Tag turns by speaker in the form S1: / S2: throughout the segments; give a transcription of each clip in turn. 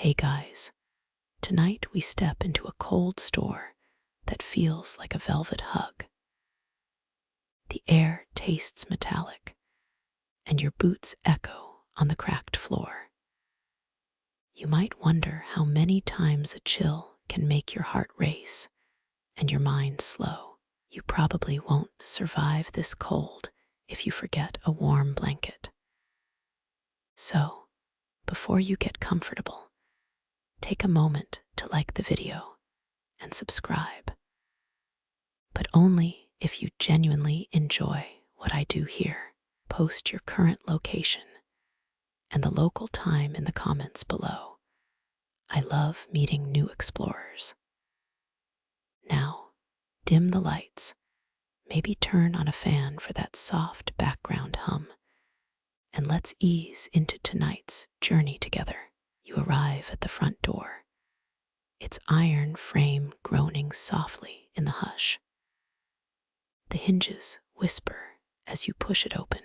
S1: Hey guys, tonight we step into a cold store that feels like a velvet hug. The air tastes metallic, and your boots echo on the cracked floor. You might wonder how many times a chill can make your heart race and your mind slow. You probably won't survive this cold if you forget a warm blanket. So, before you get comfortable, take a moment to like the video and subscribe. But only if you genuinely enjoy what I do here. Post your current location and the local time in the comments below. I love meeting new explorers. Now, dim the lights, maybe turn on a fan for that soft background hum, and let's ease into tonight's journey together. You arrive at the front door, its iron frame groaning softly in the hush. The hinges whisper as you push it open,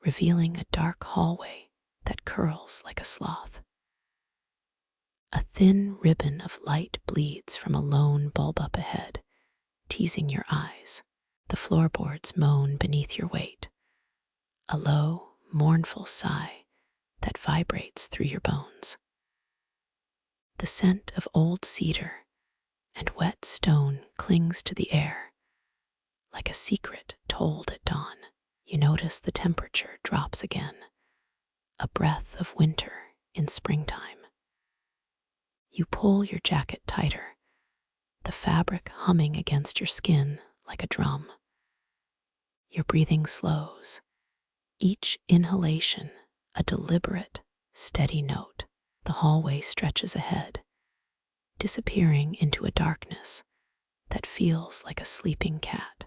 S1: revealing a dark hallway that curls like a sloth. A thin ribbon of light bleeds from a lone bulb up ahead, teasing your eyes. The floorboards moan beneath your weight, a low, mournful sigh that vibrates through your bones. The scent of old cedar and wet stone clings to the air, like a secret told at dawn. You notice the temperature drops again, a breath of winter in springtime. You pull your jacket tighter, the fabric humming against your skin like a drum. Your breathing slows, each inhalation a deliberate, steady note. The hallway stretches ahead, disappearing into a darkness that feels like a sleeping cat.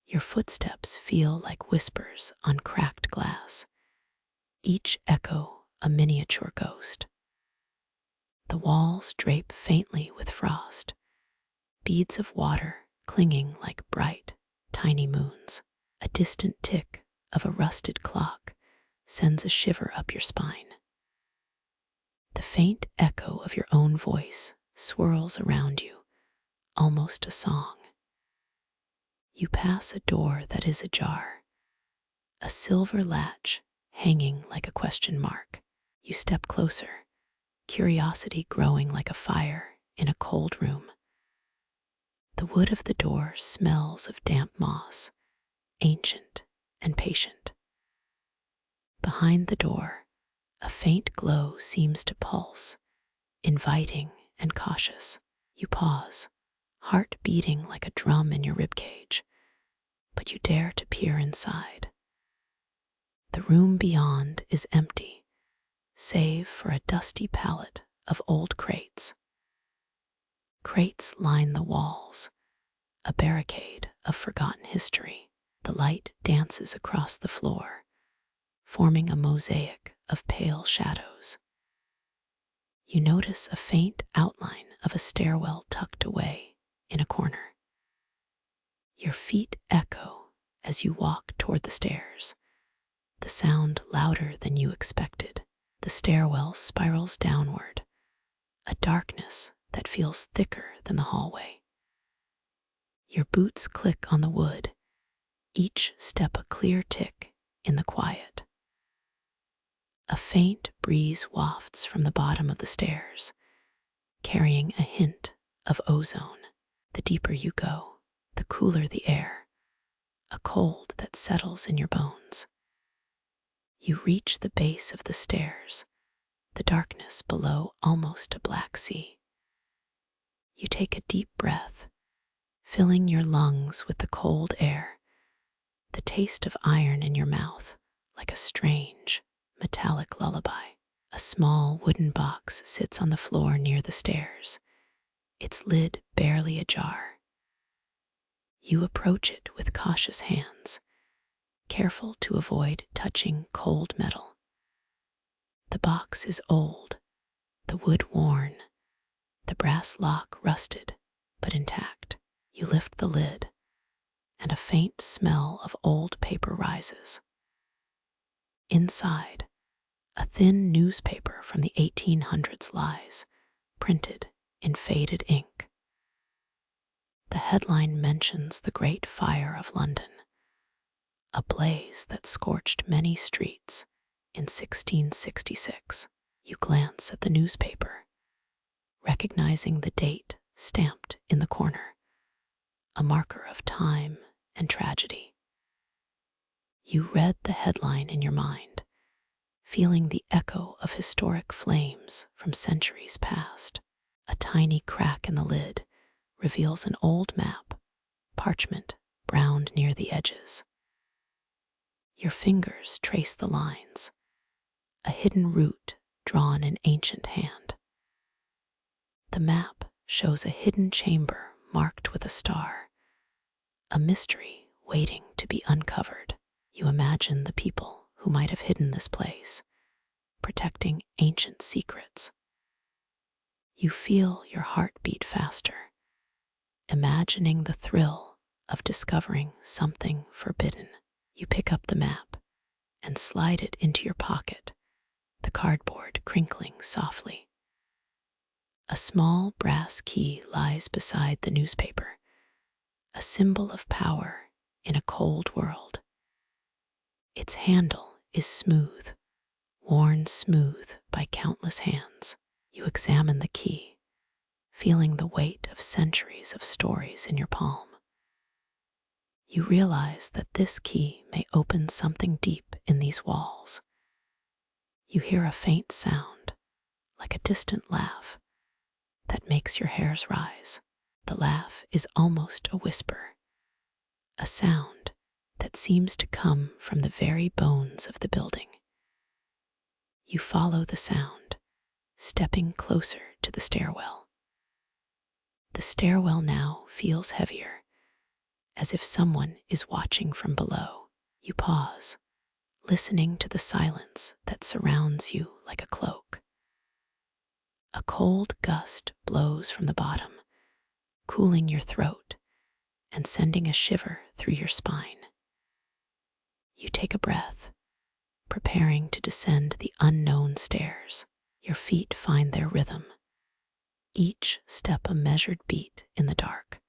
S1: Your footsteps feel like whispers on cracked glass, each echo a miniature ghost. The walls drape faintly with frost, beads of water clinging like bright, tiny moons. A distant tick of a rusted clock sends a shiver up your spine. The faint echo of your own voice swirls around you, almost a song. You pass a door that is ajar, a silver latch hanging like a question mark. You step closer, curiosity growing like a fire in a cold room. The wood of the door smells of damp moss, ancient and patient. Behind the door, a faint glow seems to pulse, inviting and cautious. You pause, heart beating like a drum in your ribcage, but you dare to peer inside. The room beyond is empty, save for a dusty pallet of old crates. Crates line the walls, a barricade of forgotten history. The light dances across the floor, forming a mosaic of pale shadows. You notice a faint outline of a stairwell tucked away in a corner. Your feet echo as you walk toward the stairs, the sound louder than you expected. The stairwell spirals downward, a darkness that feels thicker than the hallway. Your boots click on the wood, each step a clear tick in the quiet. A faint breeze wafts from the bottom of the stairs, carrying a hint of ozone. The deeper you go, the cooler the air, a cold that settles in your bones. You reach the base of the stairs, the darkness below almost a black sea. You take a deep breath, filling your lungs with the cold air, the taste of iron in your mouth like a strange, metallic lullaby. A small wooden box sits on the floor near the stairs, its lid barely ajar. You approach it with cautious hands, careful to avoid touching cold metal. The box is old, the wood worn, the brass lock rusted but intact. You lift the lid, and a faint smell of old paper rises. Inside, A thin newspaper from the 1800s lies, printed in faded ink. The headline mentions the Great Fire of London, a blaze that scorched many streets in 1666. You glance at the newspaper, recognizing the date stamped in the corner, a marker of time and tragedy. You read the headline in your mind, feeling the echo of historic flames from centuries past. A tiny crack in the lid reveals an old map, parchment browned near the edges. Your fingers trace the lines, a hidden route drawn in ancient hand. The map shows a hidden chamber marked with a star, a mystery waiting to be uncovered. You imagine the people who might have hidden this place, protecting ancient secrets. You feel your heart beat faster, imagining the thrill of discovering something forbidden. You pick up the map and slide it into your pocket, the cardboard crinkling softly. A small brass key lies beside the newspaper, a symbol of power in a cold world. Its handle is smooth, worn smooth by countless hands. You examine the key, feeling the weight of centuries of stories in your palm. You realize that this key may open something deep in these walls. You hear a faint sound, like a distant laugh, that makes your hairs rise. The laugh is almost a whisper, a sound that seems to come from the very bones of the building. You follow the sound, stepping closer to the stairwell. The stairwell now feels heavier, as if someone is watching from below. You pause, listening to the silence that surrounds you like a cloak. A cold gust blows from the bottom, cooling your throat and sending a shiver through your spine. You take a breath, preparing to descend the unknown stairs. Your feet find their rhythm, each step a measured beat in the dark.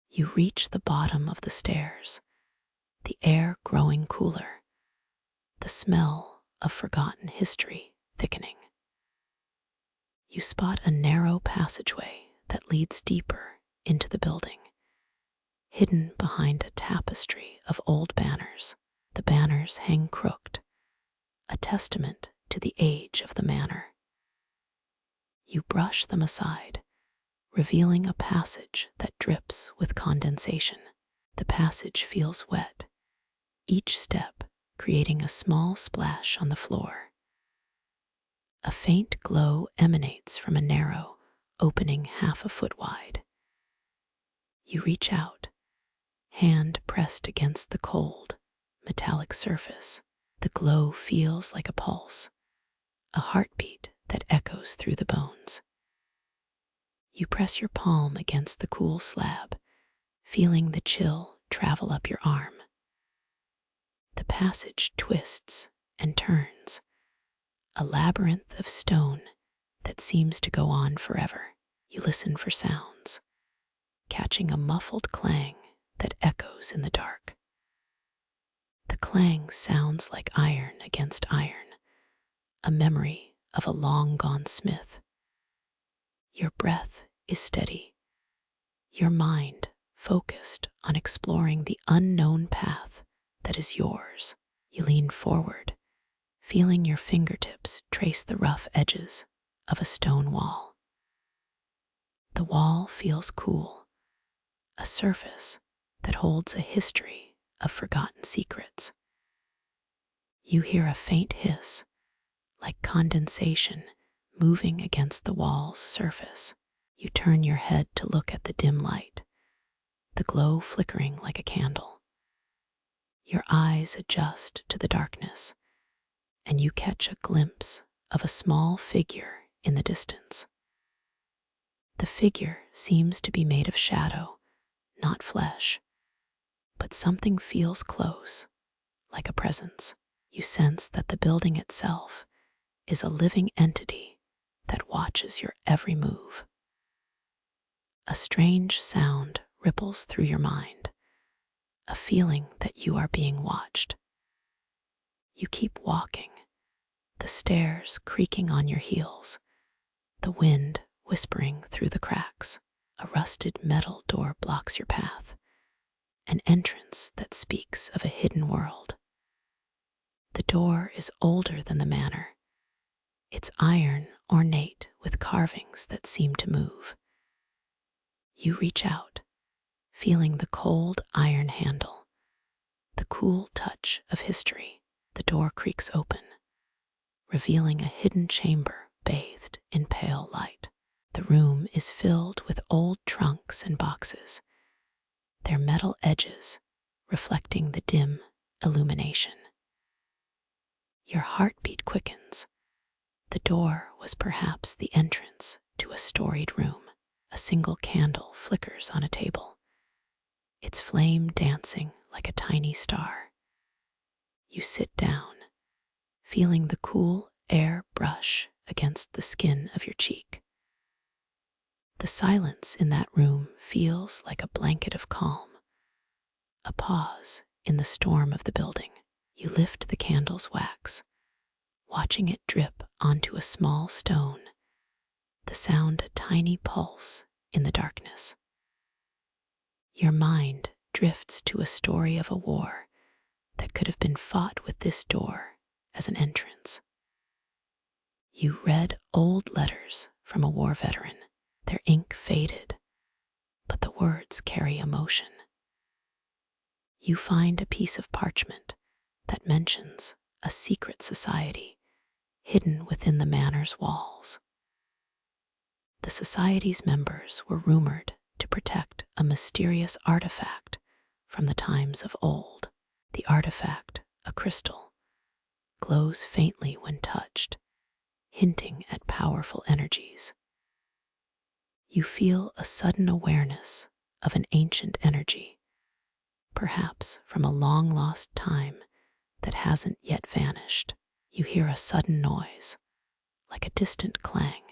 S1: You reach the bottom of the stairs, the air growing cooler, the smell of forgotten history thickening. You spot a narrow passageway that leads deeper into the building, hidden behind a tapestry of old banners. The banners hang crooked, a testament to the age of the manor. You brush them aside, revealing a passage that drips with condensation. The passage feels wet, each step creating a small splash on the floor. A faint glow emanates from a narrow opening half a foot wide. You reach out, hand pressed against the cold, metallic surface. The glow feels like a pulse, a heartbeat that echoes through the bones. You press your palm against the cool slab, feeling the chill travel up your arm. The passage twists and turns, a labyrinth of stone that seems to go on forever. You listen for sounds, catching a muffled clang that echoes in the dark. The clang sounds like iron against iron, a memory of a long-gone smith. Your breath is steady, your mind focused on exploring the unknown path that is yours. You lean forward, feeling your fingertips trace the rough edges of a stone wall. The wall feels cool, a surface that holds a history of forgotten secrets. You hear a faint hiss, like condensation moving against the wall's surface. You turn your head to look at the dim light, the glow flickering like a candle. Your eyes adjust to the darkness, and you catch a glimpse of a small figure in the distance. The figure seems to be made of shadow, not flesh, but something feels close, like a presence. You sense that the building itself is a living entity that watches your every move. A strange sound ripples through your mind, a feeling that you are being watched. You keep walking, the stairs creaking on your heels, the wind whispering through the cracks. A rusted metal door blocks your path, an entrance that speaks of a hidden world. The door is older than the manor, its iron ornate with carvings that seem to move. You reach out, feeling the cold iron handle, the cool touch of history. The door creaks open, revealing a hidden chamber bathed in pale light. The room is filled with old trunks and boxes, their metal edges reflecting the dim illumination. Your heartbeat quickens. The door was perhaps the entrance to a storied room. A single candle flickers on a table, its flame dancing like a tiny star. You sit down, feeling the cool air brush against the skin of your cheek. The silence in that room feels like a blanket of calm, a pause in the storm of the building. You lift the candle's wax, watching it drip onto a small stone, the sound a tiny pulse in the darkness. Your mind drifts to a story of a war that could have been fought with this door as an entrance. You read old letters from a war veteran, their ink faded, but the words carry emotion. You find a piece of parchment that mentions a secret society hidden within the manor's walls. The society's members were rumored to protect a mysterious artifact from the times of old. The artifact, a crystal, glows faintly when touched, hinting at powerful energies. You feel a sudden awareness of an ancient energy, perhaps from a long-lost time that hasn't yet vanished. You hear a sudden noise, like a distant clang,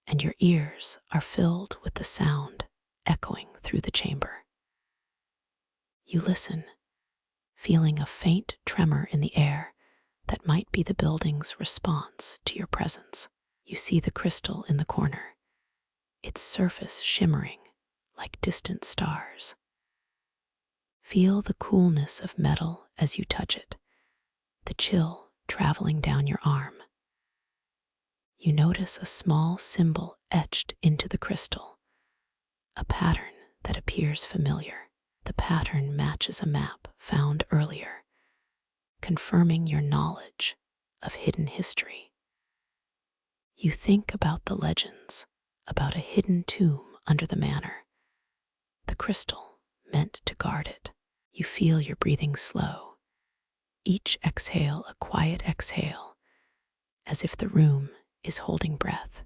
S1: and your ears are filled with the sound echoing through the chamber. You listen, feeling a faint tremor in the air that might be the building's response to your presence. You see the crystal in the corner, its surface shimmering like distant stars. Feel the coolness of metal as you touch it, the chill traveling down your arm. You notice a small symbol etched into the crystal, a pattern that appears familiar. The pattern matches a map found earlier, confirming your knowledge of hidden history. You think about the legends, about a hidden tomb under the manor, the crystal meant to guard it. You feel your breathing slow, each exhale a quiet exhale, as if the room is holding breath.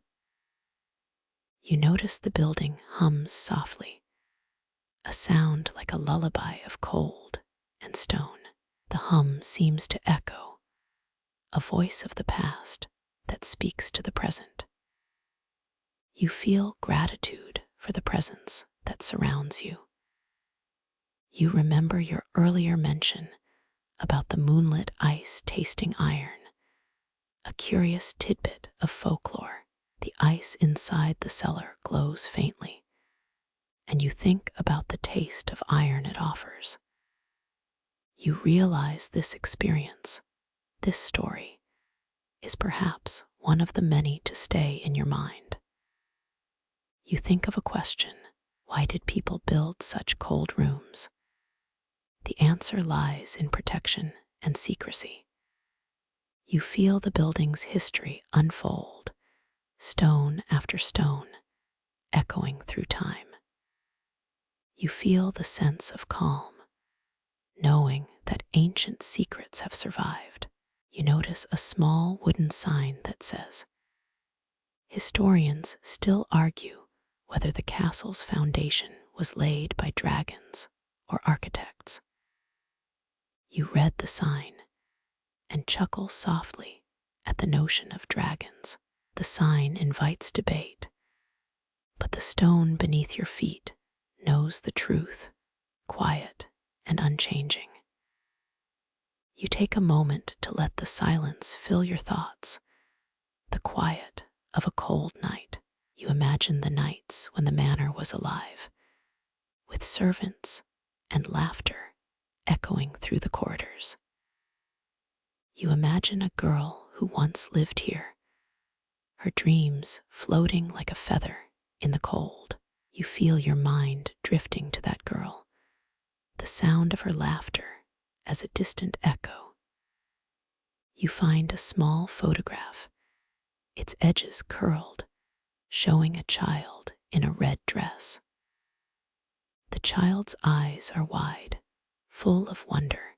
S1: You notice the building hums softly, a sound like a lullaby of cold and stone. The hum seems to echo, a voice of the past that speaks to the present. You feel gratitude for the presence that surrounds you. You remember your earlier mention about the moonlit ice tasting iron, a curious tidbit of folklore. The ice inside the cellar glows faintly, and you think about the taste of iron it offers. You realize this experience, this story, is perhaps one of the many to stay in your mind. You think of a question: why did people build such cold rooms? The answer lies in protection and secrecy. You feel the building's history unfold, stone after stone, echoing through time. You feel the sense of calm, knowing that ancient secrets have survived. You notice a small wooden sign that says, "Historians still argue whether the castle's foundation was laid by dragons or architects." You read the sign, and chuckle softly at the notion of dragons. The sign invites debate, but the stone beneath your feet knows the truth, quiet and unchanging. You take a moment to let the silence fill your thoughts, the quiet of a cold night. You imagine the nights when the manor was alive, with servants and laughter echoing through the corridors. You imagine a girl who once lived here, her dreams floating like a feather in the cold. You feel your mind drifting to that girl, the sound of her laughter as a distant echo. You find a small photograph, its edges curled, showing a child in a red dress. The child's eyes are wide, full of wonder,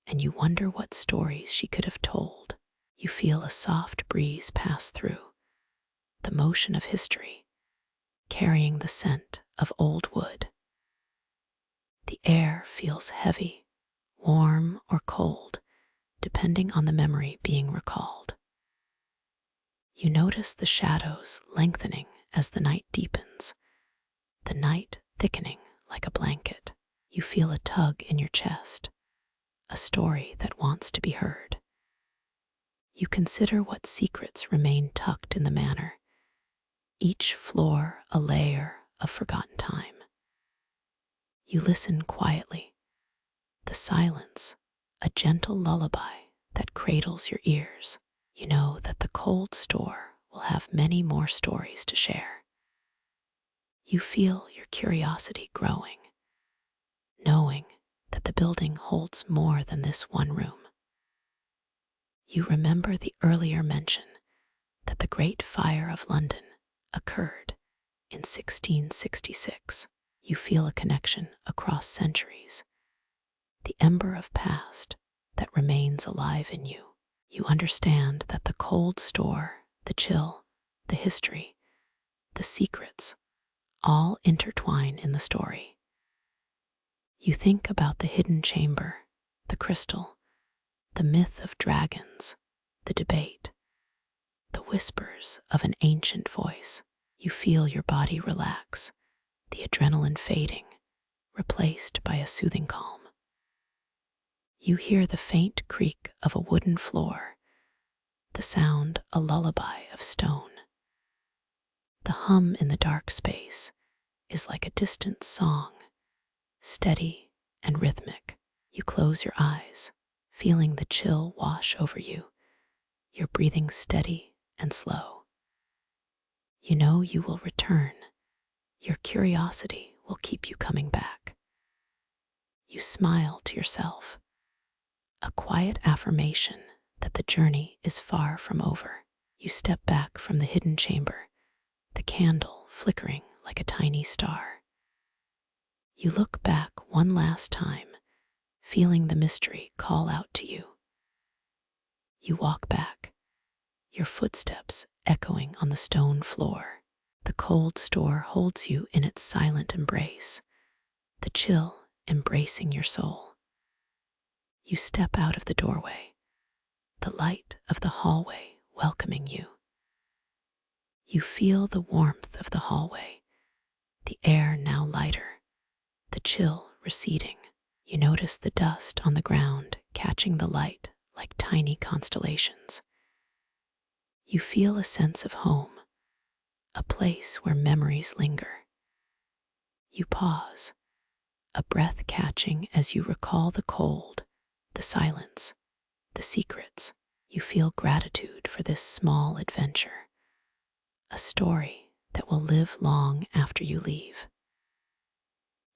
S1: and you wonder what stories she could have told. You feel a soft breeze pass through, the motion of history, carrying the scent of old wood. The air feels heavy, warm, or cold, depending on the memory being recalled. You notice the shadows lengthening as the night deepens, the night thickening like a blanket. You feel a tug in your chest, a story that wants to be heard. You consider what secrets remain tucked in the manor, each floor a layer of forgotten time. You listen quietly, the silence, a gentle lullaby that cradles your ears. You know that the cold store will have many more stories to share. You feel your curiosity growing, knowing that the building holds more than this one room. You remember the earlier mention that the Great Fire of London occurred in 1666. You feel a connection across centuries, the ember of past that remains alive in you. You understand that the cold store, the chill, the history, the secrets, all intertwine in the story. You think about the hidden chamber, the crystal, the myth of dragons, the debate, the whispers of an ancient voice. You feel your body relax, the adrenaline fading, replaced by a soothing calm. You hear the faint creak of a wooden floor, the sound a lullaby of stone. The hum in the dark space is like a distant song, steady and rhythmic. You close your eyes, feeling the chill wash over you, your breathing steady and slow. You know you will return. Your curiosity will keep you coming back. You smile to yourself, a quiet affirmation that the journey is far from over. You step back from the hidden chamber, the candle flickering like a tiny star. You look back one last time, feeling the mystery call out to you. You walk back, your footsteps echoing on the stone floor. The cold store holds you in its silent embrace, the chill embracing your soul. You step out of the doorway, the light of the hallway welcoming you. You feel the warmth of the hallway, the air now lighter, the chill receding. You notice the dust on the ground catching the light like tiny constellations. You feel a sense of home, a place where memories linger. You pause, a breath catching as you recall the cold, the silence, the secrets. You feel gratitude for this small adventure, a story that will live long after you leave.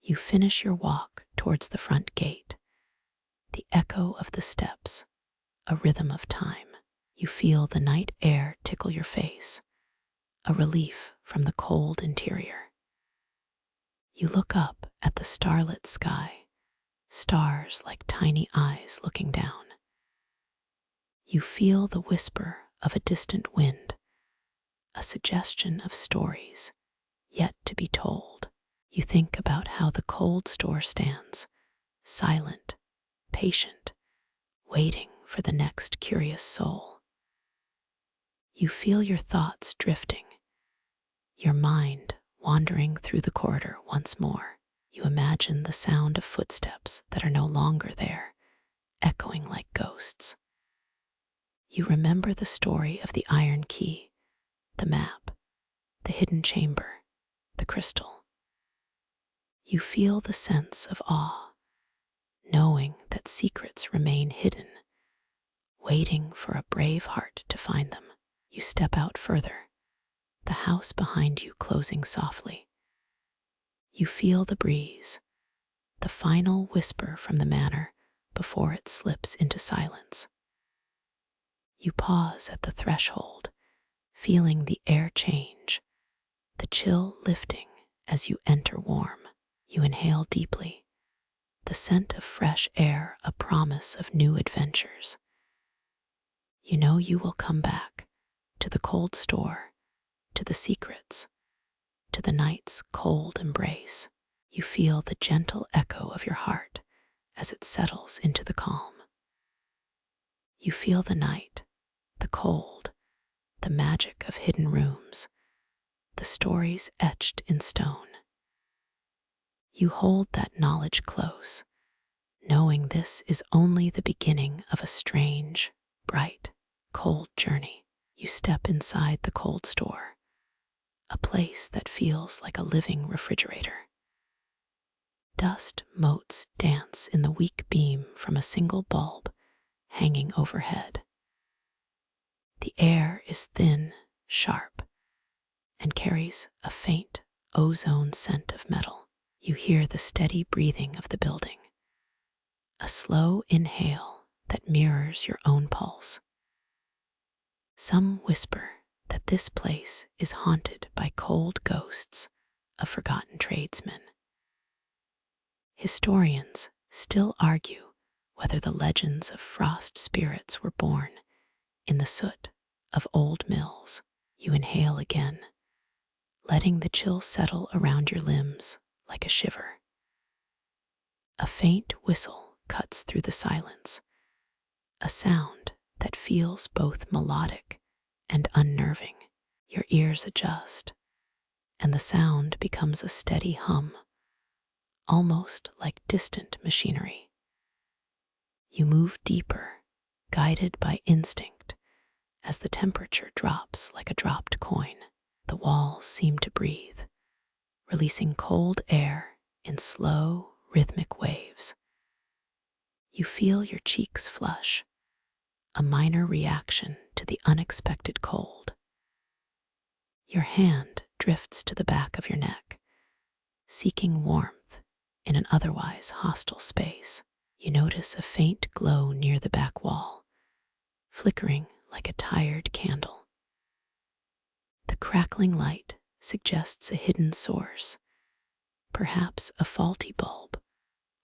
S1: You finish your walk towards the front gate, the echo of the steps, a rhythm of time. You feel the night air tickle your face, a relief from the cold interior. You look up at the starlit sky, stars like tiny eyes looking down. You feel the whisper of a distant wind, a suggestion of stories yet to be told. You think about how the cold store stands, silent, patient, waiting for the next curious soul. You feel your thoughts drifting, your mind wandering through the corridor once more. You imagine the sound of footsteps that are no longer there, echoing like ghosts. You remember the story of the iron key, the map, the hidden chamber, the crystal. You feel the sense of awe, knowing that secrets remain hidden, waiting for a brave heart to find them. You step out further, the house behind you closing softly. You feel the breeze, the final whisper from the manor before it slips into silence. You pause at the threshold, feeling the air change, the chill lifting as you enter warm. You inhale deeply, the scent of fresh air a promise of new adventures. You know you will come back to the cold store, to the secrets, to the night's cold embrace. You feel the gentle echo of your heart as it settles into the calm. You feel the night, the cold, the magic of hidden rooms, the stories etched in stone. You hold that knowledge close, knowing this is only the beginning of a strange, bright, cold journey. You step inside the cold store, a place that feels like a living refrigerator. Dust motes dance in the weak beam from a single bulb hanging overhead. The air is thin, sharp, and carries a faint ozone scent of metal. You hear the steady breathing of the building, a slow inhale that mirrors your own pulse. Some whisper that this place is haunted by cold ghosts of forgotten tradesmen. Historians still argue whether the legends of frost spirits were born in the soot of old mills. You inhale again, letting the chill settle around your limbs like a shiver. A faint whistle cuts through the silence, a sound that feels both melodic and unnerving. Your ears adjust, and the sound becomes a steady hum, almost like distant machinery. You move deeper, guided by instinct, as the temperature drops like a dropped coin. The walls seem to breathe, releasing cold air in slow, rhythmic waves. You feel your cheeks flush, a minor reaction to the unexpected cold. Your hand drifts to the back of your neck, seeking warmth in an otherwise hostile space. You notice a faint glow near the back wall, flickering like a tired candle. The crackling light suggests a hidden source, perhaps a faulty bulb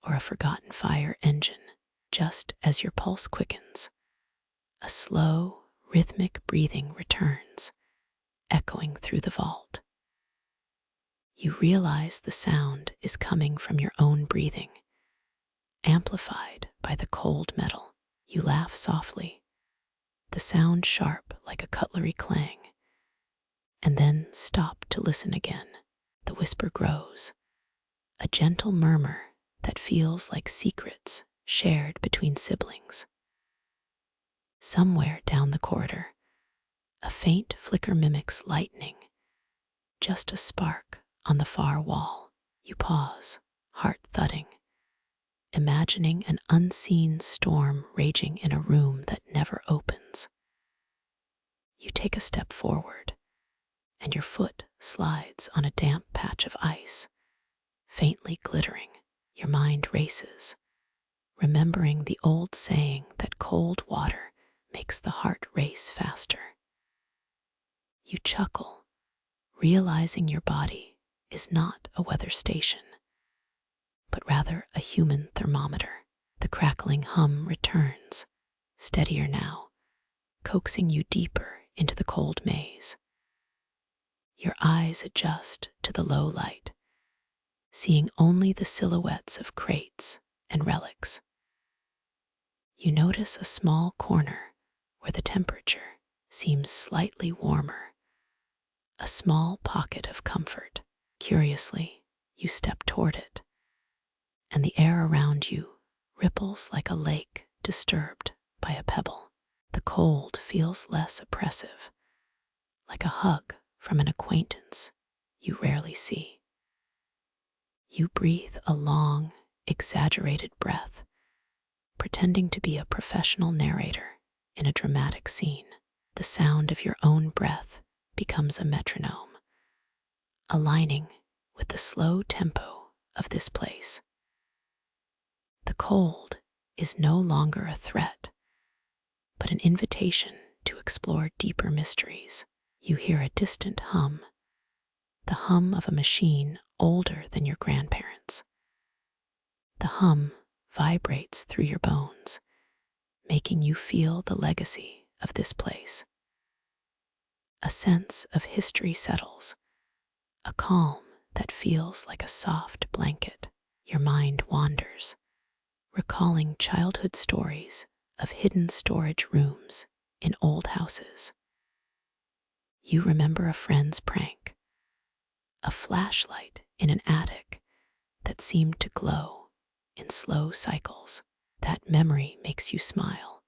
S1: or a forgotten fire engine. Just as your pulse quickens, a slow, rhythmic breathing returns, echoing through the vault. You realize the sound is coming from your own breathing, amplified by the cold metal. You laugh softly, the sound sharp like a cutlery clang, and then stop to listen again. The whisper grows, a gentle murmur that feels like secrets shared between siblings. Somewhere down the corridor, a faint flicker mimics lightning, just a spark on the far wall. You pause, heart thudding, imagining an unseen storm raging in a room that never opens. You take a step forward, and your foot slides on a damp patch of ice, faintly glittering. Your mind races, remembering the old saying that cold water makes the heart race faster. You chuckle, realizing your body is not a weather station, but rather a human thermometer. The crackling hum returns, steadier now, coaxing you deeper into the cold maze. Your eyes adjust to the low light, seeing only the silhouettes of crates and relics. You notice a small corner where the temperature seems slightly warmer, a small pocket of comfort. Curiously, you step toward it, and the air around you ripples like a lake disturbed by a pebble. The cold feels less oppressive, like a hug from an acquaintance you rarely see. You breathe a long, exaggerated breath, pretending to be a professional narrator in a dramatic scene. The sound of your own breath becomes a metronome, aligning with the slow tempo of this place. The cold is no longer a threat, but an invitation to explore deeper mysteries. You hear a distant hum, the hum of a machine older than your grandparents. The hum vibrates through your bones, making you feel the legacy of this place. A sense of history settles, a calm that feels like a soft blanket. Your mind wanders, recalling childhood stories of hidden storage rooms in old houses. You remember a friend's prank, a flashlight in an attic that seemed to glow in slow cycles. That memory makes you smile,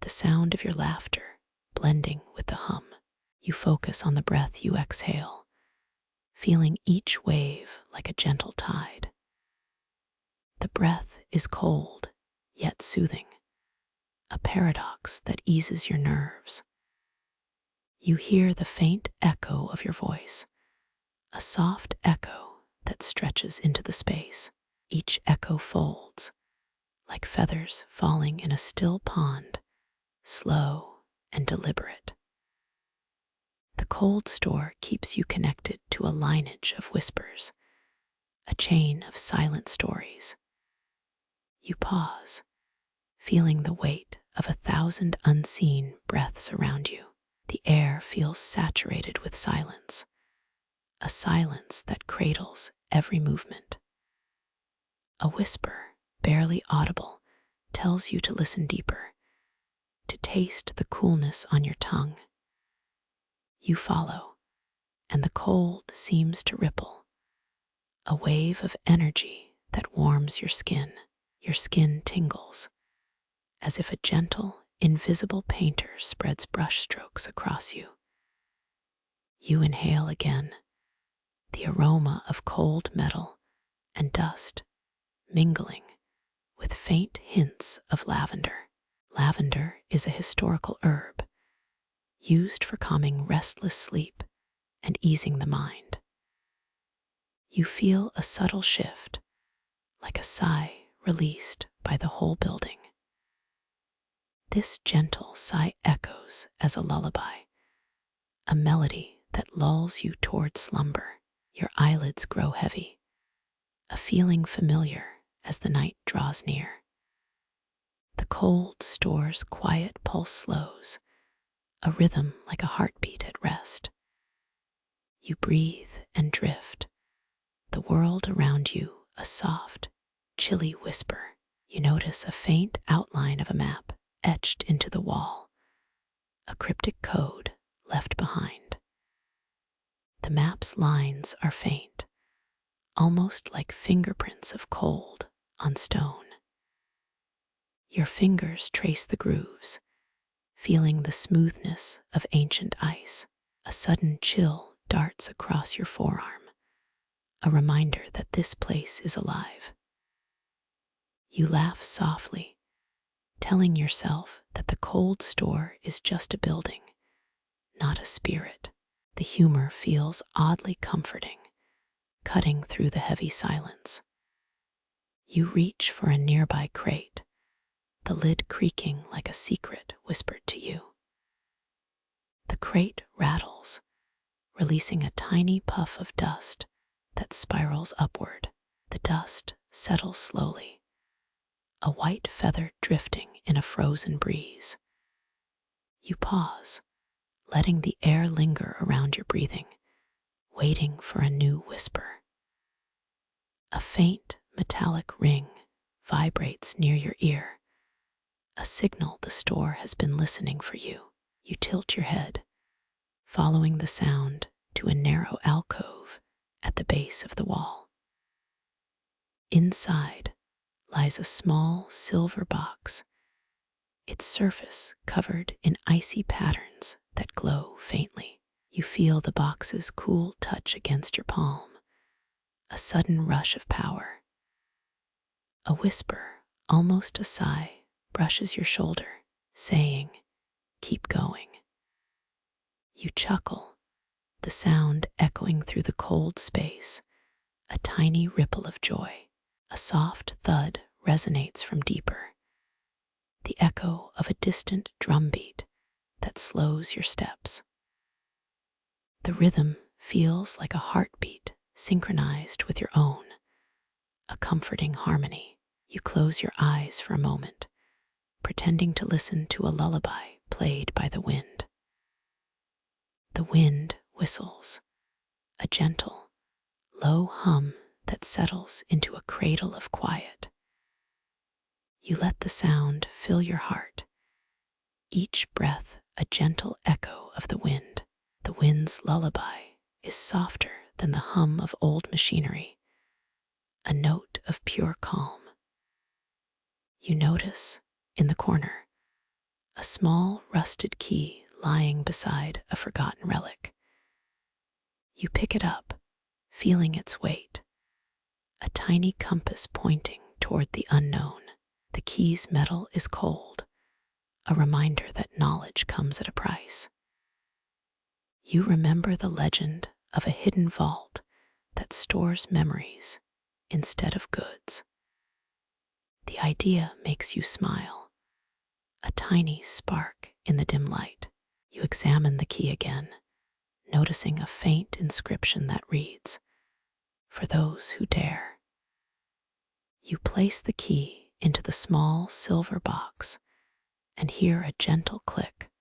S1: the sound of your laughter blending with the hum. You focus on the breath you exhale, feeling each wave like a gentle tide. The breath is cold, yet soothing, a paradox that eases your nerves. You hear the faint echo of your voice, a soft echo that stretches into the space. Each echo folds, like feathers falling in a still pond, slow and deliberate. The cold store keeps you connected to a lineage of whispers, a chain of silent stories. You pause, feeling the weight of 1,000 unseen breaths around you. The air feels saturated with silence, a silence that cradles every movement. A whisper, barely audible, tells you to listen deeper, to taste the coolness on your tongue. You follow, and the cold seems to ripple, a wave of energy that warms your skin. Your skin tingles, as if a gentle, invisible painter spreads brushstrokes across you. You inhale again, the aroma of cold metal and dust mingling with faint hints of lavender. Lavender is a historical herb, used for calming restless sleep and easing the mind. You feel a subtle shift, like a sigh released by the whole building. This gentle sigh echoes as a lullaby, a melody that lulls you toward slumber. Your eyelids grow heavy, a feeling familiar as the night draws near. The cold store's quiet pulse slows, a rhythm like a heartbeat at rest. You breathe and drift, the world around you a soft, chilly whisper. You notice a faint outline of a map etched into the wall, a cryptic code left behind. The map's lines are faint, almost like fingerprints of cold on stone. Your fingers trace the grooves, feeling the smoothness of ancient ice. A sudden chill darts across your forearm, a reminder that this place is alive. You laugh softly, telling yourself that the cold store is just a building, not a spirit. The humor feels oddly comforting, cutting through the heavy silence. You reach for a nearby crate, the lid creaking like a secret whispered to you. The crate rattles, releasing a tiny puff of dust that spirals upward. The dust settles slowly, a white feather drifting in a frozen breeze. You pause, letting the air linger around your breathing, waiting for a new whisper. A faint metallic ring vibrates near your ear, a signal the store has been listening for you. You tilt your head, following the sound to a narrow alcove at the base of the wall. Inside lies a small silver box, its surface covered in icy patterns that glow faintly. You feel the box's cool touch against your palm, a sudden rush of power. A whisper, almost a sigh, brushes your shoulder, saying, "Keep going." You chuckle, the sound echoing through the cold space, a tiny ripple of joy. A soft thud resonates from deeper, the echo of a distant drumbeat that slows your steps. The rhythm feels like a heartbeat synchronized with your own, a comforting harmony. You close your eyes for a moment, pretending to listen to a lullaby played by the wind. The wind whistles, a gentle, low hum that settles into a cradle of quiet. You let the sound fill your heart, each breath a gentle echo of the wind. The wind's lullaby is softer than the hum of old machinery, a note of pure calm. You notice, in the corner, a small rusted key lying beside a forgotten relic. You pick it up, feeling its weight, a tiny compass pointing toward the unknown. The key's metal is cold, a reminder that knowledge comes at a price. You remember the legend of a hidden vault that stores memories instead of goods. The idea makes you smile, a tiny spark in the dim light. You examine the key again, noticing a faint inscription that reads, "For those who dare." You place the key into the small silver box and hear a gentle click,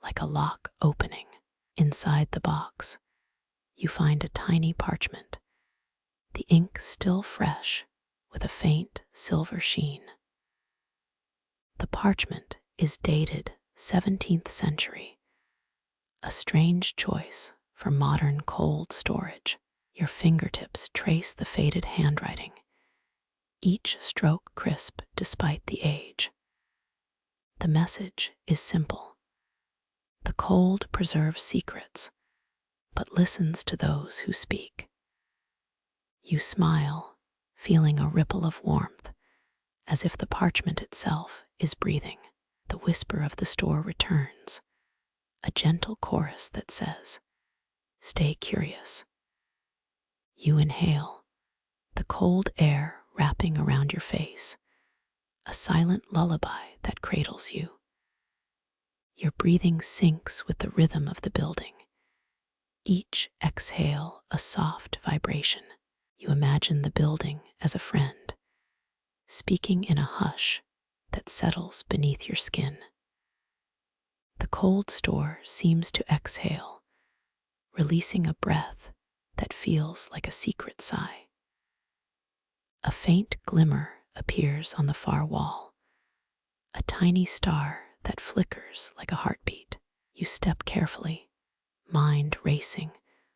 S1: like a lock opening. Inside the box, you find a tiny parchment, the ink still fresh with a faint silver sheen. The parchment is dated 17th century, a strange choice for modern cold storage. Your fingertips trace the faded handwriting, each stroke crisp despite the age. The message is simple. The cold preserves secrets, but listens to those who speak. You smile, feeling a ripple of warmth, as if the parchment itself is breathing. The whisper of the store returns, a gentle chorus that says, "Stay curious." You inhale, the cold air wrapping around your face, a silent lullaby that cradles you. Your breathing syncs with the rhythm of the building, each exhale a soft vibration. You imagine the building as a friend, speaking in a hush that settles beneath your skin. The cold store seems to exhale, releasing a breath that feels like a secret sigh. A faint glimmer appears on the far wall, a tiny star that flickers like a heartbeat. You step carefully, mind racing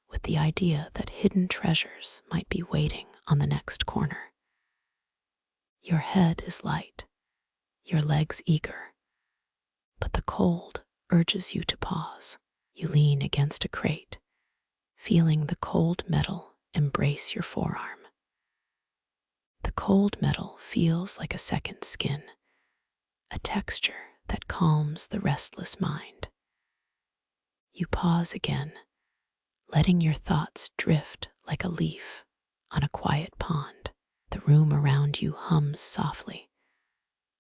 S1: with the idea that hidden treasures might be waiting on the next corner. Your head is light, your legs eager, but the cold urges you to pause. You lean against a crate, feeling the cold metal embrace your forearm. The cold metal feels like a second skin, a texture that calms the restless mind. You pause again, letting your thoughts drift like a leaf on a quiet pond. The room around you hums softly,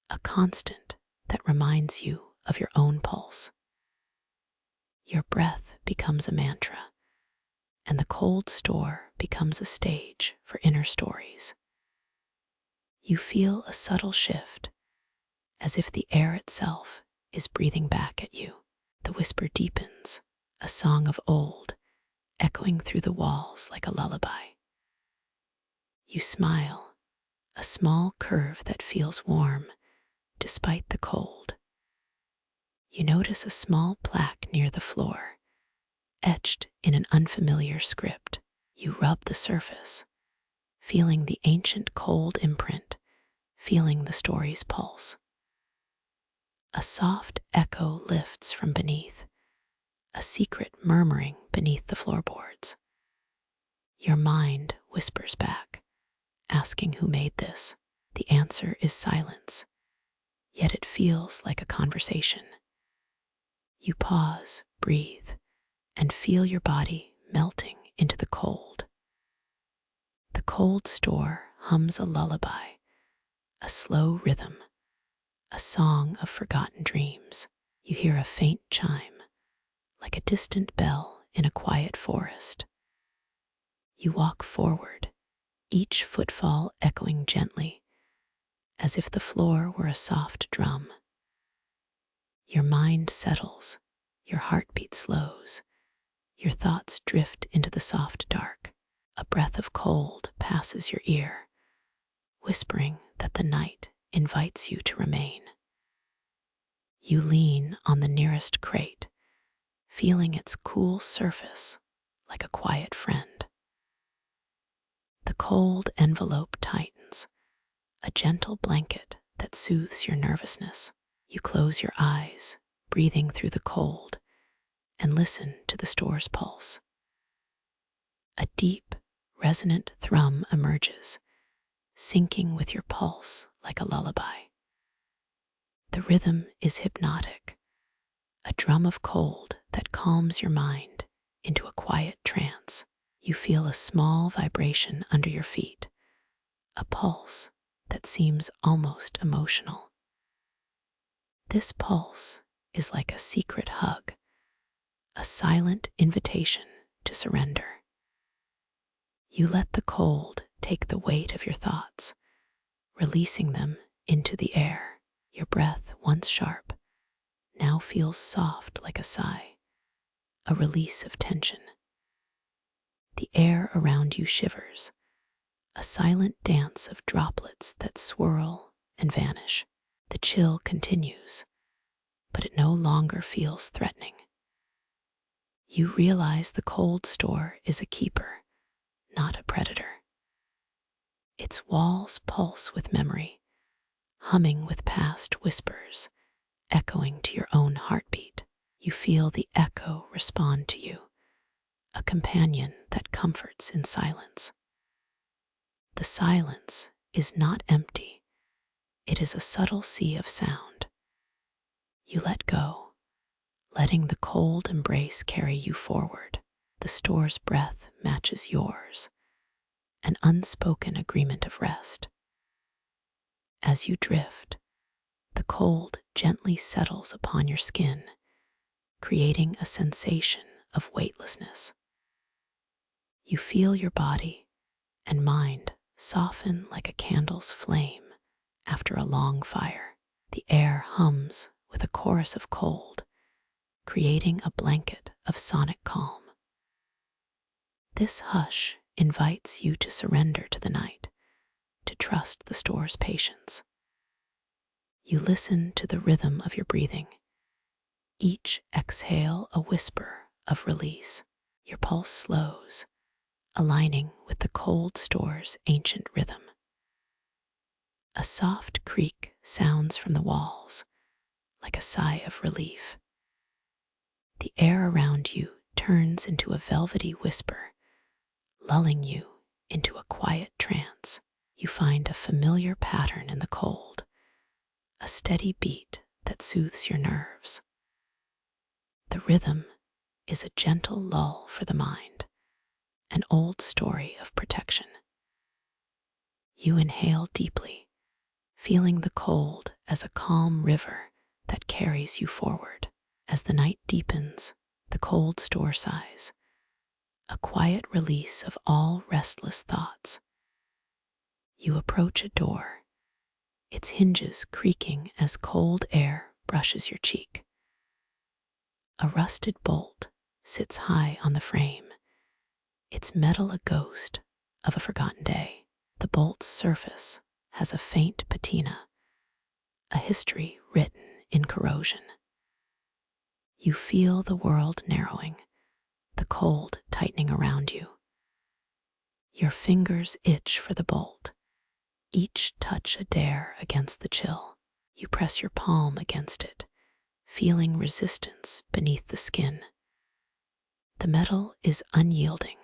S1: a constant that reminds you of your own pulse. Your breath becomes a mantra, and the cold store becomes a stage for inner stories. You feel a subtle shift, as if the air itself is breathing back at you. The whisper deepens, a song of old, echoing through the walls like a lullaby. You smile, a small curve that feels warm, despite the cold. You notice a small plaque near the floor, etched in an unfamiliar script. You rub the surface, feeling the ancient cold imprint, feeling the story's pulse. A soft echo lifts from beneath, a secret murmuring beneath the floorboards. Your mind whispers back, asking who made this. The answer is silence, yet it feels like a conversation. You pause, breathe, and feel your body melting into the cold. The cold store hums a lullaby, a slow rhythm, a song of forgotten dreams. You hear a faint chime, like a distant bell in a quiet forest. You walk forward, each footfall echoing gently, as if the floor were a soft drum. Your mind settles, your heartbeat slows, your thoughts drift into the soft dark. A breath of cold passes your ear, whispering that the night invites you to remain. You lean on the nearest crate, feeling its cool surface like a quiet friend. The cold envelope tightens, a gentle blanket that soothes your nervousness. You close your eyes, breathing through the cold, and listen to the store's pulse. A deep, resonant thrum emerges, syncing with your pulse like a lullaby. The rhythm is hypnotic, a drum of cold that calms your mind into a quiet trance. You feel a small vibration under your feet, a pulse that seems almost emotional. This pulse is like a secret hug, a silent invitation to surrender. You let the cold take the weight of your thoughts, releasing them into the air. Your breath, once sharp, now feels soft like a sigh, a release of tension. The air around you shivers, a silent dance of droplets that swirl and vanish. The chill continues, but it no longer feels threatening. You realize the cold store is a keeper, not a predator. Its walls pulse with memory, humming with past whispers, echoing to your own heartbeat. You feel the echo respond to you, a companion that comforts in silence. The silence is not empty, it is a subtle sea of sound. You let go, letting the cold embrace carry you forward. The store's breath matches yours, an unspoken agreement of rest. As you drift, the cold gently settles upon your skin, creating a sensation of weightlessness. You feel your body and mind soften like a candle's flame after a long fire. The air hums with a chorus of cold, creating a blanket of sonic calm. This hush invites you to surrender to the night, to trust the store's patience. You listen to the rhythm of your breathing, each exhale a whisper of release. Your pulse slows, aligning with the cold store's ancient rhythm. A soft creak sounds from the walls, like a sigh of relief. The air around you turns into a velvety whisper, lulling you into a quiet trance. You find a familiar pattern in the cold, a steady beat that soothes your nerves. The rhythm is a gentle lull for the mind, an old story of protection. You inhale deeply, feeling the cold as a calm river that carries you forward. As the night deepens, the cold store sighs, a quiet release of all restless thoughts. You approach a door, its hinges creaking as cold air brushes your cheek. A rusted bolt sits high on the frame, its metal a ghost of a forgotten day. The bolt's surface has a faint patina, a history written in corrosion. You feel the world narrowing, the cold tightening around you. Your fingers itch for the bolt, each touch a dare against the chill. You press your palm against it, feeling resistance beneath the skin. The metal is unyielding,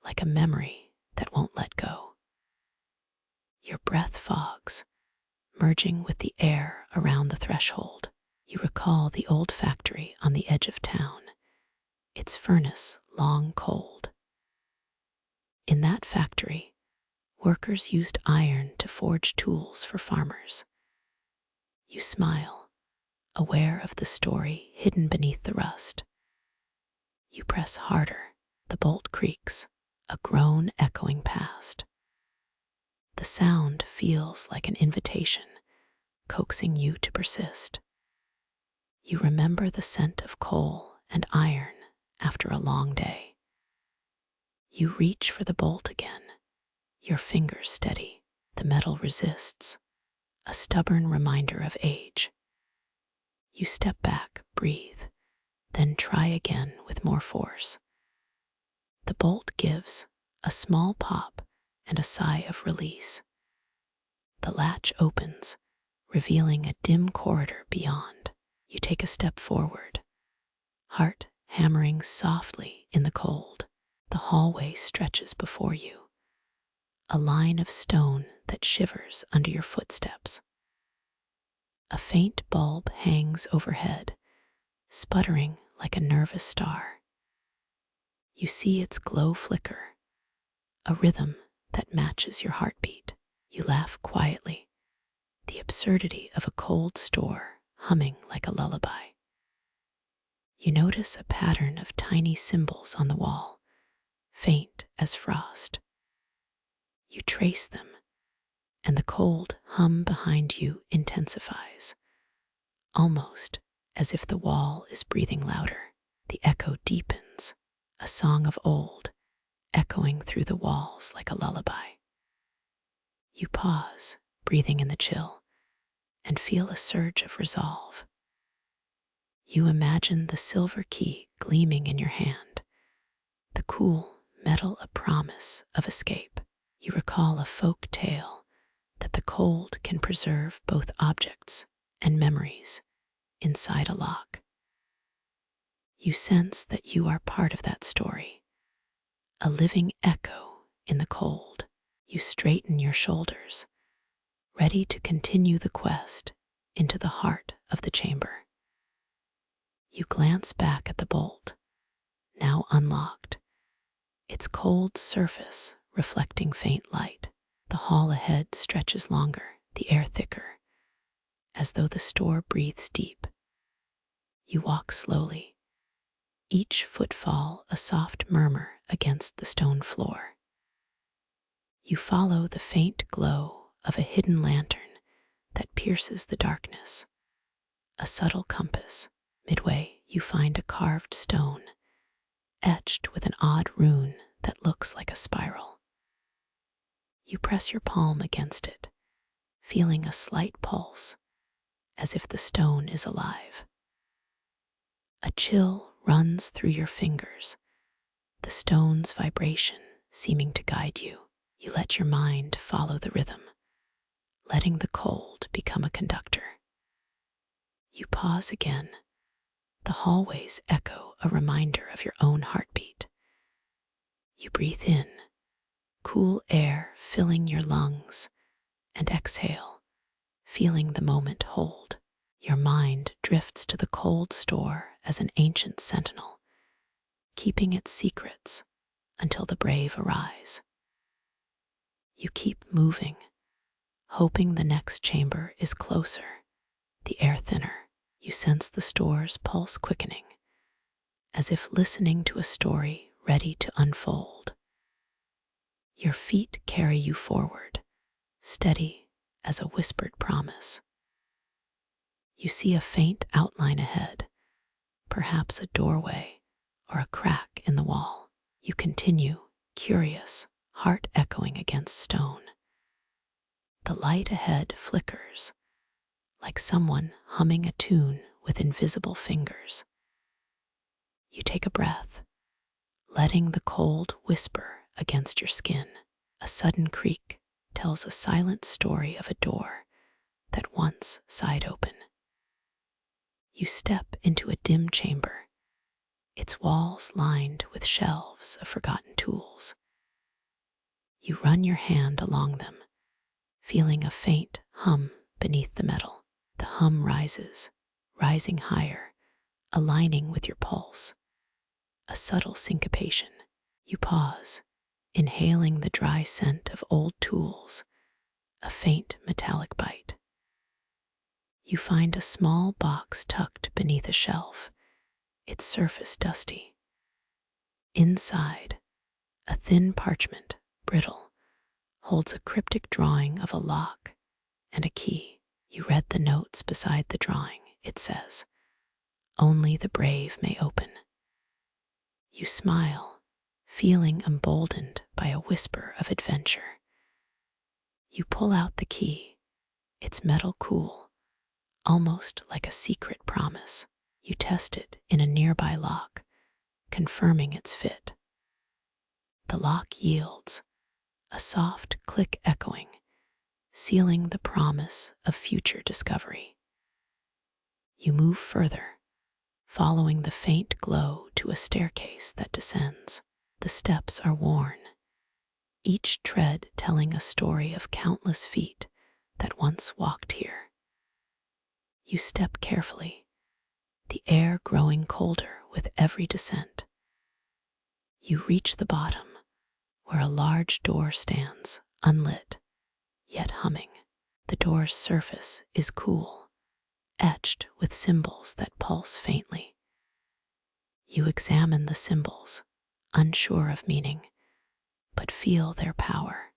S1: like a memory that won't let go. Your breath fogs, merging with the air around the threshold. You recall the old factory on the edge of town, its furnace long cold. In that factory, workers used iron to forge tools for farmers. You smile, aware of the story hidden beneath the rust. You press harder. The bolt creaks, a groan echoing past. The sound feels like an invitation, coaxing you to persist. You remember the scent of coal and iron after a long day. You reach for the bolt again, your fingers steady. The metal resists, a stubborn reminder of age. You step back, breathe, then try again with more force. The bolt gives a small pop and a sigh of release. The latch opens, revealing a dim corridor beyond. You take a step forward, heart hammering softly in the cold. The hallway stretches before you, a line of stone that shivers under your footsteps. A faint bulb hangs overhead, sputtering like a nervous star. You see its glow flicker, a rhythm that matches your heartbeat. You laugh quietly, the absurdity of a cold store humming like a lullaby. You notice a pattern of tiny symbols on the wall, faint as frost. You trace them, and the cold hum behind you intensifies, almost as if the wall is breathing louder. The echo deepens, a song of old, echoing through the walls like a lullaby. You pause, breathing in the chill, and feel a surge of resolve. You imagine the silver key gleaming in your hand, the cool metal a promise of escape. You recall a folk tale that the cold can preserve both objects and memories inside a lock. You sense that you are part of that story, a living echo in the cold. You straighten your shoulders, ready to continue the quest into the heart of the chamber. You glance back at the bolt, now unlocked, its cold surface reflecting faint light. The hall ahead stretches longer, the air thicker, as though the store breathes deep. You walk slowly, each footfall a soft murmur against the stone floor. You follow the faint glow of a hidden lantern that pierces the darkness, a subtle compass. Midway, you find a carved stone, etched with an odd rune that looks like a spiral. You press your palm against it, feeling a slight pulse, as if the stone is alive. A chill runs through your fingers, the stone's vibration seeming to guide you. You let your mind follow the rhythm, letting the cold become a conductor. You pause again. The hallways echo a reminder of your own heartbeat. You breathe in, cool air filling your lungs, and exhale, feeling the moment hold. Your mind drifts to the cold store as an ancient sentinel, keeping its secrets until the brave arise. You keep moving, hoping the next chamber is closer, the air thinner. You sense the store's pulse quickening, as if listening to a story ready to unfold. Your feet carry you forward, steady as a whispered promise. You see a faint outline ahead, perhaps a doorway or a crack in the wall. You continue, curious, heart echoing against stone. The light ahead flickers, like someone humming a tune with invisible fingers. You take a breath, letting the cold whisper against your skin. A sudden creak tells a silent story of a door that once sighed open. You step into a dim chamber, its walls lined with shelves of forgotten tools. You run your hand along them, feeling a faint hum beneath the metal. The hum rises, rising higher, aligning with your pulse. A subtle syncopation. You pause, inhaling the dry scent of old tools, a faint metallic bite. You find a small box tucked beneath a shelf, its surface dusty. Inside, a thin parchment, brittle, holds a cryptic drawing of a lock and a key. You read the notes beside the drawing. It says, "Only the brave may open." You smile, feeling emboldened by a whisper of adventure. You pull out the key, its metal cool, almost like a secret promise. You test it in a nearby lock, confirming its fit. The lock yields, a soft click echoing, sealing the promise of future discovery. You move further, following the faint glow to a staircase that descends. The steps are worn, each tread telling a story of countless feet that once walked here. You step carefully, the air growing colder with every descent. You reach the bottom, where a large door stands, unlit, yet humming. The door's surface is cool, etched with symbols that pulse faintly. You examine the symbols, unsure of meaning, but feel their power.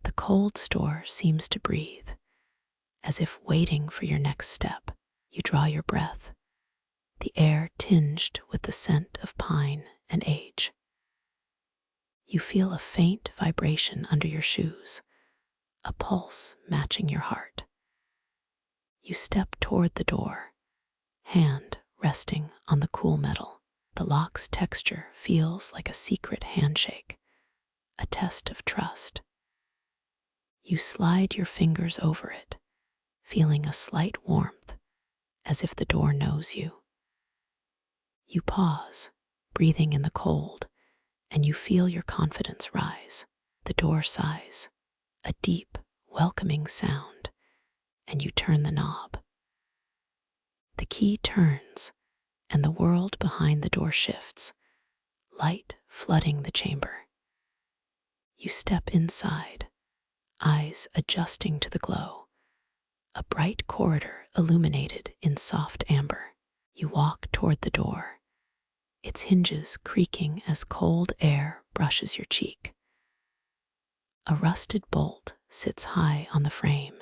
S1: The cold store seems to breathe, as if waiting for your next step. You draw your breath, the air tinged with the scent of pine and age. You feel a faint vibration under your shoes, a pulse matching your heart. You step toward the door, hand resting on the cool metal. The lock's texture feels like a secret handshake, a test of trust. You slide your fingers over it, feeling a slight warmth, as if the door knows you. You pause, breathing in the cold, and you feel your confidence rise. The door sighs, a deep, welcoming sound, and you turn the knob. The key turns, and the world behind the door shifts, light flooding the chamber. You step inside, eyes adjusting to the glow, a bright corridor illuminated in soft amber. You walk toward the door, its hinges creaking as cold air brushes your cheek. A rusted bolt sits high on the frame,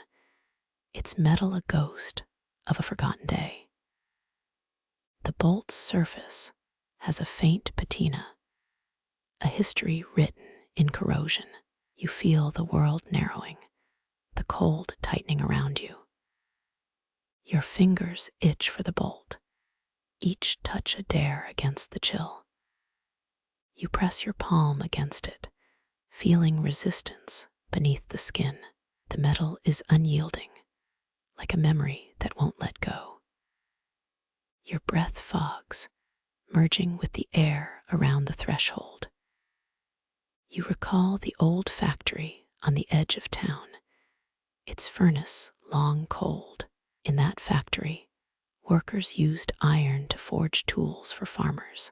S1: its metal a ghost of a forgotten day. The bolt's surface has a faint patina, a history written in corrosion. You feel the world narrowing, the cold tightening around you. Your fingers itch for the bolt, each touch a dare against the chill. You press your palm against it, feeling resistance beneath the skin. The metal is unyielding, like a memory that won't let go. Your breath fogs, merging with the air around the threshold. You recall the old factory on the edge of town, its furnace long cold. In that factory, workers used iron to forge tools for farmers.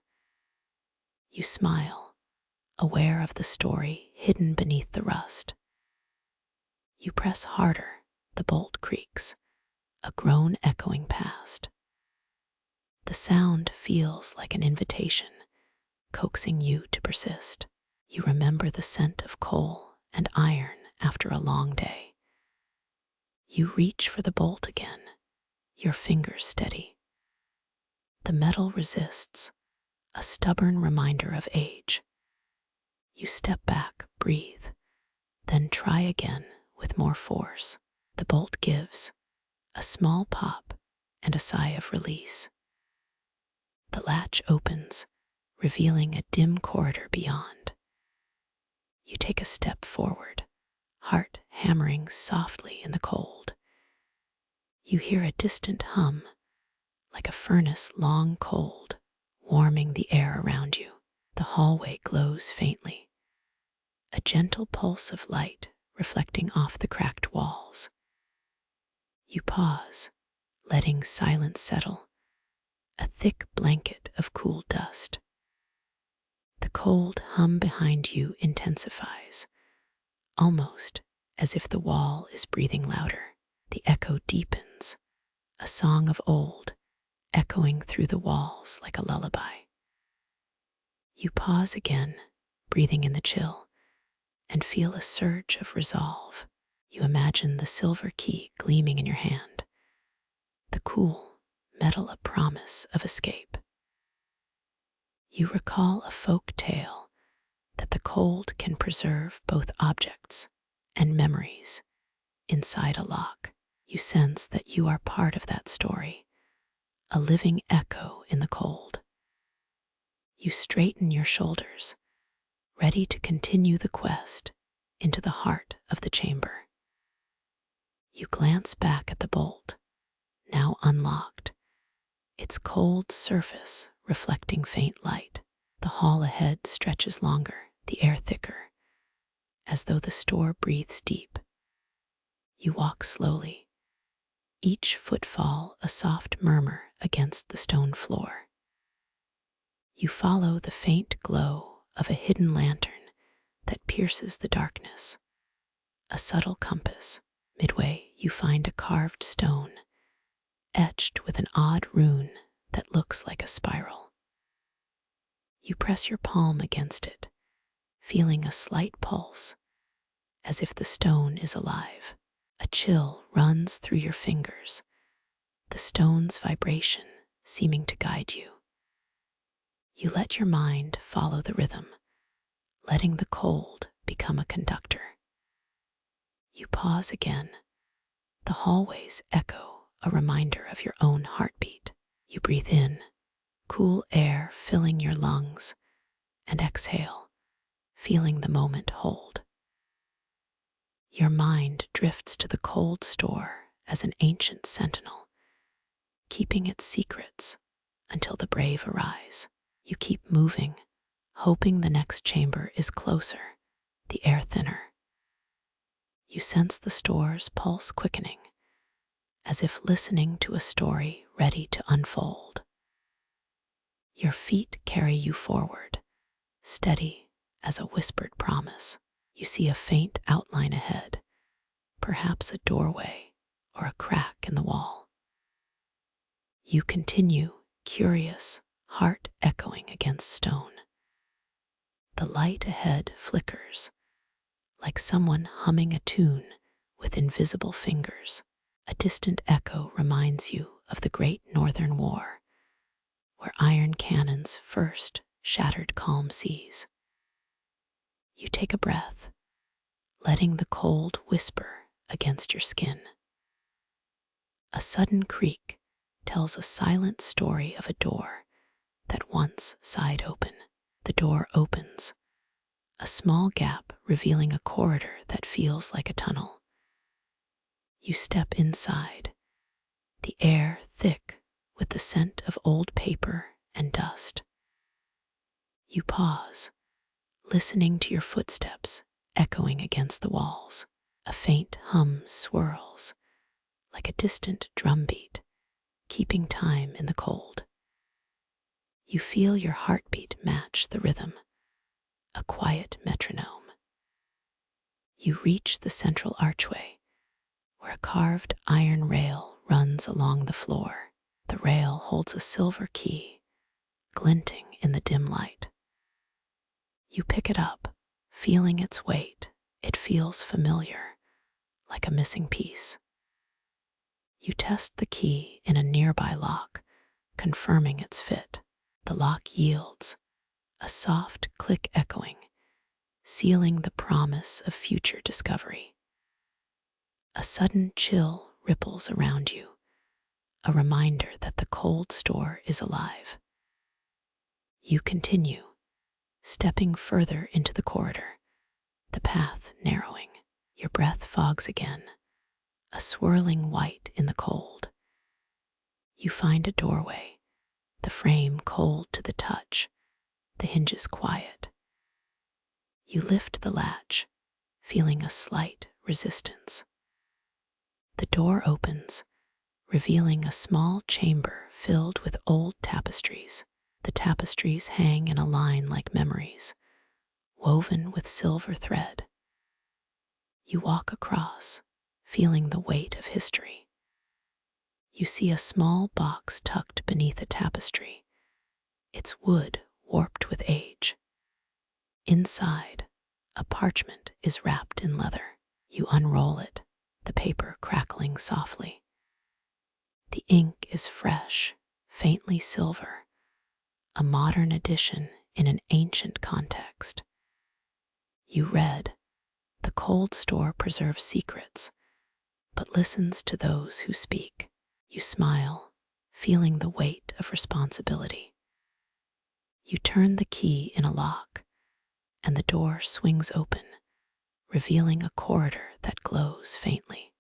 S1: You smile, aware of the story hidden beneath the rust. You press harder, the bolt creaks, a groan echoing past. The sound feels like an invitation, coaxing you to persist. You remember the scent of coal and iron after a long day. You reach for the bolt again, your fingers steady. The metal resists, a stubborn reminder of age. You step back, breathe, then try again with more force. The bolt gives, A small pop and a sigh of release. The latch opens, revealing a dim corridor beyond. You take a step forward, heart hammering softly in the cold. You hear a distant hum, like a furnace long cold, warming the air around you. The hallway glows faintly, a gentle pulse of light reflecting off the cracked walls. You pause, letting silence settle, a thick blanket of cool dust. The cold hum behind you intensifies, almost as if the wall is breathing louder. The echo deepens, a song of old, echoing through the walls like a lullaby. You pause again, breathing in the chill, and feel a surge of resolve. You imagine the silver key gleaming in your hand, the cool metal a promise of escape. You recall a folk tale that the cold can preserve both objects and memories inside a lock. You sense that you are part of that story, a living echo in the cold. You straighten your shoulders, ready to continue the quest into the heart of the chamber. You glance back at the bolt, now unlocked, its cold surface reflecting faint light. The hall ahead stretches longer, the air thicker, as though the store breathes deep. You walk slowly, each footfall a soft murmur against the stone floor. You follow the faint glow of a hidden lantern that pierces the darkness, a subtle compass. Midway, you find a carved stone, etched with an odd rune that looks like a spiral. You press your palm against it, feeling a slight pulse, as if the stone is alive. A chill runs through your fingers, the stone's vibration seeming to guide you. You let your mind follow the rhythm, letting the cold become a conductor. You pause again. The hallways echo a reminder of your own heartbeat. You breathe in, cool air filling your lungs, and exhale, feeling the moment hold. Your mind drifts to the cold store as an ancient sentinel, keeping its secrets until the brave arise. You keep moving, hoping the next chamber is closer, the air thinner. You sense the store's pulse quickening, as if listening to a story ready to unfold. Your feet carry you forward, steady as a whispered promise. You see a faint outline ahead, perhaps a doorway or a crack in the wall. You continue, curious, heart echoing against stone. The light ahead flickers, like someone humming a tune with invisible fingers. A distant echo reminds you of the Great Northern War, where iron cannons first shattered calm seas. You take a breath, letting the cold whisper against your skin. A sudden creak tells a silent story of a door that once sighed open. The door opens, a small gap revealing a corridor that feels like a tunnel. You step inside, the air thick with the scent of old paper and dust. You pause, listening to your footsteps echoing against the walls. A faint hum swirls, like a distant drumbeat, keeping time in the cold. You feel your heartbeat match the rhythm, a quiet metronome. You reach the central archway, where a carved iron rail runs along the floor. The rail holds a silver key, glinting in the dim light. You pick it up, feeling its weight. It feels familiar, like a missing piece. You test the key in a nearby lock, confirming its fit. The lock yields, a soft click echoing, sealing the promise of future discovery. A sudden chill ripples around you, a reminder that the cold store is alive. You continue, stepping further into the corridor, the path narrowing. Your breath fogs again, a swirling white in the cold. You find a doorway, the frame cold to the touch, the hinges quiet. You lift the latch, feeling a slight resistance. The door opens, revealing a small chamber filled with old tapestries. The tapestries hang in a line like memories, woven with silver thread. You walk across, feeling the weight of history. You see a small box tucked beneath a tapestry, its wood warped with age. Inside, a parchment is wrapped in leather. You unroll it, the paper crackling softly. The ink is fresh, faintly silver, a modern edition in an ancient context. You read, "The cold store preserves secrets, but listens to those who speak." You smile, feeling the weight of responsibility. You turn the key in a lock, and the door swings open, revealing a corridor that glows faintly.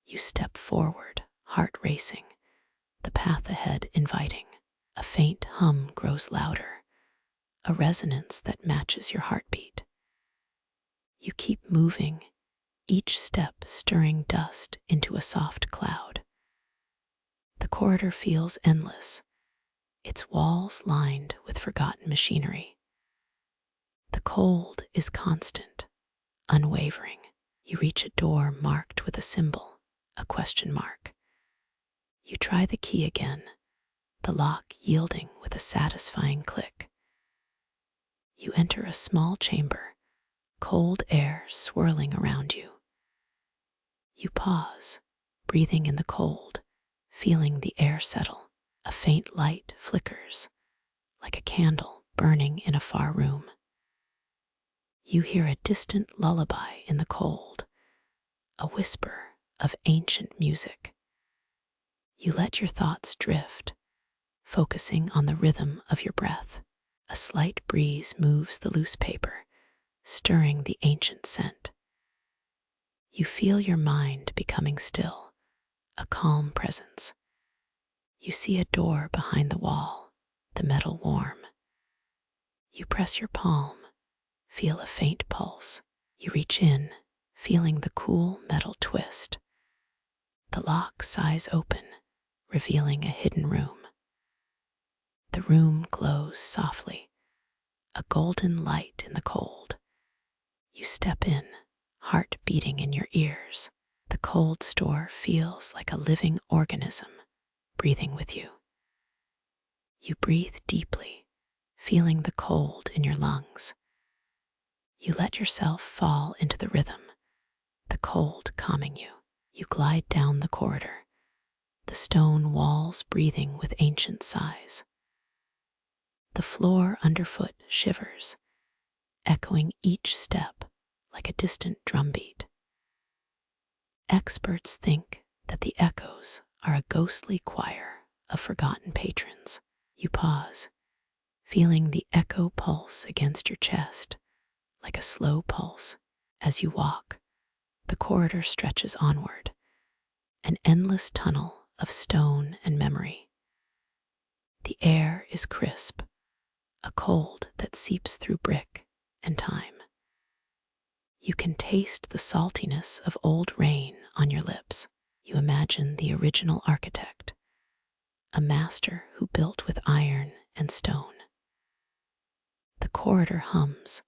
S1: You step forward, heart racing, the path ahead inviting. A faint hum grows louder, a resonance that matches your heartbeat. You keep moving, each step stirring dust into a soft cloud. The corridor feels endless, its walls lined with forgotten machinery. The cold is constant, unwavering. You reach a door marked with a symbol, a question mark. You try the key again, the lock yielding with a satisfying click. You enter a small chamber, cold air swirling around you. You pause, breathing in the cold, feeling the air settle. A faint light flickers, like a candle burning in a far room. You hear a distant lullaby in the cold, a whisper of ancient music. You let your thoughts drift, focusing on the rhythm of your breath. A slight breeze moves the loose paper, stirring the ancient scent. You feel your mind becoming still, a calm presence. You see a door behind the wall, the metal warm. You press your palm, feel a faint pulse. You reach in, feeling the cool metal twist. The lock sighs open, revealing a hidden room. The room glows softly, a golden light in the cold. You step in, heart beating in your ears. The cold store feels like a living organism, breathing with you. You breathe deeply, feeling the cold in your lungs. You let yourself fall into the rhythm, the cold calming you. You glide down the corridor, the stone walls breathing with ancient sighs. The floor underfoot shivers, echoing each step like a distant drumbeat. Experts think that the echoes are a ghostly choir of forgotten patrons. You pause, feeling the echo pulse against your chest, like a slow pulse. As you walk, the corridor stretches onward, an endless tunnel of stone and memory. The air is crisp, a cold that seeps through brick and time. You can taste the saltiness of old rain on your lips. You imagine the original architect, a master who built with iron and stone. The corridor hums,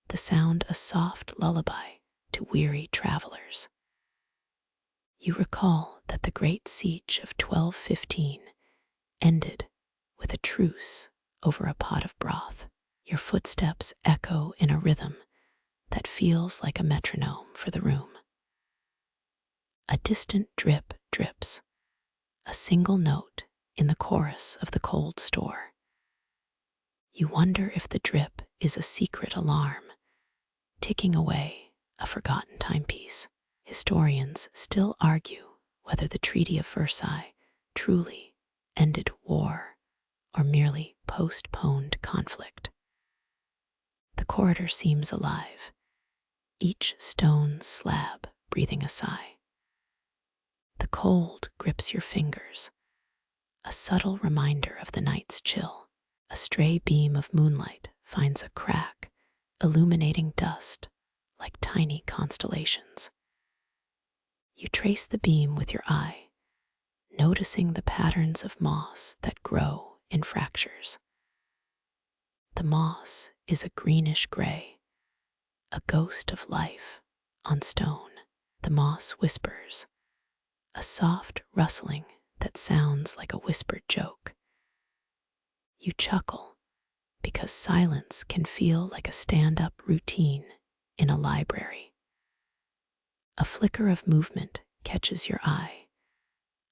S1: the sound a soft lullaby to weary travelers. You recall that the great siege of 1215 ended with a truce over a pot of broth. Your footsteps echo in a rhythm that feels like a metronome for the room. A distant drip drips, a single note in the chorus of the cold store. You wonder if the drip is a secret alarm, ticking away a forgotten timepiece. Historians still argue whether the Treaty of Versailles truly ended war or merely postponed conflict. The corridor seems alive, each stone slab breathing a sigh. The cold grips your fingers, a subtle reminder of the night's chill. A stray beam of moonlight finds a crack, illuminating dust like tiny constellations. You trace the beam with your eye, noticing the patterns of moss that grow in fractures. The moss is a greenish gray, a ghost of life on stone. The moss whispers, a soft rustling that sounds like a whispered joke. You chuckle because silence can feel like a stand-up routine in a library. A flicker of movement catches your eye,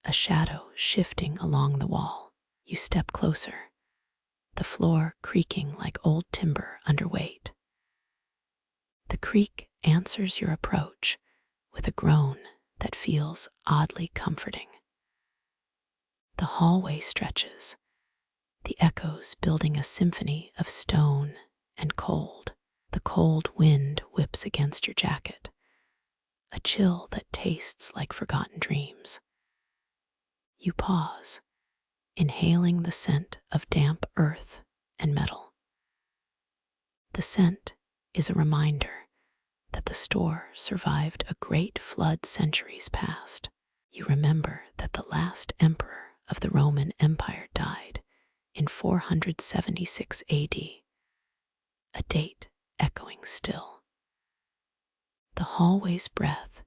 S1: a shadow shifting along the wall. You step closer, the floor creaking like old timber under weight. The creak answers your approach with a groan that feels oddly comforting. The hallway stretches, the echoes building a symphony of stone and cold. The cold wind whips against your jacket, a chill that tastes like forgotten dreams. You pause, inhaling the scent of damp earth and metal. The scent is a reminder that the store survived a great flood centuries past. You remember that the last emperor of the Roman Empire died in 476 AD, a date echoing still. The hallway's breath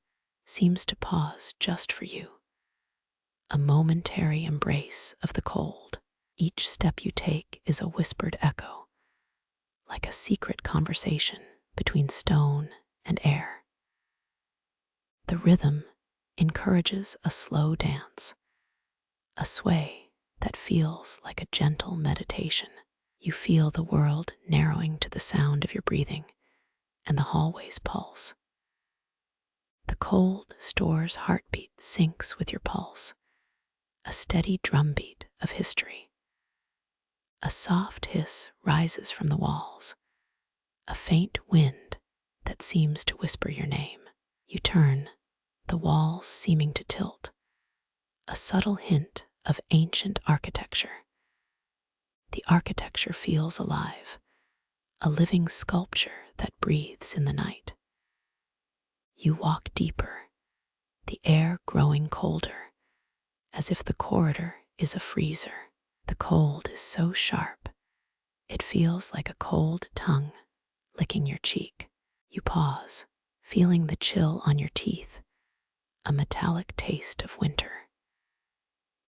S1: seems to pause just for you, a momentary embrace of the cold. Each step you take is a whispered echo, like a secret conversation between stone and air. The rhythm encourages a slow dance, a sway that feels like a gentle meditation. You feel the world narrowing to the sound of your breathing and the hallway's pulse. The cold store's heartbeat syncs with your pulse, a steady drumbeat of history. A soft hiss rises from the walls, a faint wind that seems to whisper your name. You turn, the walls seeming to tilt, a subtle hint of ancient architecture. The architecture feels alive, a living sculpture that breathes in the night. You walk deeper, the air growing colder, as if the corridor is a freezer. The cold is so sharp, it feels like a cold tongue licking your cheek. You pause, feeling the chill on your teeth, a metallic taste of winter.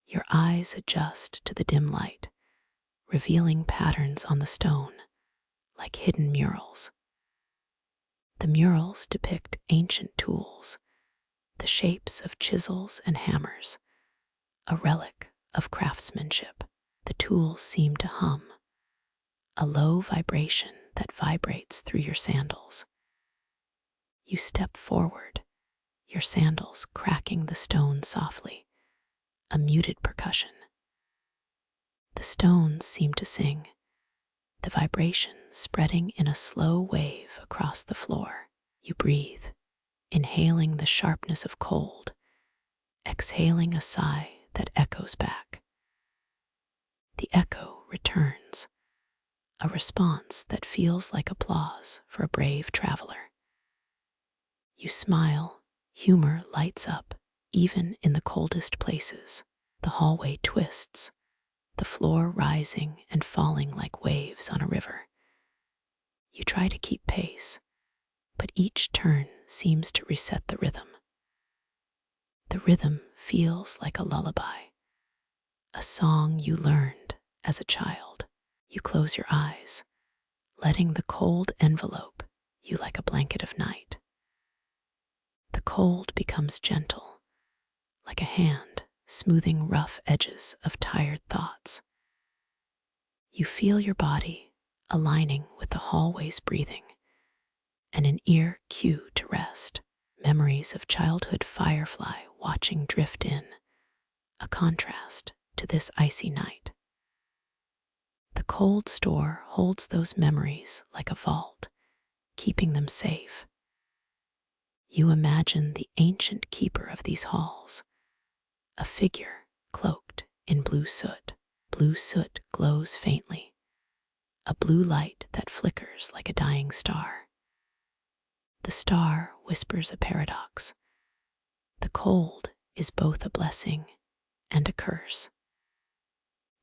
S1: Your eyes adjust to the dim light, revealing patterns on the stone, like hidden murals. The murals depict ancient tools, the shapes of chisels and hammers, a relic of craftsmanship. The tools seem to hum, a low vibration that vibrates through your sandals. You step forward, your sandals cracking the stone softly, a muted percussion. The stones seem to sing, the vibration spreading in a slow wave across the floor. You breathe, inhaling the sharpness of cold, exhaling a sigh that echoes back. The echo returns, a response that feels like applause for a brave traveler. You smile, humor lights up, even in the coldest places. The hallway twists, the floor rising and falling like waves on a river. You try to keep pace, but each turn seems to reset the rhythm. The rhythm feels like a lullaby, a song you learned as a child. You close your eyes, letting the cold envelope you like a blanket of night. The cold becomes gentle, like a hand smoothing rough edges of tired thoughts. You feel your body aligning with the hallway's breathing and an ear cue to rest. memories of childhood firefly watching drift in, a contrast to this icy night. The cold store holds those memories like a vault, keeping them safe. You imagine the ancient keeper of these halls, a figure cloaked in blue soot. Blue soot glows faintly, a blue light that flickers like a dying star. The star whispers a paradox. The cold is both a blessing and a curse.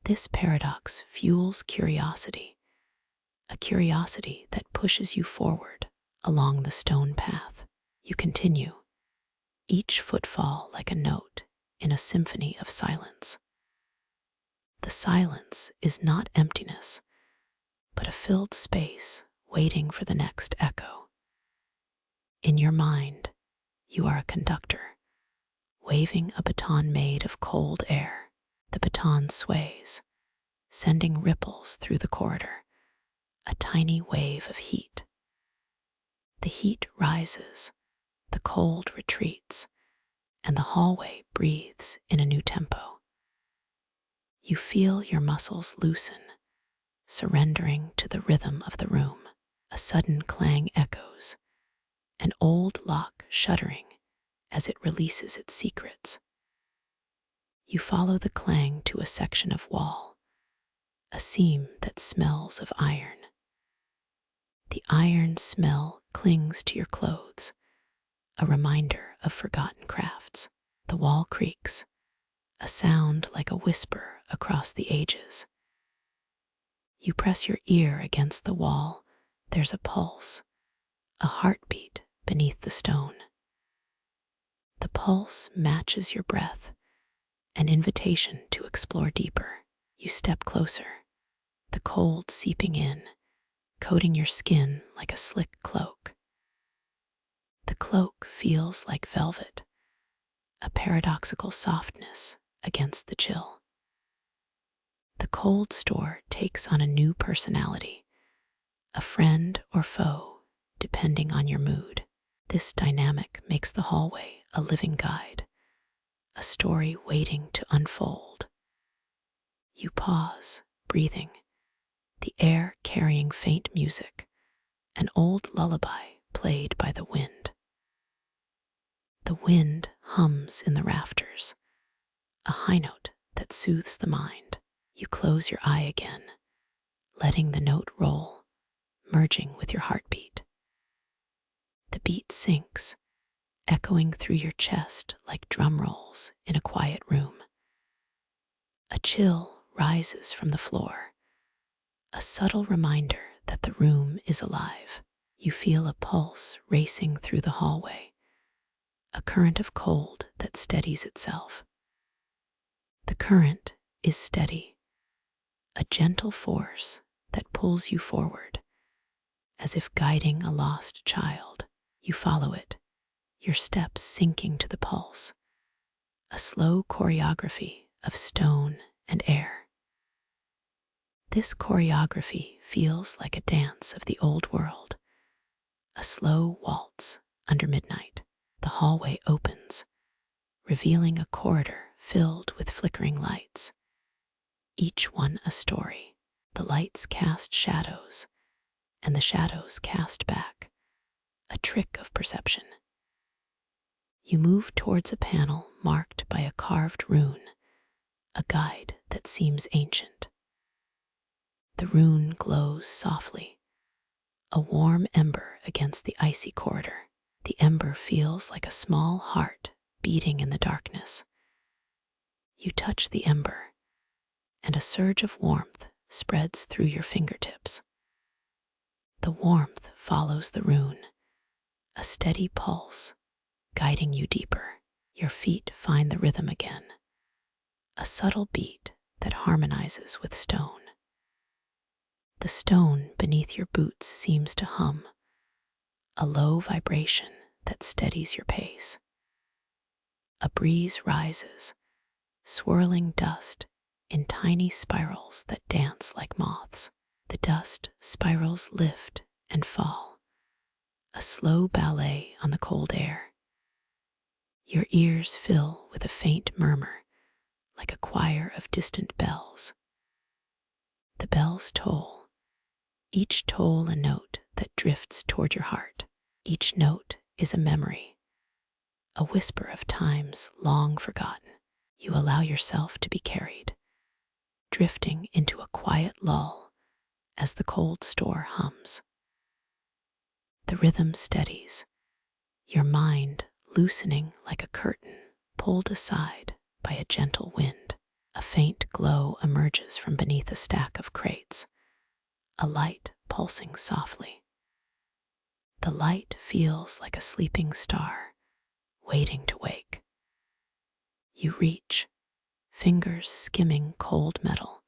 S1: This paradox fuels curiosity, a curiosity that pushes you forward along the stone path. You continue, each footfall like a note in a symphony of silence. The silence is not emptiness, but a filled space waiting for the next echo. In your mind, you are a conductor, waving a baton made of cold air. The baton sways, sending ripples through the corridor, a tiny wave of heat. The heat rises, the cold retreats, and the hallway breathes in a new tempo. You feel your muscles loosen, surrendering to the rhythm of the room. A sudden clang echoes, an old lock shuddering as it releases its secrets. You follow the clang to a section of wall, a seam that smells of iron. The iron smell clings to your clothes, a reminder of forgotten crafts. The wall creaks, a sound like a whisper across the ages. You press your ear against the wall. There's a pulse, a heartbeat beneath the stone. The pulse matches your breath, an invitation to explore deeper. You step closer, the cold seeping in, coating your skin like a slick cloak. The cloak feels like velvet, a paradoxical softness against the chill. The cold store takes on a new personality, a friend or foe, depending on your mood. This dynamic makes the hallway a living guide, a story waiting to unfold. You pause, breathing, the air carrying faint music, an old lullaby played by the wind. The wind hums in the rafters, a high note that soothes the mind. You close your eye again, letting the note roll, merging with your heartbeat. The beat sinks, echoing through your chest like drum rolls in a quiet room. A chill rises from the floor, a subtle reminder that the room is alive. You feel a pulse racing through the hallway, a current of cold that steadies itself. The current is steady, a gentle force that pulls you forward, as if guiding a lost child. You follow it, your steps sinking to the pulse, a slow choreography of stone and air. This choreography feels like a dance of the old world, a slow waltz under midnight. The hallway opens, revealing a corridor filled with flickering lights, each one a story. The lights cast shadows, and the shadows cast back, a trick of perception. You move towards a panel marked by a carved rune, a guide that seems ancient. The rune glows softly, a warm ember against the icy corridor. The ember feels like a small heart beating in the darkness. You touch the ember, and a surge of warmth spreads through your fingertips. The warmth follows the rune, a steady pulse, guiding you deeper. Your feet find the rhythm again, a subtle beat that harmonizes with stone. The stone beneath your boots seems to hum, a low vibration that steadies your pace. A breeze rises, swirling dust in tiny spirals that dance like moths. The dust spirals lift and fall, a slow ballet on the cold air. Your ears fill with a faint murmur, like a choir of distant bells. The bells toll, each toll a note that drifts toward your heart. Each note is a memory, a whisper of times long forgotten. You allow yourself to be carried, drifting into a quiet lull as the cold store hums. The rhythm steadies, your mind loosening like a curtain pulled aside by a gentle wind. A faint glow emerges from beneath a stack of crates, a light pulsing softly. The light feels like a sleeping star, waiting to wake. You reach, fingers skimming cold metal,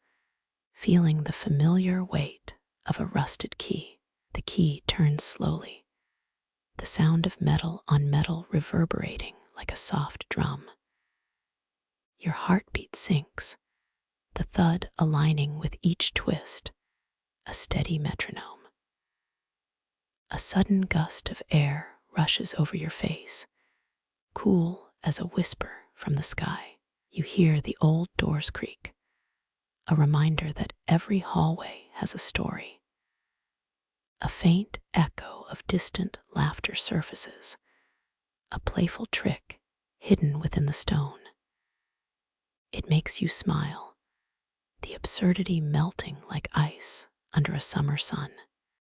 S1: feeling the familiar weight of a rusted key. The key turns slowly, the sound of metal on metal reverberating like a soft drum. Your heartbeat sinks, the thud aligning with each twist, a steady metronome. A sudden gust of air rushes over your face, cool as a whisper from the sky. You hear the old doors creak, a reminder that every hallway has a story. A faint echo of distant laughter surfaces, a playful trick hidden within the stone. It makes you smile, the absurdity melting like ice under a summer sun.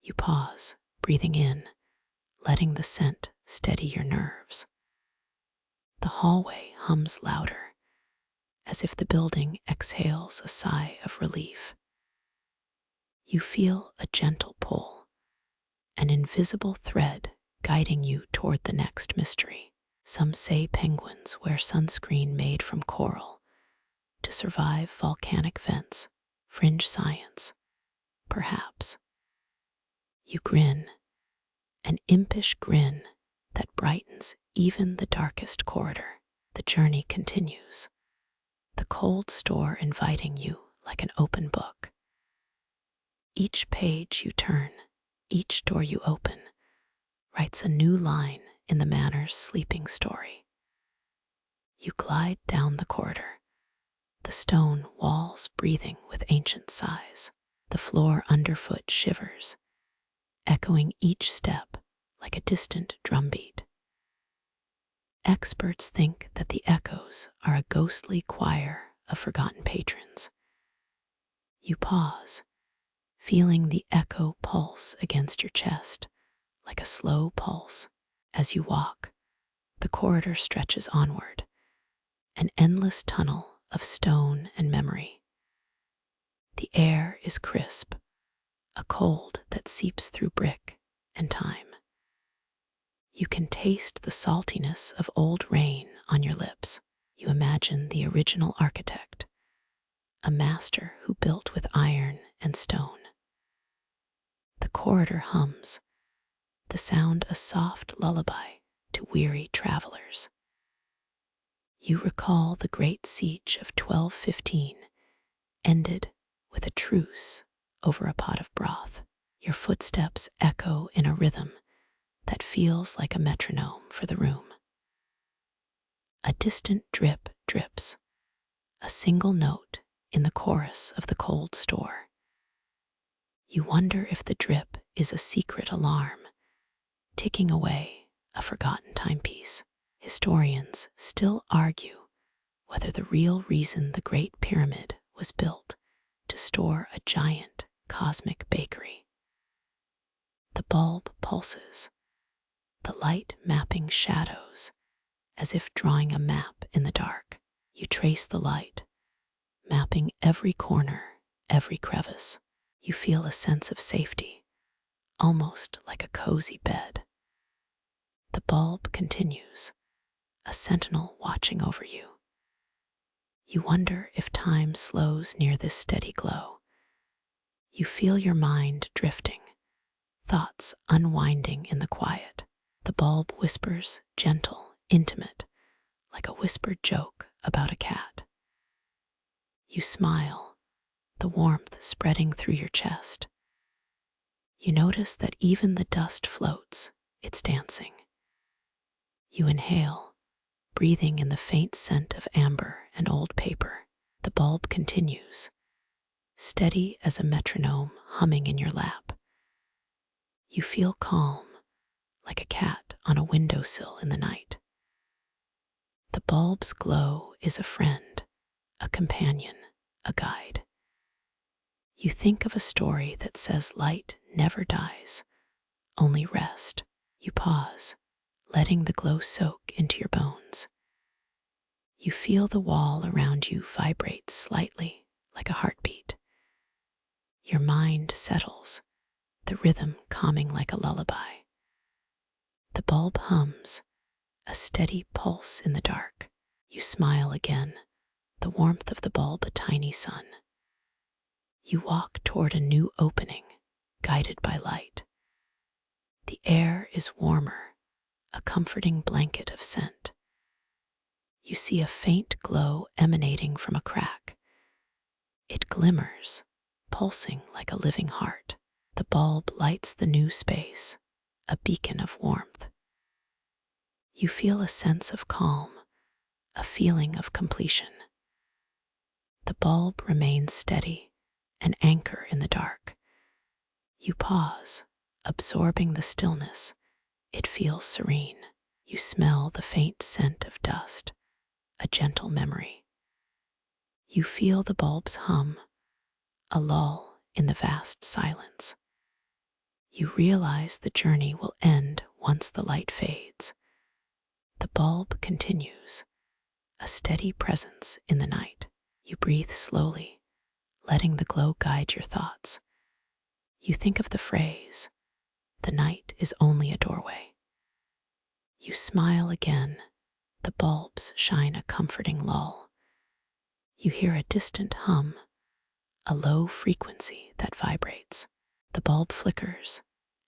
S1: You pause, breathing in, letting the scent steady your nerves. The hallway hums louder, as if the building exhales a sigh of relief. You feel a gentle pull, an invisible thread guiding you toward the next mystery. Some say penguins wear sunscreen made from coral to survive volcanic vents. Fringe science, perhaps. You grin, an impish grin that brightens even the darkest corridor. The journey continues, the cold store inviting you like an open book. Each page you turn, each door you open, writes a new line in the Manor's sleeping story. You glide down the corridor, the stone walls breathing with ancient sighs. The floor underfoot shivers, echoing each step like a distant drumbeat. Experts think that the echoes are a ghostly choir of forgotten patrons. You pause, feeling the echo pulse against your chest like a slow pulse. As you walk, the corridor stretches onward, an endless tunnel of stone and memory. The air is crisp, a cold that seeps through brick and time. You can taste the saltiness of old rain on your lips. You imagine the original architect, a master who built with iron and stone. The corridor hums, the sound a soft lullaby to weary travelers. You recall the great siege of 1215, ended with a truce over a pot of broth. Your footsteps echo in a rhythm that feels like a metronome for the room. A distant drip drips, a single note in the chorus of the cold store. You wonder if the drip is a secret alarm, ticking away a forgotten timepiece. Historians still argue whether the real reason the Great Pyramid was built to store a giant cosmic bakery. The bulb pulses, the light mapping shadows as if drawing a map in the dark. You trace the light, mapping every corner, every crevice. You feel a sense of safety, almost like a cozy bed. The bulb continues, a sentinel watching over you. You wonder if time slows near this steady glow. You feel your mind drifting, thoughts unwinding in the quiet. The bulb whispers, gentle, intimate, like a whispered joke about a cat. You smile, the warmth spreading through your chest. You notice that even the dust floats, it's dancing. You inhale, breathing in the faint scent of amber and old paper. The bulb continues, steady as a metronome humming in your lap. You feel calm, like a cat on a windowsill in the night. The bulb's glow is a friend, a companion, a guide. You think of a story that says light never dies, only rest. You pause, letting the glow soak into your bones. You feel the wall around you vibrate slightly, like a heartbeat. Your mind settles, the rhythm calming like a lullaby. The bulb hums, a steady pulse in the dark. You smile again, the warmth of the bulb a tiny sun. You walk toward a new opening, guided by light. The air is warmer, a comforting blanket of scent. You see a faint glow emanating from a crack. It glimmers, pulsing like a living heart. The bulb lights the new space, a beacon of warmth. You feel a sense of calm, a feeling of completion. The bulb remains steady, an anchor in the dark. You pause, absorbing the stillness. It feels serene. You smell the faint scent of dust, a gentle memory. You feel the bulb's hum, a lull in the vast silence. You realize the journey will end once the light fades. The bulb continues, a steady presence in the night. You breathe slowly, letting the glow guide your thoughts. You think of the phrase, "The night is only a doorway." You smile again, the bulbs shine a comforting lull. You hear a distant hum, a low frequency that vibrates. The bulb flickers,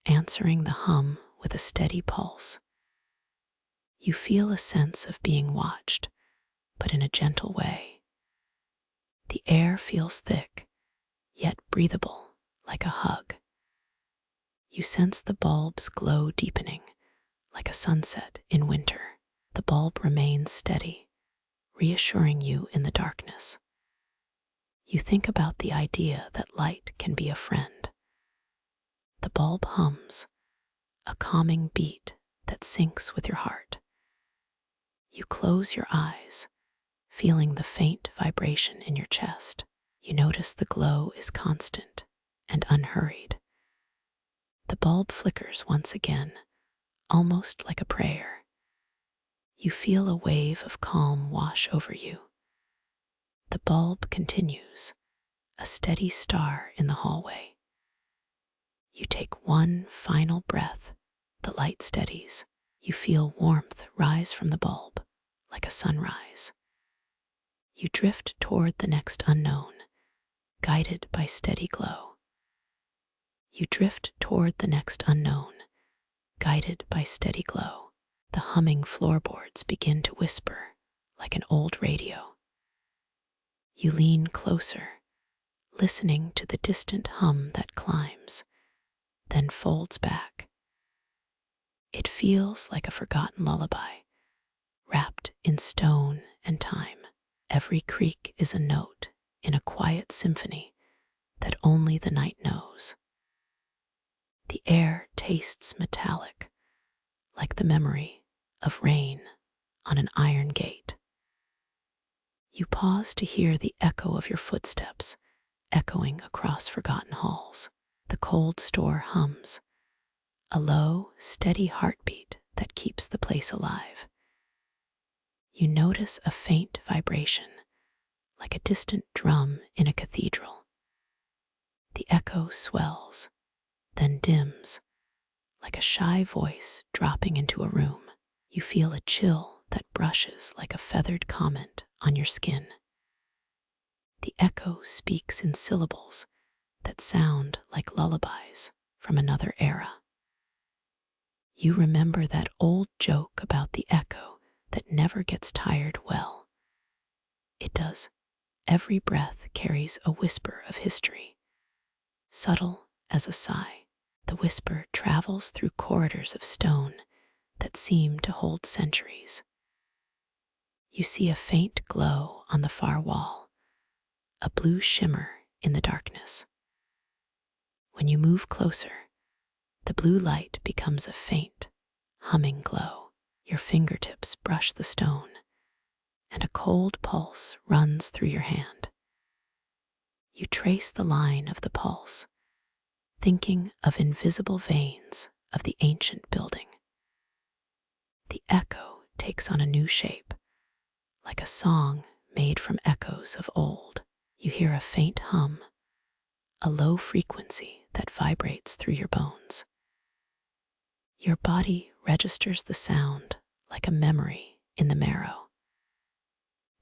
S1: answering the hum with a steady pulse. You feel a sense of being watched, but in a gentle way. The air feels thick, yet breathable, like a hug. You sense the bulb's glow deepening, like a sunset in winter. The bulb remains steady, reassuring you in the darkness. You think about the idea that light can be a friend. The bulb hums, a calming beat that syncs with your heart. You close your eyes, feeling the faint vibration in your chest. You notice the glow is constant and unhurried. The bulb flickers once again, almost like a prayer. You feel a wave of calm wash over you. The bulb continues, a steady star in the hallway. You take one final breath, the light steadies. You feel warmth rise from the bulb, like a sunrise. You drift toward the next unknown, guided by steady glow. You drift toward the next unknown, guided by steady glow. The humming floorboards begin to whisper, like an old radio. You lean closer, listening to the distant hum that climbs, then folds back. It feels like a forgotten lullaby, wrapped in stone and time. Every creak is a note in a quiet symphony that only the night knows. The air tastes metallic, like the memory of rain on an iron gate. You pause to hear the echo of your footsteps echoing across forgotten halls. The cold store hums, a low, steady heartbeat that keeps the place alive. You notice a faint vibration, like a distant drum in a cathedral. The echo swells, then dims, like a shy voice dropping into a room. You feel a chill that brushes like a feathered comment on your skin. The echo speaks in syllables that sound like lullabies from another era. You remember that old joke about the echo that never gets tired well. It does. Every breath carries a whisper of history, subtle as a sigh. The whisper travels through corridors of stone that seem to hold centuries. You see a faint glow on the far wall, a blue shimmer in the darkness. When you move closer, the blue light becomes a faint, humming glow. Your fingertips brush the stone, and a cold pulse runs through your hand. You trace the line of the pulse, thinking of invisible veins of the ancient building. The echo takes on a new shape, like a song made from echoes of old. You hear a faint hum, a low frequency that vibrates through your bones. Your body registers the sound like a memory in the marrow.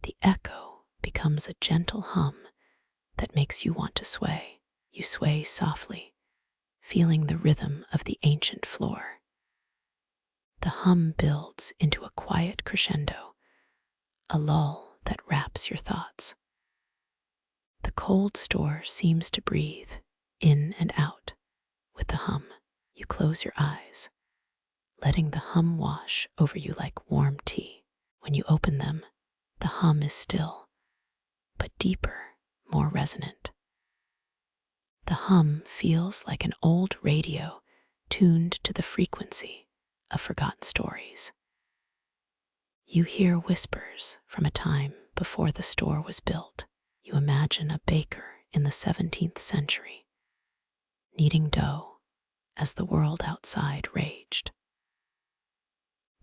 S1: The echo becomes a gentle hum that makes you want to sway. You sway softly, feeling the rhythm of the ancient floor. The hum builds into a quiet crescendo, a lull that wraps your thoughts. The cold store seems to breathe in and out with the hum. You close your eyes, letting the hum wash over you like warm tea. When you open them, the hum is still, but deeper, more resonant. The hum feels like an old radio tuned to the frequency of forgotten stories. You hear whispers from a time before the store was built. You imagine a baker in the 17th century, kneading dough as the world outside raged.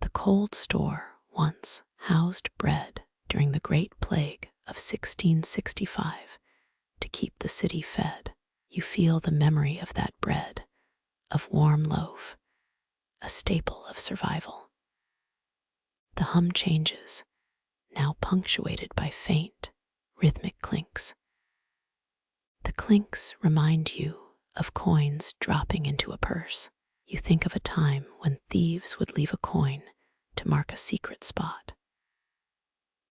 S1: The cold store once housed bread during the Great Plague of 1665 to keep the city fed. You feel the memory of that bread, of warm loaf, a staple of survival. The hum changes, now punctuated by faint, rhythmic clinks. The clinks remind you of coins dropping into a purse. You think of a time when thieves would leave a coin to mark a secret spot.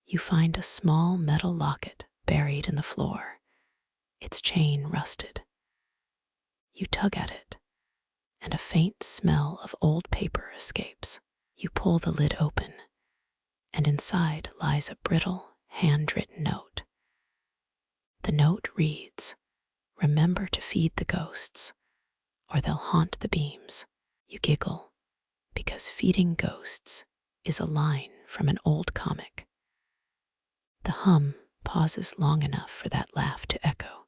S1: You find a small metal locket buried in the floor, its chain rusted. You tug at it, and a faint smell of old paper escapes. You pull the lid open, and inside lies a brittle, handwritten note. The note reads, "Remember to feed the ghosts, or they'll haunt the beams." You giggle, because feeding ghosts is a line from an old comic. The hum pauses long enough for that laugh to echo.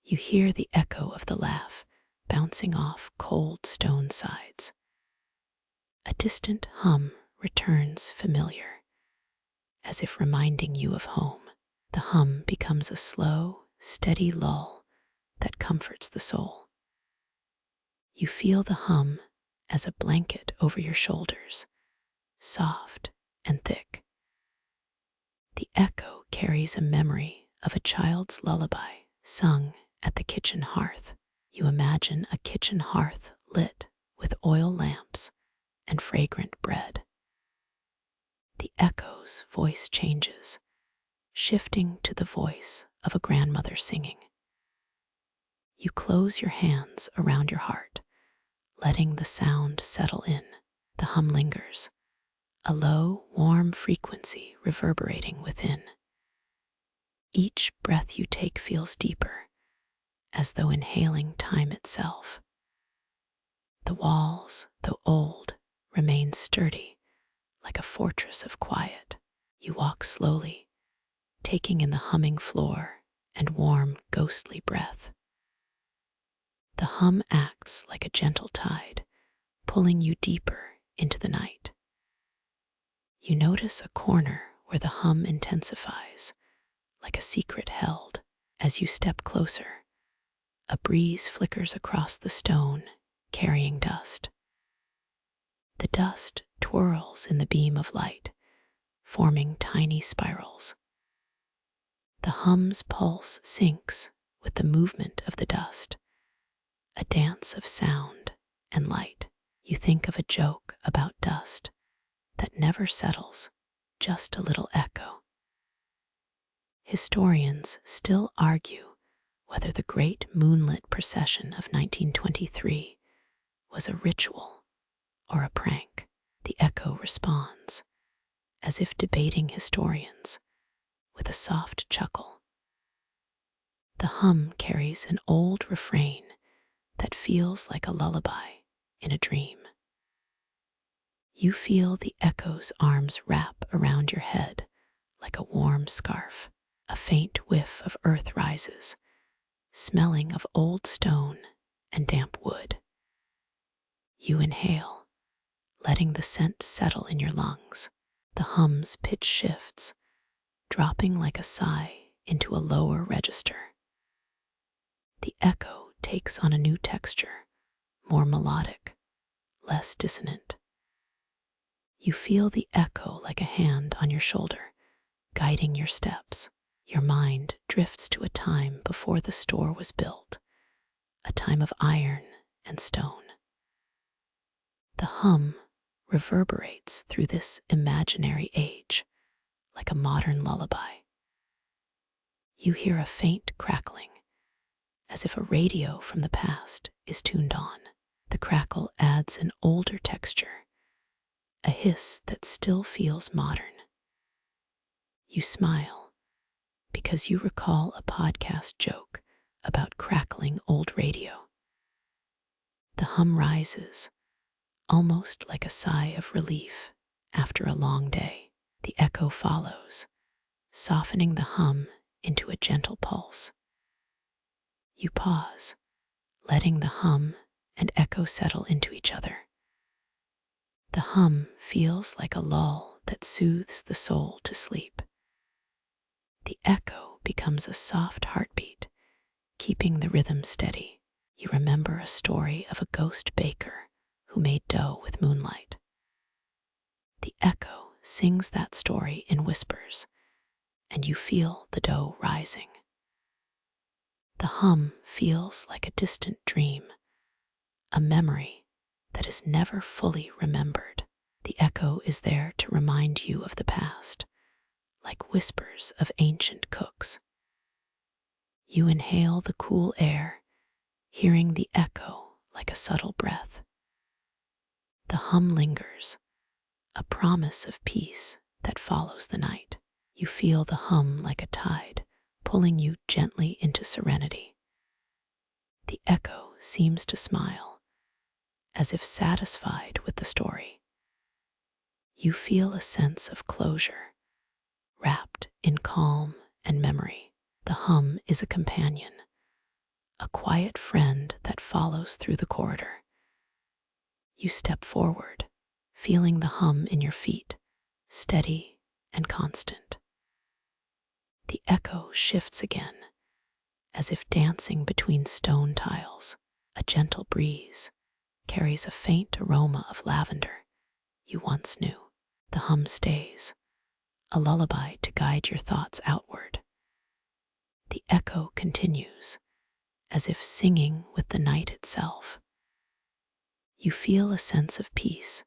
S1: You hear the echo of the laugh bouncing off cold stone sides. A distant hum returns familiar, as if reminding you of home. The hum becomes a slow, steady lull that comforts the soul. You feel the hum as a blanket over your shoulders, soft and thick. The echo carries a memory of a child's lullaby sung at the kitchen hearth. You imagine a kitchen hearth lit with oil lamps and fragrant bread. The echo's voice changes, shifting to the voice of a grandmother singing. You close your hands around your heart, letting the sound settle in. The hum lingers, a low, warm frequency reverberating within. Each breath you take feels deeper, as though inhaling time itself. The walls, though old, remain sturdy, like a fortress of quiet. You walk slowly, taking in the humming floor and warm, ghostly breath. The hum acts like a gentle tide, pulling you deeper into the night. You notice a corner where the hum intensifies, like a secret held. As you step closer, a breeze flickers across the stone, carrying dust. The dust twirls in the beam of light, forming tiny spirals. The hum's pulse syncs with the movement of the dust, a dance of sound and light. You think of a joke about dust that never settles, just a little echo. Historians still argue whether the great moonlit procession of 1923 was a ritual or a prank. The echo responds, as if debating historians, with a soft chuckle. The hum carries an old refrain that feels like a lullaby in a dream. You feel the echo's arms wrap around your head like a warm scarf. A faint whiff of earth rises, smelling of old stone and damp wood. You inhale, letting the scent settle in your lungs. The hum's pitch shifts, dropping like a sigh into a lower register. The echo takes on a new texture, more melodic, less dissonant. You feel the echo like a hand on your shoulder, guiding your steps. Your mind drifts to a time before the store was built, a time of iron and stone. The hum reverberates through this imaginary age like a modern lullaby. You hear a faint crackling, as if a radio from the past is tuned on. The crackle adds an older texture, a hiss that still feels modern. You smile because you recall a podcast joke about crackling old radio. The hum rises, almost like a sigh of relief after a long day. The echo follows, softening the hum into a gentle pulse. You pause, letting the hum and echo settle into each other. The hum feels like a lull that soothes the soul to sleep. The echo becomes a soft heartbeat, keeping the rhythm steady. You remember a story of a ghost baker who made dough with moonlight. The echo sings that story in whispers, and you feel the dough rising. The hum feels like a distant dream, a memory that is never fully remembered. The echo is there to remind you of the past, like whispers of ancient cooks. You inhale the cool air, hearing the echo like a subtle breath. The hum lingers, a promise of peace that follows the night. You feel the hum like a tide, pulling you gently into serenity. The echo seems to smile, as if satisfied with the story. You feel a sense of closure, wrapped in calm and memory. The hum is a companion, a quiet friend that follows through the corridor. You step forward, feeling the hum in your feet, steady and constant. The echo shifts again, as if dancing between stone tiles. A gentle breeze carries a faint aroma of lavender you once knew. The hum stays, a lullaby to guide your thoughts outward. The echo continues, as if singing with the night itself. You feel a sense of peace,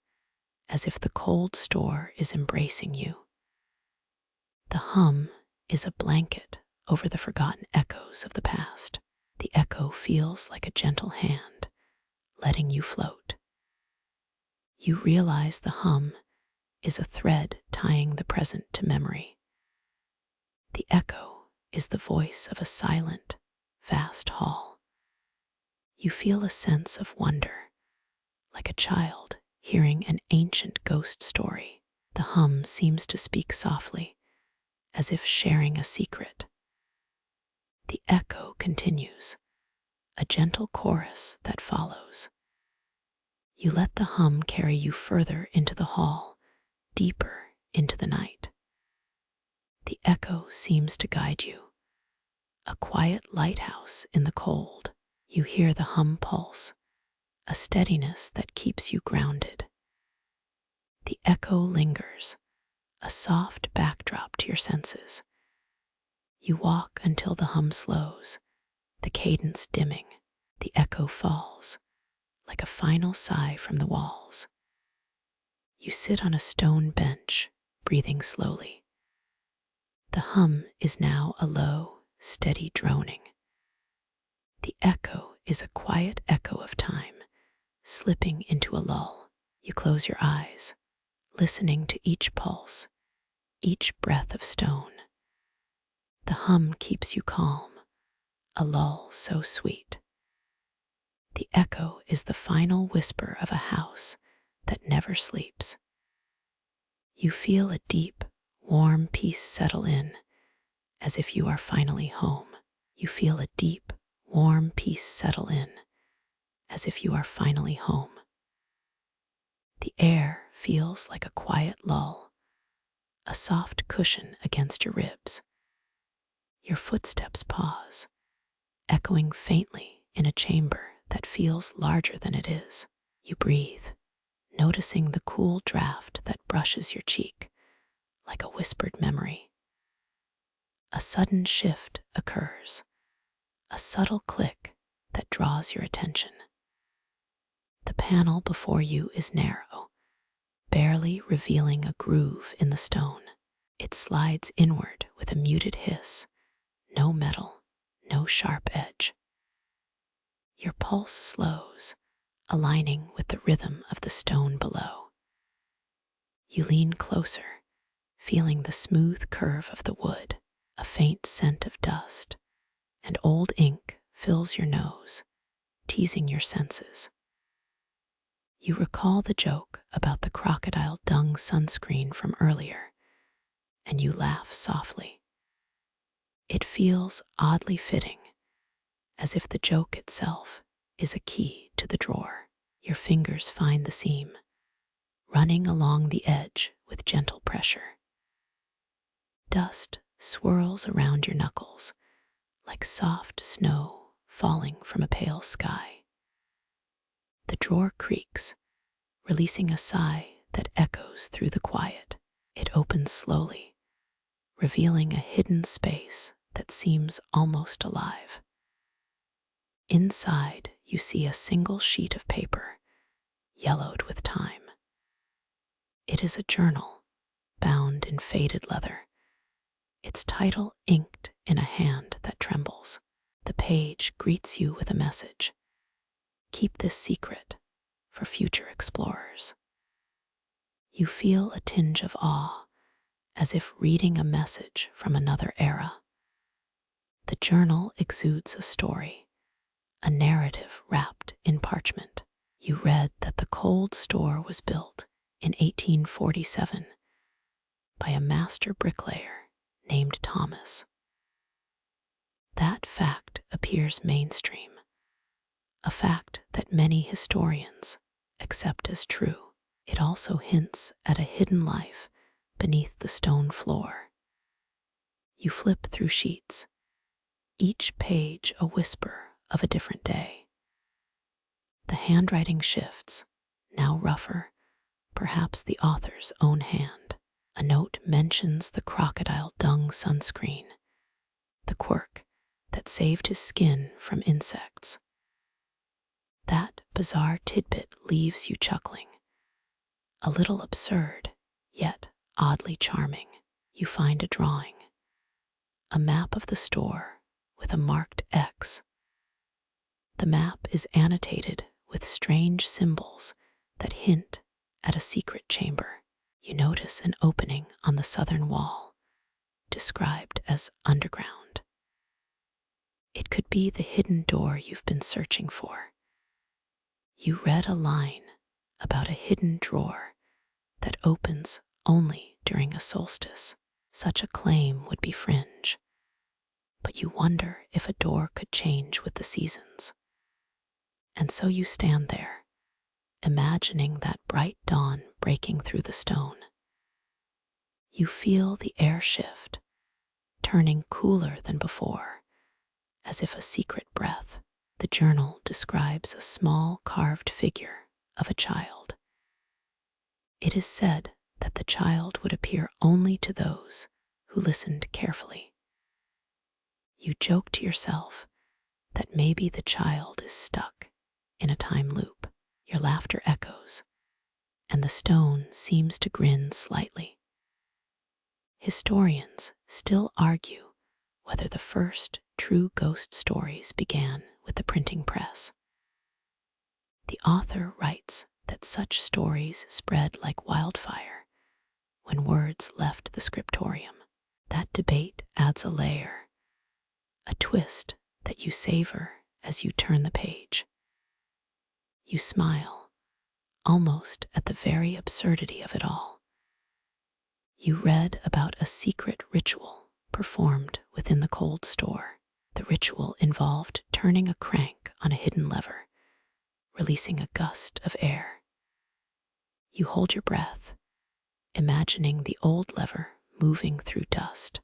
S1: as if the cold store is embracing you. The hum is a blanket over the forgotten echoes of the past. The echo feels like a gentle hand, letting you float. You realize the hum is a thread tying the present to memory. The echo is the voice of a silent, vast hall. You feel a sense of wonder, like a child hearing an ancient ghost story. The hum seems to speak softly, as if sharing a secret. The echo continues, a gentle chorus that follows. You let the hum carry you further into the hall, deeper into the night. The echo seems to guide you, a quiet lighthouse in the cold. You hear the hum pulse, a steadiness that keeps you grounded. The echo lingers, a soft backdrop to your senses. You walk until the hum slows, the cadence dimming. The echo falls, like a final sigh from the walls. You sit on a stone bench, breathing slowly. The hum is now a low, steady droning. The echo is a quiet echo of time, slipping into a lull. You close your eyes, listening to each pulse, each breath of stone. The hum keeps you calm, a lull so sweet. The echo is the final whisper of a house that never sleeps. You feel a deep, warm peace settle in, as if you are finally home. You feel a deep, warm peace settle in, as if you are finally home. The air feels like a quiet lull, a soft cushion against your ribs. Your footsteps pause, echoing faintly in a chamber that feels larger than it is. You breathe, noticing the cool draft that brushes your cheek like a whispered memory. A sudden shift occurs, a subtle click that draws your attention. The panel before you is narrow, barely revealing a groove in the stone. It slides inward with a muted hiss, no metal, no sharp edge. Your pulse slows, aligning with the rhythm of the stone below. You lean closer, feeling the smooth curve of the wood. A faint scent of dust and old ink fills your nose, teasing your senses. You recall the joke about the crocodile dung sunscreen from earlier, and you laugh softly. It feels oddly fitting, as if the joke itself is a key to the drawer. Your fingers find the seam, running along the edge with gentle pressure. Dust swirls around your knuckles, like soft snow falling from a pale sky. The drawer creaks, releasing a sigh that echoes through the quiet. It opens slowly, revealing a hidden space that seems almost alive. Inside, you see a single sheet of paper, yellowed with time. It is a journal, bound in faded leather, its title inked in a hand that trembles. The page greets you with a message. Keep this secret for future explorers. You feel a tinge of awe, as if reading a message from another era. The journal exudes a story, a narrative wrapped in parchment. You read that the cold store was built in 1847 by a master bricklayer named Thomas. That fact appears mainstream, a fact that many historians accept as true. It also hints at a hidden life beneath the stone floor. You flip through sheets, each page a whisper of a different day. The handwriting shifts, now rougher, perhaps the author's own hand. A note mentions the crocodile dung sunscreen, the quirk that saved his skin from insects. That bizarre tidbit leaves you chuckling, a little absurd, yet oddly charming. You find a drawing, a map of the store with a marked X. The map is annotated with strange symbols that hint at a secret chamber. You notice an opening on the southern wall, described as underground. It could be the hidden door you've been searching for. You read a line about a hidden drawer that opens only during a solstice. Such a claim would be fringe, but you wonder if a door could change with the seasons. And so you stand there, imagining that bright dawn breaking through the stone. You feel the air shift, turning cooler than before, as if a secret breath. The journal describes a small carved figure of a child. It is said that the child would appear only to those who listened carefully. You joke to yourself that maybe the child is stuck in a time loop. Your laughter echoes, and the stone seems to grin slightly. Historians still argue whether the first true ghost stories began with the printing press. The author writes that such stories spread like wildfire when words left the scriptorium. That debate adds a layer, a twist that you savor as you turn the page. You smile, almost at the very absurdity of it all. You read about a secret ritual performed within the cold store. The ritual involved turning a crank on a hidden lever, releasing a gust of air. You hold your breath, imagining the old lever moving through dust.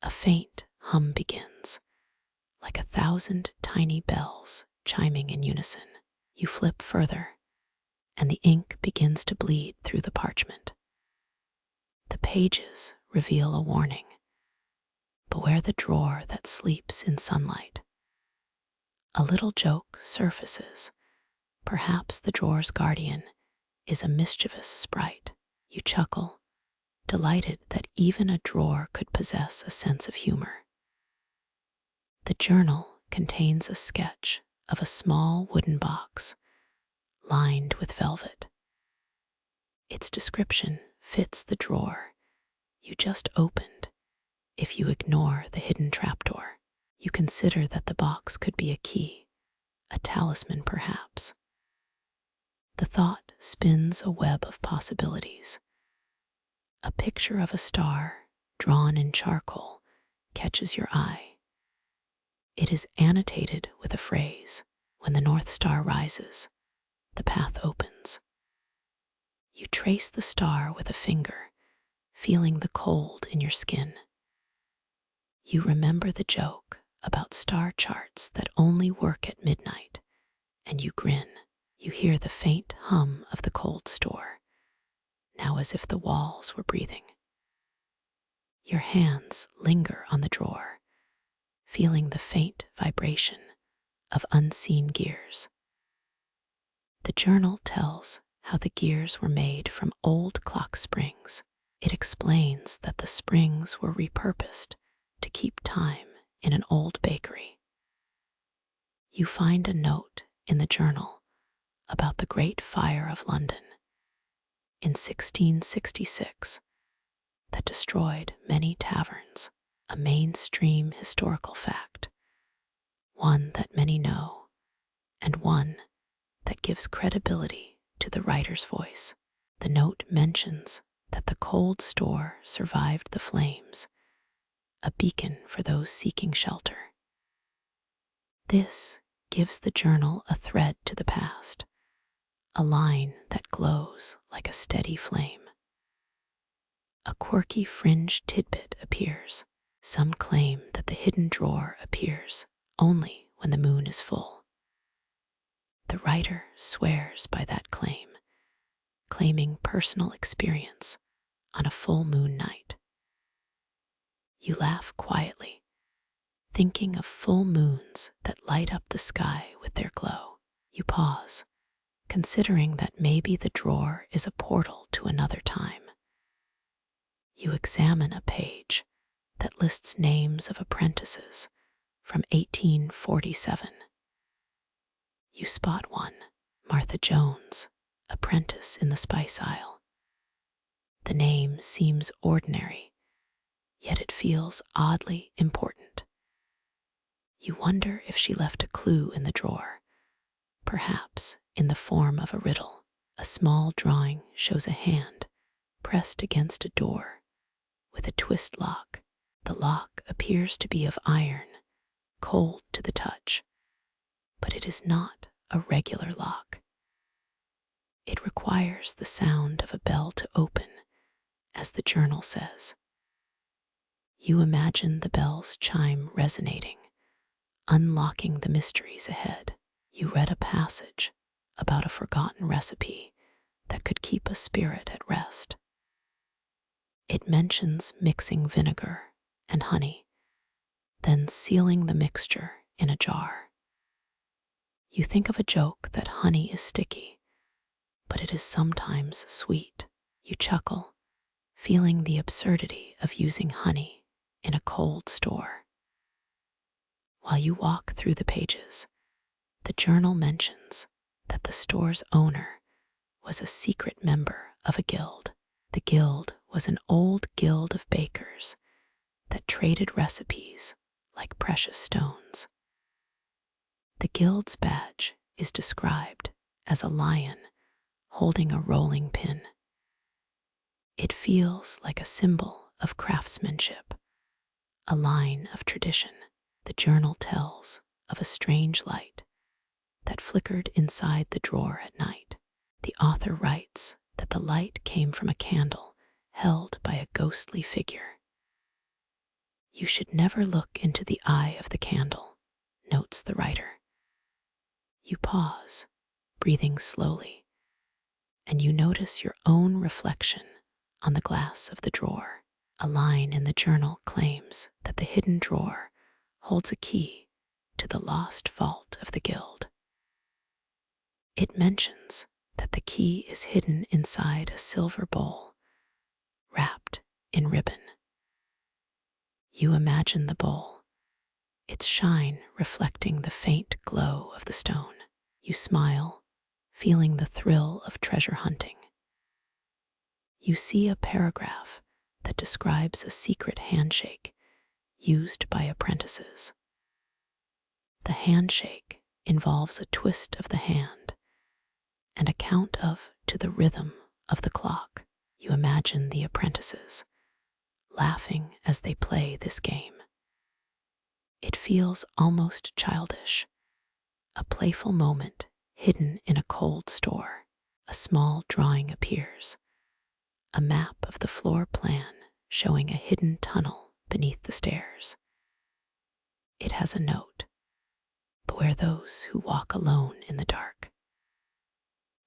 S1: A faint hum begins, like 1,000 tiny bells chiming in unison. You flip further, and the ink begins to bleed through the parchment. The pages reveal a warning. Beware the drawer that sleeps in sunlight. A little joke surfaces. Perhaps the drawer's guardian is a mischievous sprite. You chuckle, delighted that even a drawer could possess a sense of humor. The journal contains a sketch of a small wooden box lined with velvet. Its description fits the drawer you just opened. If you ignore the hidden trapdoor, you consider that the box could be a key, a talisman perhaps. The thought spins a web of possibilities. A picture of a star drawn in charcoal catches your eye. It is annotated with a phrase, "When the North Star rises, the path opens." You trace the star with a finger, feeling the cold in your skin. You remember the joke about star charts that only work at midnight, and you grin. You hear the faint hum of the cold store, now as if the walls were breathing. Your hands linger on the drawer, feeling the faint vibration of unseen gears. The journal tells how the gears were made from old clock springs. It explains that the springs were repurposed to keep time in an old bakery. You find a note in the journal about the Great Fire of London in 1666 that destroyed many taverns, a mainstream historical fact, one that many know, and one that gives credibility to the writer's voice. The note mentions that the cold store survived the flames, a beacon for those seeking shelter. This gives the journal a thread to the past, a line that glows like a steady flame. A quirky fringe tidbit appears. Some claim that the hidden drawer appears only when the moon is full. The writer swears by that claim, claiming personal experience on a full moon night. You laugh quietly, thinking of full moons that light up the sky with their glow. You pause, considering that maybe the drawer is a portal to another time. You examine a page that lists names of apprentices from 1847. You spot one, Martha Jones, apprentice in the spice aisle. The name seems ordinary, yet it feels oddly important. You wonder if she left a clue in the drawer, perhaps in the form of a riddle. A small drawing shows a hand pressed against a door with a twist lock. The lock appears to be of iron, cold to the touch, but it is not a regular lock. It requires the sound of a bell to open, as the journal says. You imagine the bell's chime resonating, unlocking the mysteries ahead. You read a passage about a forgotten recipe that could keep a spirit at rest. It mentions mixing vinegar and honey, then sealing the mixture in a jar. You think of a joke that honey is sticky, but it is sometimes sweet. You chuckle, feeling the absurdity of using honey in a cold store. While you walk through the pages, the journal mentions that the store's owner was a secret member of a guild. The guild was an old guild of bakers that traded recipes like precious stones. The guild's badge is described as a lion holding a rolling pin. It feels like a symbol of craftsmanship, a line of tradition. The journal tells of a strange light that flickered inside the drawer at night. The author writes that the light came from a candle held by a ghostly figure. You should never look into the eye of the candle, notes the writer. You pause, breathing slowly, and you notice your own reflection on the glass of the drawer. A line in the journal claims that the hidden drawer holds a key to the lost vault of the guild. It mentions that the key is hidden inside a silver bowl, wrapped in ribbon. You imagine the bowl, its shine reflecting the faint glow of the stone. You smile, feeling the thrill of treasure hunting. You see a paragraph that describes a secret handshake used by apprentices. The handshake involves a twist of the hand and a count of to the rhythm of the clock. You imagine the apprentices laughing as they play this game. It feels almost childish, a playful moment hidden in a cold store. A small drawing appears, a map of the floor plan showing a hidden tunnel beneath the stairs. It has a note: beware those who walk alone in the dark.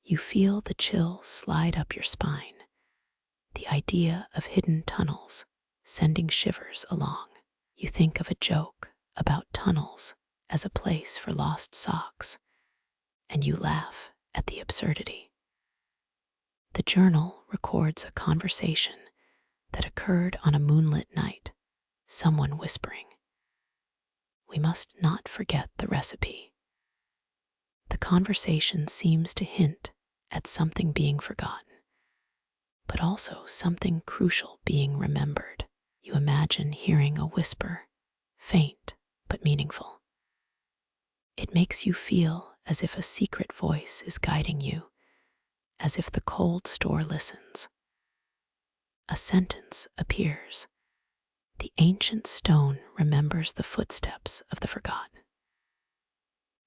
S1: You feel the chill slide up your spine, the idea of hidden tunnels sending shivers along. You think of a joke about tunnels as a place for lost socks, and you laugh at the absurdity. The journal records a conversation that occurred on a moonlit night, someone whispering, "We must not forget the recipe." The conversation seems to hint at something being forgotten, but also something crucial being remembered. You imagine hearing a whisper, faint but meaningful. It makes you feel as if a secret voice is guiding you, as if the cold store listens. A sentence appears: the ancient stone remembers the footsteps of the forgotten.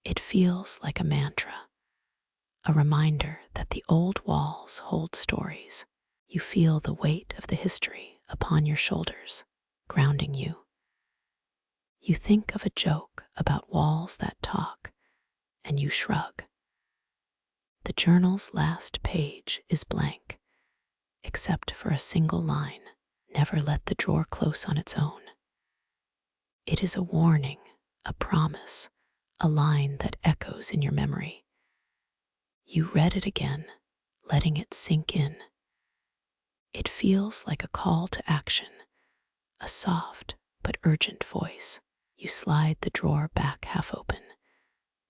S1: It feels like a mantra, a reminder that the old walls hold stories. You feel the weight of the history upon your shoulders, grounding you. You think of a joke about walls that talk, and you shrug. The journal's last page is blank, except for a single line: never let the drawer close on its own. It is a warning, a promise, a line that echoes in your memory. You read it again, letting it sink in. It feels like a call to action, a soft but urgent voice. You slide the drawer back half open,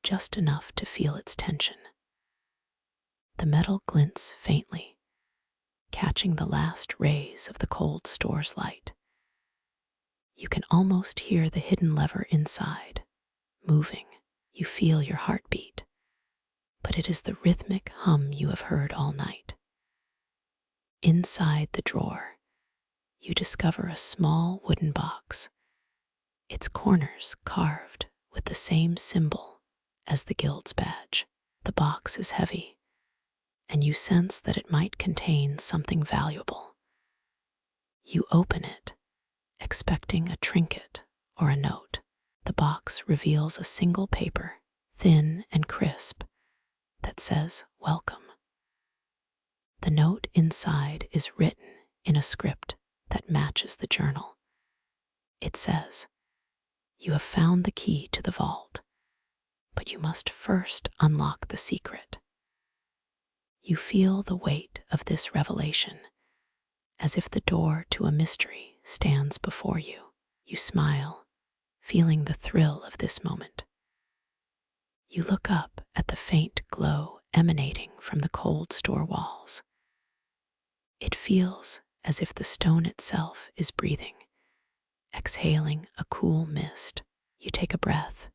S1: just enough to feel its tension. The metal glints faintly, catching the last rays of the cold store's light. You can almost hear the hidden lever inside, moving. You feel your heartbeat, but it is the rhythmic hum you have heard all night. Inside the drawer, you discover a small wooden box, its corners carved with the same symbol as the guild's badge. The box is heavy, and you sense that it might contain something valuable. You open it, expecting a trinket or a note. The box reveals a single paper, thin and crisp, that says, "Welcome." The note inside is written in a script that matches the journal. It says, "You have found the key to the vault, but you must first unlock the secret." You feel the weight of this revelation, as if the door to a mystery stands before you. You smile, feeling the thrill of this moment. You look up at the faint glow emanating from the cold store walls. It feels as if the stone itself is breathing, exhaling a cool mist. You take a breath,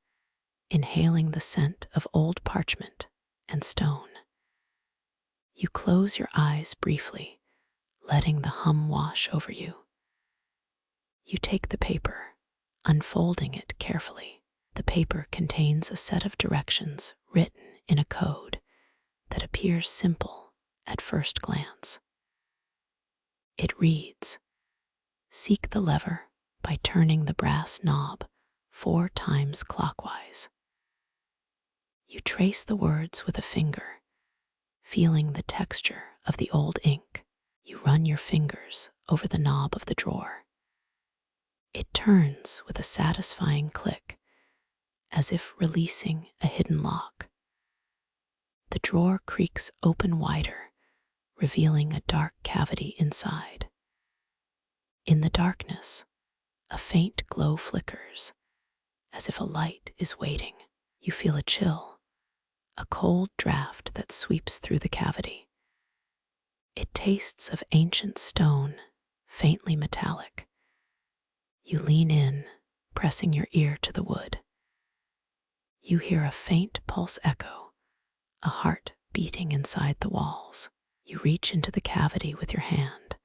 S1: inhaling the scent of old parchment and stone. You close your eyes briefly, letting the hum wash over you. You take the paper, unfolding it carefully. The paper contains a set of directions written in a code that appears simple at first glance. It reads, "Seek the lever by turning the brass knob 4 times clockwise." You trace the words with a finger, feeling the texture of the old ink. You run your fingers over the knob of the drawer. It turns with a satisfying click, as if releasing a hidden lock. The drawer creaks open wider, revealing a dark cavity inside. In the darkness, a faint glow flickers, as if a light is waiting. You feel a chill, a cold draft that sweeps through the cavity. It tastes of ancient stone, faintly metallic. You lean in, pressing your ear to the wood. You hear a faint pulse echo, a heart beating inside the walls. You reach into the cavity with your hand,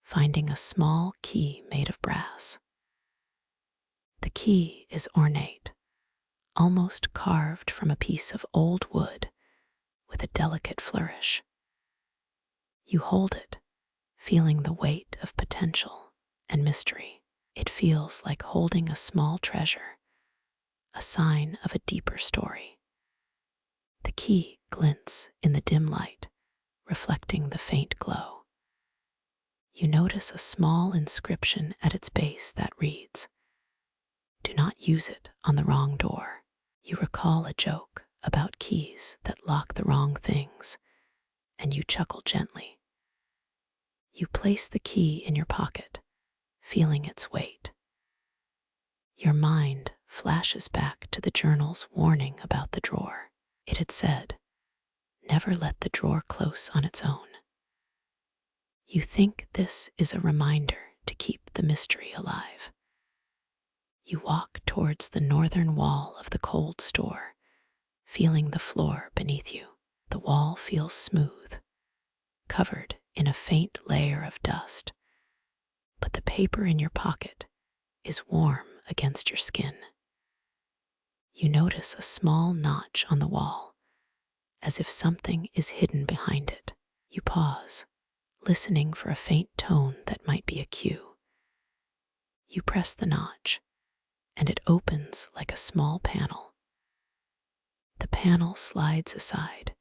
S1: finding a small key made of brass. The key is ornate, almost carved from a piece of old wood with a delicate flourish. You hold it, feeling the weight of potential and mystery. It feels like holding a small treasure, a sign of a deeper story. The key glints in the dim light, reflecting the faint glow. You notice a small inscription at its base that reads, "Do not use it on the wrong door." You recall a joke about keys that lock the wrong things, and you chuckle gently. You place the key in your pocket, feeling its weight. Your mind flashes back to the journal's warning about the drawer. It had said, "Never let the drawer close on its own." You think this is a reminder to keep the mystery alive. You walk towards the northern wall of the cold store, feeling the floor beneath you. The wall feels smooth, covered in a faint layer of dust, but the paper in your pocket is warm against your skin. You notice a small notch on the wall, as if something is hidden behind it. You pause, listening for a faint tone that might be a cue. You press the notch, and it opens like a small panel. The panel slides aside,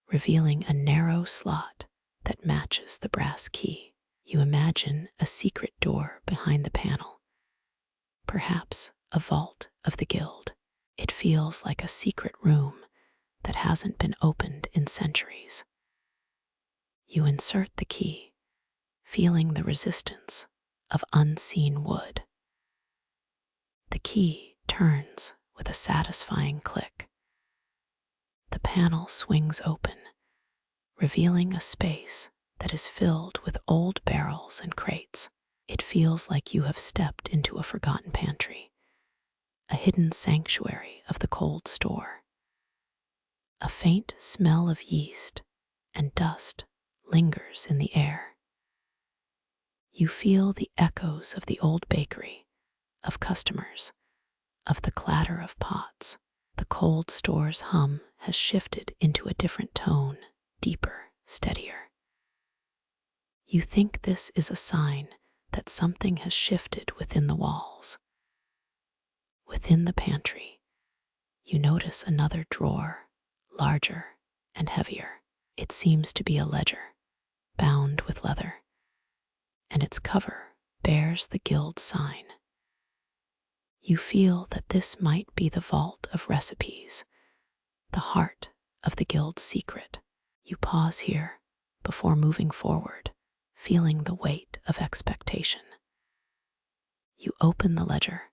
S1: revealing a narrow slot that matches the brass key. You imagine a secret door behind the panel, perhaps a vault of the guild. It feels like a secret room that hasn't been opened in centuries. You insert the key, feeling the resistance of unseen wood. The key turns with a satisfying click. The panel swings open, revealing a space that is filled with old barrels and crates. It feels like you have stepped into a forgotten pantry, a hidden sanctuary of the cold store. A faint smell of yeast and dust lingers in the air. You feel the echoes of the old bakery, of customers, of the clatter of pots. The cold store's hum has shifted into a different tone, deeper, steadier. You think this is a sign that something has shifted within the walls. Within the pantry, you notice another drawer, larger and heavier. It seems to be a ledger, bound with leather, and its cover bears the guild sign. You feel that this might be the vault of recipes, the heart of the guild's secret. You pause here before moving forward, feeling the weight of expectation. You open the ledger,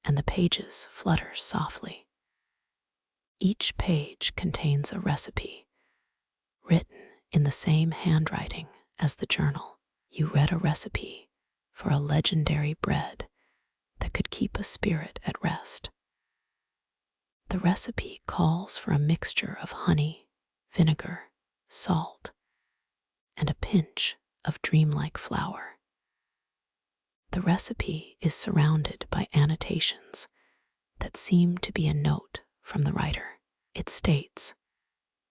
S1: and the pages flutter softly. Each page contains a recipe, written in the same handwriting as the journal. You read a recipe for a legendary bread that could keep a spirit at rest. The recipe calls for a mixture of honey, vinegar, salt, and a pinch of dreamlike flour. The recipe is surrounded by annotations that seem to be a note from the writer. It states,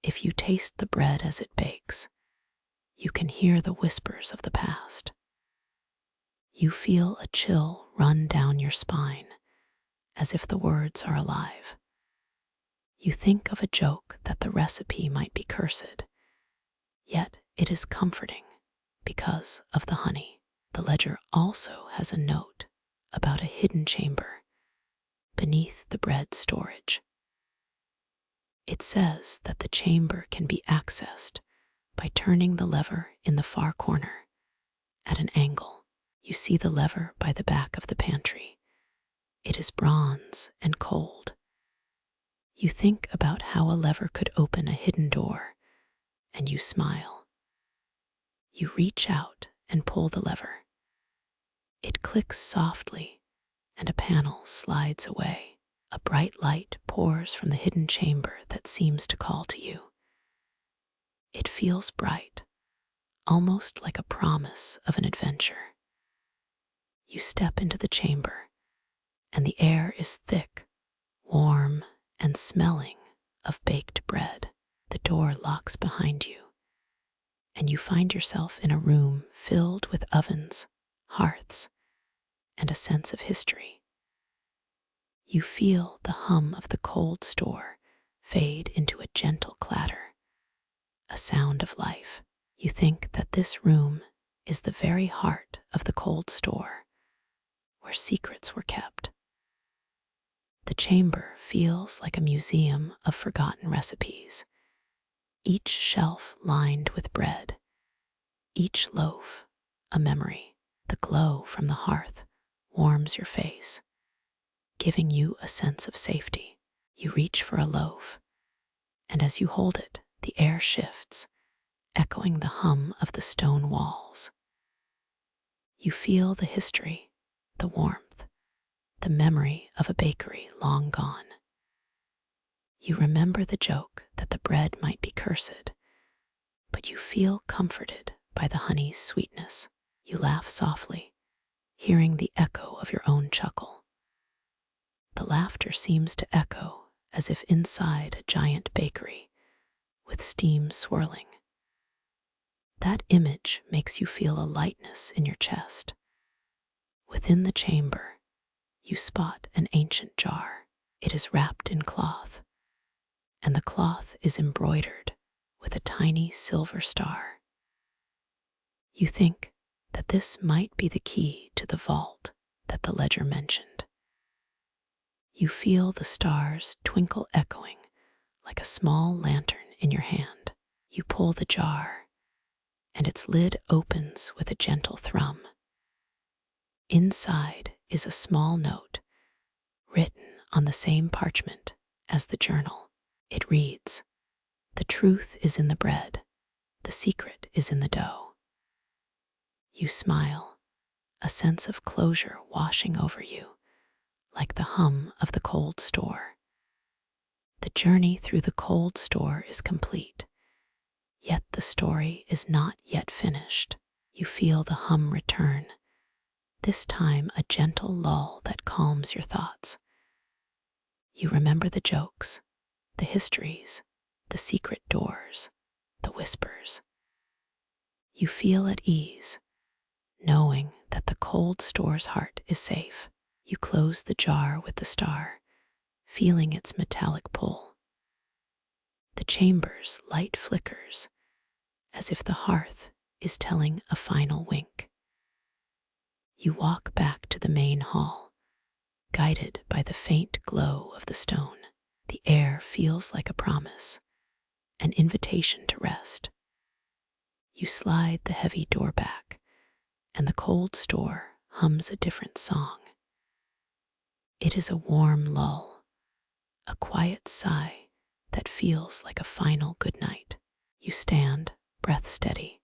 S1: "If you taste the bread as it bakes, you can hear the whispers of the past." You feel a chill run down your spine, as if the words are alive. You think of a joke that the recipe might be cursed, yet it is comforting because of the honey. The ledger also has a note about a hidden chamber beneath the bread storage. It says that the chamber can be accessed by turning the lever in the far corner at an angle. You see the lever by the back of the pantry. It is bronze and cold. You think about how a lever could open a hidden door, and you smile. You reach out and pull the lever. It clicks softly, and a panel slides away. A bright light pours from the hidden chamber that seems to call to you. It feels bright, almost like a promise of an adventure. You step into the chamber, and the air is thick, warm, and smelling of baked bread. The door locks behind you, and you find yourself in a room filled with ovens, hearths, and a sense of history. You feel the hum of the cold store fade into a gentle clatter, a sound of life. You think that this room is the very heart of the cold store, where secrets were kept. The chamber feels like a museum of forgotten recipes, each shelf lined with bread, each loaf a memory. The glow from the hearth warms your face, giving you a sense of safety. You reach for a loaf, and as you hold it, the air shifts, echoing the hum of the stone walls. You feel the history, the warmth, the memory of a bakery long gone. You remember the joke that the bread might be cursed, but you feel comforted by the honey's sweetness. You laugh softly, hearing the echo of your own chuckle. The laughter seems to echo as if inside a giant bakery, with steam swirling. That image makes you feel a lightness in your chest. Within the chamber, you spot an ancient jar. It is wrapped in cloth, and the cloth is embroidered with a tiny silver star. You think that this might be the key to the vault that the ledger mentioned. You feel the stars twinkle, echoing like a small lantern in your hand. You pull the jar, and its lid opens with a gentle thrum. Inside is a small note, written on the same parchment as the journal. It reads, "The truth is in the bread, the secret is in the dough." You smile, a sense of closure washing over you, like the hum of the cold store. The journey through the cold store is complete, yet the story is not yet finished. You feel the hum return, this time a gentle lull that calms your thoughts. You remember the jokes, the histories, the secret doors, the whispers. You feel at ease, knowing that the cold store's heart is safe. You close the jar with the star, feeling its metallic pull. The chamber's light flickers, as if the hearth is telling a final wink. You walk back to the main hall, guided by the faint glow of the stone. The air feels like a promise, an invitation to rest. You slide the heavy door back, and the cold store hums a different song. It is a warm lull, a quiet sigh that feels like a final goodnight. You stand, breath steady,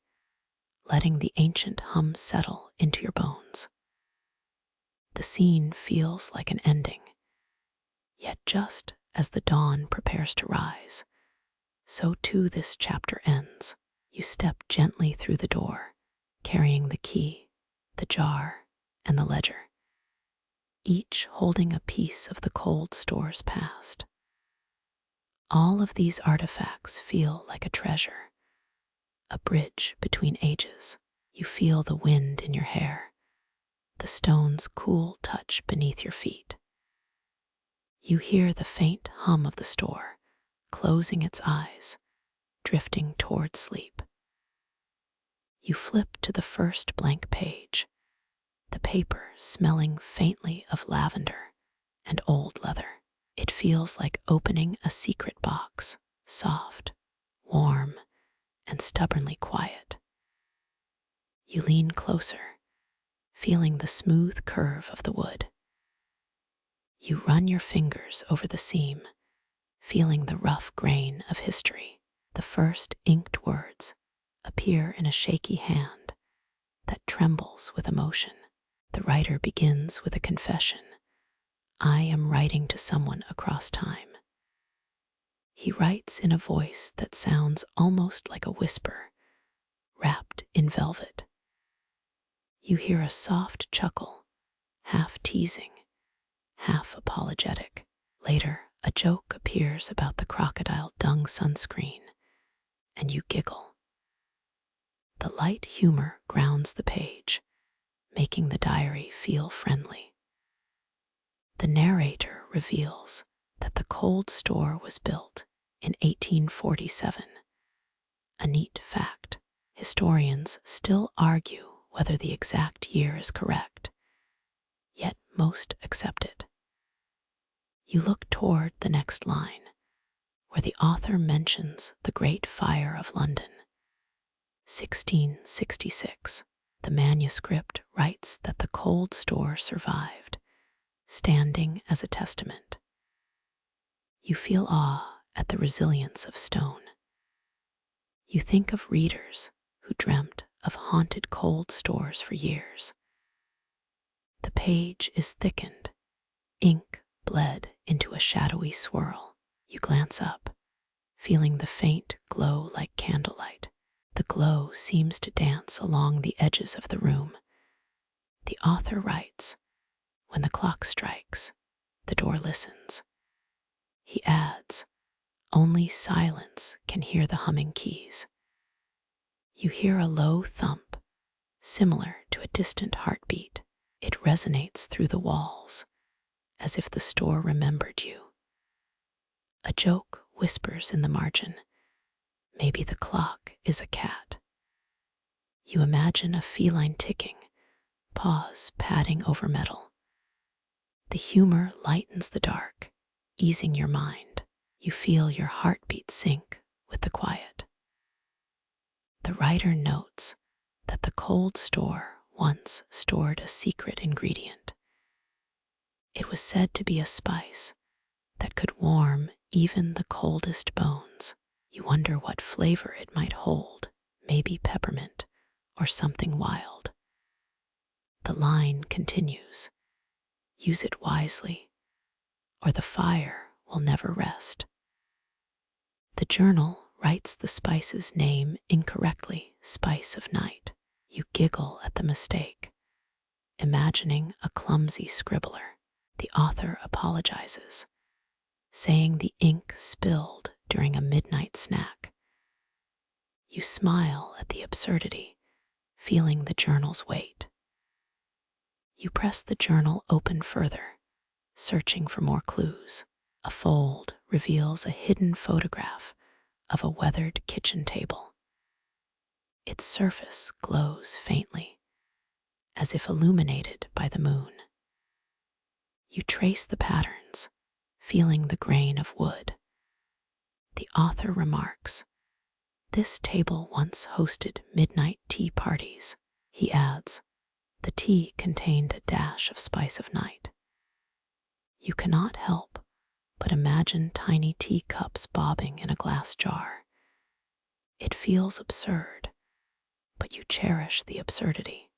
S1: letting the ancient hum settle into your bones. The scene feels like an ending, yet just as the dawn prepares to rise, so too this chapter ends. You step gently through the door, carrying the key, the jar, and the ledger, each holding a piece of the cold store's past. All of these artifacts feel like a treasure, a bridge between ages. You feel the wind in your hair, the stone's cool touch beneath your feet. You hear the faint hum of the store, closing its eyes, drifting toward sleep. You flip to the first blank page, the paper smelling faintly of lavender and old leather. It feels like opening a secret box, soft, warm, and stubbornly quiet. You lean closer, feeling the smooth curve of the wood. You run your fingers over the seam, feeling the rough grain of history. The first inked words appear in a shaky hand that trembles with emotion. The writer begins with a confession. I am writing to someone across time. He writes in a voice that sounds almost like a whisper, wrapped in velvet. You hear a soft chuckle, half teasing, half apologetic. Later, a joke appears about the crocodile dung sunscreen, and you giggle. The light humor grounds the page, making the diary feel friendly. The narrator reveals that the cold store was built in 1847. A neat fact. Historians still argue whether the exact year is correct, yet most accept it. You look toward the next line, where the author mentions the Great Fire of London, 1666. The manuscript writes that the cold store survived, standing as a testament. You feel awe at the resilience of stone. You think of readers who dreamt of haunted cold stores for years. The page is thickened, ink bled into a shadowy swirl. You glance up, feeling the faint glow like candlelight. The glow seems to dance along the edges of the room. The author writes, when the clock strikes, the door listens. He adds, only silence can hear the humming keys. You hear a low thump, similar to a distant heartbeat. It resonates through the walls, as if the store remembered you. A joke whispers in the margin, maybe the clock is a cat. You imagine a feline ticking, paws padding over metal. The humor lightens the dark, easing your mind. You feel your heartbeat sync with the quiet. The writer notes that the cold store once stored a secret ingredient. It was said to be a spice that could warm even the coldest bones. You wonder what flavor it might hold, maybe peppermint or something wild. The line continues, use it wisely, or the fire will never rest. The journal writes the spice's name incorrectly, spice of night. You giggle at the mistake, imagining a clumsy scribbler. The author apologizes, saying the ink spilled during a midnight snack. You smile at the absurdity, feeling the journal's weight. You press the journal open further, searching for more clues. A fold reveals a hidden photograph of a weathered kitchen table. Its surface glows faintly, as if illuminated by the moon. You trace the patterns, feeling the grain of wood. The author remarks, this table once hosted midnight tea parties. He adds, the tea contained a dash of spice of night. You cannot help but imagine tiny teacups bobbing in a glass jar. It feels absurd, but you cherish the absurdity.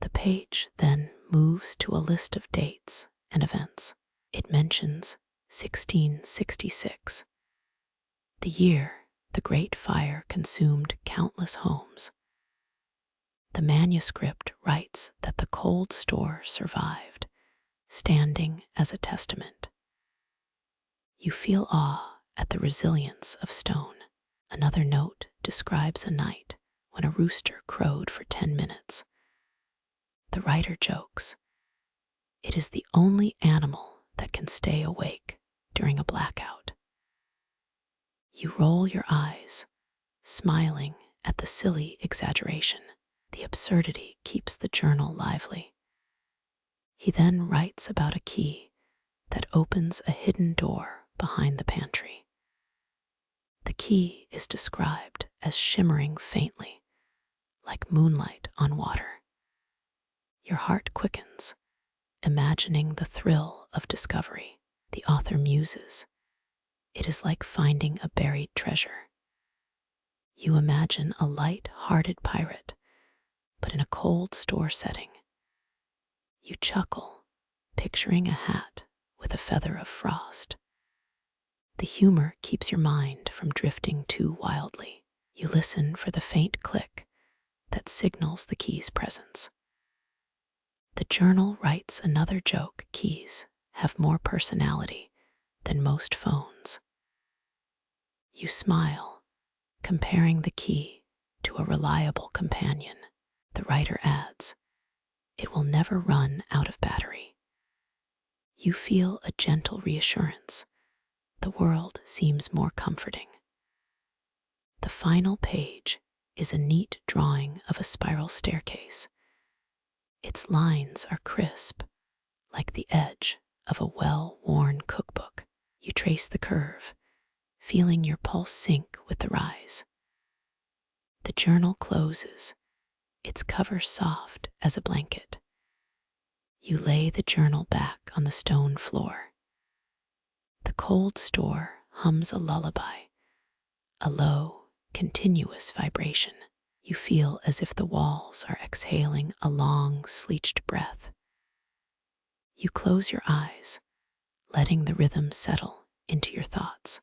S1: The page then moves to a list of dates and events. It mentions 1666, the year the Great Fire consumed countless homes. The manuscript writes that the cold store survived, standing as a testament. You feel awe at the resilience of stone. Another note describes a night when a rooster crowed for 10 minutes. The writer jokes, "It is the only animal that can stay awake during a blackout." You roll your eyes, smiling at the silly exaggeration. The absurdity keeps the journal lively. He then writes about a key that opens a hidden door behind the pantry. The key is described as shimmering faintly, like moonlight on water. Your heart quickens, imagining the thrill of discovery. The author muses, "It is like finding a buried treasure." You imagine a light-hearted pirate, but in a cold store setting. You chuckle, picturing a hat with a feather of frost. The humor keeps your mind from drifting too wildly. You listen for the faint click that signals the key's presence. The journal writes another joke: keys have more personality than most phones. You smile, comparing the key to a reliable companion. The writer adds, "It will never run out of battery." You feel a gentle reassurance. The world seems more comforting. The final page is a neat drawing of a spiral staircase. Its lines are crisp, like the edge of a well-worn cookbook. You trace the curve, feeling your pulse sink with the rise. The journal closes, its cover soft as a blanket. You lay the journal back on the stone floor. The cold store hums a lullaby, a low, continuous vibration. You feel as if the walls are exhaling a long, sleeched breath. You close your eyes, letting the rhythm settle into your thoughts.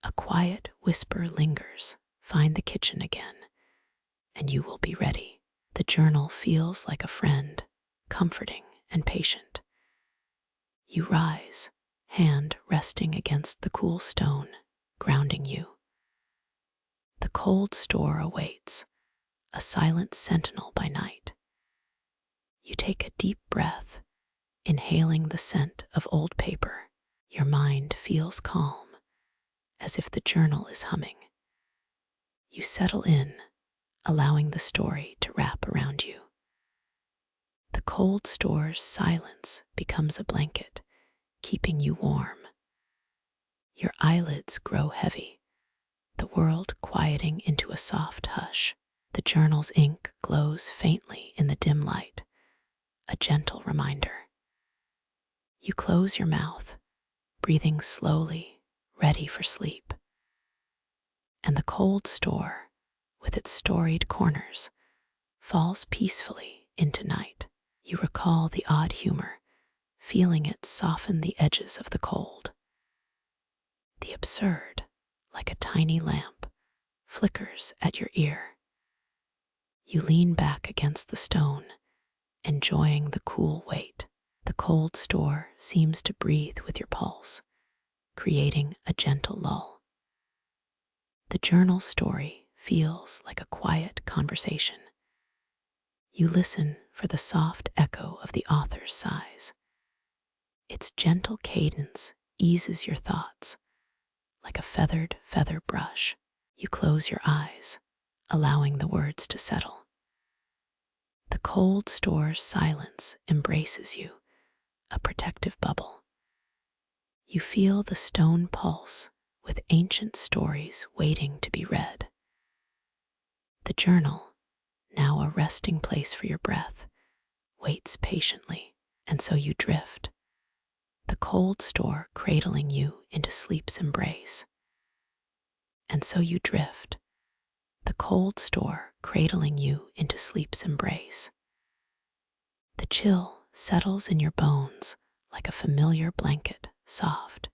S1: A quiet whisper lingers, "Find the kitchen again, and you will be ready." The journal feels like a friend, comforting and patient. You rise, hand resting against the cool stone, grounding you. The cold store awaits, a silent sentinel by night. You take a deep breath, inhaling the scent of old paper. Your mind feels calm, as if the journal is humming. You settle in, allowing the story to wrap around you. The cold store's silence becomes a blanket, keeping you warm. Your eyelids grow heavy, the world quieting into a soft hush. The journal's ink glows faintly in the dim light, a gentle reminder. You close your mouth, breathing slowly, ready for sleep. And the cold store, with its storied corners, falls peacefully into night. You recall the odd humor, feeling it soften the edges of the cold. The absurd, like a tiny lamp, flickers at your ear. You lean back against the stone, enjoying the cool weight. The cold store seems to breathe with your pulse, creating a gentle lull. The journal story feels like a quiet conversation. You listen for the soft echo of the author's sighs. Its gentle cadence eases your thoughts, like a feathered feather brush. You close your eyes, allowing the words to settle. The cold store's silence embraces you, a protective bubble. You feel the stone pulse with ancient stories waiting to be read. The journal, now a resting place for your breath, waits patiently, and so you drift, the cold store cradling you into sleep's embrace. And so you drift, the cold store cradling you into sleep's embrace. The chill settles in your bones like a familiar blanket, soft,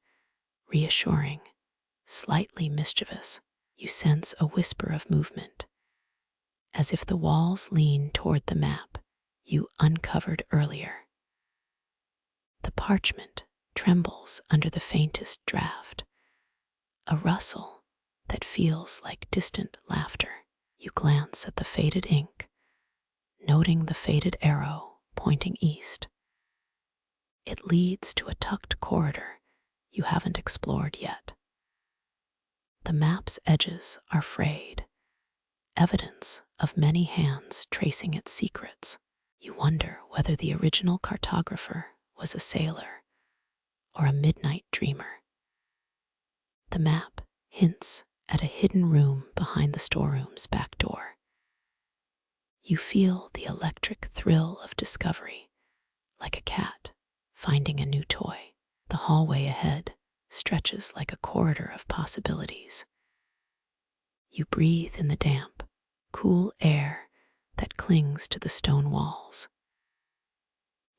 S1: reassuring, slightly mischievous. You sense a whisper of movement, as if the walls lean toward the map you uncovered earlier. The parchment trembles under the faintest draft, a rustle that feels like distant laughter. You glance at the faded ink, noting the faded arrow pointing east. It leads to a tucked corridor you haven't explored yet. The map's edges are frayed, evidence of many hands tracing its secrets. You wonder whether the original cartographer was a sailor or a midnight dreamer. The map hints at a hidden room behind the storeroom's back door. You feel the electric thrill of discovery, like a cat finding a new toy. The hallway ahead stretches like a corridor of possibilities. You breathe in the damp, cool air that clings to the stone walls.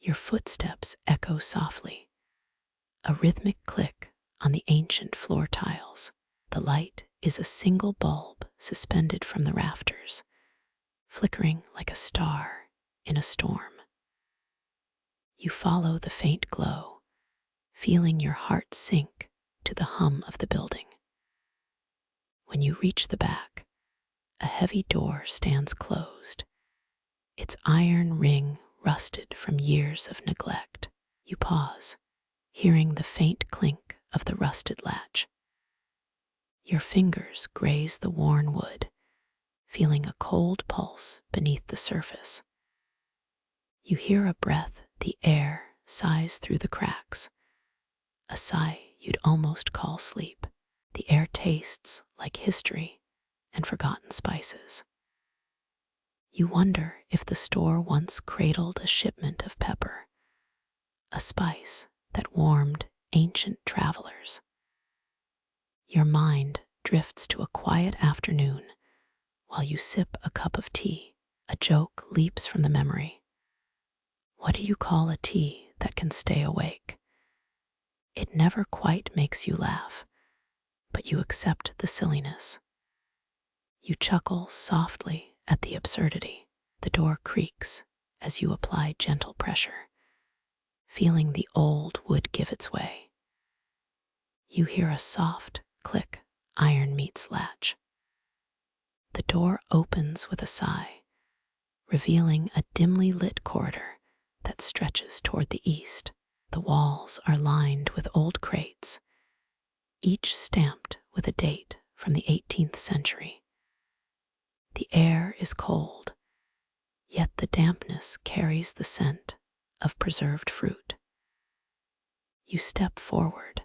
S1: Your footsteps echo softly, a rhythmic click on the ancient floor tiles. The light is a single bulb suspended from the rafters, flickering like a star in a storm. You follow the faint glow, feeling your heart sink to the hum of the building. When you reach the back, a heavy door stands closed, its iron ring rusted from years of neglect. You pause, hearing the faint clink of the rusted latch. Your fingers graze the worn wood, feeling a cold pulse beneath the surface. You hear a breath the air sighs through the cracks, a sigh you'd almost call sleep. The air tastes like history and forgotten spices. You wonder if the store once cradled a shipment of pepper, a spice that warmed ancient travelers. Your mind drifts to a quiet afternoon while you sip a cup of tea. A joke leaps from the memory. What do you call a tea that can stay awake? It never quite makes you laugh, but you accept the silliness. You chuckle softly at the absurdity. The door creaks as you apply gentle pressure, feeling the old wood give its way. You hear a soft click, iron meets latch. The door opens with a sigh, revealing a dimly lit corridor that stretches toward the east. The walls are lined with old crates, each stamped with a date from the 18th century. The air is cold, yet the dampness carries the scent of preserved fruit. You step forward,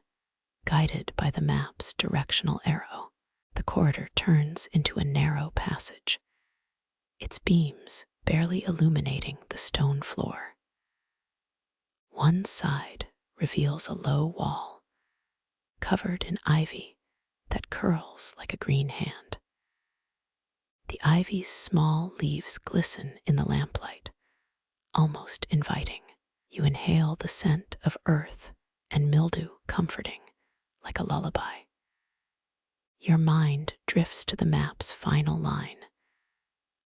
S1: guided by the map's directional arrow. The corridor turns into a narrow passage, its beams barely illuminating the stone floor. One side reveals a low wall, covered in ivy that curls like a green hand. The ivy's small leaves glisten in the lamplight, almost inviting. You inhale the scent of earth and mildew, comforting, like a lullaby. Your mind drifts to the map's final line,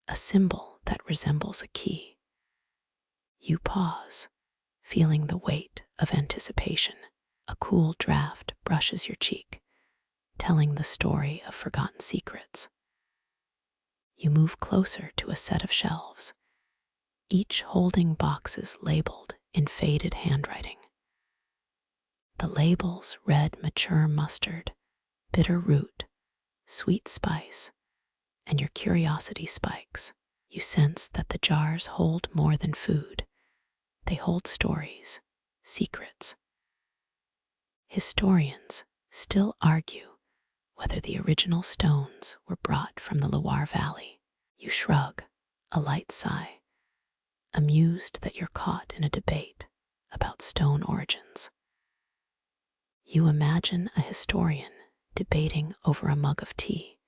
S1: a symbol that resembles a key. You pause, feeling the weight of anticipation. A cool draft brushes your cheek, telling the story of forgotten secrets. You move closer to a set of shelves, each holding boxes labeled in faded handwriting. The labels read mature mustard, bitter root, sweet spice, and your curiosity spikes. You sense that the jars hold more than food. They hold stories, secrets. Historians still argue whether the original stones were brought from the Loire Valley. You shrug, a light sigh, amused that you're caught in a debate about stone origins. You imagine a historian debating over a mug of tea,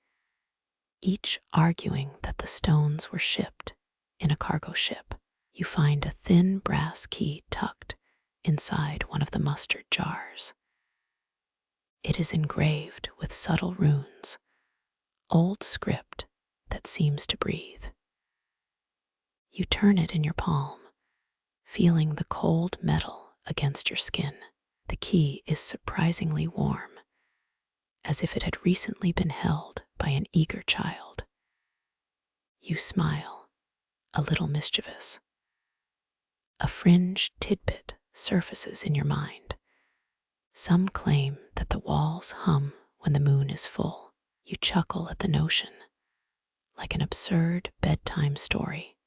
S1: each arguing that the stones were shipped in a cargo ship. You find a thin brass key tucked inside one of the mustard jars. It is engraved with subtle runes, old script that seems to breathe. You turn it in your palm, feeling the cold metal against your skin. The key is surprisingly warm, as if it had recently been held by an eager child. You smile, a little mischievous. A fringe tidbit surfaces in your mind. Some claim that the walls hum when the moon is full. You chuckle at the notion, like an absurd bedtime story.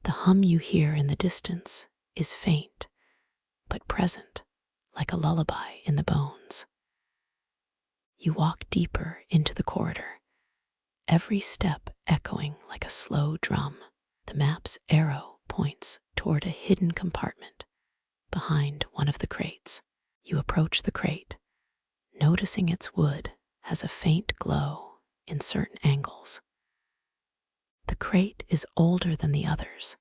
S1: The hum you hear in the distance is faint, but present, like a lullaby in the bones. You walk deeper into the corridor, every step echoing like a slow drum. The map's arrow points toward a hidden compartment behind one of the crates. You approach the crate, noticing its wood has a faint glow in certain angles. The crate is older than the others,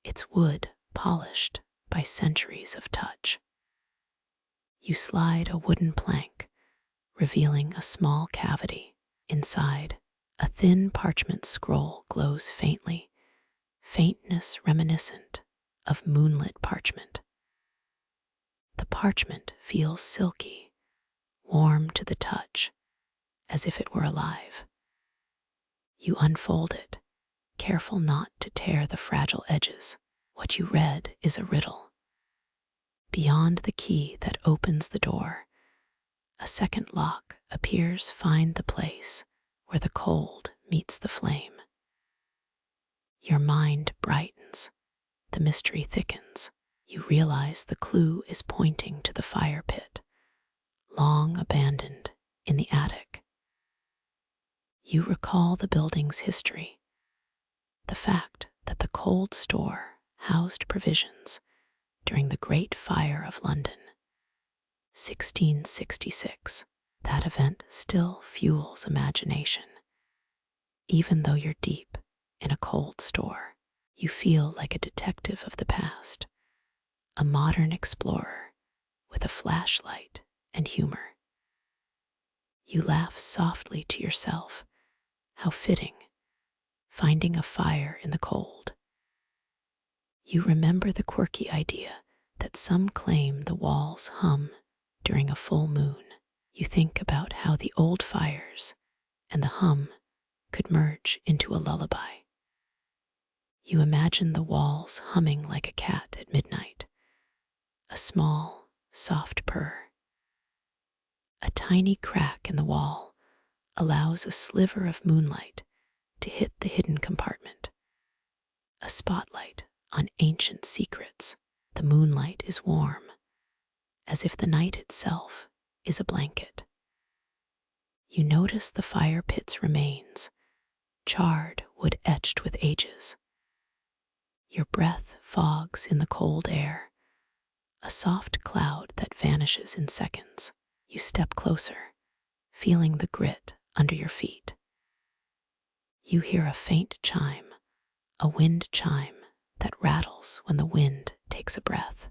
S1: its wood polished by centuries of touch. You slide a wooden plank, revealing a small cavity. Inside, a thin parchment scroll glows faintly, faintness reminiscent of moonlit parchment. The parchment feels silky, warm to the touch, as if it were alive. You unfold it, careful not to tear the fragile edges. What you read is a riddle. Beyond the key that opens the door, a second lock appears. Find the place where the cold meets the flame. Your mind brightens, the mystery thickens. You realize the clue is pointing to the fire pit, long abandoned in the attic. You recall the building's history, the fact that the cold store housed provisions during the Great Fire of London, 1666. That event still fuels imagination. Even though you're deep in a cold store, you feel like a detective of the past, a modern explorer with a flashlight and humor. You laugh softly to yourself. How fitting, finding a fire in the cold. You remember the quirky idea that some claim the walls hum during a full moon. You think about how the old fires and the hum could merge into a lullaby. You imagine the walls humming like a cat at midnight, a small, soft purr. A tiny crack in the wall allows a sliver of moonlight to hit the hidden compartment, a spotlight on ancient secrets. The moonlight is warm, as if the night itself is a blanket. You notice the fire pit's remains, charred wood etched with ages. Your breath fogs in the cold air, a soft cloud that vanishes in seconds. You step closer, feeling the grit under your feet. You hear a faint chime, a wind chime that rattles when the wind takes a breath.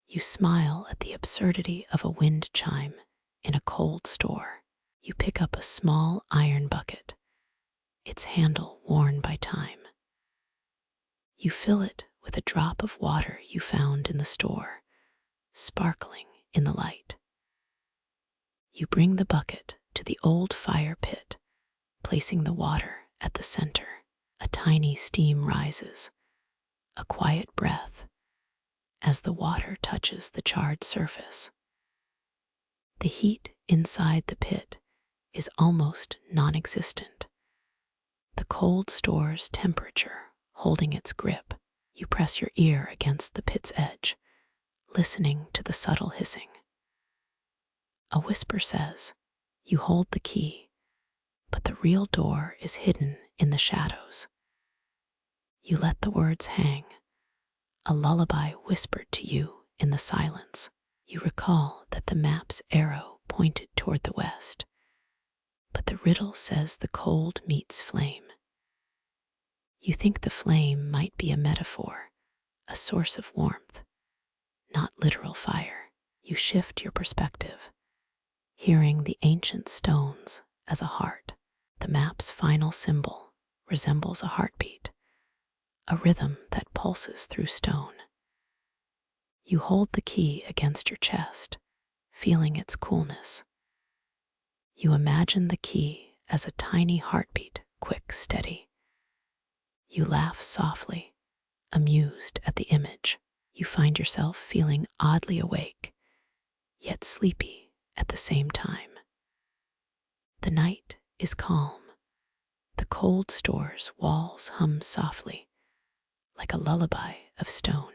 S1: You smile at the absurdity of a wind chime in a cold store. You pick up a small iron bucket, its handle worn by time. You fill it with a drop of water you found in the store, sparkling in the light. You bring the bucket to the old fire pit, placing the water at the center. A tiny steam rises, a quiet breath, as the water touches the charred surface. The heat inside the pit is almost non-existent, the cold store's temperature holding its grip. You press your ear against the pit's edge, listening to the subtle hissing. A whisper says, "You hold the key, but the real door is hidden in the shadows." You let the words hang, a lullaby whispered to you in the silence. You recall that the map's arrow pointed toward the west, but the riddle says the cold meets flame. You think the flame might be a metaphor, a source of warmth, not literal fire. You shift your perspective, hearing the ancient stones as a heart. The map's final symbol resembles a heartbeat, a rhythm that pulses through stone. You hold the key against your chest, feeling its coolness. You imagine the key as a tiny heartbeat, quick, steady. You laugh softly, amused at the image. You find yourself feeling oddly awake, yet sleepy at the same time. The night is calm. The cold store's walls hum softly, like a lullaby of stone.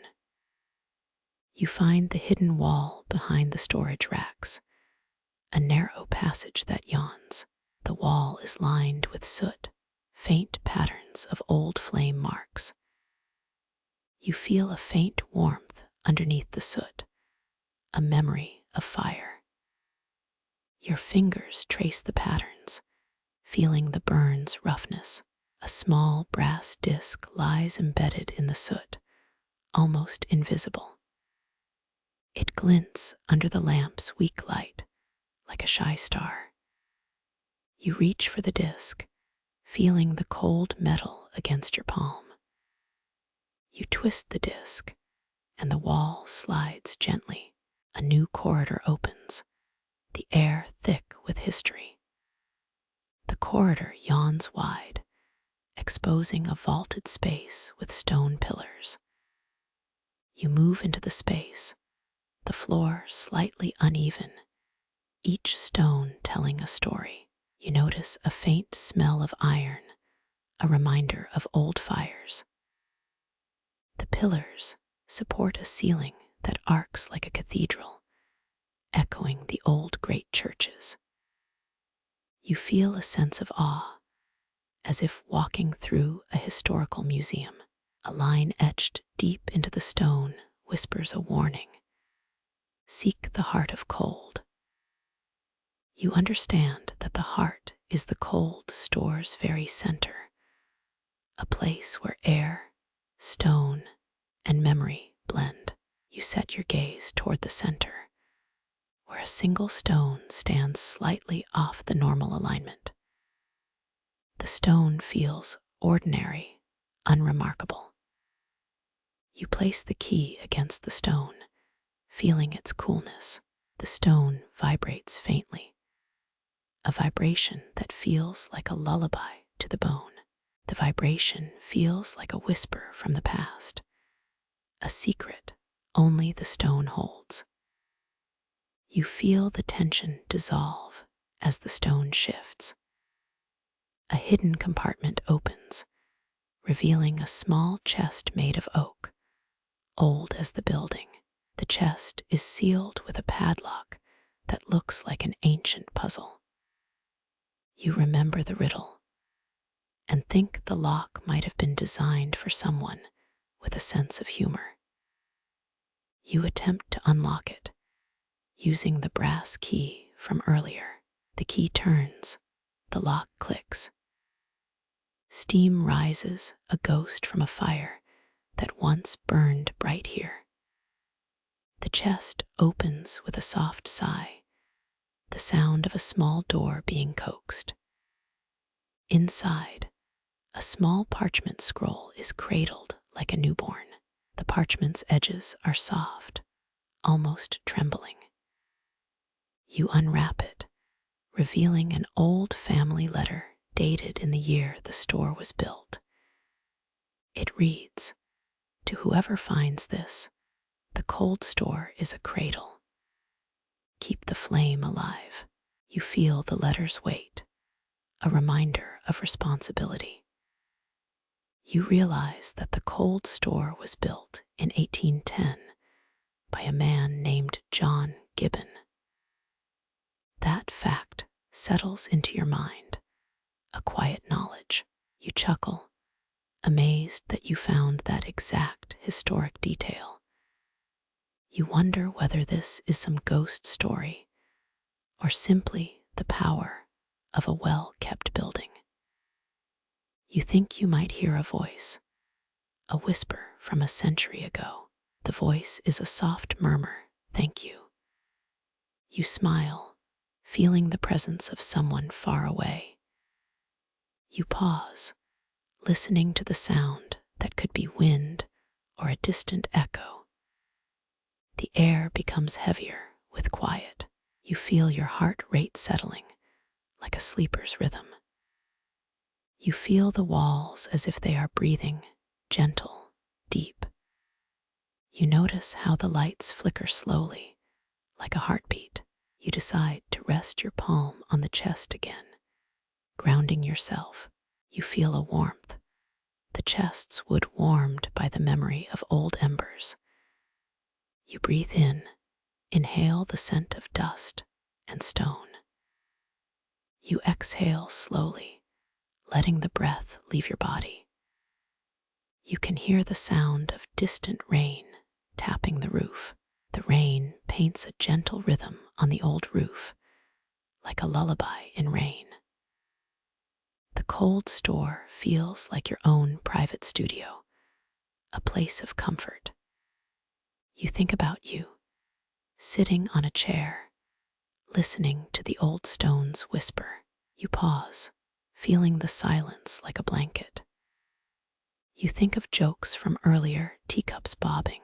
S1: You find the hidden wall behind the storage racks, a narrow passage that yawns. The wall is lined with soot, faint patterns of old flame marks. You feel a faint warmth underneath the soot, a memory of fire. Your fingers trace the patterns, feeling the burn's roughness. A small brass disc lies embedded in the soot, almost invisible. It glints under the lamp's weak light, like a shy star. You reach for the disc, feeling the cold metal against your palm. You twist the disc, and the wall slides gently. A new corridor opens, the air thick with history. The corridor yawns wide, exposing a vaulted space with stone pillars. You move into the space, the floor slightly uneven, each stone telling a story. You notice a faint smell of iron, a reminder of old fires. The pillars support a ceiling that arcs like a cathedral, echoing the old great churches. You feel a sense of awe, as if walking through a historical museum. A line etched deep into the stone whispers a warning. Seek the heart of cold. You understand that the heart is the cold store's very center, a place where air, stone, and memory blend. You set your gaze toward the center, where a single stone stands slightly off the normal alignment. The stone feels ordinary, unremarkable. You place the key against the stone, feeling its coolness. The stone vibrates faintly, a vibration that feels like a lullaby to the bone. The vibration feels like a whisper from the past, a secret only the stone holds. You feel the tension dissolve as the stone shifts. A hidden compartment opens, revealing a small chest made of oak, old as the building. The chest is sealed with a padlock that looks like an ancient puzzle. You remember the riddle and think the lock might have been designed for someone with a sense of humor. You attempt to unlock it, using the brass key from earlier. The key turns, the lock clicks. Steam rises, a ghost from a fire that once burned bright here. The chest opens with a soft sigh, the sound of a small door being coaxed. Inside, a small parchment scroll is cradled like a newborn. The parchment's edges are soft, almost trembling. You unwrap it, revealing an old family letter dated in the year the store was built. It reads, "To whoever finds this, the cold store is a cradle. Keep the flame alive." You feel the letter's weight, a reminder of responsibility. You realize that the cold store was built in 1810 by a man named John Gibbon. That fact settles into your mind, a quiet knowledge. You chuckle, amazed that you found that exact historic detail. You wonder whether this is some ghost story or simply the power of a well-kept building. You think you might hear a voice, a whisper from a century ago. The voice is a soft murmur, "Thank you." You smile, feeling the presence of someone far away. You pause, listening to the sound that could be wind or a distant echo. The air becomes heavier with quiet. You feel your heart rate settling like a sleeper's rhythm. You feel the walls as if they are breathing, gentle, deep. You notice how the lights flicker slowly, like a heartbeat. You decide to rest your palm on the chest again, grounding yourself. You feel a warmth, the chest's wood warmed by the memory of old embers. You breathe in, inhale the scent of dust and stone. You exhale slowly, letting the breath leave your body. You can hear the sound of distant rain tapping the roof. The rain paints a gentle rhythm on the old roof, like a lullaby in rain. The cold store feels like your own private studio, a place of comfort. You think about you, sitting on a chair, listening to the old stones whisper. You pause, feeling the silence like a blanket. You think of jokes from earlier, teacups bobbing,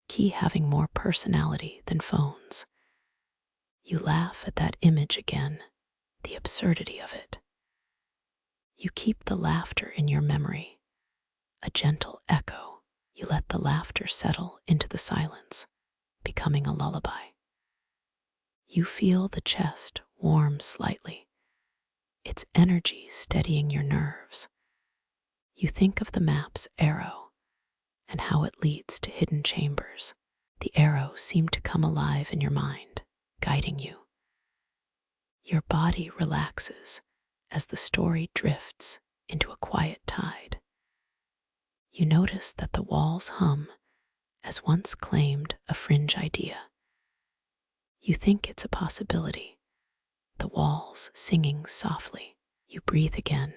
S1: key having more personality than phones. You laugh at that image again, the absurdity of it. You keep the laughter in your memory, a gentle echo. You let the laughter settle into the silence, becoming a lullaby. You feel the chest warm slightly, its energy steadying your nerves. You think of the map's arrow and how it leads to hidden chambers. The arrow seemed to come alive in your mind, guiding you. Your body relaxes as the story drifts into a quiet tide. You notice that the walls hum as once claimed a fringe idea. You think it's a possibility, the walls singing softly. You breathe again,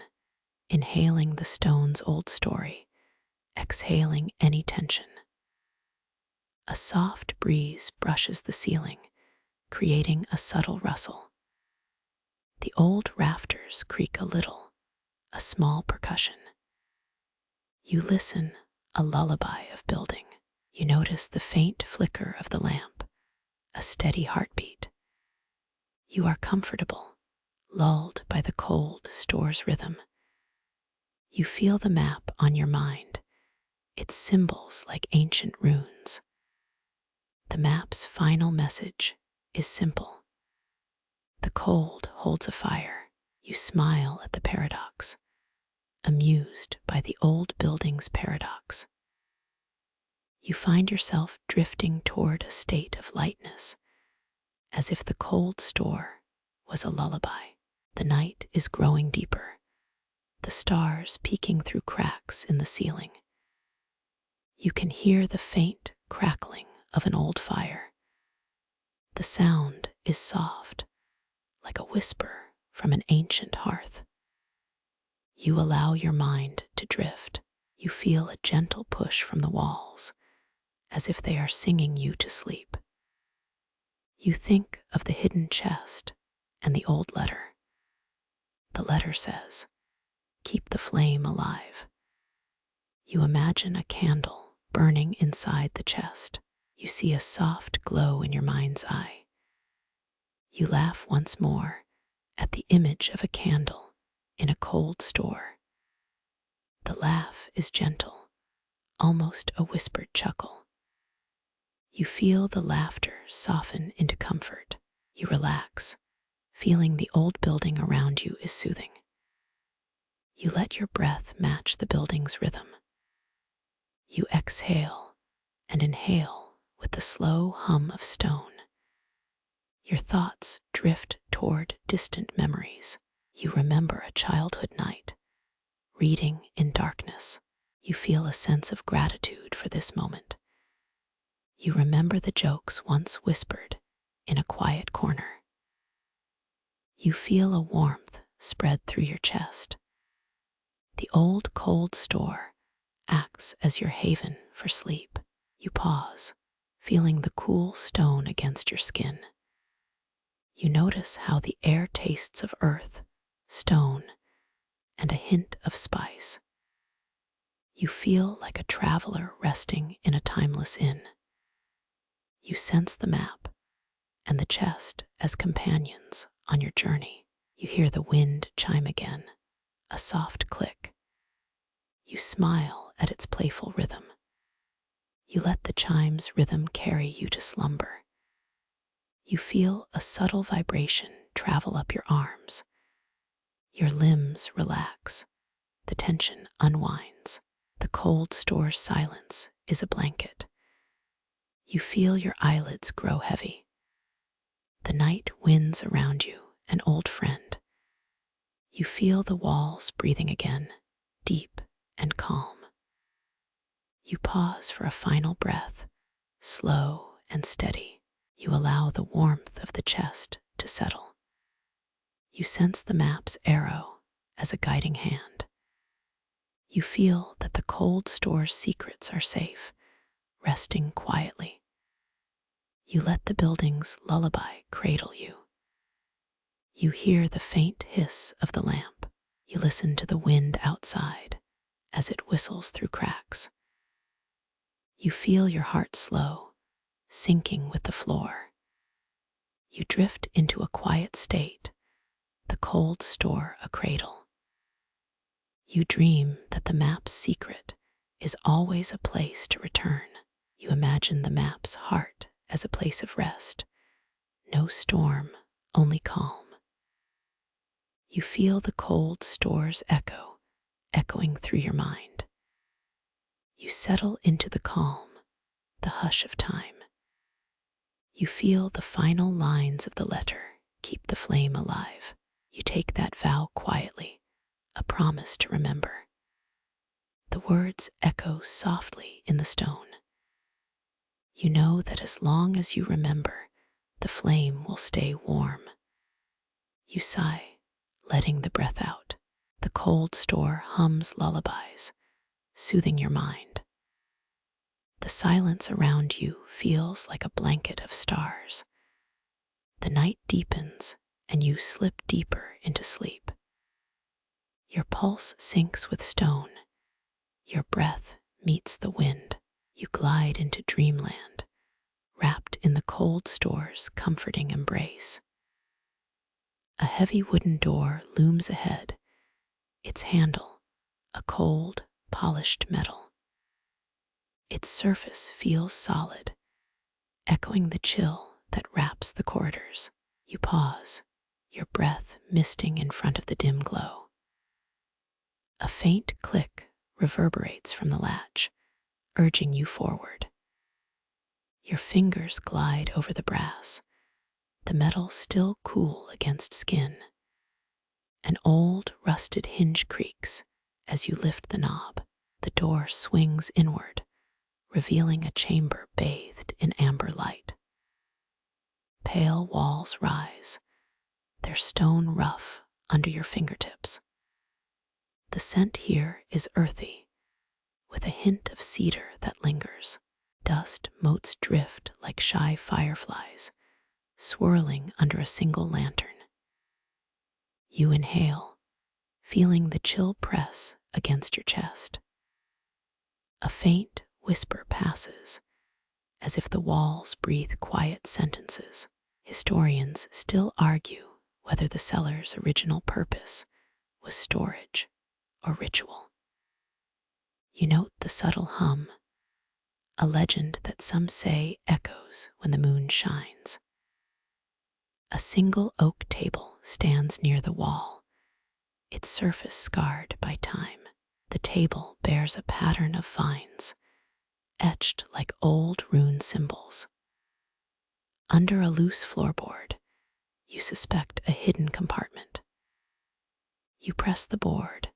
S1: inhaling the stone's old story, exhaling any tension. A soft breeze brushes the ceiling, creating a subtle rustle. The old rafters creak a little, a small percussion. You listen, a lullaby of building. You notice the faint flicker of the lamp, a steady heartbeat. You are comfortable, lulled by the cold store's rhythm. You feel the map on your mind, its symbols like ancient runes. The map's final message is simple. The cold holds a fire. You smile at the paradox, amused by the old building's paradox. You find yourself drifting toward a state of lightness, as if the cold store was a lullaby. The night is growing deeper, the stars peeking through cracks in the ceiling. You can hear the faint crackling of an old fire. The sound is soft, like a whisper from an ancient hearth. You allow your mind to drift. You feel a gentle push from the walls, as if they are singing you to sleep. You think of the hidden chest and the old letter. The letter says, "Keep the flame alive." You imagine a candle burning inside the chest. You see a soft glow in your mind's eye. You laugh once more at the image of a candle in a cold store. The laugh is gentle, almost a whispered chuckle. You feel the laughter soften into comfort. You relax, feeling the old building around you is soothing. You let your breath match the building's rhythm. You exhale and inhale with the slow hum of stone. Your thoughts drift toward distant memories. You remember a childhood night, reading in darkness. You feel a sense of gratitude for this moment. You remember the jokes once whispered in a quiet corner. You feel a warmth spread through your chest. The old cold store acts as your haven for sleep. You pause, feeling the cool stone against your skin. You notice how the air tastes of earth, stone, and a hint of spice. You feel like a traveler resting in a timeless inn. You sense the map and the chest as companions on your journey. You hear the wind chime again, a soft click. You smile at its playful rhythm. You let the chime's rhythm carry you to slumber. You feel a subtle vibration travel up your arms. Your limbs relax. The tension unwinds. The cold store's silence is a blanket. You feel your eyelids grow heavy. The night winds around you, an old friend. You feel the walls breathing again, deep and calm. You pause for a final breath, slow and steady. You allow the warmth of the chest to settle. You sense the map's arrow as a guiding hand. You feel that the cold store's secrets are safe, resting quietly. You let the building's lullaby cradle you. You hear the faint hiss of the lamp. You listen to the wind outside as it whistles through cracks. You feel your heart slow, sinking with the floor. You drift into a quiet state, the cold store a cradle. You dream that the map's secret is always a place to return. You imagine the map's heart as a place of rest. No storm, only calm. You feel the cold store's echo, echoing through your mind. You settle into the calm, the hush of time. You feel the final lines of the letter keep the flame alive. You take that vow quietly, a promise to remember. The words echo softly in the stone. You know that as long as you remember, the flame will stay warm. You sigh, letting the breath out. The cold store hums lullabies, soothing your mind. The silence around you feels like a blanket of stars. The night deepens and you slip deeper into sleep. Your pulse syncs with stone. Your breath meets the wind. You glide into dreamland, wrapped in the cold store's comforting embrace. A heavy wooden door looms ahead, its handle a cold, polished metal. Its surface feels solid, echoing the chill that wraps the corridors. You pause, your breath misting in front of the dim glow. A faint click reverberates from the latch, urging you forward. Your fingers glide over the brass, the metal still cool against skin. An old, rusted hinge creaks as you lift the knob. The door swings inward, revealing a chamber bathed in amber light. Pale walls rise, their stone rough under your fingertips. The scent here is earthy, with a hint of cedar that lingers. Dust motes drift like shy fireflies, swirling under a single lantern. You inhale, feeling the chill press against your chest. A faint whisper passes, as if the walls breathe quiet sentences. Historians still argue whether the cellar's original purpose was storage or ritual. You note the subtle hum, a legend that some say echoes when the moon shines. A single oak table stands near the wall, its surface scarred by time. The table bears a pattern of vines, etched like old rune symbols. Under a loose floorboard, you suspect a hidden compartment. You press the board,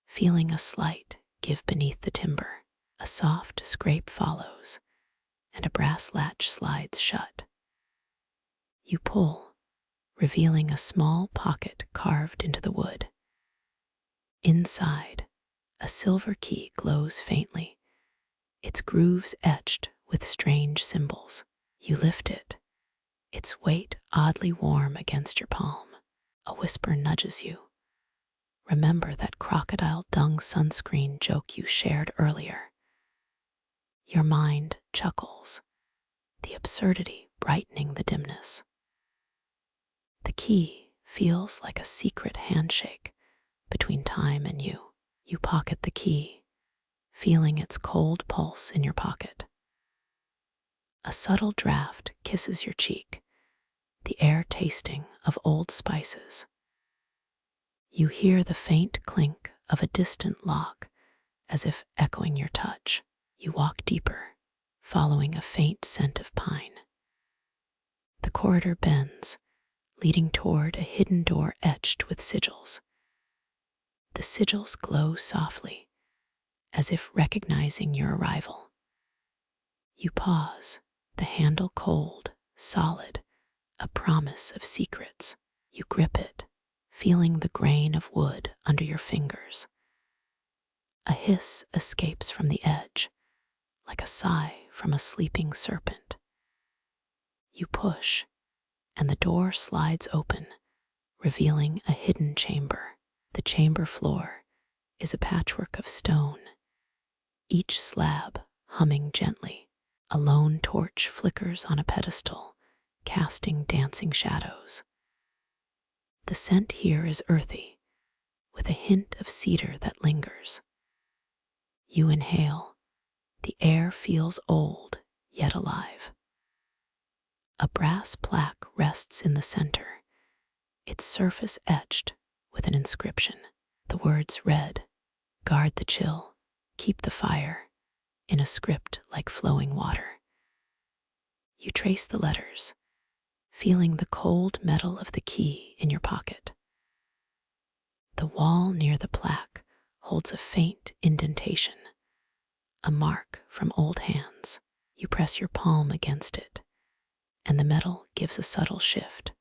S1: feeling a slight give beneath the timber. A soft scrape follows, and a brass latch slides shut. You pull, revealing a small pocket carved into the wood. Inside, a silver key glows faintly, its grooves etched with strange symbols. You lift it, its weight oddly warm against your palm. A whisper nudges you. Remember that crocodile dung sunscreen joke you shared earlier. Your mind chuckles, the absurdity brightening the dimness. The key feels like a secret handshake between time and you. You pocket the key, feeling its cold pulse in your pocket. A subtle draft kisses your cheek, the air tasting of old spices. You hear the faint clink of a distant lock, as if echoing your touch. You walk deeper, following a faint scent of pine. The corridor bends, leading toward a hidden door etched with sigils. The sigils glow softly, as if recognizing your arrival. You pause, the handle cold, solid, a promise of secrets. You grip it, feeling the grain of wood under your fingers. A hiss escapes from the edge, like a sigh from a sleeping serpent. You push, and the door slides open, revealing a hidden chamber. The chamber floor is a patchwork of stone, each slab humming gently. A lone torch flickers on a pedestal, casting dancing shadows. The scent here is earthy, with a hint of cedar that lingers. You inhale. The air feels old, yet alive. A brass plaque rests in the center, its surface etched with an inscription. The words read, "Guard the chill, keep the fire," in a script like flowing water. You trace the letters, feeling the cold metal of the key in your pocket. The wall near the plaque holds a faint indentation, a mark from old hands. You press your palm against it, and the metal gives a subtle shift.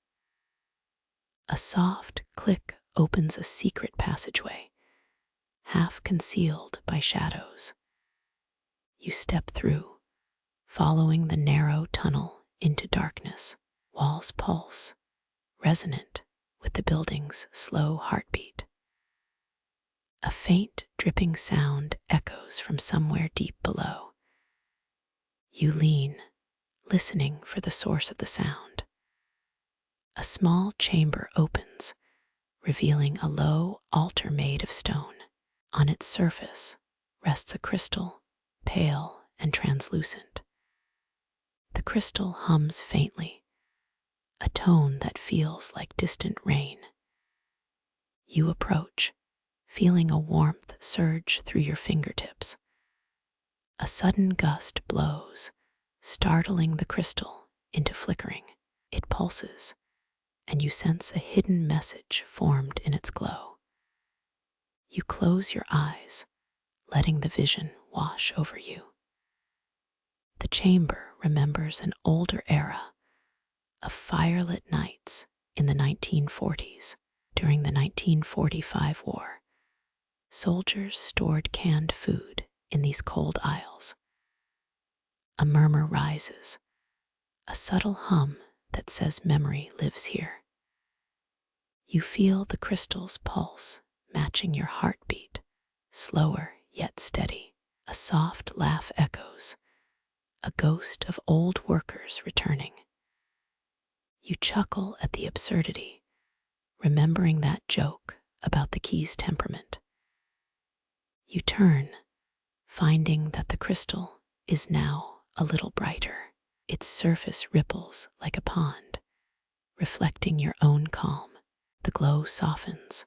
S1: A soft click opens a secret passageway, half concealed by shadows. You step through, following the narrow tunnel into darkness. Walls pulse, resonant with the building's slow heartbeat. A faint dripping sound echoes from somewhere deep below. You lean, listening for the source of the sound. A small chamber opens, revealing a low altar made of stone. On its surface rests a crystal, pale and translucent. The crystal hums faintly, a tone that feels like distant rain. You approach, feeling a warmth surge through your fingertips. A sudden gust blows, startling the crystal into flickering. It pulses, and you sense a hidden message formed in its glow. You close your eyes, letting the vision wash over you. The chamber remembers an older era of firelit nights in the 1940s. During the 1945 war, soldiers stored canned food in these cold aisles. A murmur rises, a subtle hum that says memory lives here. You feel the crystal's pulse matching your heartbeat, slower yet steady. A soft laugh echoes, a ghost of old workers returning. You chuckle at the absurdity, remembering that joke about the key's temperament. You turn, finding that the crystal is now a little brighter. Its surface ripples like a pond, reflecting your own calm. The glow softens,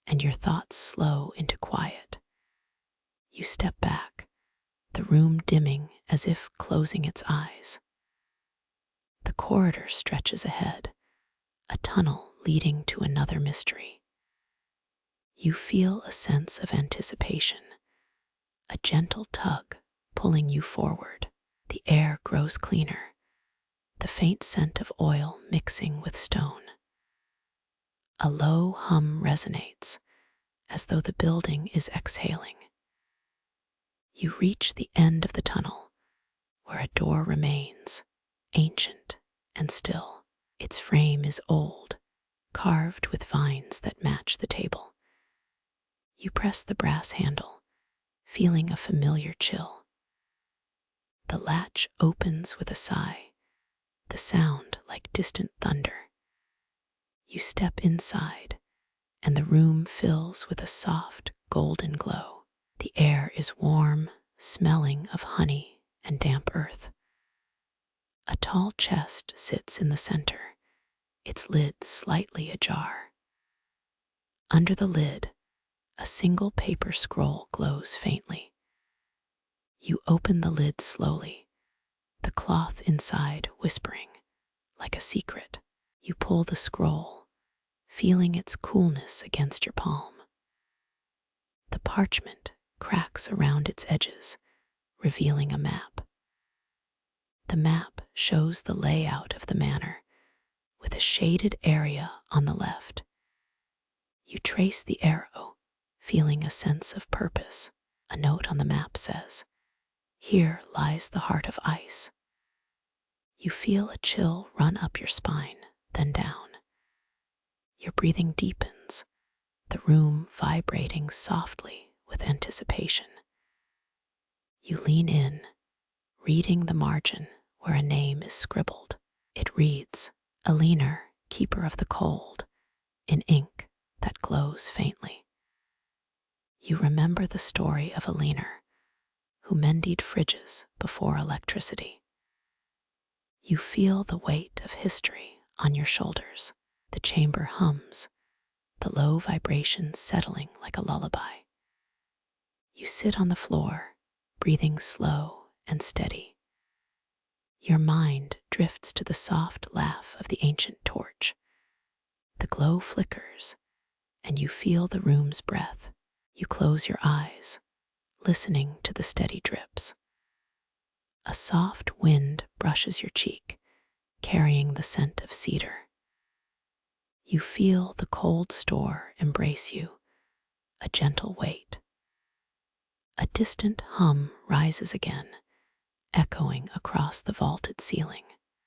S1: and your thoughts slow into quiet. You step back, the room dimming as if closing its eyes. The corridor stretches ahead, a tunnel leading to another mystery. You feel a sense of anticipation, a gentle tug pulling you forward. The air grows cleaner, the faint scent of oil mixing with stone. A low hum resonates, as though the building is exhaling. You reach the end of the tunnel, where a door remains, ancient and still. Its frame is old, carved with vines that match the table. You press the brass handle, feeling a familiar chill. The latch opens with a sigh, the sound like distant thunder. You step inside, and the room fills with a soft, golden glow. The air is warm, smelling of honey and damp earth. A tall chest sits in the center, its lid slightly ajar. Under the lid, a single paper scroll glows faintly. You open the lid slowly, the cloth inside whispering, like a secret. You pull the scroll, feeling its coolness against your palm. The parchment cracks around its edges, revealing a map. The map shows the layout of the manor, with a shaded area on the left. You trace the arrow, feeling a sense of purpose. A note on the map says, "Here lies the heart of ice." You feel a chill run up your spine, then down. Your breathing deepens, the room vibrating softly with anticipation. You lean in, reading the margin where a name is scribbled. It reads, "Eleanor, Keeper of the Cold," in ink that glows faintly. You remember the story of Eleanor, who mended fridges before electricity. You feel the weight of history on your shoulders. The chamber hums, the low vibrations settling like a lullaby. You sit on the floor, breathing slow and steady. Your mind drifts to the soft laugh of the ancient torch. The glow flickers, and you feel the room's breath. You close your eyes, listening to the steady drips. A soft wind brushes your cheek, carrying the scent of cedar. You feel the cold store embrace you, a gentle weight. A distant hum rises again, echoing across the vaulted ceiling.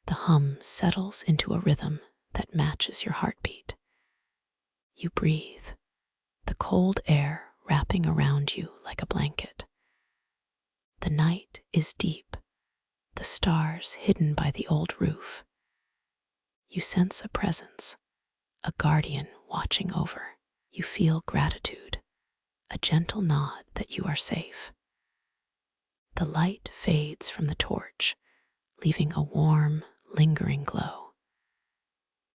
S1: The hum settles into a rhythm that matches your heartbeat. You breathe, the cold air wrapping around you like a blanket. The night is deep, the stars hidden by the old roof. You sense a presence, a guardian watching over. You feel gratitude, a gentle nod that you are safe. The light fades from the torch, leaving a warm, lingering glow.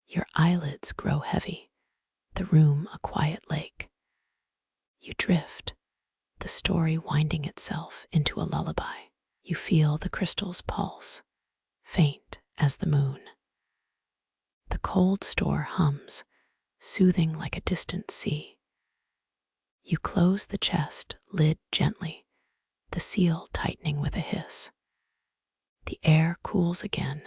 S1: Your eyelids grow heavy, the room a quiet lake. You drift, the story winding itself into a lullaby. You feel the crystal's pulse, faint as the moon. The cold store hums, soothing like a distant sea. You close the chest lid gently, the seal tightening with a hiss. The air cools again,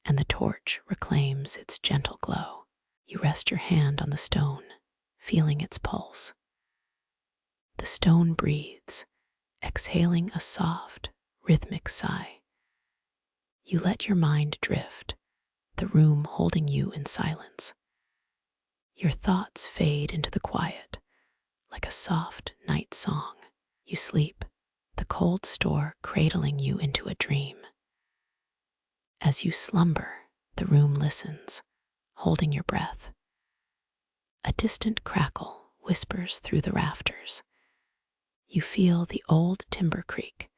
S1: and the torch reclaims its gentle glow. You rest your hand on the stone, feeling its pulse. The stone breathes, exhaling a soft, rhythmic sigh. You let your mind drift, the room holding you in silence. Your thoughts fade into the quiet, like a soft night song. You sleep, the cold store cradling you into a dream. As you slumber, the room listens, holding your breath. A distant crackle whispers through the rafters. You feel the old timber creak,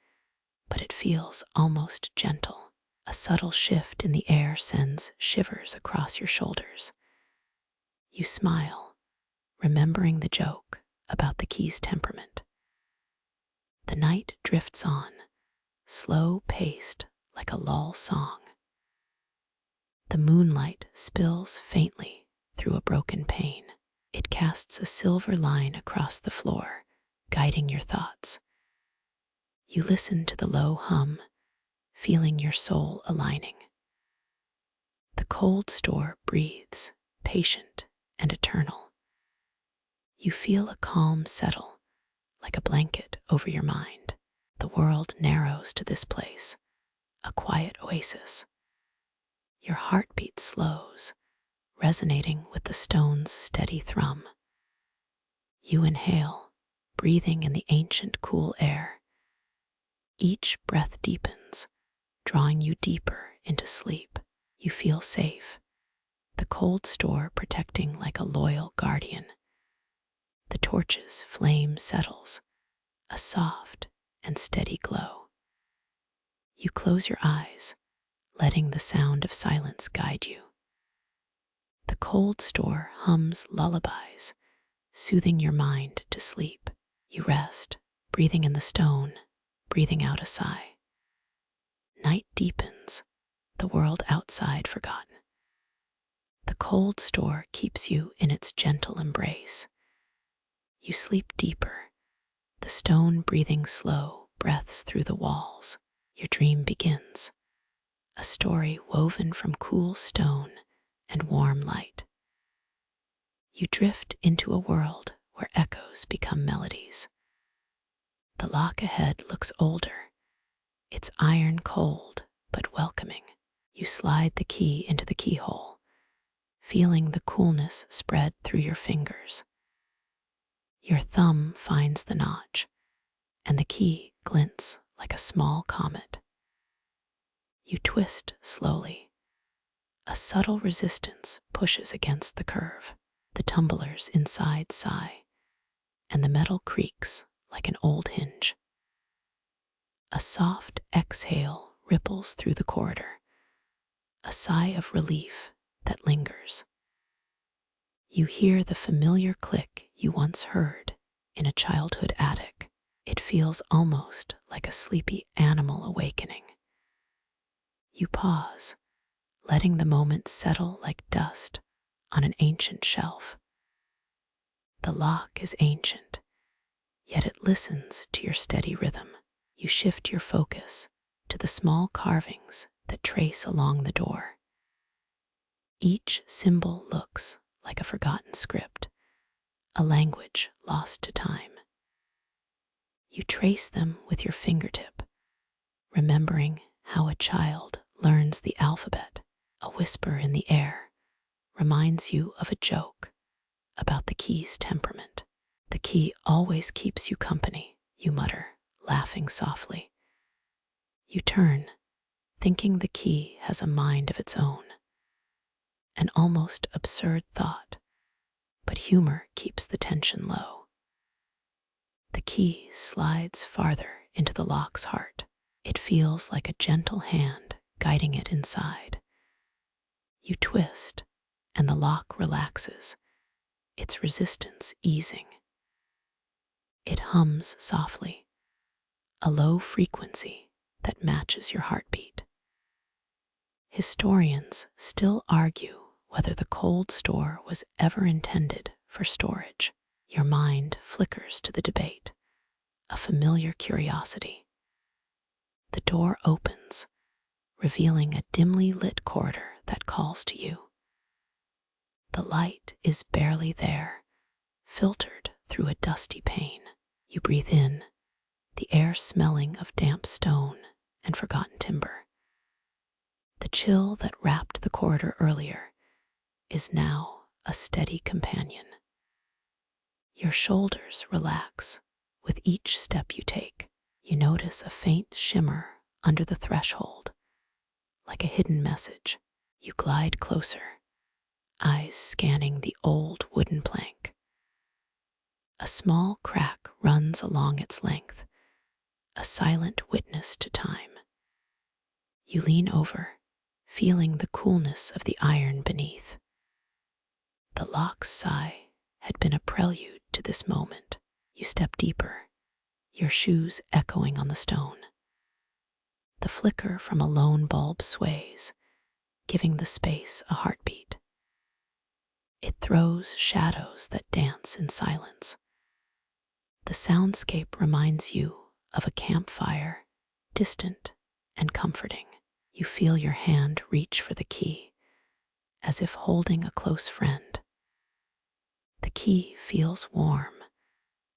S1: but it feels almost gentle. A subtle shift in the air sends shivers across your shoulders. You smile, remembering the joke about the key's temperament. The night drifts on, slow-paced like a lull song. The moonlight spills faintly through a broken pane. It casts a silver line across the floor, guiding your thoughts. You listen to the low hum, feeling your soul aligning. The cold store breathes, patient and eternal. You feel a calm settle, like a blanket over your mind. The world narrows to this place, a quiet oasis. Your heartbeat slows, resonating with the stone's steady thrum. You inhale, breathing in the ancient cool air. Each breath deepens, drawing you deeper into sleep. You feel safe, the cold store protecting like a loyal guardian. The torch's flame settles, a soft and steady glow. You close your eyes, letting the sound of silence guide you. The cold store hums lullabies, soothing your mind to sleep. You rest, breathing in the stone, breathing out a sigh. Night deepens, the world outside forgotten. The cold store keeps you in its gentle embrace. You sleep deeper, the stone breathing slow breaths through the walls. Your dream begins, a story woven from cool stone and warm light. You drift into a world where echoes become melodies. The lock ahead looks older, its iron cold but welcoming. You slide the key into the keyhole, feeling the coolness spread through your fingers. Your thumb finds the notch, and the key glints like a small comet. You twist slowly. A subtle resistance pushes against the curve. The tumblers inside sigh, and the metal creaks like an old hinge. A soft exhale ripples through the corridor, a sigh of relief that lingers. You hear the familiar click you once heard in a childhood attic. It feels almost like a sleepy animal awakening. You pause, letting the moment settle like dust on an ancient shelf. The lock is ancient, yet it listens to your steady rhythm. You shift your focus to the small carvings that trace along the door. Each symbol looks like a forgotten script, a language lost to time. You trace them with your fingertip, remembering how a child learns the alphabet. A whisper in the air reminds you of a joke about the key's temperament. The key always keeps you company, you mutter, laughing softly. You turn, thinking the key has a mind of its own. An almost absurd thought, but humor keeps the tension low. The key slides farther into the lock's heart. It feels like a gentle hand guiding it inside. You twist, and the lock relaxes, its resistance easing. It hums softly, a low frequency that matches your heartbeat. Historians still argue whether the cold store was ever intended for storage. Your mind flickers to the debate, a familiar curiosity. The door opens, revealing a dimly lit corridor that calls to you. The light is barely there, filtered through a dusty pane. You breathe in, the air smelling of damp stone and forgotten timber. The chill that wrapped the corridor earlier is now a steady companion. Your shoulders relax with each step you take. You notice a faint shimmer under the threshold, like a hidden message. You glide closer, eyes scanning the old wooden plank. A small crack runs along its length, a silent witness to time. You lean over, feeling the coolness of the iron beneath. The lock's sigh had been a prelude to this moment. You step deeper, your shoes echoing on the stone. The flicker from a lone bulb sways, giving the space a heartbeat. It throws shadows that dance in silence. The soundscape reminds you of a campfire, distant and comforting. You feel your hand reach for the key, as if holding a close friend. The key feels warm,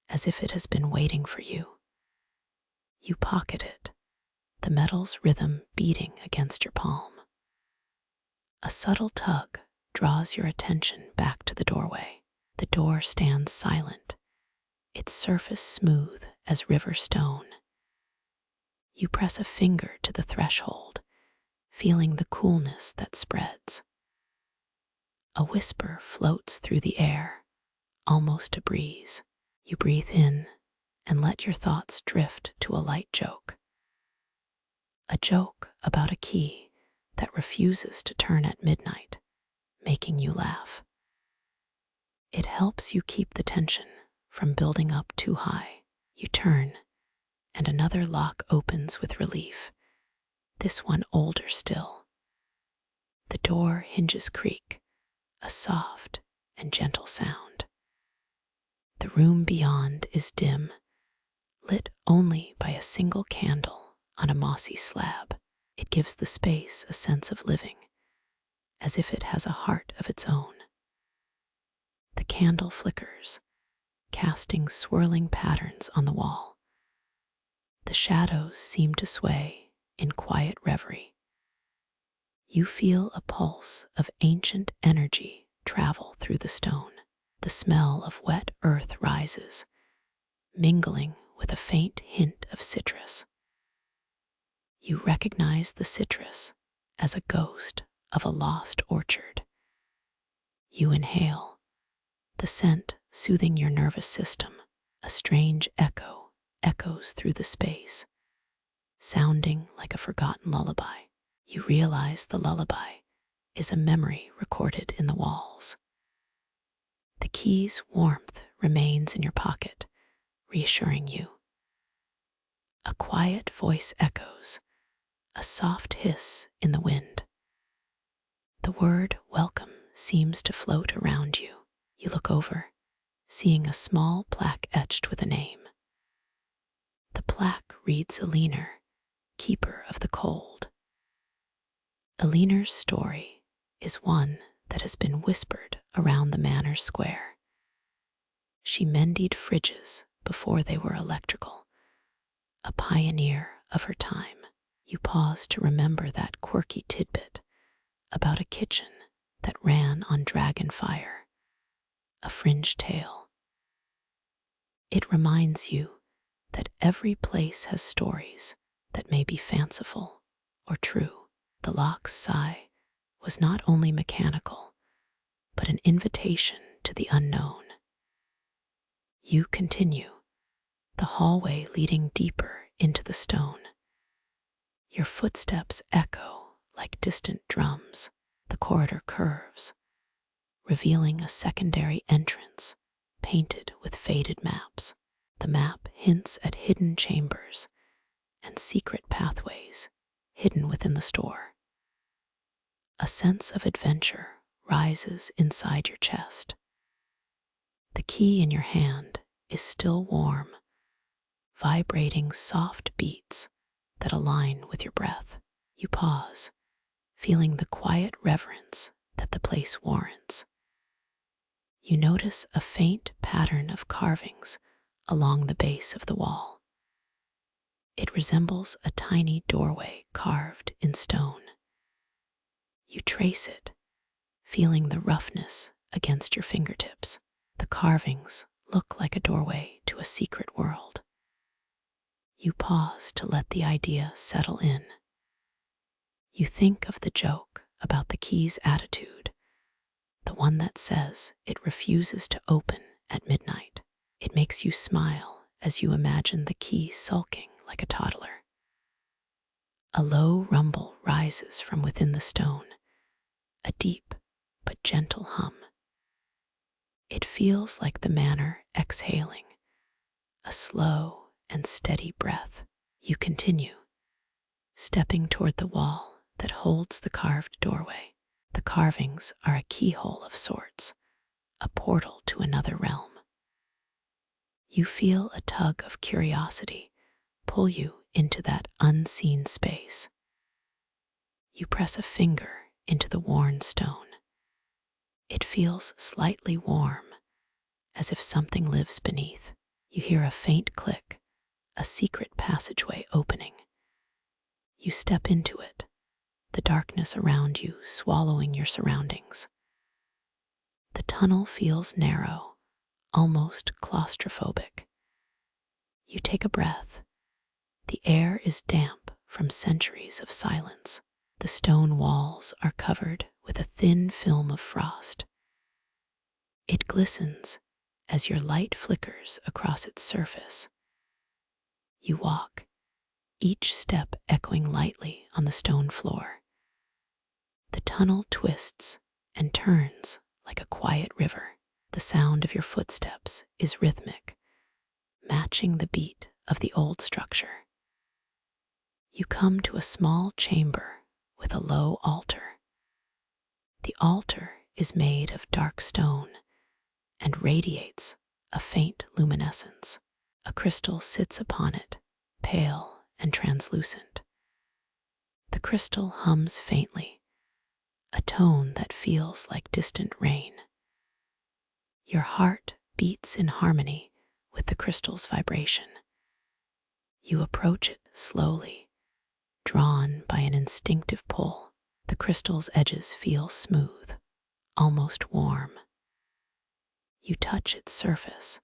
S1: as if it has been waiting for you. You pocket it, the metal's rhythm beating against your palm. A subtle tug draws your attention back to the doorway. The door stands silent, its surface smooth as river stone. You press a finger to the threshold, feeling the coolness that spreads. A whisper floats through the air, almost a breeze. You breathe in and let your thoughts drift to a light joke. A joke about a key that refuses to turn at midnight, making you laugh. It helps you keep the tension from building up too high. You turn, and another lock opens with relief, this one older still. The door hinges creak, a soft and gentle sound. The room beyond is dim, lit only by a single candle on a mossy slab. It gives the space a sense of living, as if it has a heart of its own. The candle flickers, casting swirling patterns on the wall. The shadows seem to sway in quiet reverie. You feel a pulse of ancient energy travel through the stone. The smell of wet earth rises, mingling with a faint hint of citrus. You recognize the citrus as a ghost of a lost orchard. You inhale, the scent soothing your nervous system. A strange echo echoes through the space, sounding like a forgotten lullaby. You realize the lullaby is a memory recorded in the walls. The key's warmth remains in your pocket, reassuring you. A quiet voice echoes, a soft hiss in the wind. The word welcome seems to float around you. You look over, seeing a small plaque etched with a name. The plaque reads Eleanor, keeper of the cold. Eleanor's story is one that has been whispered around the manor square. She mended fridges before they were electrical, a pioneer of her time. You pause to remember that quirky tidbit about a kitchen that ran on dragon fire, a fringed tale. It reminds you that every place has stories that may be fanciful or true. The lock's sigh was not only mechanical, but an invitation to the unknown. You continue, the hallway leading deeper into the stone. Your footsteps echo like distant drums. The corridor curves, revealing a secondary entrance painted with faded maps. The map hints at hidden chambers and secret pathways hidden within the store. A sense of adventure rises inside your chest. The key in your hand is still warm, vibrating soft beats that align with your breath. You pause, feeling the quiet reverence that the place warrants. You notice a faint pattern of carvings along the base of the wall. It resembles a tiny doorway carved in stone. You trace it, feeling the roughness against your fingertips. The carvings look like a doorway to a secret world. You pause to let the idea settle in. You think of the joke about the key's attitude, the one that says it refuses to open at midnight. It makes you smile as you imagine the key sulking like a toddler. A low rumble rises from within the stone, a deep but gentle hum. It feels like the manor exhaling, a slow and steady breath. You continue, stepping toward the wall that holds the carved doorway. The carvings are a keyhole of sorts, a portal to another realm. You feel a tug of curiosity pull you into that unseen space. You press a finger into the worn stone. It feels slightly warm, as if something lives beneath. You hear a faint click, a secret passageway opening. You step into it, the darkness around you swallowing your surroundings. The tunnel feels narrow, almost claustrophobic. You take a breath. The air is damp from centuries of silence. The stone walls are covered with a thin film of frost. It glistens as your light flickers across its surface. You walk, each step echoing lightly on the stone floor. The tunnel twists and turns like a quiet river. The sound of your footsteps is rhythmic, matching the beat of the old structure. You come to a small chamber with a low altar. The altar is made of dark stone and radiates a faint luminescence. A crystal sits upon it, pale and translucent. The crystal hums faintly, a tone that feels like distant rain. Your heart beats in harmony with the crystal's vibration. You approach it slowly, drawn by an instinctive pull. The crystal's edges feel smooth, almost warm. You touch its surface,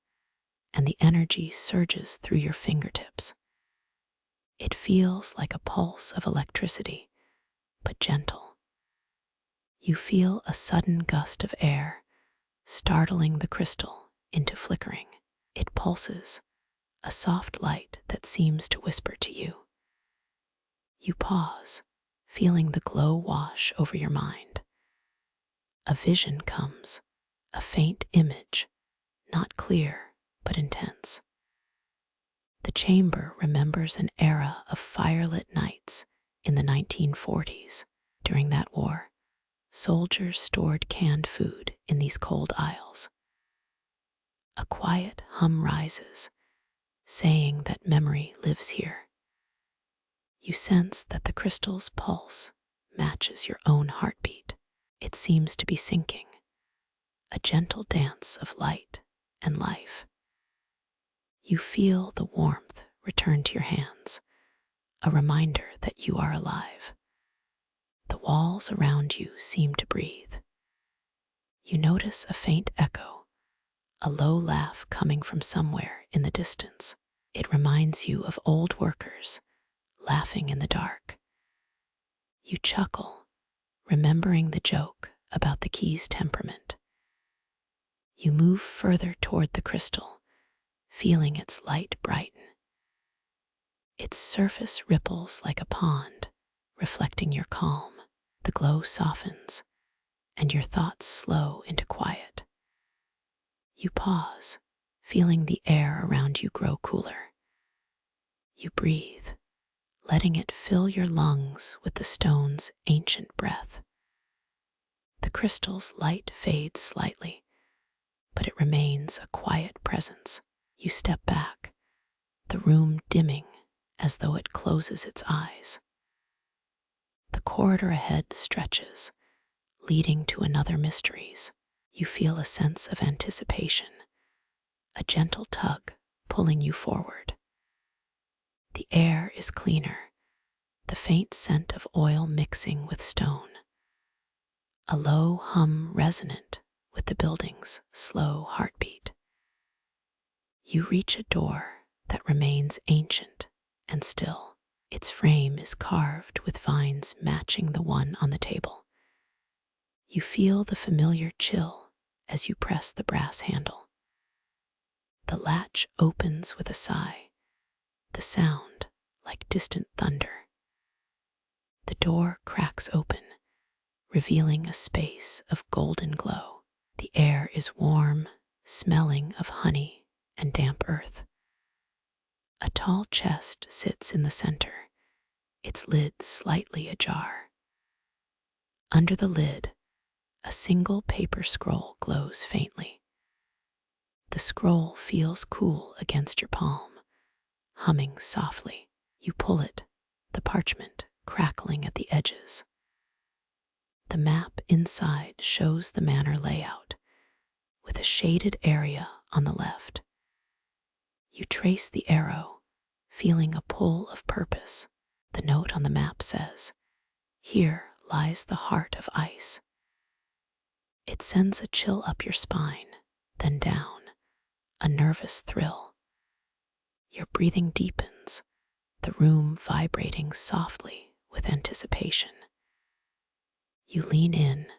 S1: and the energy surges through your fingertips. It feels like a pulse of electricity, but gentle. You feel a sudden gust of air, startling the crystal into flickering. It pulses, a soft light that seems to whisper to you. You pause, feeling the glow wash over your mind. A vision comes, a faint image, not clear but intense. The chamber remembers an era of firelit nights in the 1940s. During that war, soldiers stored canned food in these cold aisles. A quiet hum rises, saying that memory lives here. You sense that the crystal's pulse matches your own heartbeat. It seems to be sinking, a gentle dance of light and life. You feel the warmth return to your hands, a reminder that you are alive. The walls around you seem to breathe. You notice a faint echo, a low laugh coming from somewhere in the distance. It reminds you of old workers laughing in the dark. You chuckle, remembering the joke about the key's temperament. You move further toward the crystal, feeling its light brighten. Its surface ripples like a pond, reflecting your calm. The glow softens, and your thoughts slow into quiet. You pause, feeling the air around you grow cooler. You breathe, letting it fill your lungs with the stone's ancient breath. The crystal's light fades slightly, but it remains a quiet presence. You step back, the room dimming as though it closes its eyes. The corridor ahead stretches, leading to another mysteries. You feel a sense of anticipation, a gentle tug pulling you forward. The air is cleaner, the faint scent of oil mixing with stone. A low hum resonant with the building's slow heartbeat. You reach a door that remains ancient and still. Its frame is carved with vines matching the one on the table. You feel the familiar chill as you press the brass handle. The latch opens with a sigh, the sound like distant thunder. The door cracks open, revealing a space of golden glow. The air is warm, smelling of honey and damp earth. A tall chest sits in the center, its lid slightly ajar. Under the lid, a single paper scroll glows faintly. The scroll feels cool against your palm, humming softly. You pull it, the parchment crackling at the edges. The map inside shows the manor layout, with a shaded area on the left. You trace the arrow, feeling a pull of purpose. The note on the map says, "Here lies the heart of ice." It sends a chill up your spine, then down, a nervous thrill. Your breathing deepens, the room vibrating softly with anticipation. You lean in,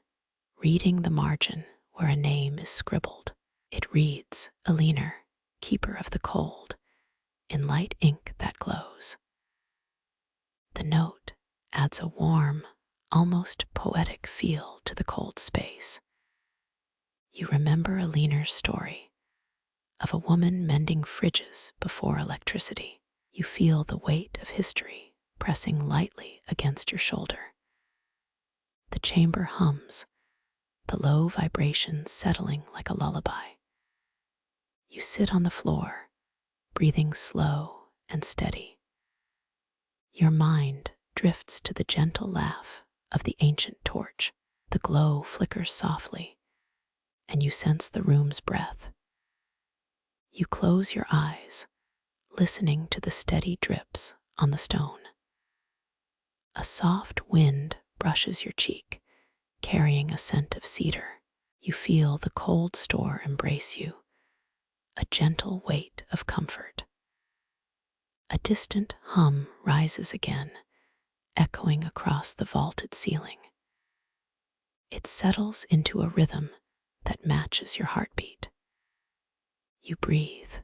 S1: reading the margin where a name is scribbled. It reads, "Eleanor, keeper of the cold," in light ink that glows. The note adds a warm, almost poetic feel to the cold space. You remember Eleanor's story of a woman mending fridges before electricity. You feel the weight of history pressing lightly against your shoulder. The chamber hums, the low vibrations settling like a lullaby. You sit on the floor, breathing slow and steady. Your mind drifts to the gentle laugh of the ancient torch. The glow flickers softly, and you sense the room's breath. You close your eyes, listening to the steady drips on the stone. A soft wind brushes your cheek, carrying a scent of cedar. You feel the cold store embrace you, a gentle weight of comfort. A distant hum rises again, echoing across the vaulted ceiling. It settles into a rhythm that matches your heartbeat. You breathe,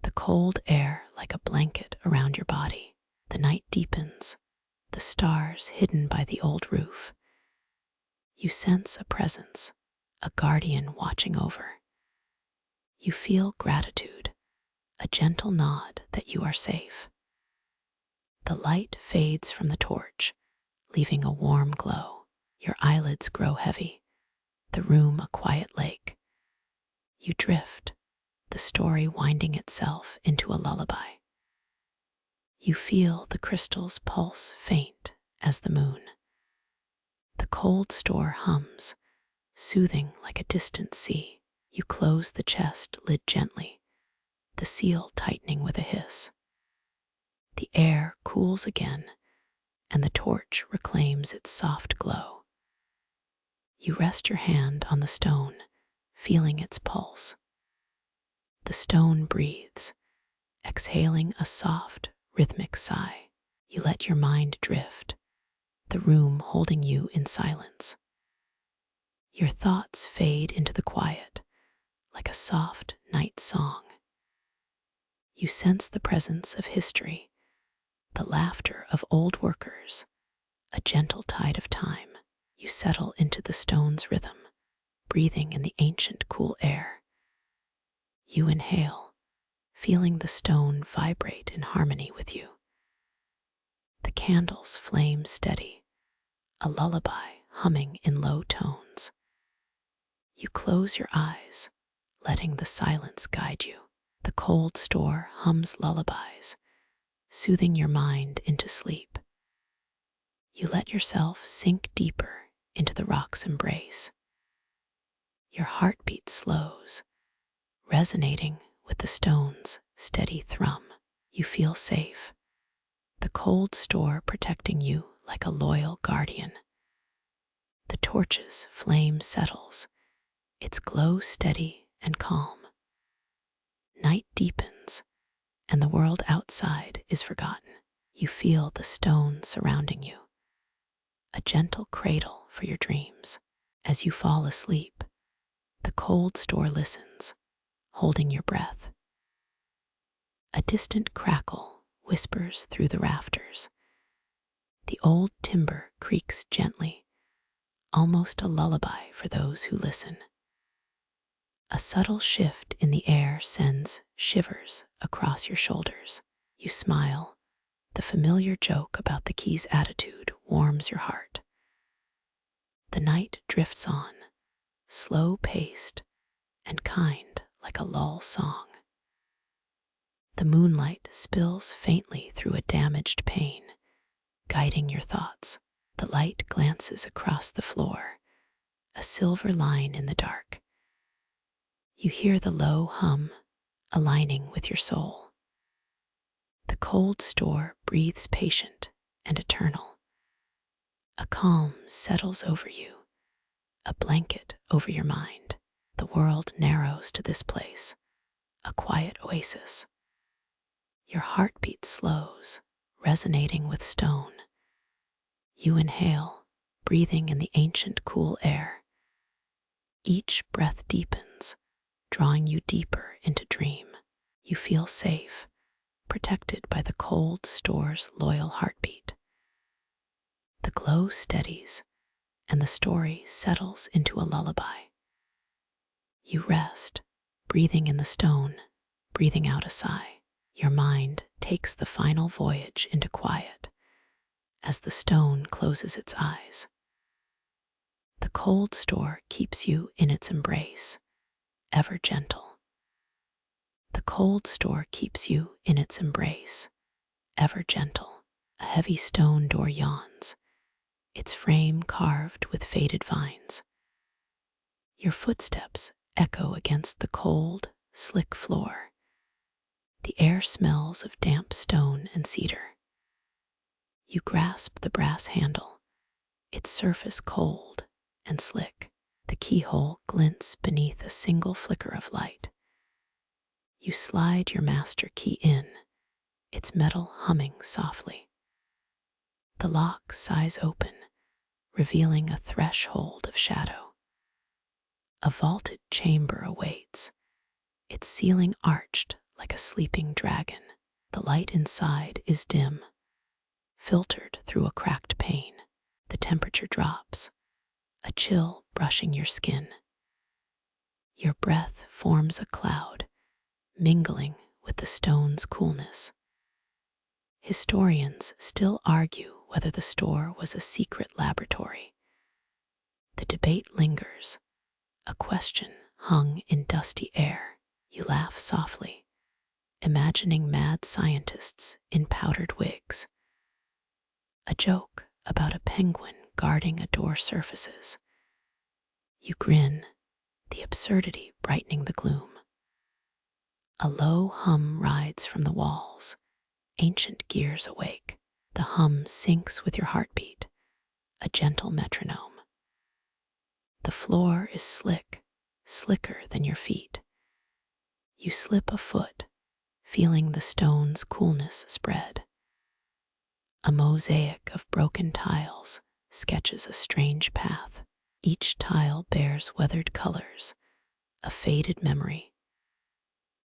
S1: the cold air like a blanket around your body. The night deepens, the stars hidden by the old roof. You sense a presence, a guardian watching over. You feel gratitude, a gentle nod that you are safe. The light fades from the torch, leaving a warm glow. Your eyelids grow heavy, the room a quiet lake. You drift, the story winding itself into a lullaby. You feel the crystal's pulse faint as the moon. The cold store hums, soothing like a distant sea. You close the chest lid gently, the seal tightening with a hiss. The air cools again, and the torch reclaims its soft glow. You rest your hand on the stone, feeling its pulse. The stone breathes, exhaling a soft, rhythmic sigh. You let your mind drift, the room holding you in silence. Your thoughts fade into the quiet, like a soft night song. You sense the presence of history, the laughter of old workers, a gentle tide of time. You settle into the stone's rhythm, breathing in the ancient cool air. You inhale, feeling the stone vibrate in harmony with you. The candles flame steady, a lullaby humming in low tones. You close your eyes, letting the silence guide you. The cold store hums lullabies, soothing your mind into sleep. You let yourself sink deeper into the rock's embrace. Your heartbeat slows, resonating with the stone's steady thrum. You feel safe, the cold store protecting you like a loyal guardian. The torch's flame settles, its glow steady and calm. Night deepens, and the world outside is forgotten. You feel the stone surrounding you, a gentle cradle for your dreams. As you fall asleep, the cold store listens, holding your breath. A distant crackle whispers through the rafters. The old timber creaks gently, almost a lullaby for those who listen. A subtle shift in the air sends shivers across your shoulders. You smile. The familiar joke about the key's attitude warms your heart. The night drifts on, slow-paced and kind like a lull song. The moonlight spills faintly through a damaged pane, guiding your thoughts. The light glances across the floor, a silver line in the dark. You hear the low hum aligning with your soul. The cold store breathes patient and eternal. A calm settles over you, a blanket over your mind. The world narrows to this place, a quiet oasis. Your heartbeat slows, resonating with stone. You inhale, breathing in the ancient cool air. Each breath deepens, drawing you deeper into dream. You feel safe, protected by the cold store's loyal heartbeat. The glow steadies, and the story settles into a lullaby. You rest, breathing in the stone, breathing out a sigh. Your mind takes the final voyage into quiet as the stone closes its eyes. The cold store keeps you in its embrace, ever gentle. The cold store keeps you in its embrace, ever gentle. A heavy stone door yawns, its frame carved with faded vines. Your footsteps echo against the cold, slick floor. The air smells of damp stone and cedar. You grasp the brass handle, its surface cold and slick. The keyhole glints beneath a single flicker of light. You slide your master key in, its metal humming softly. The lock sighs open, revealing a threshold of shadow. A vaulted chamber awaits, its ceiling arched like a sleeping dragon. The light inside is dim, filtered through a cracked pane. The temperature drops, a chill brushing your skin. Your breath forms a cloud, mingling with the stone's coolness. Historians still argue whether the store was a secret laboratory. The debate lingers, a question hung in dusty air. You laugh softly, imagining mad scientists in powdered wigs. A joke about a penguin guarding a door surfaces. You grin, the absurdity brightening the gloom. A low hum rides from the walls, ancient gears awake. The hum syncs with your heartbeat, a gentle metronome. The floor is slick, slicker than your feet. You slip a foot, feeling the stone's coolness spread. A mosaic of broken tiles sketches a strange path. Each tile bears weathered colors, a faded memory.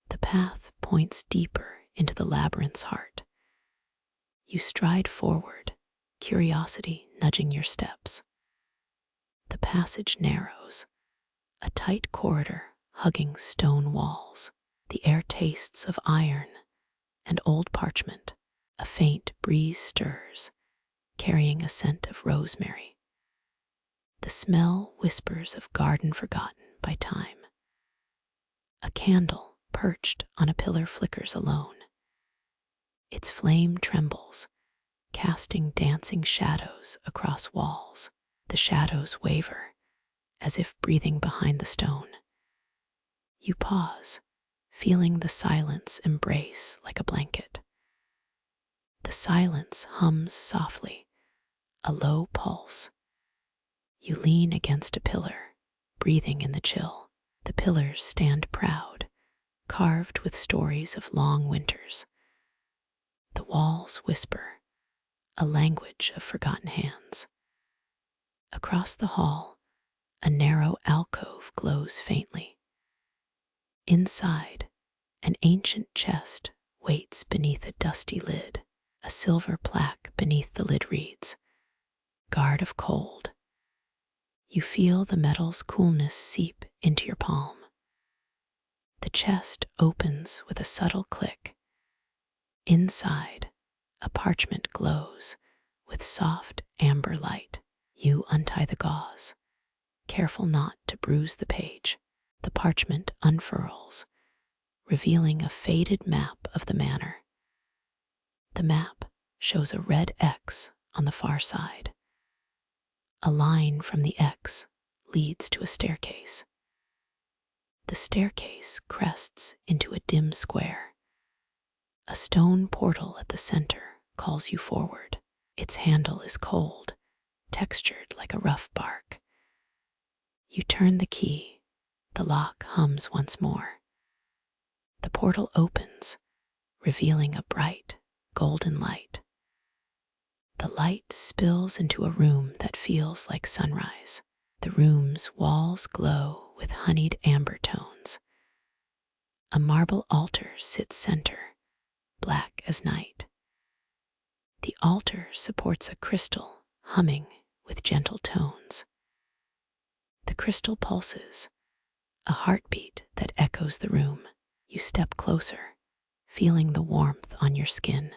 S1: The path points deeper into the labyrinth's heart. You stride forward, curiosity nudging your steps. The passage narrows, a tight corridor hugging stone walls. The air tastes of iron and old parchment. A faint breeze stirs, carrying a scent of rosemary. The smell whispers of garden forgotten by time. A candle perched on a pillar flickers alone. Its flame trembles, casting dancing shadows across walls. The shadows waver, as if breathing behind the stone. You pause, feeling the silence embrace like a blanket. The silence hums softly, a low pulse. You lean against a pillar, breathing in the chill. The pillars stand proud, carved with stories of long winters. The walls whisper, a language of forgotten hands. Across the hall, a narrow alcove glows faintly. Inside, an ancient chest waits beneath a dusty lid. A silver plaque beneath the lid reads, "Guard of Cold." You feel the metal's coolness seep into your palm. The chest opens with a subtle click. Inside, a parchment glows with soft amber light. You untie the gauze, careful not to bruise the page. The parchment unfurls, revealing a faded map of the manor. The map shows a red X on the far side. A line from the X leads to a staircase. The staircase crests into a dim square. A stone portal at the center calls you forward. Its handle is cold, textured like a rough bark. You turn the key. The lock hums once more. The portal opens, revealing a bright, golden light. The light spills into a room that feels like sunrise. The room's walls glow with honeyed amber tones. A marble altar sits center, black as night. The altar supports a crystal humming with gentle tones. The crystal pulses, a heartbeat that echoes the room. You step closer, feeling the warmth on your skin.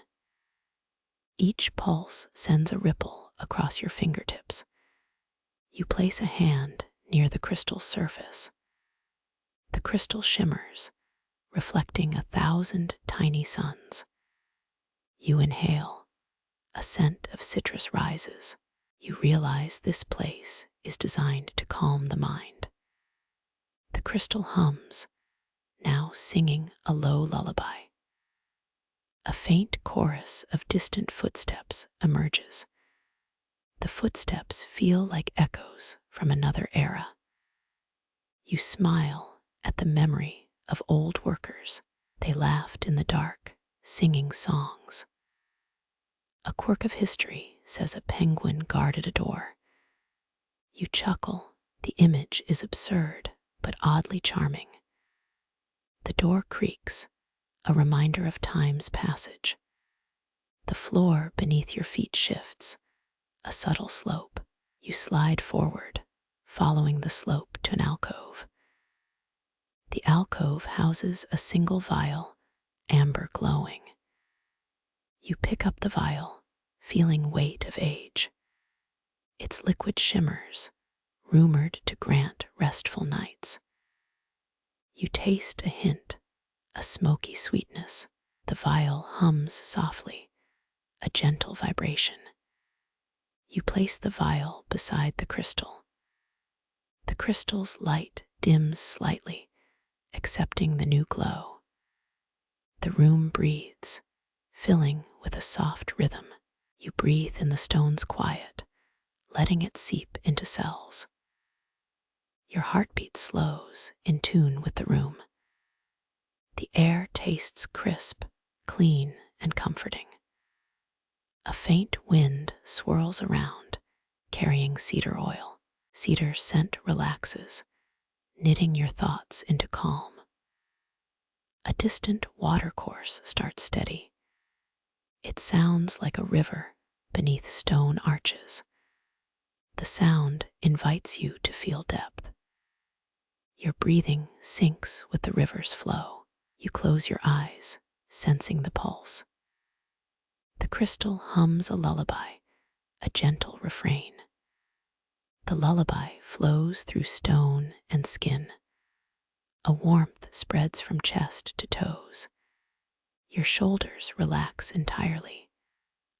S1: Each pulse sends a ripple across your fingertips. You place a hand near the crystal's surface. The crystal shimmers, reflecting 1,000 tiny suns. You inhale. A scent of citrus rises. You realize this place is designed to calm the mind. The crystal hums, now singing a low lullaby. A faint chorus of distant footsteps emerges. The footsteps feel like echoes from another era. You smile at the memory of old workers. They laughed in the dark, singing songs. A quirk of history says a penguin guarded a door. You chuckle. The image is absurd, but oddly charming. The door creaks, a reminder of time's passage. The floor beneath your feet shifts, a subtle slope. You slide forward, following the slope to an alcove. The alcove houses a single vial, amber glowing. You pick up the vial, feeling weight of age. Its liquid shimmers, rumored to grant restful nights. You taste a hint, a smoky sweetness. The vial hums softly, a gentle vibration. You place the vial beside the crystal. The crystal's light dims slightly, accepting the new glow. The room breathes, filling with a soft rhythm. You breathe in the stone's quiet, letting it seep into cells. Your heartbeat slows, in tune with the room. The air tastes crisp, clean, and comforting. A faint wind swirls around, carrying cedar oil. Cedar scent relaxes, knitting your thoughts into calm. A distant watercourse starts steady. It sounds like a river beneath stone arches. The sound invites you to feel depth. Your breathing syncs with the river's flow. You close your eyes, sensing the pulse. The crystal hums a lullaby, a gentle refrain. The lullaby flows through stone and skin. A warmth spreads from chest to toes. Your shoulders relax entirely,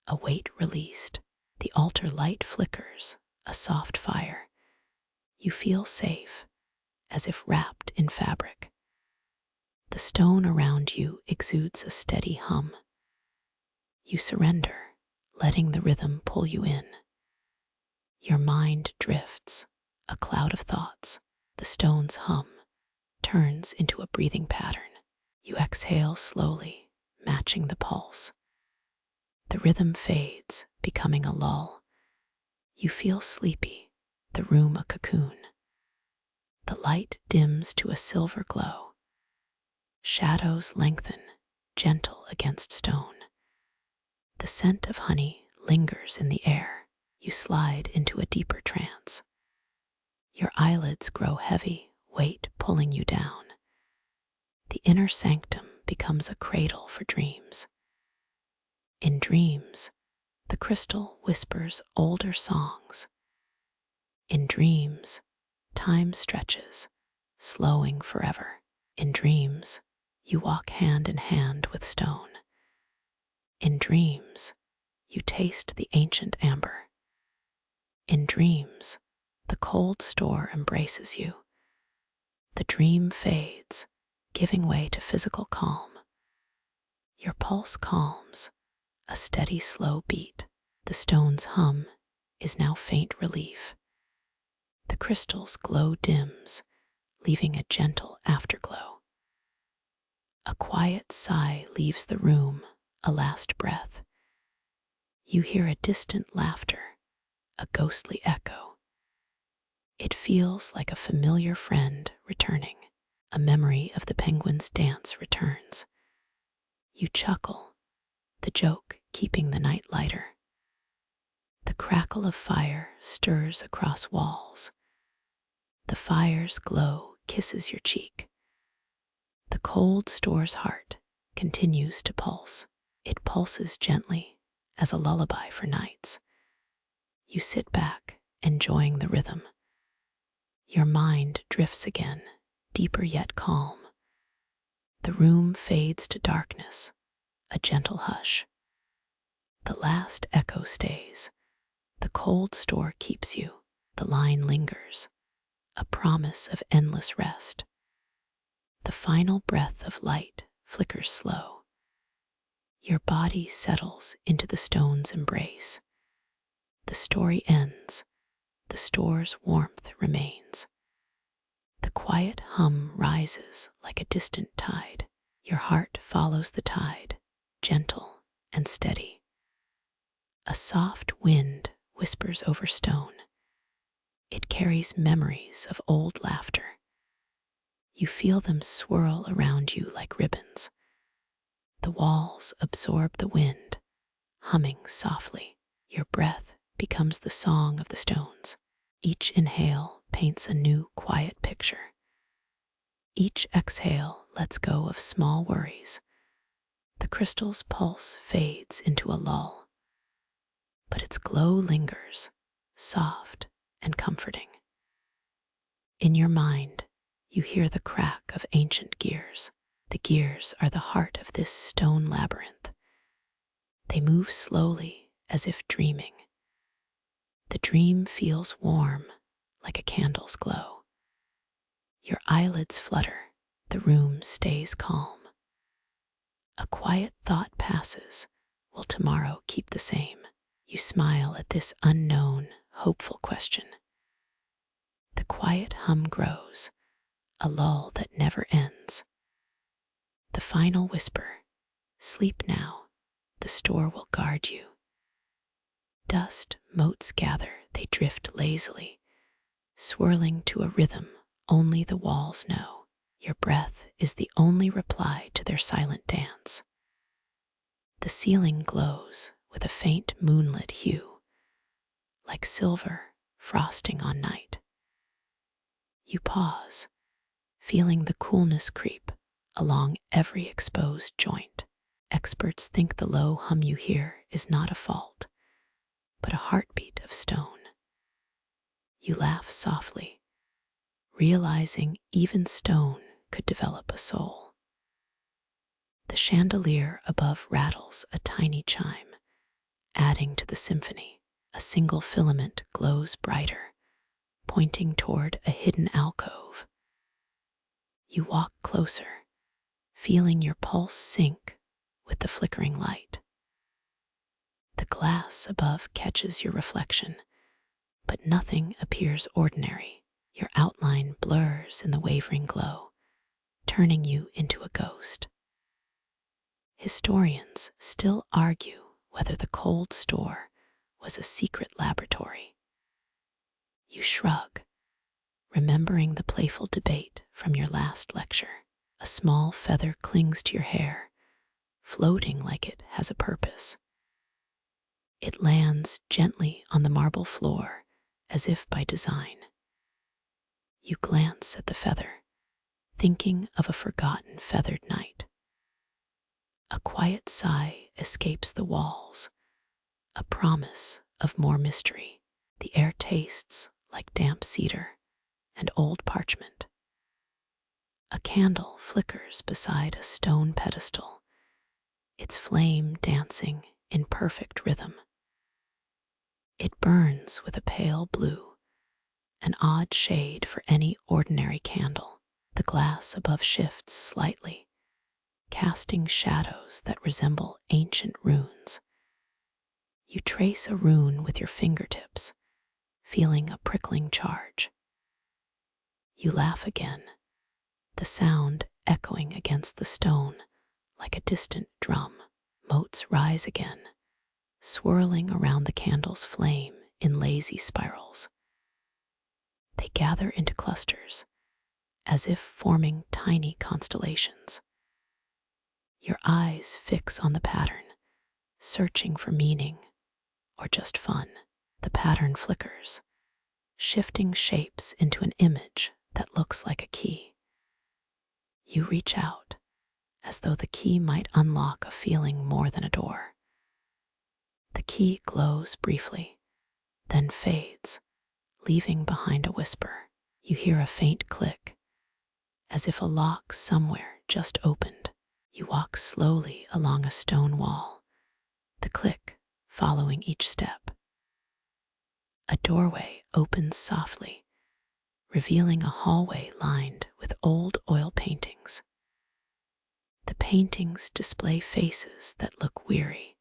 S1: a weight released. The altar light flickers, a soft fire. You feel safe, as if wrapped in fabric. The stone around you exudes a steady hum. You surrender, letting the rhythm pull you in. Your mind drifts, a cloud of thoughts. The stone's hum turns into a breathing pattern. You exhale slowly, matching the pulse. The rhythm fades, becoming a lull. You feel sleepy, the room a cocoon. The light dims to a silver glow. Shadows lengthen, gentle against stone. The scent of honey lingers in the air. You slide into a deeper trance. Your eyelids grow heavy, weight pulling you down. The inner sanctum becomes a cradle for dreams. In dreams, the crystal whispers older songs. In dreams, time stretches, slowing forever. In dreams, you walk hand in hand with stone. In dreams, you taste the ancient amber. In dreams, the cold store embraces you. The dream fades, giving way to physical calm. Your pulse calms, a steady, slow beat. The stone's hum is now faint relief. The crystal's glow dims, leaving a gentle afterglow. A quiet sigh leaves the room, a last breath. You hear a distant laughter, a ghostly echo. It feels like a familiar friend returning. A memory of the penguin's dance returns. You chuckle, the joke keeping the night lighter. The crackle of fire stirs across walls. The fire's glow kisses your cheek. The cold store's heart continues to pulse. It pulses gently as a lullaby for nights. You sit back, enjoying the rhythm. Your mind drifts again, deeper yet calm. The room fades to darkness, a gentle hush. The last echo stays. The cold store keeps you. The line lingers, a promise of endless rest. The final breath of light flickers slow. Your body settles into the stone's embrace. The story ends. The store's warmth remains. The quiet hum rises like a distant tide. Your heart follows the tide, gentle and steady. A soft wind whispers over stone. It carries memories of old laughter. You feel them swirl around you like ribbons. The walls absorb the wind, humming softly. Your breath becomes the song of the stones. Each inhale paints a new quiet picture. Each exhale lets go of small worries. The crystal's pulse fades into a lull, but its glow lingers, soft and comforting. In your mind, you hear the crack of ancient gears. The gears are the heart of this stone labyrinth. They move slowly as if dreaming. The dream feels warm, like a candle's glow. Your eyelids flutter, the room stays calm. A quiet thought passes, will tomorrow keep the same? You smile at this unknown, hopeful question. The quiet hum grows, a lull that never ends. The final whisper, sleep now, the store will guard you. Dust motes gather, they drift lazily, swirling to a rhythm only the walls know. Your breath is the only reply to their silent dance. The ceiling glows with a faint moonlit hue, like silver frosting on night. You pause, feeling the coolness creep along every exposed joint. Experts think the low hum you hear is not a fault, but a heartbeat of stone. You laugh softly, realizing even stone could develop a soul. The chandelier above rattles a tiny chime, adding to the symphony. A single filament glows brighter, pointing toward a hidden alcove. You walk closer, feeling your pulse sync with the flickering light. The glass above catches your reflection, but nothing appears ordinary. Your outline blurs in the wavering glow, turning you into a ghost. Historians still argue whether the cold store was a secret laboratory. You shrug, remembering the playful debate from your last lecture. A small feather clings to your hair, floating like it has a purpose. It lands gently on the marble floor, as if by design. You glance at the feather, thinking of a forgotten feathered night. A quiet sigh escapes the walls, a promise of more mystery. The air tastes like damp cedar and old parchment. A candle flickers beside a stone pedestal, its flame dancing in perfect rhythm. It burns with a pale blue, an odd shade for any ordinary candle. The glass above shifts slightly, casting shadows that resemble ancient runes. You trace a rune with your fingertips, feeling a prickling charge. You laugh again, the sound echoing against the stone like a distant drum. Motes rise again, swirling around the candle's flame in lazy spirals. They gather into clusters, as if forming tiny constellations. Your eyes fix on the pattern, searching for meaning or just fun. The pattern flickers, shifting shapes into an image that looks like a key. You reach out, as though the key might unlock a feeling more than a door. The key glows briefly, then fades, leaving behind a whisper. You hear a faint click, as if a lock somewhere just opened. You walk slowly along a stone wall, the click following each step. A doorway opens softly, revealing a hallway lined with old oil paintings. The paintings display faces that look weary,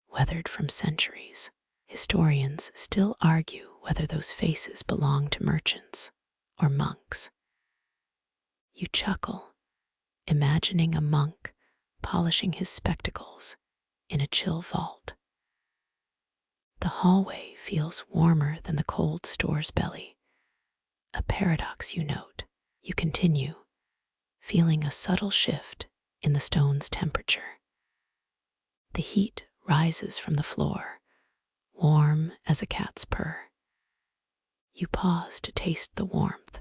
S1: weathered from centuries. Historians still argue whether those faces belong to merchants or monks. You chuckle, imagining a monk polishing his spectacles in a chill vault. The hallway feels warmer than the cold store's belly, a paradox you note. You continue, feeling a subtle shift in the stone's temperature. The heat rises from the floor, warm as a cat's purr. You pause to taste the warmth,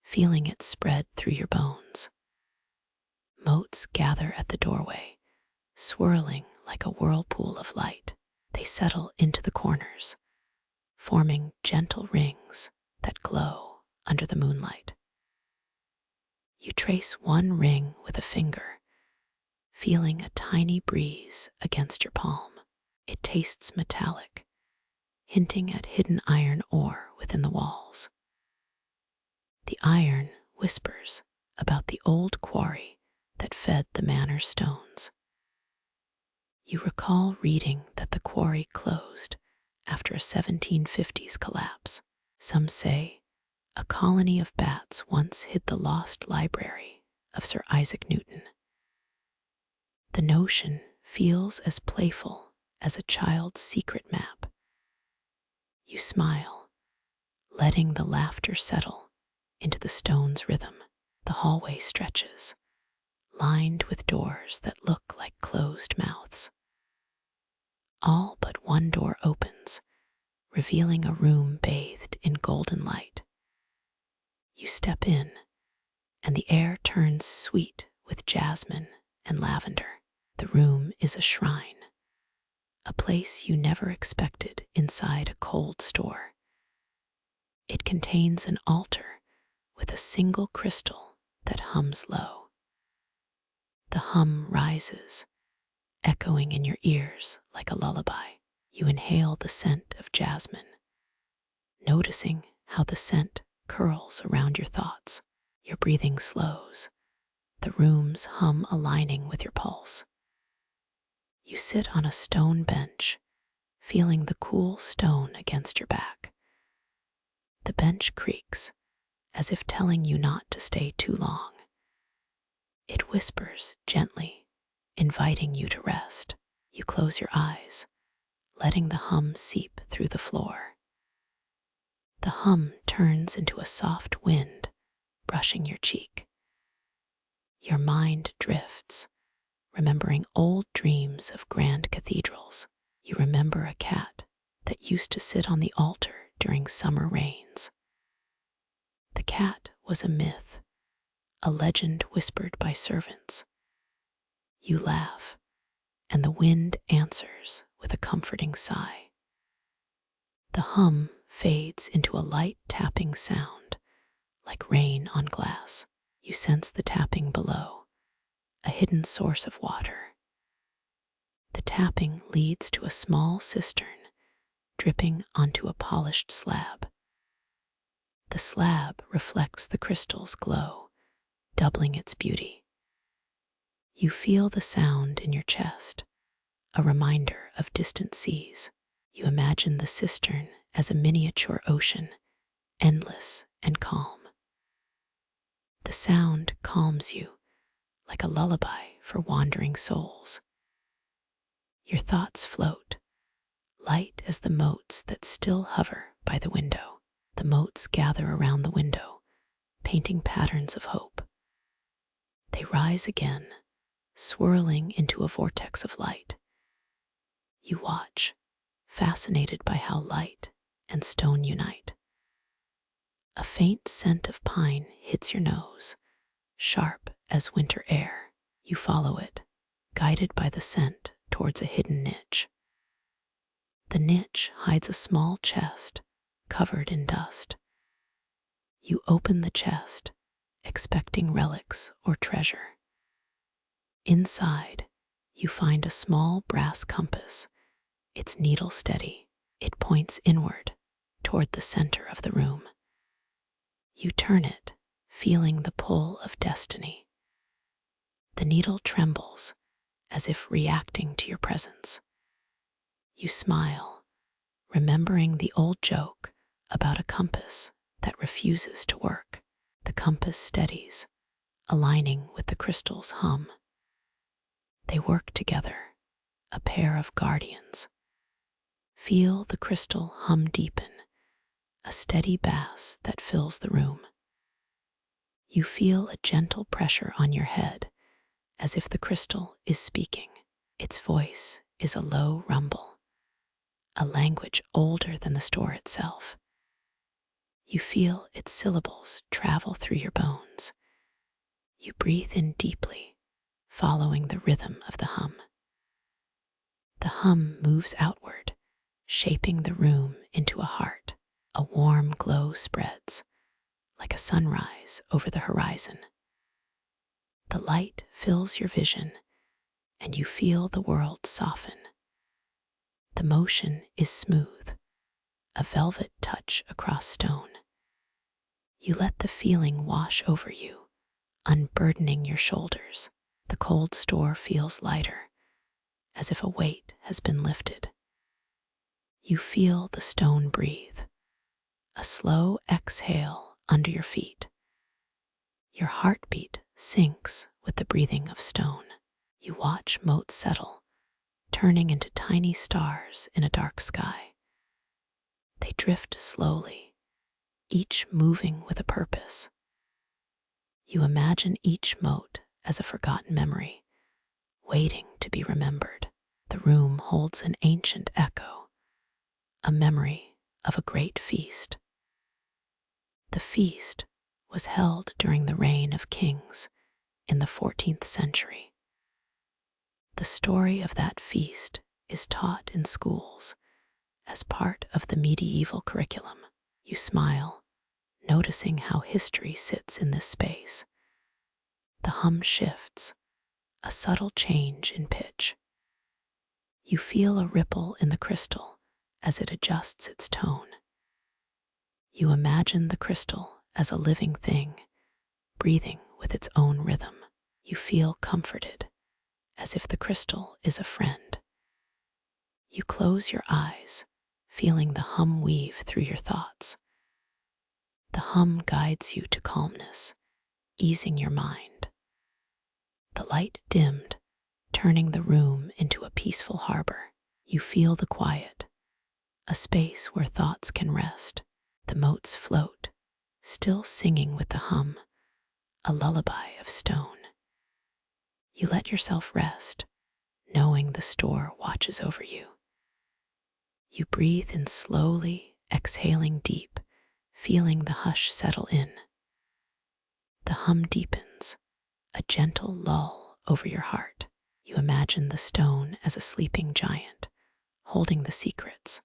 S1: feeling it spread through your bones. Motes gather at the doorway, swirling like a whirlpool of light. They settle into the corners, forming gentle rings that glow under the moonlight. You trace one ring with a finger, feeling a tiny breeze against your palm. It tastes metallic, hinting at hidden iron ore within the walls. The iron whispers about the old quarry that fed the Manor stones. You recall reading that the quarry closed after a 1750s collapse. Some say a colony of bats once hid the lost library of Sir Isaac Newton. The notion feels as playful as a child's secret map. You smile, letting the laughter settle into the stone's rhythm. The hallway stretches, lined with doors that look like closed mouths. All but one door opens, revealing a room bathed in golden light. You step in, and the air turns sweet with jasmine and lavender. The room is a shrine, a place you never expected inside a cold store. It contains an altar with a single crystal that hums low. The hum rises, echoing in your ears like a lullaby. You inhale the scent of jasmine, noticing how the scent curls around your thoughts. Your breathing slows, the room's hum aligning with your pulse. You sit on a stone bench, feeling the cool stone against your back. The bench creaks, as if telling you not to stay too long. It whispers gently, inviting you to rest. You close your eyes, letting the hum seep through the floor. The hum turns into a soft wind, brushing your cheek. Your mind drifts, remembering old dreams of grand cathedrals. You remember a cat that used to sit on the altar during summer rains. The cat was a myth, a legend whispered by servants. You laugh, and the wind answers with a comforting sigh. The hum fades into a light tapping sound, like rain on glass. You sense the tapping below, a hidden source of water. The tapping leads to a small cistern, dripping onto a polished slab. The slab reflects the crystal's glow, doubling its beauty. You feel the sound in your chest, a reminder of distant seas. You imagine the cistern as a miniature ocean, endless and calm. The sound calms you like a lullaby for wandering souls. Your thoughts float, light as the motes that still hover by the window. The motes gather around the window, painting patterns of hope. They rise again, swirling into a vortex of light. You watch, fascinated by how light and stone unite. A faint scent of pine hits your nose, sharp as winter air. You follow it, guided by the scent towards a hidden niche. The niche hides a small chest covered in dust. You open the chest, expecting relics or treasure. Inside, you find a small brass compass, its needle steady. It points inward, toward the center of the room. You turn it, feeling the pull of destiny. The needle trembles, as if reacting to your presence. You smile, remembering the old joke about a compass that refuses to work. The compass steadies, aligning with the crystal's hum. They work together, a pair of guardians. Feel the crystal hum deepen, a steady bass that fills the room. You feel a gentle pressure on your head, as if the crystal is speaking. Its voice is a low rumble, a language older than the store itself. You feel its syllables travel through your bones. You breathe in deeply, following the rhythm of the hum. The hum moves outward, shaping the room into a heart. A warm glow spreads, like a sunrise over the horizon. The light fills your vision, and you feel the world soften. The motion is smooth, a velvet touch across stone. You let the feeling wash over you, unburdening your shoulders. The cold store feels lighter, as if a weight has been lifted. You feel the stone breathe, a slow exhale under your feet. Your heartbeat syncs with the breathing of stone. You watch motes settle, turning into tiny stars in a dark sky. They drift slowly, each moving with a purpose. You imagine each mote as a forgotten memory, waiting to be remembered. The room holds an ancient echo, a memory of a great feast. The feast was held during the reign of kings in the 14th century. The story of that feast is taught in schools as part of the medieval curriculum. You smile, noticing how history sits in this space. The hum shifts, a subtle change in pitch. You feel a ripple in the crystal as it adjusts its tone. You imagine the crystal as a living thing, breathing with its own rhythm. You feel comforted, as if the crystal is a friend. You close your eyes, feeling the hum weave through your thoughts. The hum guides you to calmness, easing your mind. The light dimmed, turning the room into a peaceful harbor. You feel the quiet, a space where thoughts can rest. The motes float, still singing with the hum, a lullaby of stone. You let yourself rest, knowing the store watches over you. You breathe in slowly, exhaling deep, feeling the hush settle in. The hum deepens, a gentle lull over your heart. You imagine the stone as a sleeping giant, holding the secrets.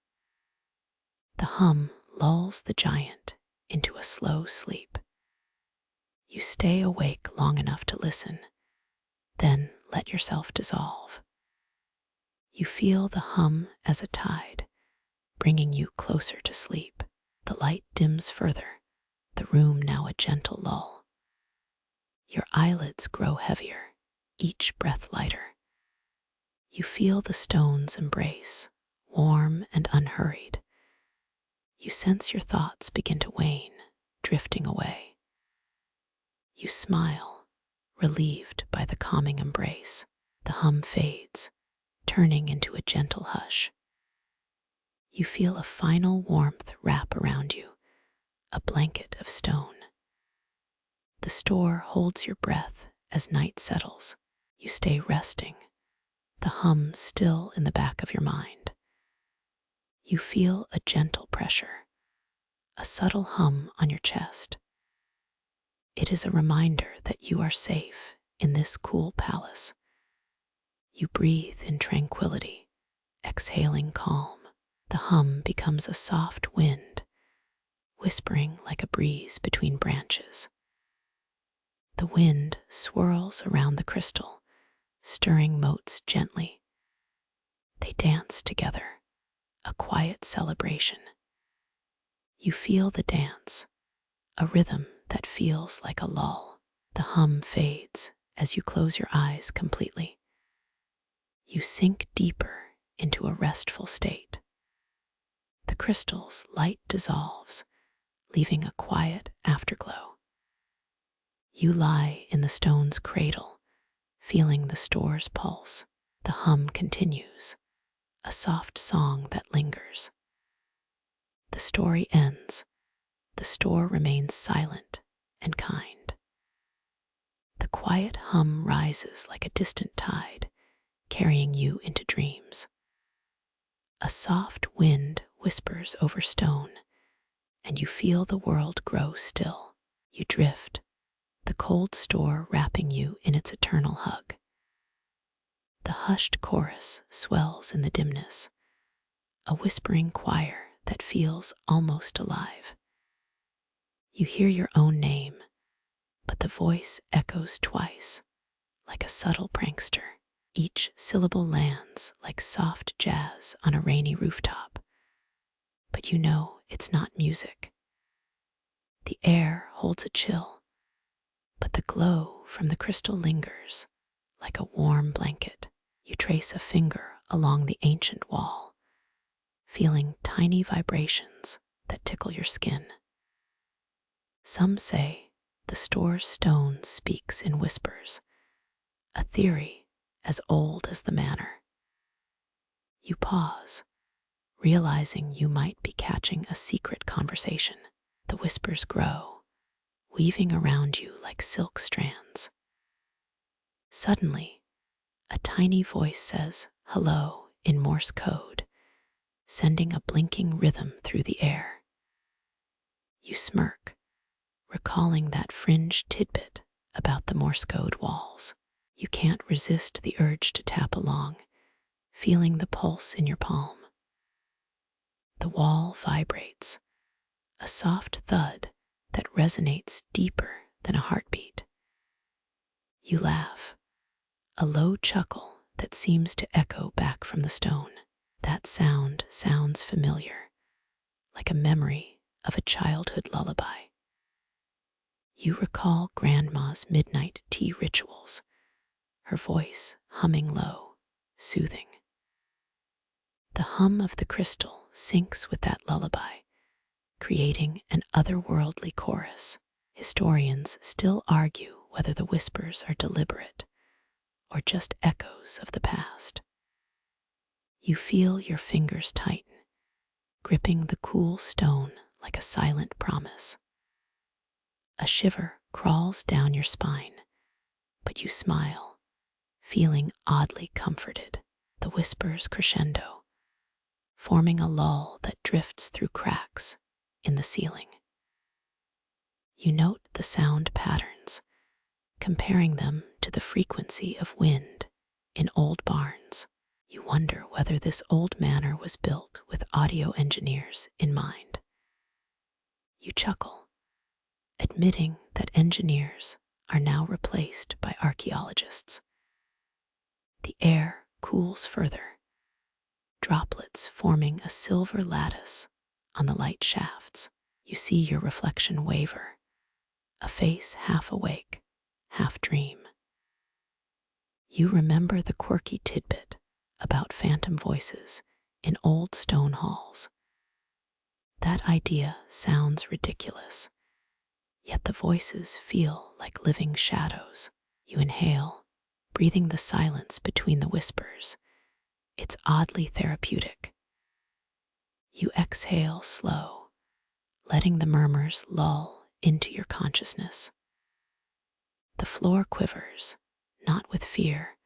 S1: The hum lulls the giant into a slow sleep. You stay awake long enough to listen, then let yourself dissolve. You feel the hum as a tide, bringing you closer to sleep. The light dims further, the room now a gentle lull. Your eyelids grow heavier, each breath lighter. You feel the stone's embrace, warm and unhurried. You sense your thoughts begin to wane, drifting away. You smile, relieved by the calming embrace. The hum fades, turning into a gentle hush. You feel a final warmth wrap around you, a blanket of stone. The store holds your breath as night settles. You stay resting, the hum still in the back of your mind. You feel a gentle pressure, a subtle hum on your chest. It is a reminder that you are safe in this cool palace. You breathe in tranquility, exhaling calm. The hum becomes a soft wind, whispering like a breeze between branches. The wind swirls around the crystal, stirring motes gently. They dance together, a quiet celebration. You feel the dance, a rhythm that feels like a lull. The hum fades as you close your eyes completely. You sink deeper into a restful state. The crystal's light dissolves, leaving a quiet afterglow. You lie in the stone's cradle, feeling the store's pulse. The hum continues, a soft song that lingers. The story ends. The store remains silent and kind. The quiet hum rises like a distant tide, carrying you into dreams. A soft wind whispers over stone, and you feel the world grow still. You drift, the cold store wrapping you in its eternal hug. The hushed chorus swells in the dimness, a whispering choir that feels almost alive. You hear your own name, but the voice echoes twice, like a subtle prankster. Each syllable lands like soft jazz on a rainy rooftop, but you know it's not music. The air holds a chill, but the glow from the crystal lingers like a warm blanket. You trace a finger along the ancient wall, feeling tiny vibrations that tickle your skin. Some say the store's stone speaks in whispers, a theory as old as the manor. You pause, realizing you might be catching a secret conversation. The whispers grow, weaving around you like silk strands. Suddenly, a tiny voice says hello in Morse code, sending a blinking rhythm through the air. You smirk, recalling that fringe tidbit about the Morse code walls. You can't resist the urge to tap along, feeling the pulse in your palm. The wall vibrates, a soft thud that resonates deeper than a heartbeat. You laugh, a low chuckle that seems to echo back from the stone. That sound sounds familiar, like a memory of a childhood lullaby. You recall Grandma's midnight tea rituals, her voice humming low, soothing. The hum of the crystal syncs with that lullaby, creating an otherworldly chorus. Historians still argue whether the whispers are deliberate or just echoes of the past. You feel your fingers tighten, gripping the cool stone like a silent promise. A shiver crawls down your spine, but you smile, feeling oddly comforted. The whispers crescendo, forming a lull that drifts through cracks in the ceiling. You note the sound patterns, comparing them to the frequency of wind in old barns. You wonder whether this old manor was built with audio engineers in mind. You chuckle, admitting that engineers are now replaced by archaeologists. The air cools further, droplets forming a silver lattice on the light shafts. You see your reflection waver, a face half awake, half dream. You remember the quirky tidbit about phantom voices in old stone halls. That idea sounds ridiculous, yet the voices feel like living shadows. You inhale, breathing the silence between the whispers. It's oddly therapeutic. You exhale slow, letting the murmurs lull into your consciousness. The floor quivers, not with fear,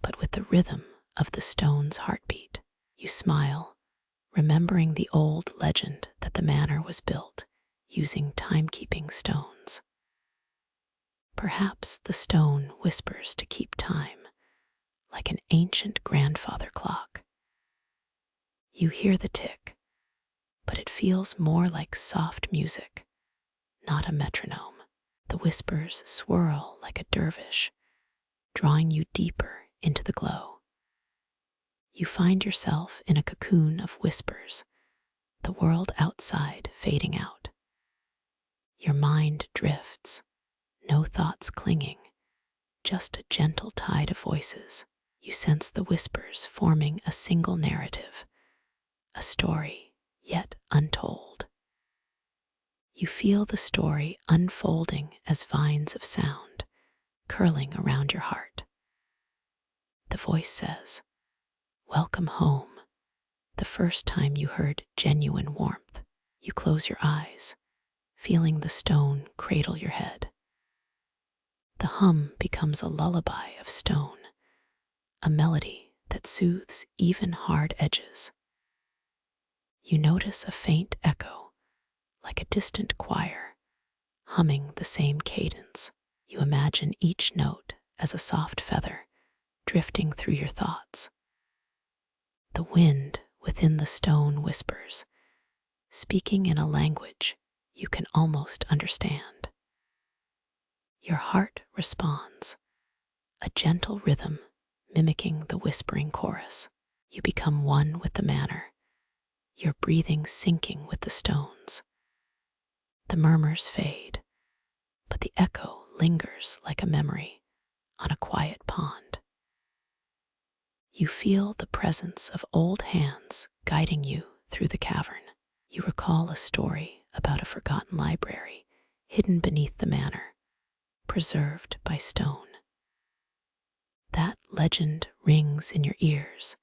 S1: but with the rhythm of the stone's heartbeat. You smile, remembering the old legend that the manor was built using timekeeping stones. Perhaps the stone whispers to keep time, like an ancient grandfather clock. You hear the tick, but it feels more like soft music, not a metronome. The whispers swirl like a dervish, drawing you deeper into the glow. You find yourself in a cocoon of whispers, the world outside fading out. Your mind drifts, no thoughts clinging, just a gentle tide of voices. You sense the whispers forming a single narrative, a story yet untold. You feel the story unfolding as vines of sound, curling around your heart. The voice says, "Welcome home." The first time you heard genuine warmth, you close your eyes, feeling the stone cradle your head. The hum becomes a lullaby of stone, a melody that soothes even hard edges. You notice a faint echo, like a distant choir, humming the same cadence. You imagine each note as a soft feather drifting through your thoughts. The wind within the stone whispers, speaking in a language you can almost understand. Your heart responds, a gentle rhythm mimicking the whispering chorus. You become one with the manor, your breathing syncing with the stones. The murmurs fade, but the echo lingers like a memory on a quiet pond. You feel the presence of old hands guiding you through the cavern. You recall a story about a forgotten library hidden beneath the manor, preserved by stone. That legend rings in your ears,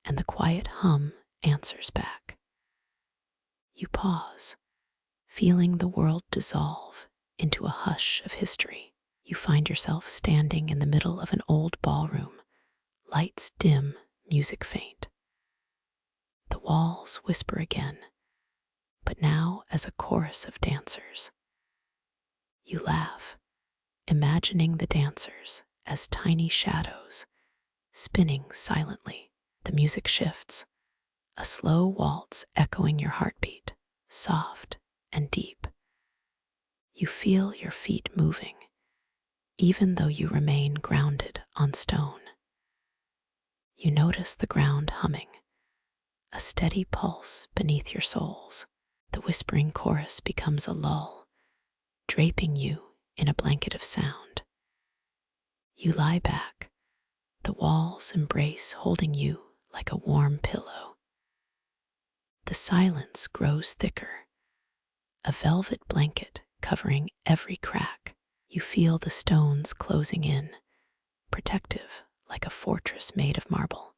S1: and the quiet hum answers back. You pause, feeling the world dissolve into a hush of history. You find yourself standing in the middle of an old ballroom, lights dim, music faint. The walls whisper again, but now as a chorus of dancers. You laugh, imagining the dancers as tiny shadows, spinning silently. The music shifts, a slow waltz echoing your heartbeat, soft and deep. You feel your feet moving, even though you remain grounded on stone. You notice the ground humming, a steady pulse beneath your soles. The whispering chorus becomes a lull, draping you in a blanket of sound. You lie back, the walls embrace, holding you like a warm pillow. The silence grows thicker, a velvet blanket covering every crack. You feel the stones closing in, protective like a fortress made of marble.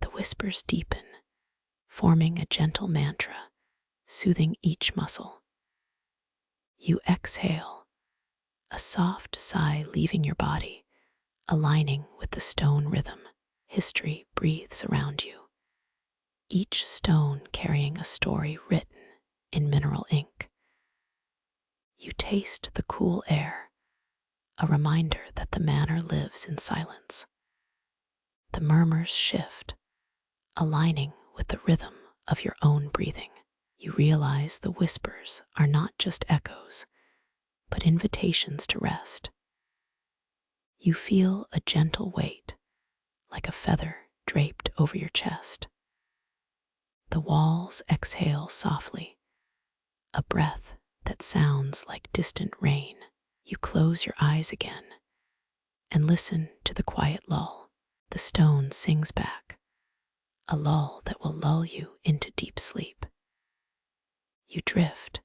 S1: The whispers deepen, forming a gentle mantra, soothing each muscle. You exhale, a soft sigh leaving your body, aligning with the stone rhythm. History breathes around you, each stone carrying a story written in mineral ink. You taste the cool air, a reminder that the manor lives in silence. The murmurs shift, aligning with the rhythm of your own breathing. You realize the whispers are not just echoes, but invitations to rest. You feel a gentle weight, like a feather draped over your chest. The walls exhale softly, a breath that sounds like distant rain. You close your eyes again and listen to the quiet lull. The stone sings back, a lull that will lull you into deep sleep. You drift,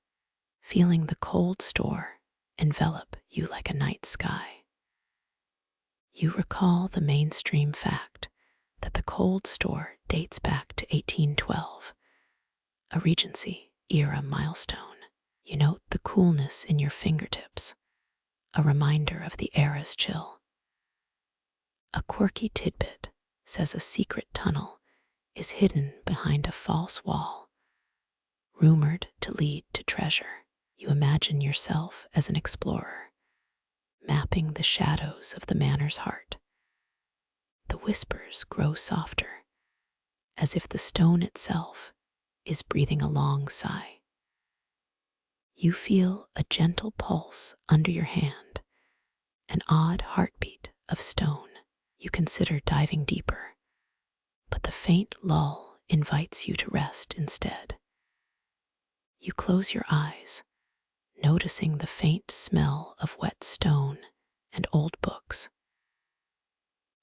S1: feeling the cold store envelop you like a night sky. You recall the mainstream fact that the cold store dates back to 1812, a Regency era milestone. You note the coolness in your fingertips, a reminder of the era's chill. A quirky tidbit says a secret tunnel is hidden behind a false wall, rumored to lead to treasure. You imagine yourself as an explorer, mapping the shadows of the manor's heart. The whispers grow softer, as if the stone itself is breathing a long sigh. You feel a gentle pulse under your hand, an odd heartbeat of stone. You consider diving deeper, but the faint lull invites you to rest instead. You close your eyes, noticing the faint smell of wet stone and old books.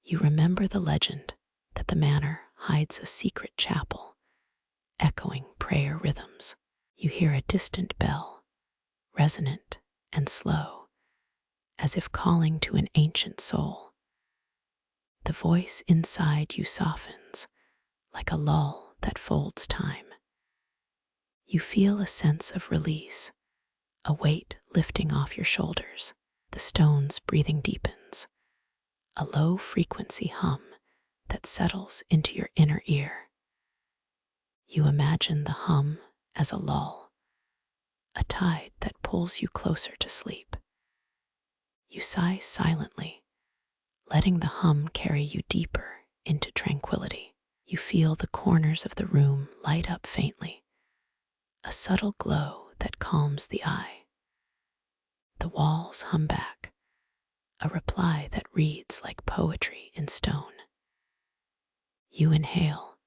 S1: You remember the legend that the manor hides a secret chapel, echoing prayer rhythms. You hear a distant bell, resonant and slow, as if calling to an ancient soul. The voice inside you softens, like a lull that folds time. You feel a sense of release, a weight lifting off your shoulders. The stone's breathing deepens, a low-frequency hum that settles into your inner ear. You imagine the hum as a lull, a tide that pulls you closer to sleep. You sigh silently, letting the hum carry you deeper into tranquility. You feel the corners of the room light up faintly, a subtle glow that calms the eye. The walls hum back, a reply that reads like poetry in stone. You inhale,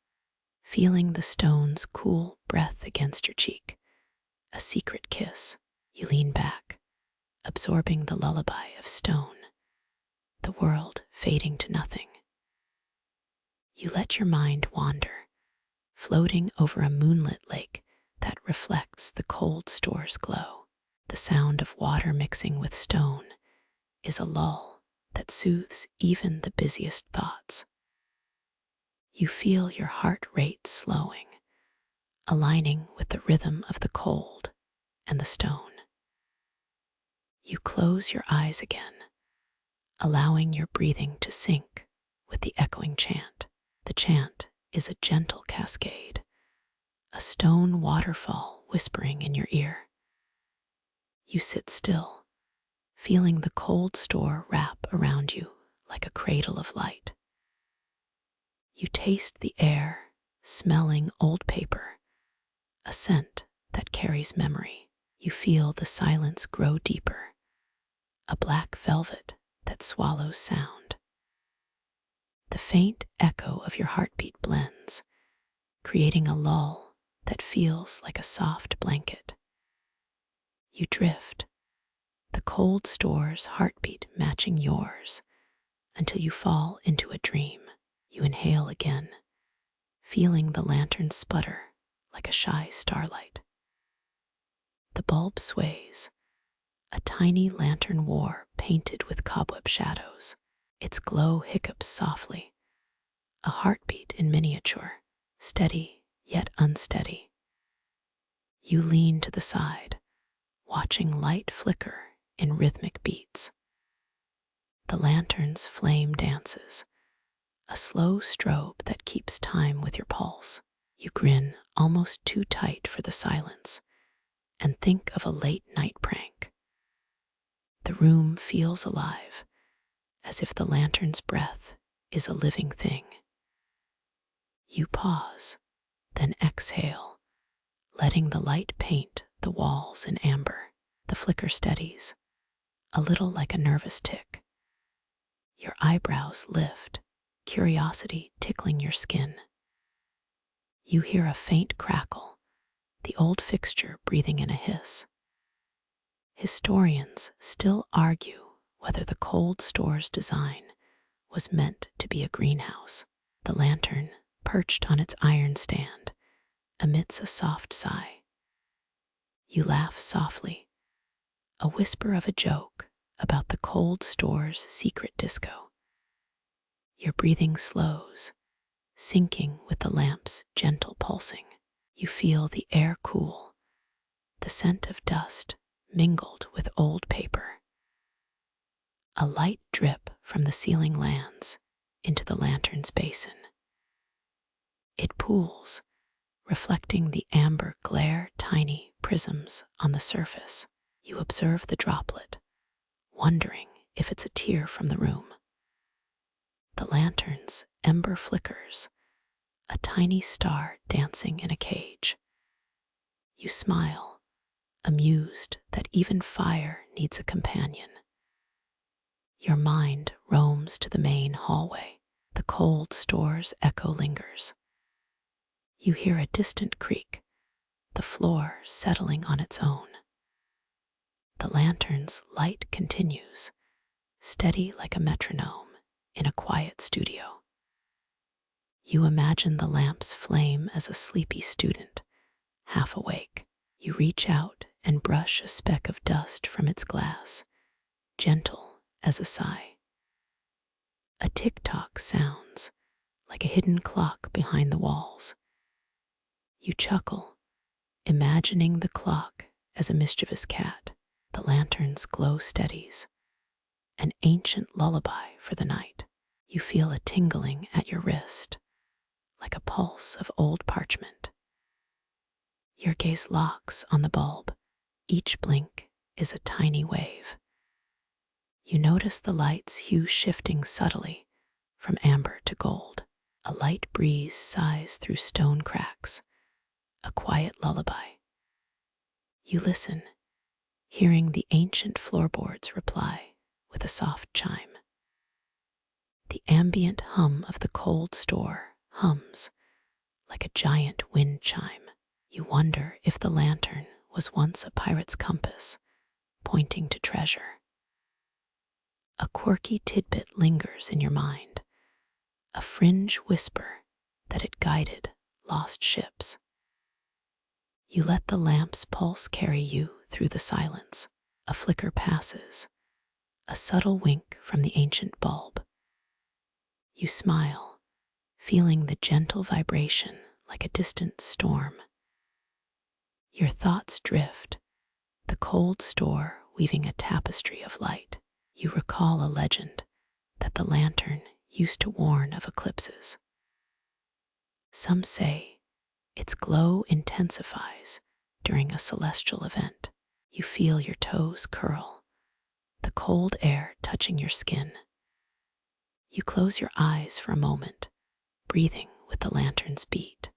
S1: feeling the stone's cool breath against your cheek, a secret kiss. You lean back, absorbing the lullaby of stone, the world fading to nothing. You let your mind wander, floating over a moonlit lake that reflects the cold store's glow. The sound of water mixing with stone is a lull that soothes even the busiest thoughts. You feel your heart rate slowing, aligning with the rhythm of the cold and the stone. You close your eyes again, allowing your breathing to sync with the echoing chant. The chant is a gentle cascade, a stone waterfall whispering in your ear. You sit still, feeling the cold store wrap around you like a cradle of light. You taste the air, smelling old paper, a scent that carries memory. You feel the silence grow deeper, a black velvet that swallows sound. The faint echo of your heartbeat blends, creating a lull that feels like a soft blanket. You drift, the cold store's heartbeat matching yours, until you fall into a dream. You inhale again, feeling the lantern sputter like a shy starlight. The bulb sways, a tiny lantern war painted with cobweb shadows. Its glow hiccups softly, a heartbeat in miniature, steady yet unsteady. You lean to the side, watching light flicker in rhythmic beats. The lantern's flame dances, a slow strobe that keeps time with your pulse. You grin almost too tight for the silence and think of a late night prank. The room feels alive, as if the lantern's breath is a living thing. You pause, then exhale, letting the light paint the walls in amber. The flicker steadies, a little like a nervous tick. Your eyebrows lift, curiosity tickling your skin. You hear a faint crackle, the old fixture breathing in a hiss. Historians still argue whether the cold store's design was meant to be a greenhouse. The lantern, perched on its iron stand, emits a soft sigh. You laugh softly, a whisper of a joke about the cold store's secret disco. Your breathing slows, syncing with the lamp's gentle pulsing. You feel the air cool, the scent of dust mingled with old paper. A light drip from the ceiling lands into the lantern's basin. It pools, reflecting the amber glare tiny prisms on the surface. You observe the droplet, wondering if it's a tear from the room. The lantern's ember flickers, a tiny star dancing in a cage. You smile, amused that even fire needs a companion. Your mind roams to the main hallway. The cold store's echo lingers. You hear a distant creak, the floor settling on its own. The lantern's light continues, steady like a metronome in a quiet studio. You imagine the lamp's flame as a sleepy student, half awake. You reach out and brush a speck of dust from its glass, gentle as a sigh. A tick-tock sounds like a hidden clock behind the walls. You chuckle, imagining the clock as a mischievous cat. The lantern's glow steadies, an ancient lullaby for the night. You feel a tingling at your wrist, like a pulse of old parchment. Your gaze locks on the bulb. Each blink is a tiny wave. You notice the light's hue shifting subtly from amber to gold. A light breeze sighs through stone cracks, a quiet lullaby. You listen, hearing the ancient floorboards reply with a soft chime. The ambient hum of the cold store hums like a giant wind chime. You wonder if the lantern was once a pirate's compass, pointing to treasure. A quirky tidbit lingers in your mind, a fringe whisper that it guided lost ships. You let the lamp's pulse carry you through the silence. A flicker passes, a subtle wink from the ancient bulb. You smile, feeling the gentle vibration like a distant storm. Your thoughts drift, the cold store weaving a tapestry of light. You recall a legend that the lantern used to warn of eclipses. Some say its glow intensifies during a celestial event. You feel your toes curl, the cold air touching your skin. You close your eyes for a moment, breathing with the lantern's beat.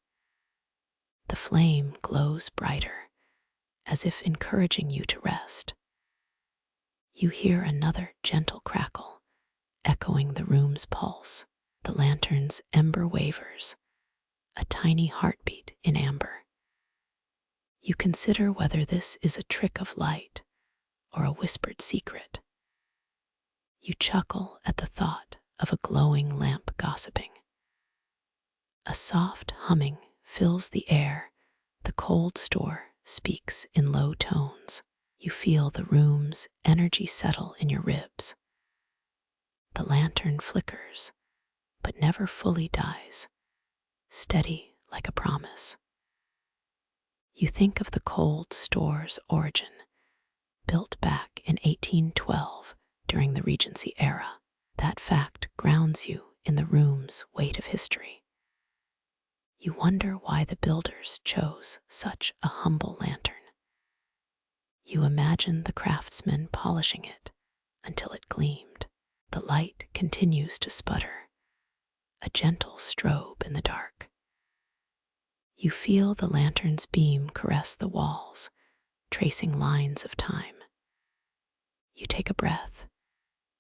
S1: The flame glows brighter, as if encouraging you to rest. You hear another gentle crackle, echoing the room's pulse. The lantern's ember wavers, a tiny heartbeat in amber. You consider whether this is a trick of light or a whispered secret. You chuckle at the thought of a glowing lamp gossiping. A soft humming fills the air. The cold store speaks in low tones. You feel the room's energy settle in your ribs. The lantern flickers, but never fully dies, steady like a promise. You think of the cold store's origin, built back in 1812 during the Regency era. That fact grounds you in the room's weight of history. You wonder why the builders chose such a humble lantern. You imagine the craftsmen polishing it until it gleamed. The light continues to sputter, a gentle strobe in the dark. You feel the lantern's beam caress the walls, tracing lines of time. You take a breath,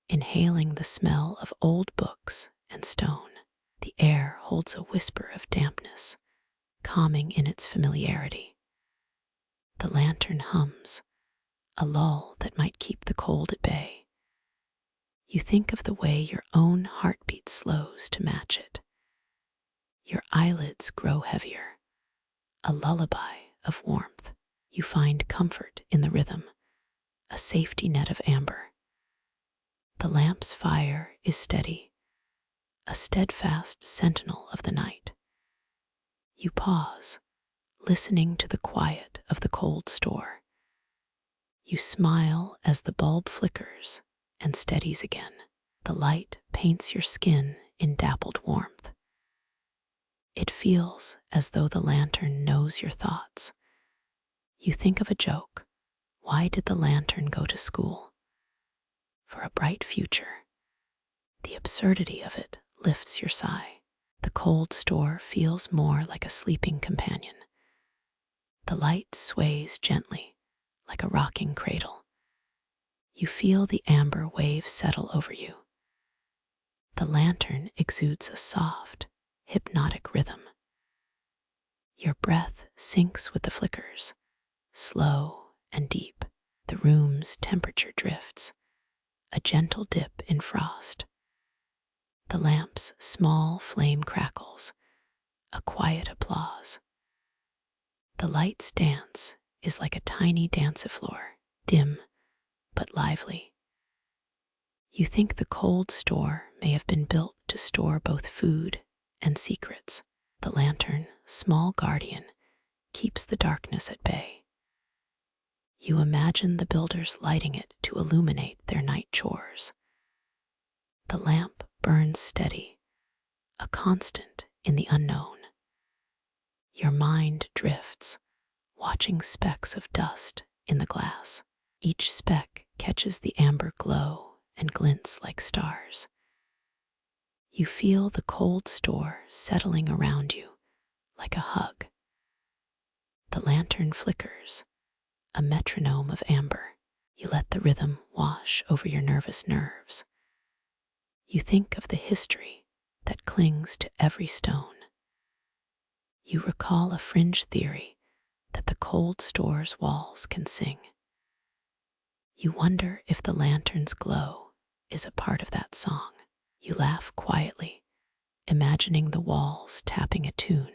S1: inhaling the smell of old books and stone. The air holds a whisper of dampness, calming in its familiarity. The lantern hums, a lull think of the way your own heartbeat slows to match it. Your eyelids grow heavier, a lullaby of warmth. You find comfort in the rhythm, a safety net of amber. The lamp's fire is steady, a steadfast sentinel of the night. You pause, listening to the quiet of the cold store. You smile as the bulb flickers and steadies again. The light paints your skin in dappled warmth. It feels as though the lantern knows your thoughts. You think of a joke. Why did the lantern go to school? For a bright future. The absurdity of it lifts your sigh. The cold store feels more like a sleeping companion. The light sways gently, like a rocking cradle. You feel the amber waves settle over you. The lantern exudes a soft, hypnotic rhythm. Your breath syncs with the flickers, slow and deep. The room's temperature drifts, a gentle dip in frost. The lamp's small flame crackles, a quiet applause. The light's dance is like a tiny dancefloor, dim but lively. You think the cold store may have been built to store both food and secrets. The lantern, small guardian, keeps the darkness at bay. You imagine the builders lighting it to illuminate their night chores. The lamp burns steady, a constant in the unknown. Your mind drifts, watching specks of dust in the glass. Each speck catches the amber glow and glints like stars. You feel the cold store settling around you like a hug. The lantern flickers, a metronome of amber. You let the rhythm wash over your nervous nerves. You think of the history that clings to every stone. You recall a fringe theory that the cold store's walls can sing. You wonder if the lantern's glow is a part of that song. You laugh quietly, imagining the walls tapping a tune.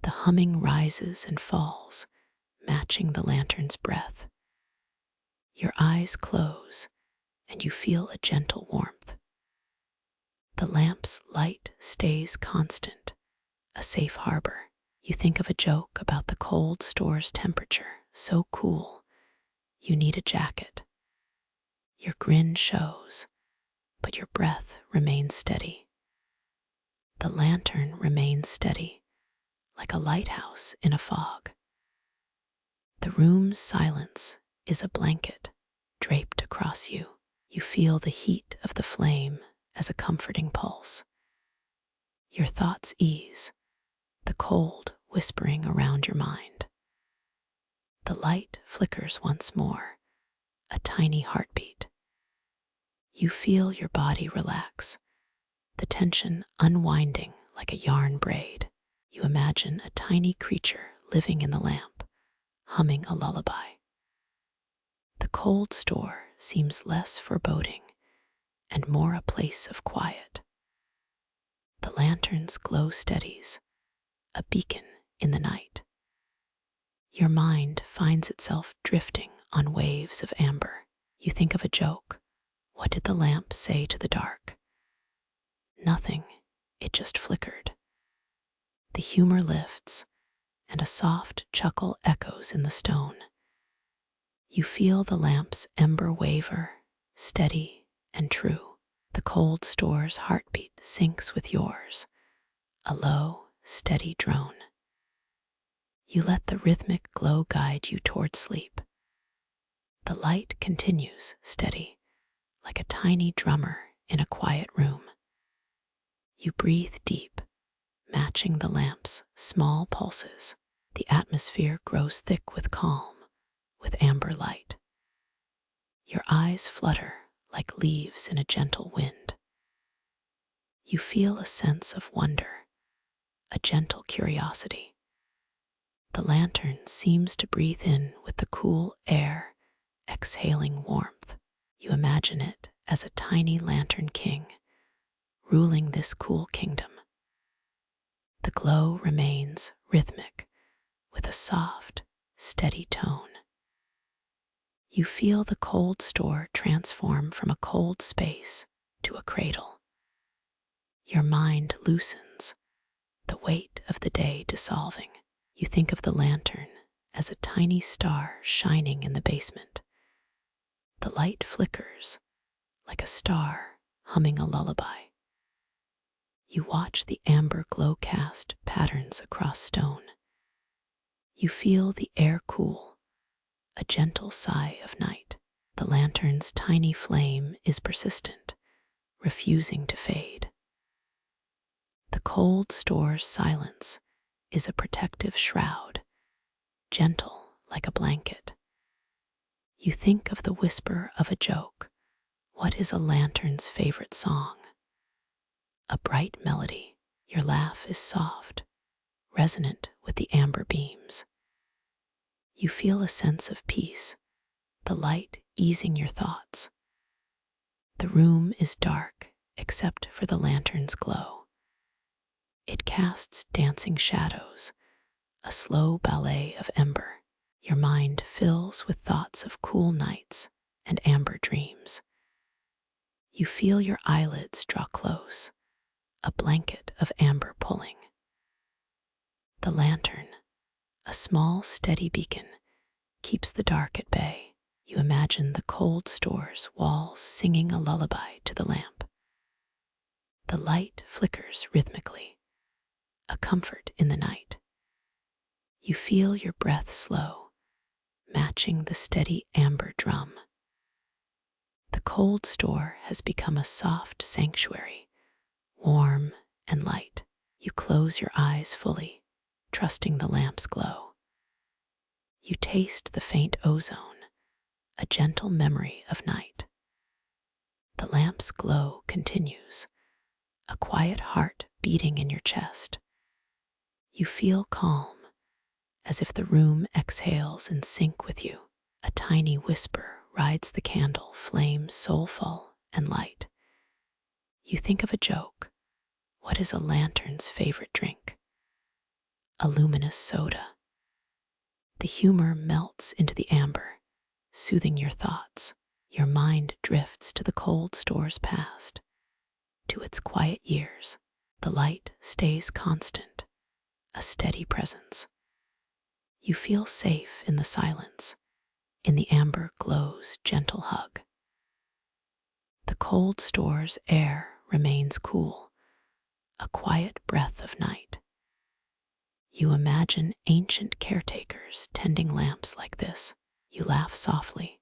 S1: The humming rises and falls, matching the lantern's breath. Your eyes close, and you feel a gentle warmth. The lamp's light stays constant, a safe harbor. You think of a joke about the cold store's temperature, so cool, you need a jacket. Your grin shows, but your breath remains steady. The lantern remains steady, like a lighthouse in a fog. The room's silence is a blanket draped across you. You feel the heat of the flame as a comforting pulse. Your thoughts ease, the cold whispering around your mind. The light flickers once more, a tiny heartbeat. You feel your body relax, the tension unwinding like a yarn braid. You imagine a tiny creature living in the lamp, humming a lullaby. The cold store seems less foreboding and more a place of quiet. The lantern's glow steadies, a beacon in the night. Your mind finds itself drifting on waves of amber. You think of a joke. What did the lamp say to the dark? Nothing, it just flickered. The humor lifts, and a soft chuckle echoes in the stone. You feel the lamp's ember waver, steady and true. The cold store's heartbeat syncs with yours, a low, steady drone. You let the rhythmic glow guide you toward sleep. The light continues steady, like a tiny drummer in a quiet room. You breathe deep, matching the lamp's small pulses. The atmosphere grows thick with calm, with amber light. Your eyes flutter like leaves in a gentle wind. You feel a sense of wonder, a gentle curiosity. The lantern seems to breathe in with the cool air, exhaling warmth. You imagine it as a tiny lantern king, ruling this cool kingdom. The glow remains rhythmic with a soft, steady tone. You feel the cold store transform from a cold space to a cradle. Your mind loosens, the weight of the day dissolving. You think of the lantern as a tiny star shining in the basement. The light flickers like a star humming a lullaby. You watch the amber glow cast patterns across stone. You feel the air cool, a gentle sigh of night. The lantern's tiny flame is persistent, refusing to fade. The cold store's silence is a protective shroud, gentle like a blanket. You think of the whisper of a joke. What is a lantern's favorite song? A bright melody. Your laugh is soft, resonant with the amber beams. You feel a sense of peace, the light easing your thoughts. The room is dark except for the lantern's glow. It casts dancing shadows, a slow ballet of ember. Your mind fills with thoughts of cool nights and amber dreams. You feel your eyelids draw close, a blanket of amber pulling. The lantern, a small steady beacon, keeps the dark at bay. You imagine the cold store's walls singing a lullaby to the lamp. The light flickers rhythmically, a comfort in the night. You feel your breath slow, matching the steady amber drum. The cold store has become a soft sanctuary, warm and light. You close your eyes fully, trusting the lamp's glow. You taste the faint ozone, a gentle memory of night. The lamp's glow continues, a quiet heart beating in your chest. You feel calm, as if the room exhales in sync with you. A tiny whisper rides the candle flame soulful and light. You think of a joke. What is a lantern's favorite drink? A luminous soda. The humor melts into the amber, soothing your thoughts. Your mind drifts to the cold store's past, to its quiet years. The light stays constant, a steady presence. You feel safe in the silence, in the amber glow's gentle hug. The cold store's air remains cool, a quiet breath of night. You imagine ancient caretakers tending lamps like this. You laugh softly,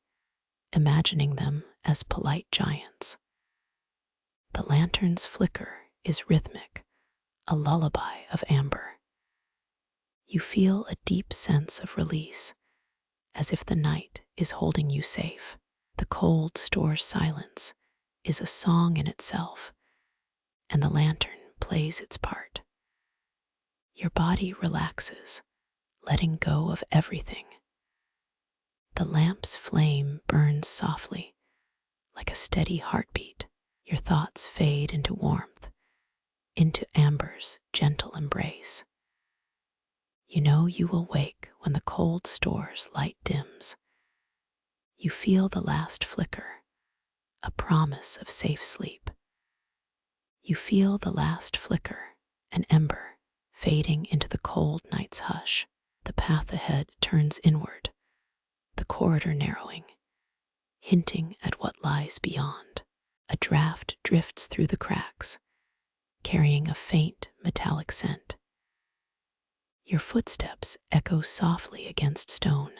S1: imagining them as polite giants. The lantern's flicker is rhythmic, a lullaby of amber. You feel a deep sense of release, as if the night is holding you safe. The cold store's silence is a song in itself, and the lantern plays its part. Your body relaxes, letting go of everything. The lamp's flame burns softly, like a steady heartbeat. Your thoughts fade into warmth, into Amber's gentle embrace. You know you will wake when the cold store's light dims. You feel the last flicker, a promise of safe sleep. You feel the last flicker, an ember, fading into the cold night's hush. The path ahead turns inward, the corridor narrowing, hinting at what lies beyond. A draft drifts through the cracks, carrying a faint metallic scent. Your footsteps echo softly against stone,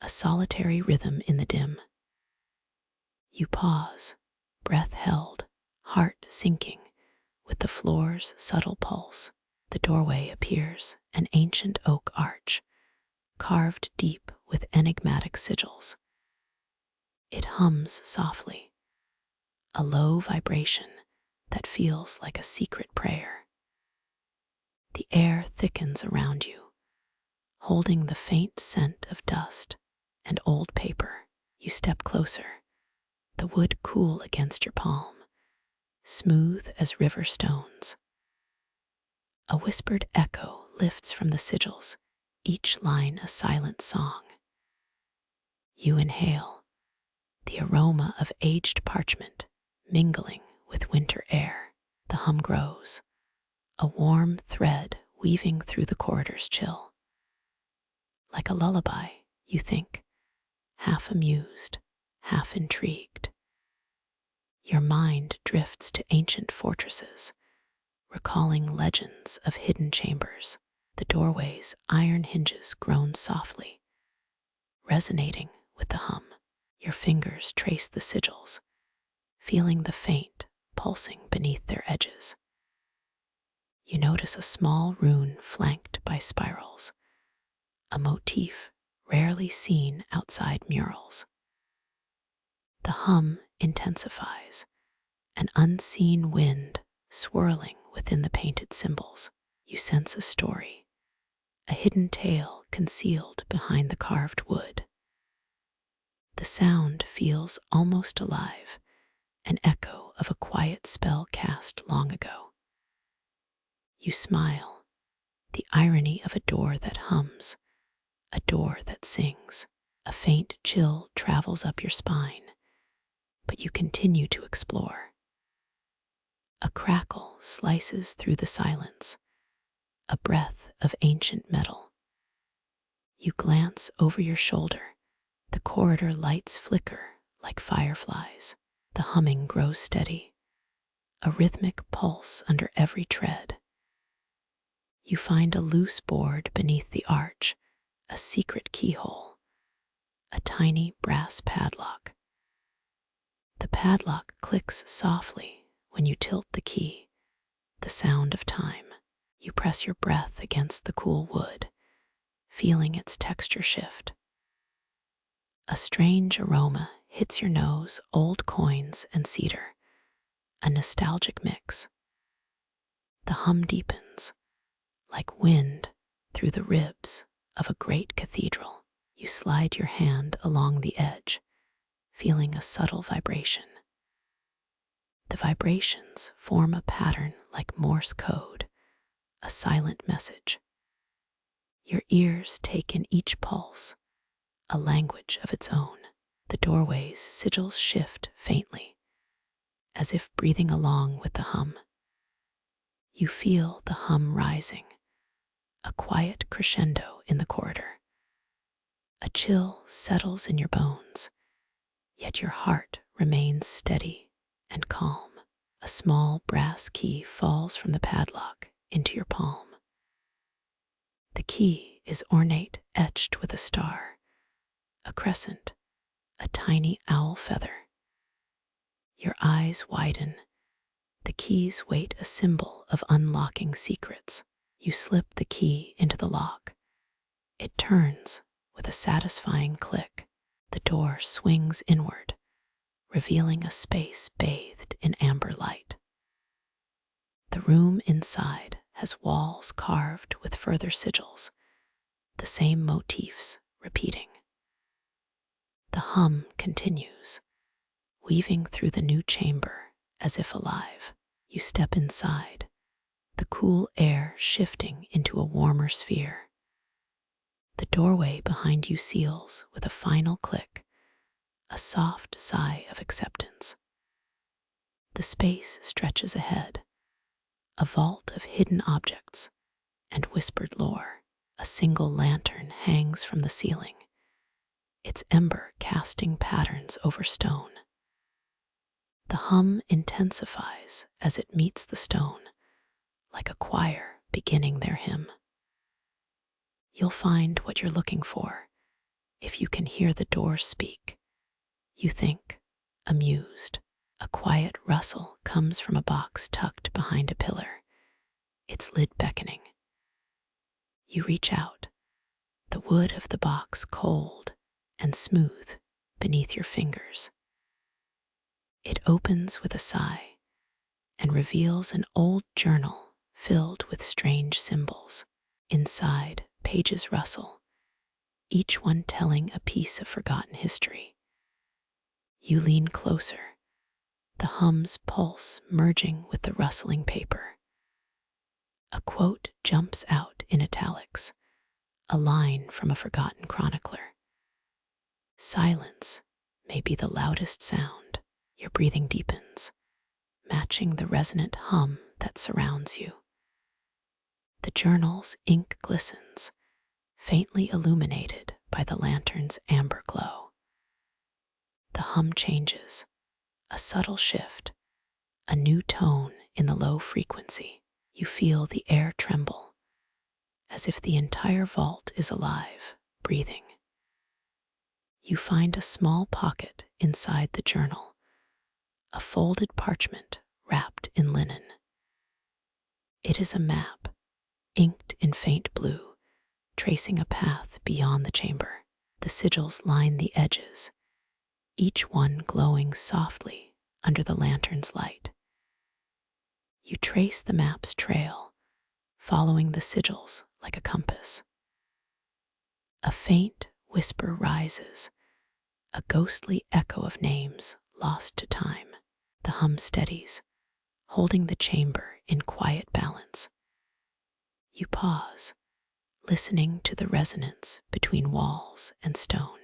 S1: a solitary rhythm in the dim. You pause, breath held, heart sinking with the floor's subtle pulse. The doorway appears, an ancient oak arch, carved deep with enigmatic sigils. It hums softly, a low vibration that feels like a secret prayer. The air thickens around you, holding the faint scent of dust and old paper. You step closer, the wood cool against your palm, smooth as river stones. A whispered echo lifts from the sigils, each line a silent song. You inhale, the aroma of aged parchment mingling with winter air. The hum grows, a warm thread weaving through the corridor's chill. Like a lullaby, you think, half amused, half intrigued. Your mind drifts to ancient fortresses, recalling legends of hidden chambers. The doorway's iron hinges groan softly, resonating with the hum. Your fingers trace the sigils, feeling the faint pulsing beneath their edges. You notice a small rune flanked by spirals, a motif rarely seen outside murals. The hum intensifies, an unseen wind swirling within the painted symbols. You sense a story, a hidden tale concealed behind the carved wood. The sound feels almost alive, an echo of a quiet spell cast long ago. You smile, the irony of a door that hums, a door that sings. A faint chill travels up your spine, but you continue to explore. A crackle slices through the silence, a breath of ancient metal. You glance over your shoulder, the corridor lights flicker like fireflies. The humming grows steady, a rhythmic pulse under every tread. You find a loose board beneath the arch, a secret keyhole, a tiny brass padlock. The padlock clicks softly when you tilt the key, the sound of time. You press your breath against the cool wood, feeling its texture shift. A strange aroma hits your nose, old coins and cedar, a nostalgic mix. The hum deepens, like wind through the ribs of a great cathedral. You slide your hand along the edge, feeling a subtle vibration. The vibrations form a pattern like Morse code, a silent message. Your ears take in each pulse, a language of its own. The doorway's sigils shift faintly, as if breathing along with the hum. You feel the hum rising, a quiet crescendo in the corridor. A chill settles in your bones, yet your heart remains steady and calm. A small brass key falls from the padlock into your palm. The key is ornate, etched with a star, a crescent, a tiny owl feather. Your eyes widen. The key's weight a symbol of unlocking secrets. You slip the key into the lock. It turns with a satisfying click. The door swings inward, revealing a space bathed in amber light. The room inside has walls carved with further sigils, the same motifs repeating. The hum continues, weaving through the new chamber as if alive. You step inside, the cool air shifting into a warmer sphere. The doorway behind you seals with a final click, a soft sigh of acceptance. The space stretches ahead, a vault of hidden objects and whispered lore. A single lantern hangs from the ceiling, its ember casting patterns over stone. The hum intensifies as it meets the stone, like a choir beginning their hymn. You'll find what you're looking for if you can hear the doors speak. You think, amused. A quiet rustle comes from a box tucked behind a pillar, its lid beckoning. You reach out, the wood of the box cold and smooth beneath your fingers. It opens with a sigh and reveals an old journal filled with strange symbols. Inside, pages rustle, each one telling a piece of forgotten history. You lean closer, the hum's pulse merging with the rustling paper. A quote jumps out in italics, a line from a forgotten chronicler. Silence may be the loudest sound. Your breathing deepens, matching the resonant hum that surrounds you. The journal's ink glistens, faintly illuminated by the lantern's amber glow. The hum changes, a subtle shift, a new tone in the low frequency. You feel the air tremble, as if the entire vault is alive, breathing. You find a small pocket inside the journal, a folded parchment wrapped in linen. It is a map, inked in faint blue, tracing a path beyond the chamber. The sigils line the edges, each one glowing softly under the lantern's light. You trace the map's trail, following the sigils like a compass. A faint whisper rises, a ghostly echo of names lost to time. The hum steadies, holding the chamber in quiet balance. You pause, listening to the resonance between walls and stone.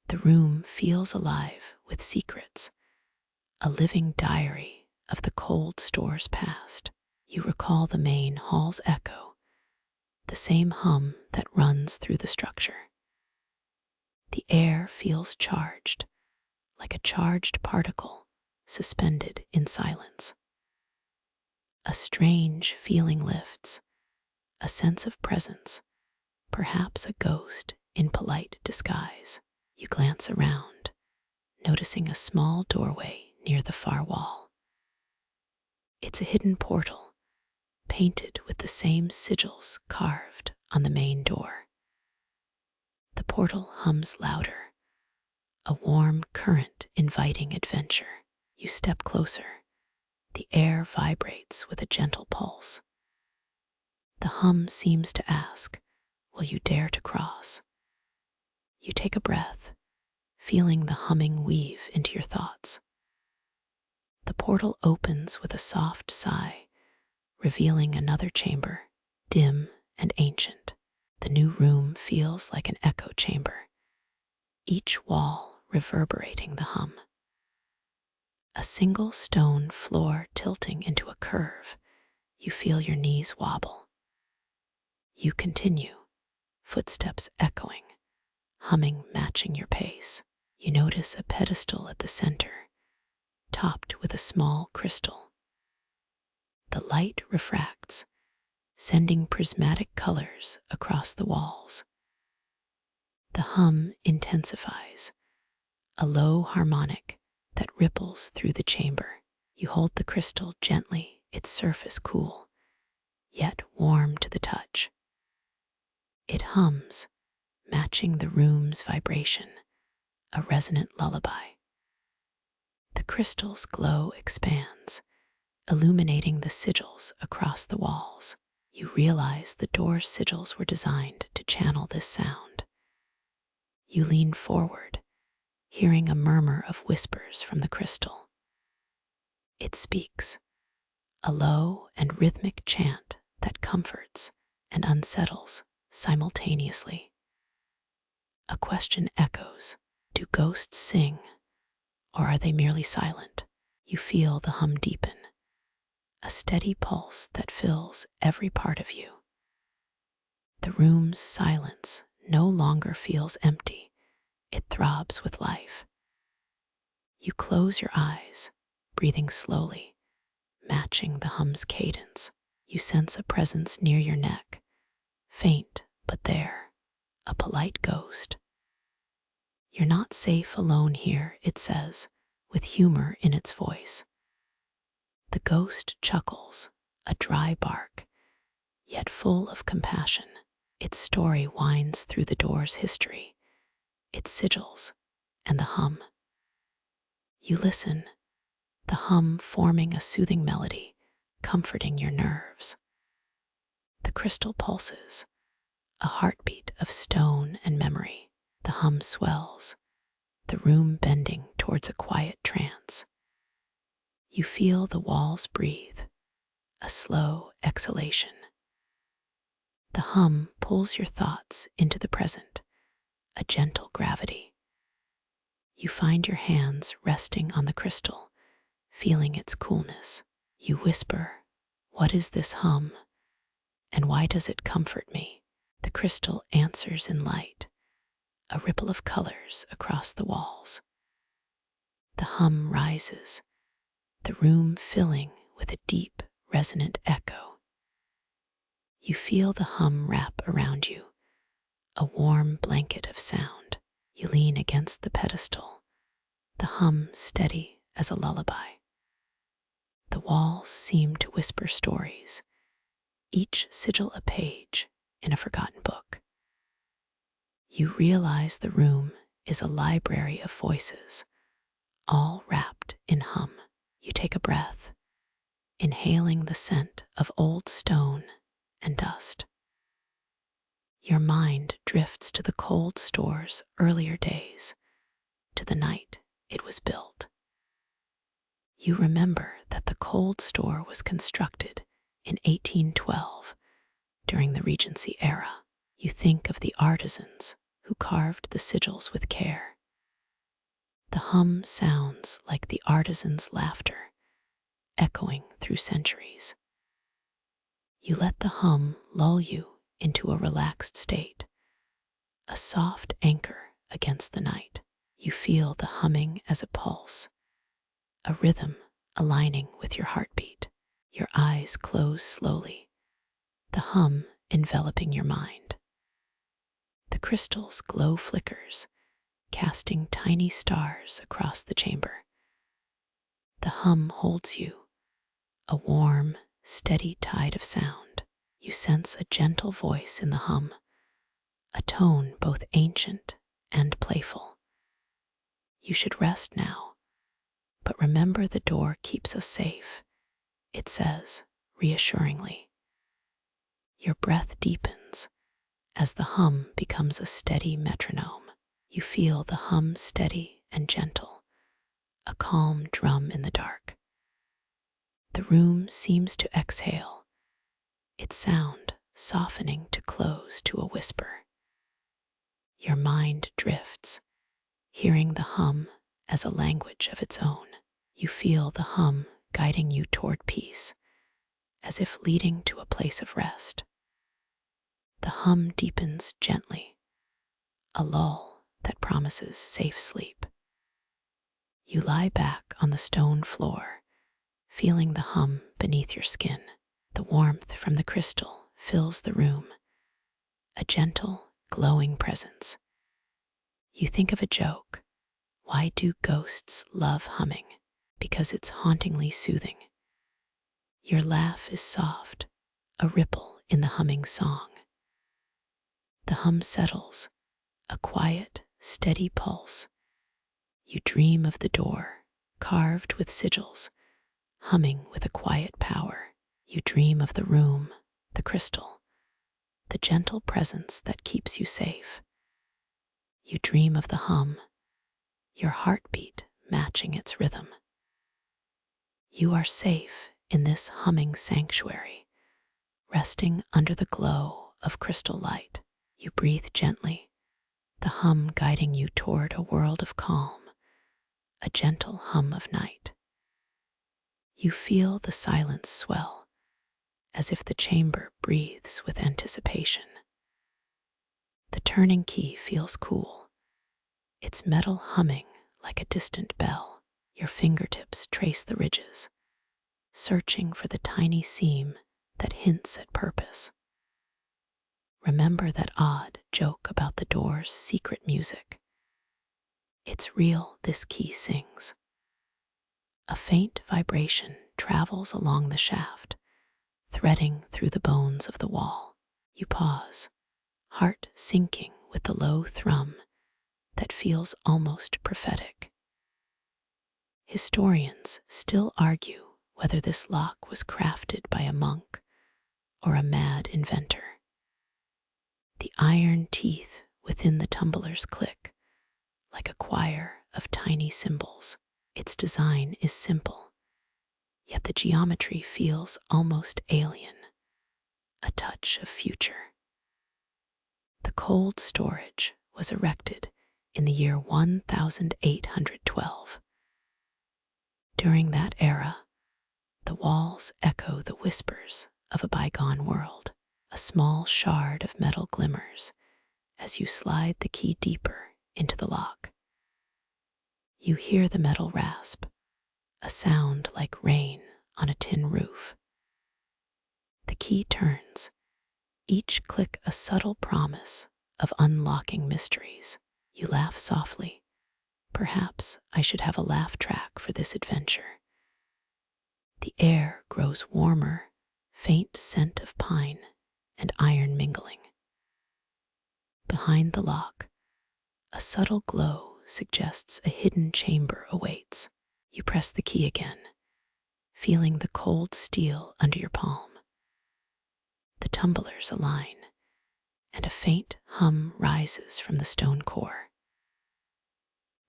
S1: The room feels alive with secrets, a living diary of the cold store's past. You recall the main hall's echo, the same hum that runs through the structure. The air feels charged, like a charged particle suspended in silence. A strange feeling lifts, a sense of presence, perhaps a ghost in polite disguise. You glance around, noticing a small doorway near the far wall. It's a hidden portal, painted with the same sigils carved on the main door. The portal hums louder, a warm current inviting adventure. You step closer. The air vibrates with a gentle pulse. The hum seems to ask, will you dare to cross? You take a breath, feeling the humming weave into your thoughts. The portal opens with a soft sigh, revealing another chamber, dim and ancient. The new room feels like an echo chamber, each wall reverberating the hum. A single stone floor tilting into a curve, you feel your knees wobble. You continue, footsteps echoing, humming matching your pace. You notice a pedestal at the center, topped with a small crystal. The light refracts, sending prismatic colors across the walls. The hum intensifies, a low harmonic that ripples through the chamber. You hold the crystal gently, its surface cool, yet warm to the touch. It hums, matching the room's vibration, a resonant lullaby. The crystal's glow expands, illuminating the sigils across the walls. You realize the door's sigils were designed to channel this sound. You lean forward, hearing a murmur of whispers from the crystal. It speaks, a low and rhythmic chant that comforts and unsettles simultaneously. A question echoes, do ghosts sing, or are they merely silent? You feel the hum deepen, a steady pulse that fills every part of you. The room's silence no longer feels empty, it throbs with life. You close your eyes, breathing slowly, matching the hum's cadence. You sense a presence near your neck, faint but there, a polite ghost. You're not safe alone here, it says, with humor in its voice. The ghost chuckles, a dry bark, yet full of compassion. Its story winds through the door's history, its sigils, and the hum. You listen, the hum forming a soothing melody, comforting your nerves. The crystal pulses, a heartbeat of stone and memory. The hum swells, the room bending towards a quiet trance. You feel the walls breathe, a slow exhalation. The hum pulls your thoughts into the present, a gentle gravity. You find your hands resting on the crystal, feeling its coolness. You whisper, "What is this hum, and why does it comfort me?" The crystal answers in light, a ripple of colors across the walls. The hum rises, the room filling with a deep, resonant echo. You feel the hum wrap around you, a warm blanket of sound. You lean against the pedestal, the hum steady as a lullaby. The walls seem to whisper stories, each sigil a page in a forgotten book. You realize the room is a library of voices, all wrapped in hum. You take a breath, inhaling the scent of old stone and dust. Your mind drifts to the cold store's earlier days, to the night it was built. You remember that the cold store was constructed in 1812 during the Regency era. You think of the artisans who carved the sigils with care. The hum sounds like the artisans' laughter, echoing through centuries. You let the hum lull you into a relaxed state, a soft anchor against the night. You feel the humming as a pulse, a rhythm aligning with your heartbeat. Your eyes close slowly, the hum enveloping your mind. The crystal's glow flickers, casting tiny stars across the chamber. The hum holds you, a warm, steady tide of sound. You sense a gentle voice in the hum, a tone both ancient and playful. You should rest now, but remember the door keeps us safe, it says reassuringly. Your breath deepens as the hum becomes a steady metronome. You feel the hum steady and gentle, a calm drum in the dark. The room seems to exhale, its sound softening to close to a whisper. Your mind drifts, hearing the hum as a language of its own. You feel the hum guiding you toward peace, as if leading to a place of rest. The hum deepens gently, a lull that promises safe sleep. You lie back on the stone floor, feeling the hum beneath your skin. The warmth from the crystal fills the room, a gentle, glowing presence. You think of a joke. Why do ghosts love humming? Because it's hauntingly soothing. Your laugh is soft, a ripple in the humming song. The hum settles, a quiet, steady pulse. You dream of the door, carved with sigils, humming with a quiet power. You dream of the room, the crystal, the gentle presence that keeps you safe. You dream of the hum, your heartbeat matching its rhythm. You are safe in this humming sanctuary, resting under the glow of crystal light. You breathe gently, the hum guiding you toward a world of calm, a gentle hum of night. You feel the silence swell, as if the chamber breathes with anticipation. The turning key feels cool, its metal humming like a distant bell. Your fingertips trace the ridges, searching for the tiny seam that hints at purpose. Remember that odd joke about the door's secret music. It's real, this key sings. A faint vibration travels along the shaft, threading through the bones of the wall. You pause, heart sinking with the low thrum that feels almost prophetic. Historians still argue whether this lock was crafted by a monk or a mad inventor. The iron teeth within the tumblers click, like a choir of tiny symbols. Its design is simple, yet the geometry feels almost alien, a touch of future. The cold storage was erected in the year 1812. During that era, the walls echo the whispers of a bygone world. A small shard of metal glimmers as you slide the key deeper into the lock. You hear the metal rasp, a sound like rain on a tin roof. The key turns, each click a subtle promise of unlocking mysteries. You laugh softly. Perhaps I should have a laugh track for this adventure. The air grows warmer, faint scent of pine and iron mingling. Behind the lock, a subtle glow suggests a hidden chamber awaits. You press the key again, feeling the cold steel under your palm. The tumblers align, and a faint hum rises from the stone core.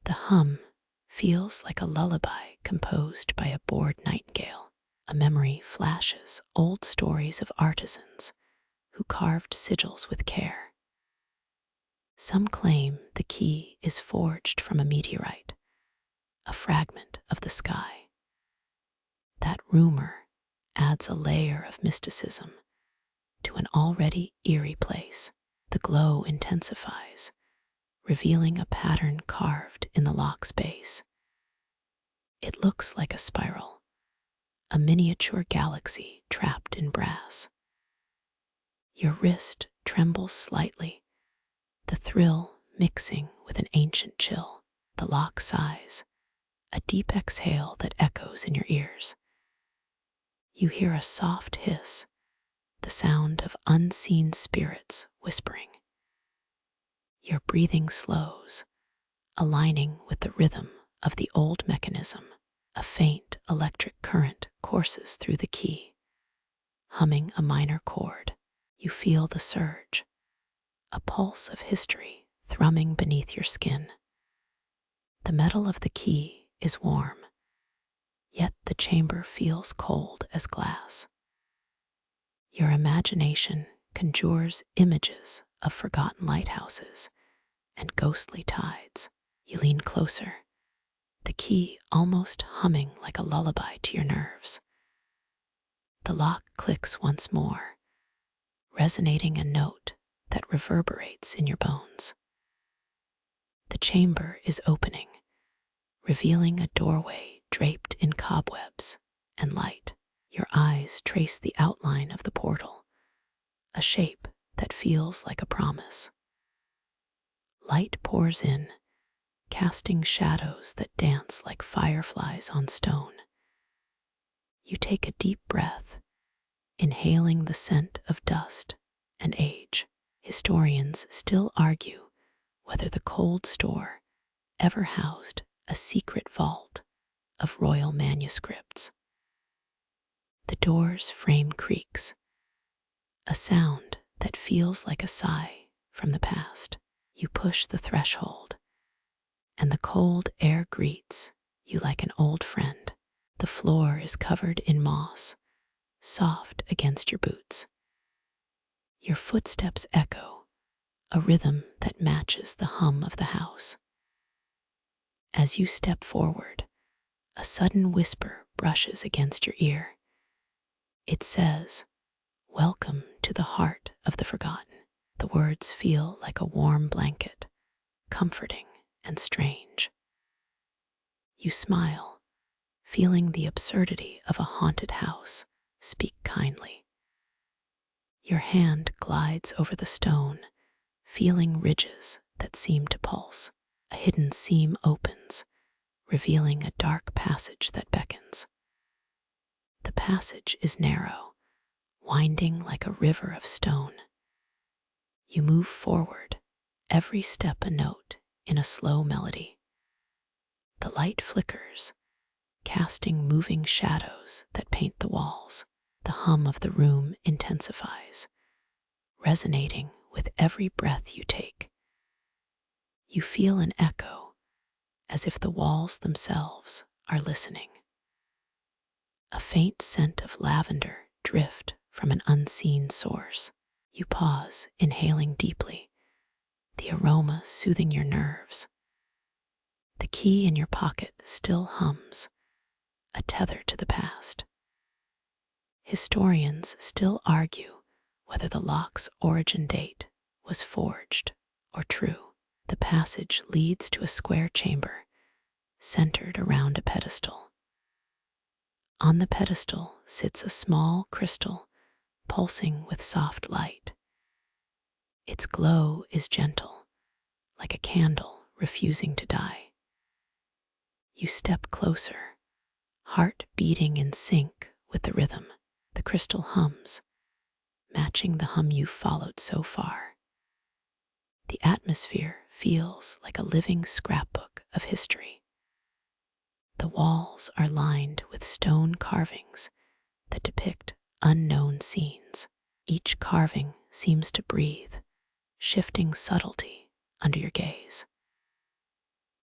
S1: The hum feels like a lullaby composed by a bored nightingale. A memory flashes old stories of artisans who carved sigils with care. Some claim the key is forged from a meteorite, a fragment of the sky. That rumor adds a layer of mysticism to an already eerie place. The glow intensifies, revealing a pattern carved in the lock's base. It looks like a spiral, a miniature galaxy trapped in brass. Your wrist trembles slightly, the thrill mixing with an ancient chill. The lock sighs, a deep exhale that echoes in your ears. You hear a soft hiss, the sound of unseen spirits whispering. Your breathing slows, aligning with the rhythm of the old mechanism. A faint electric current courses through the key, humming a minor chord. You feel the surge, a pulse of history thrumming beneath your skin. The metal of the key is warm, yet the chamber feels cold as glass. Your imagination conjures images of forgotten lighthouses and ghostly tides. You lean closer, the key almost humming like a lullaby to your nerves. The lock clicks once more, resonating a note that reverberates in your bones. The chamber is opening, revealing a doorway draped in cobwebs and light. Your eyes trace the outline of the portal, a shape that feels like a promise. Light pours in, casting shadows that dance like fireflies on stone. You take a deep breath, inhaling the scent of dust and age. Historians still argue whether the cold store ever housed a secret vault of royal manuscripts. The door's frame creaks, a sound that feels like a sigh from the past. You push the threshold, and the cold air greets you like an old friend. The floor is covered in moss, soft against your boots. Your footsteps echo, a rhythm that matches the hum of the house. As you step forward, a sudden whisper brushes against your ear. It says, "Welcome to the heart of the forgotten." The words feel like a warm blanket, comforting and strange. You smile, feeling the absurdity of a haunted house. Speak kindly. Your hand glides over the stone, feeling ridges that seem to pulse. A hidden seam opens, revealing a dark passage that beckons. The passage is narrow, winding like a river of stone. You move forward, every step a note in a slow melody. The light flickers, casting moving shadows that paint the walls. The hum of the room intensifies, resonating with every breath you take. You feel an echo as if the walls themselves are listening. A faint scent of lavender drifts from an unseen source. You pause, inhaling deeply, the aroma soothing your nerves. The key in your pocket still hums, a tether to the past. Historians still argue whether the lock's origin date was forged or true. The passage leads to a square chamber centered around a pedestal. On the pedestal sits a small crystal pulsing with soft light. Its glow is gentle, like a candle refusing to die. You step closer, heart beating in sync with the rhythm. The crystal hums, matching the hum you've followed so far. The atmosphere feels like a living scrapbook of history. The walls are lined with stone carvings that depict unknown scenes. Each carving seems to breathe, shifting subtlety under your gaze.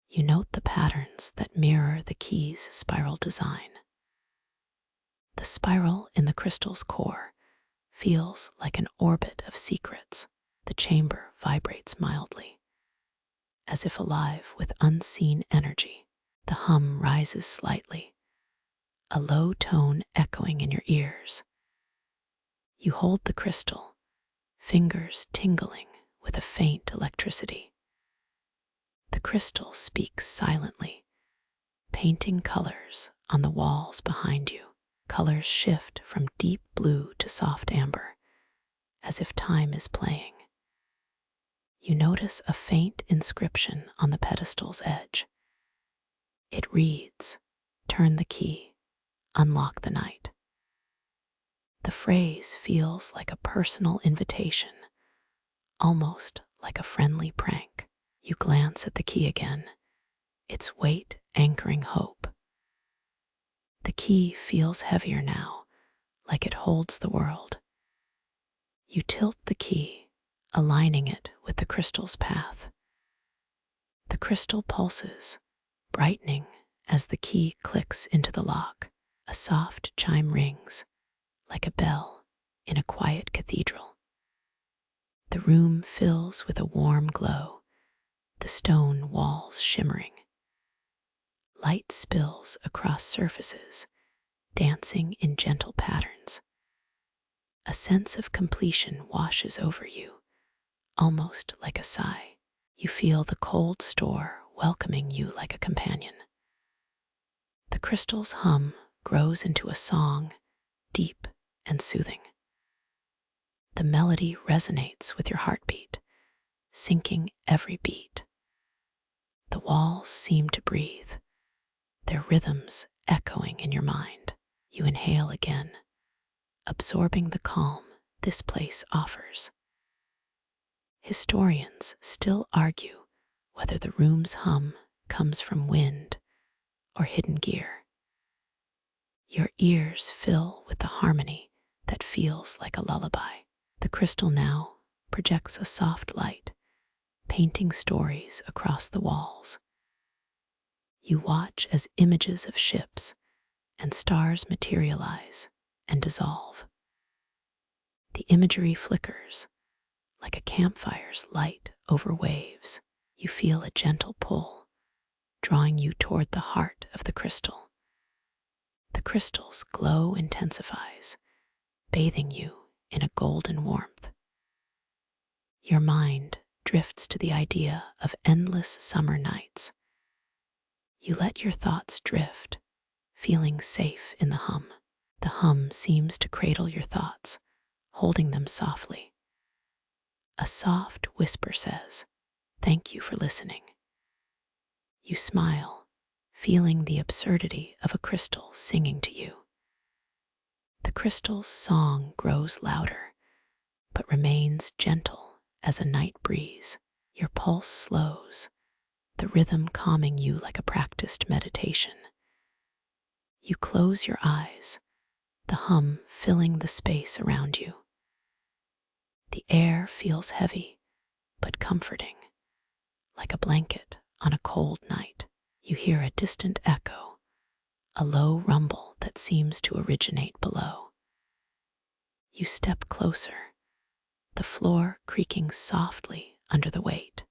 S1: You note the patterns that mirror the key's spiral design. The spiral in the crystal's core feels like an orbit of secrets. The chamber vibrates mildly, as if alive with unseen energy. The hum rises slightly, a low tone echoing in your ears. You hold the crystal, fingers tingling with a faint electricity. The crystal speaks silently, painting colors on the walls behind you. Colors shift from deep blue to soft amber, as if time is playing. You notice a faint inscription on the pedestal's edge. It reads, "Turn the key, unlock the night." The phrase feels like a personal invitation, almost like a friendly prank. You glance at the key again, its weight anchoring hope. The key feels heavier now, like it holds the world. You tilt the key, aligning it with the crystal's path. The crystal pulses, brightening as the key clicks into the lock. A soft chime rings, like a bell in a quiet cathedral. The room fills with a warm glow, the stone walls shimmering. Light spills across surfaces, dancing in gentle patterns. A sense of completion washes over you, almost like a sigh. You feel the cold store welcoming you like a companion. The crystal's hum grows into a song, deep and soothing. The melody resonates with your heartbeat, syncing every beat. The walls seem to breathe, their rhythms echoing in your mind. You inhale again, absorbing the calm this place offers. Historians still argue whether the room's hum comes from wind or hidden gear. Your ears fill with the harmony that feels like a lullaby. The crystal now projects a soft light, painting stories across the walls. You watch as images of ships and stars materialize and dissolve. The imagery flickers like a campfire's light over waves. You feel a gentle pull, drawing you toward the heart of the crystal. The crystal's glow intensifies, bathing you in a golden warmth. Your mind drifts to the idea of endless summer nights. You let your thoughts drift, feeling safe in the hum. The hum seems to cradle your thoughts, holding them softly. A soft whisper says, "Thank you for listening." You smile, feeling the absurdity of a crystal singing to you. The crystal's song grows louder, but remains gentle as a night breeze. Your pulse slows, the rhythm calming you like a practiced meditation. You close your eyes, the hum filling the space around you. The air feels heavy, but comforting, like a blanket on a cold night. You hear a distant echo, a low rumble that seems to originate below. You step closer, the floor creaking softly under the weight.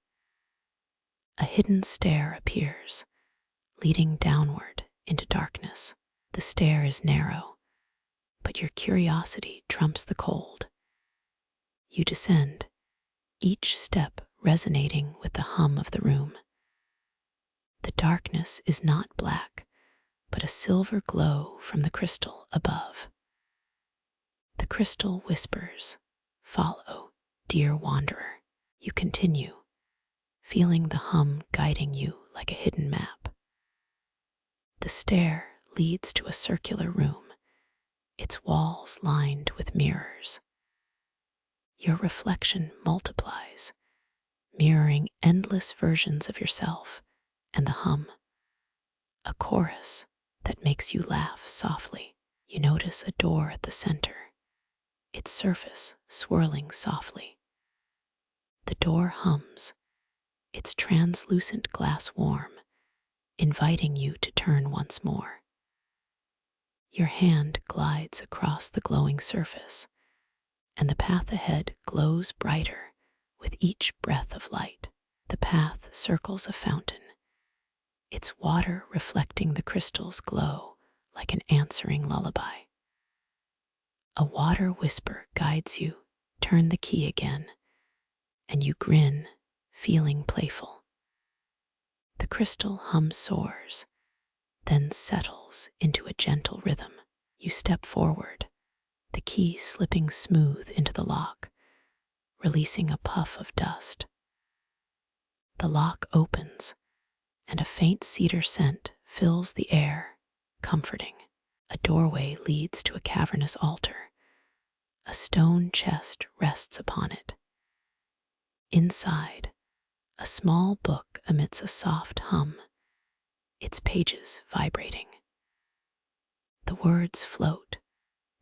S1: A hidden stair appears, leading downward into darkness. The stair is narrow, but your curiosity trumps the cold. You descend, each step resonating with the hum of the room. The darkness is not black, but a silver glow from the crystal above. The crystal whispers, "Follow, dear wanderer." You continue, feeling the hum guiding you like a hidden map. The stair leads to a circular room, its walls lined with mirrors. Your reflection multiplies, mirroring endless versions of yourself and the hum, a chorus that makes you laugh softly. You notice a door at the center, its surface swirling softly. The door hums, its translucent glass warm, inviting you to turn once more. Your hand glides across the glowing surface, and the path ahead glows brighter with each breath of light. The path circles a fountain, its water reflecting the crystal's glow like an answering lullaby. A water whisper guides you, turn the key again, and you grin, feeling playful. The crystal hum soars, then settles into a gentle rhythm. You step forward, the key slipping smooth into the lock, releasing a puff of dust. The lock opens, and a faint cedar scent fills the air, comforting. A doorway leads to a cavernous altar. A stone chest rests upon it. Inside, a small book emits a soft hum, its pages vibrating. The words float,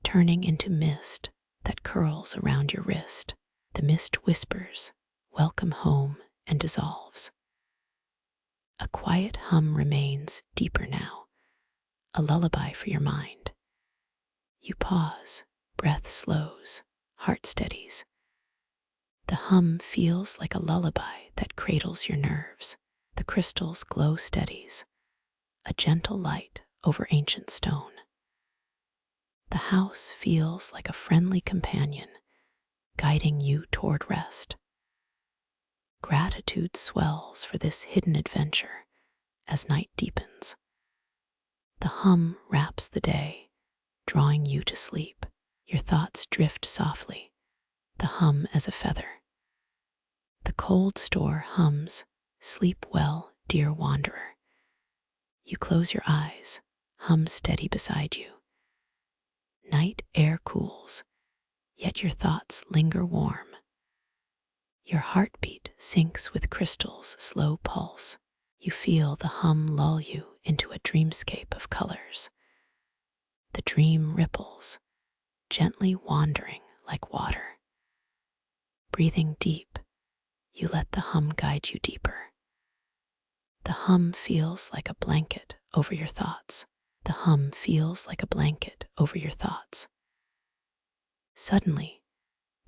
S1: turning into mist that curls around your wrist. The mist whispers, "Welcome home," and dissolves. A quiet hum remains deeper now, a lullaby for your mind. You pause, breath slows, heart steadies. The hum feels like a lullaby that cradles your nerves. The crystal's glow steadies, a gentle light over ancient stone. The house feels like a friendly companion, guiding you toward rest. Gratitude swells for this hidden adventure as night deepens. The hum wraps the day, drawing you to sleep. Your thoughts drift softly, the hum as a feather. The cold store hums, "Sleep well, dear wanderer." You close your eyes, hum steady beside you. Night air cools, yet your thoughts linger warm. Your heartbeat syncs with crystal's slow pulse. You feel the hum lull you into a dreamscape of colors. The dream ripples, gently wandering like water. Breathing deep, you let the hum guide you deeper. The hum feels like a blanket over your thoughts. The hum feels like a blanket over your thoughts. Suddenly,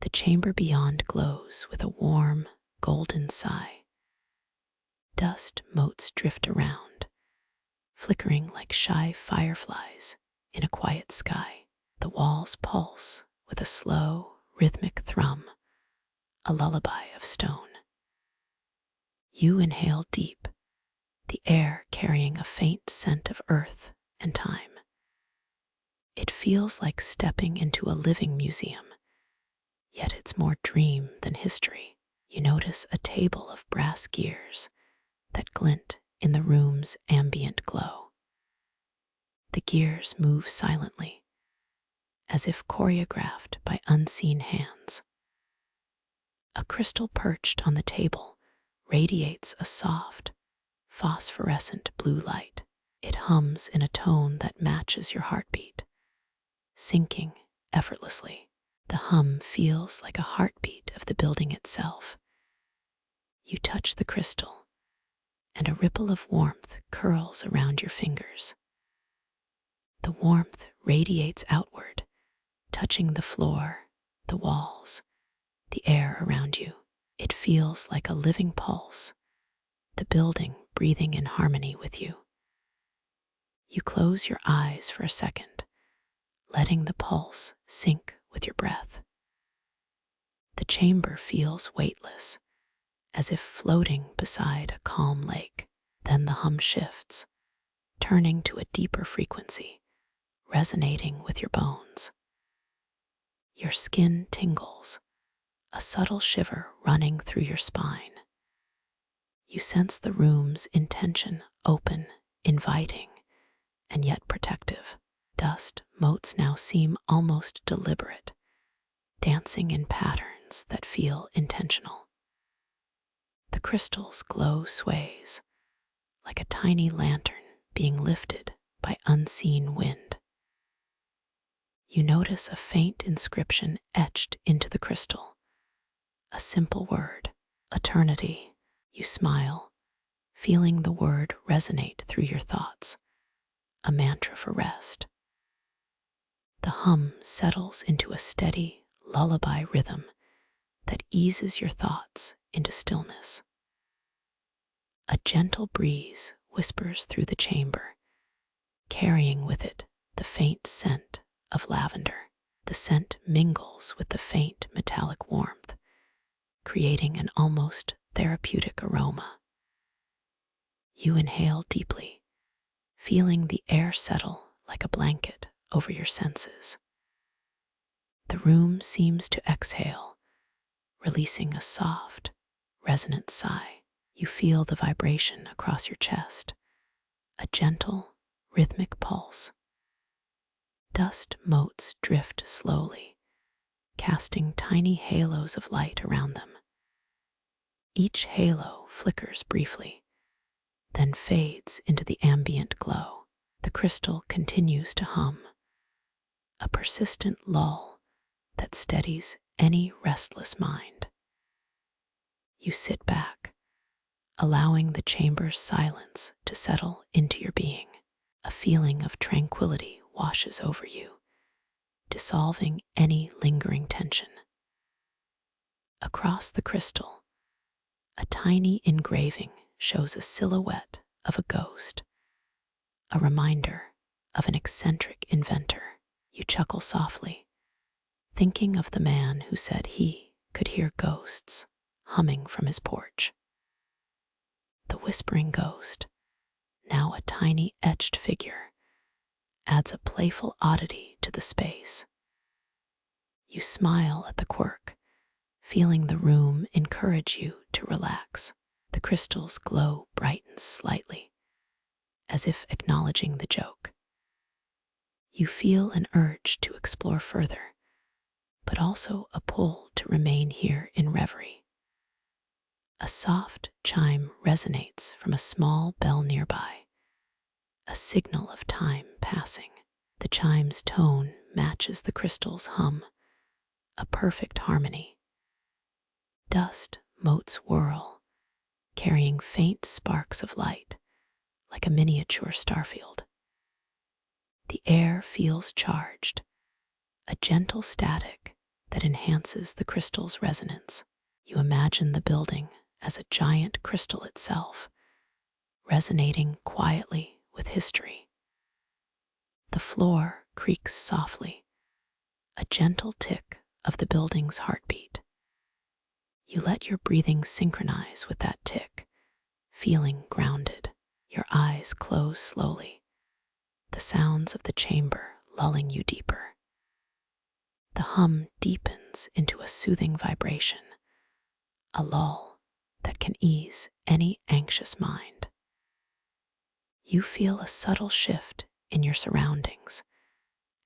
S1: the chamber beyond glows with a warm, golden sigh. Dust motes drift around, flickering like shy fireflies in a quiet sky. The walls pulse with a slow, rhythmic thrum, a lullaby of stone. You inhale deep, the air carrying a faint scent of earth and time. It feels like stepping into a living museum, yet it's more dream than history. You notice a table of brass gears that glint in the room's ambient glow. The gears move silently, as if choreographed by unseen hands. A crystal perched on the table radiates a soft, phosphorescent blue light. It hums in a tone that matches your heartbeat, sinking effortlessly. The hum feels like a heartbeat of the building itself. You touch the crystal, and a ripple of warmth curls around your fingers. The warmth radiates outward, touching the floor, the walls, the air around you. It feels like a living pulse, the building breathing in harmony with you. You close your eyes for a second, letting the pulse sync with your breath. The chamber feels weightless, as if floating beside a calm lake. Then the hum shifts, turning to a deeper frequency, resonating with your bones. Your skin tingles, a subtle shiver running through your spine. You sense the room's intention, open, inviting, and yet protective. Dust motes now seem almost deliberate, dancing in patterns that feel intentional. The crystal's glow sways, like a tiny lantern being lifted by unseen wind. You notice a faint inscription etched into the crystal, a simple word, eternity. You smile, feeling the word resonate through your thoughts, a mantra for rest. The hum settles into a steady lullaby rhythm that eases your thoughts into stillness. A gentle breeze whispers through the chamber, carrying with it the faint scent of lavender. The scent mingles with the faint metallic warmth, creating an almost therapeutic aroma. You inhale deeply, feeling the air settle like a blanket over your senses. The room seems to exhale, releasing a soft, resonant sigh. You feel the vibration across your chest, a gentle, rhythmic pulse. Dust motes drift slowly, casting tiny halos of light around them. Each halo flickers briefly, then fades into the ambient glow. The crystal continues to hum, a persistent lull that steadies any restless mind. You sit back, allowing the chamber's silence to settle into your being. A feeling of tranquility washes over you, dissolving any lingering tension. Across the crystal, a tiny engraving shows a silhouette of a ghost, a reminder of an eccentric inventor. You chuckle softly, thinking of the man who said he could hear ghosts humming from his porch. The whispering ghost, now a tiny etched figure, adds a playful oddity to the space. You smile at the quirk, feeling the room encourage you to relax. The crystal's glow brightens slightly, as if acknowledging the joke. You feel an urge to explore further, but also a pull to remain here in reverie. A soft chime resonates from a small bell nearby, a signal of time passing. The chime's tone matches the crystal's hum, a perfect harmony. Dust motes whirl, carrying faint sparks of light, like a miniature starfield. The air feels charged, a gentle static that enhances the crystal's resonance. You imagine the building as a giant crystal itself, resonating quietly with history. The floor creaks softly, a gentle tick of the building's heartbeat. You let your breathing synchronize with that tick, feeling grounded. Your eyes close slowly, the sounds of the chamber lulling you deeper. The hum deepens into a soothing vibration, a lull that can ease any anxious mind. You feel a subtle shift in your surroundings,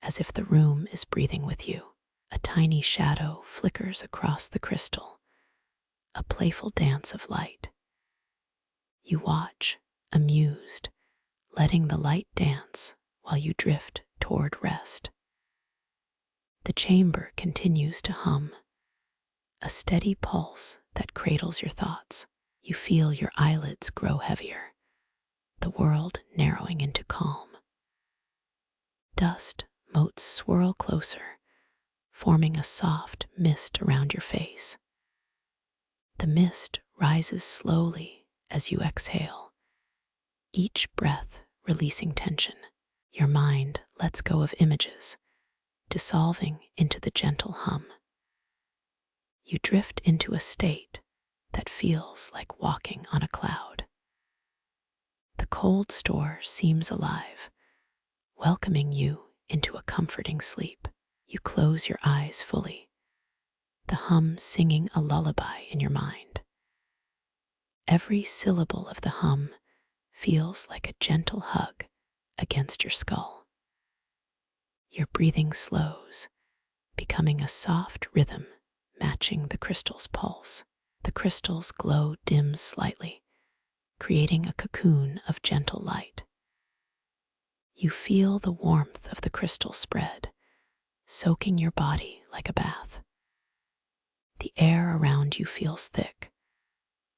S1: as if the room is breathing with you. A tiny shadow flickers across the crystal, a playful dance of light. You watch, amused, letting the light dance while you drift toward rest. The chamber continues to hum, a steady pulse that cradles your thoughts. You feel your eyelids grow heavier, the world narrowing into calm. Dust motes swirl closer, forming a soft mist around your face. The mist rises slowly as you exhale, each breath releasing tension. Your mind lets go of images, dissolving into the gentle hum. You drift into a state that feels like walking on a cloud. The cold store seems alive, welcoming you into a comforting sleep. You close your eyes fully, the hum singing a lullaby in your mind. Every syllable of the hum feels like a gentle hug against your skull. Your breathing slows, becoming a soft rhythm matching the crystal's pulse. The crystal's glow dims slightly, creating a cocoon of gentle light. You feel the warmth of the crystal spread, soaking your body like a bath. The air around you feels thick,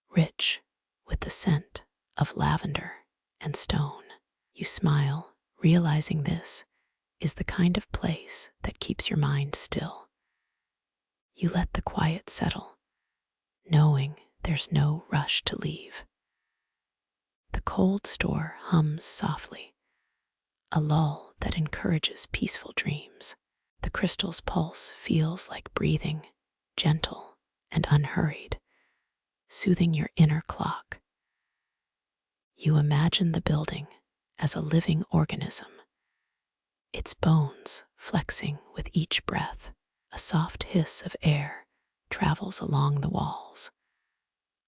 S1: rich with the scent of lavender and stone. You smile, realizing this is the kind of place that keeps your mind still. You let the quiet settle, knowing there's no rush to leave. The cold store hums softly, a lull that encourages peaceful dreams. The crystal's pulse feels like breathing, gentle and unhurried, soothing your inner clock. You imagine the building as a living organism, its bones flexing with each breath. A soft hiss of air travels along the walls,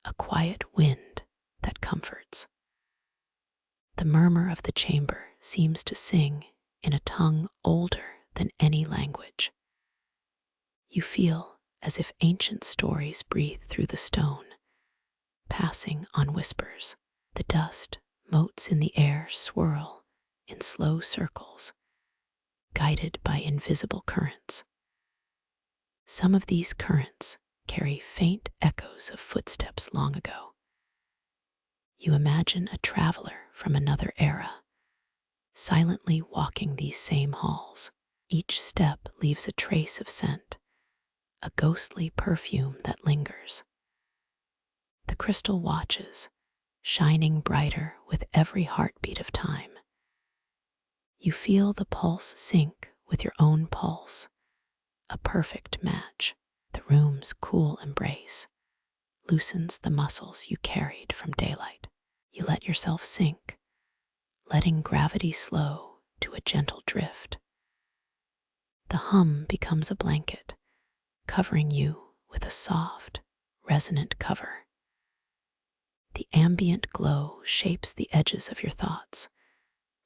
S1: a quiet wind that comforts. The murmur of the chamber seems to sing in a tongue older than any language. You feel as if ancient stories breathe through the stone, passing on whispers. The dust motes in the air swirl in slow circles, guided by invisible currents. Some of these currents carry faint echoes of footsteps long ago. You imagine a traveler from another era, silently walking these same halls. Each step leaves a trace of scent, a ghostly perfume that lingers. The crystal watches, shining brighter with every heartbeat of time. You feel the pulse sync with your own pulse, a perfect match. The room's cool embrace loosens the muscles you carried from daylight. You let yourself sink, letting gravity slow to a gentle drift. The hum becomes a blanket, covering you with a soft, resonant cover. The ambient glow shapes the edges of your thoughts,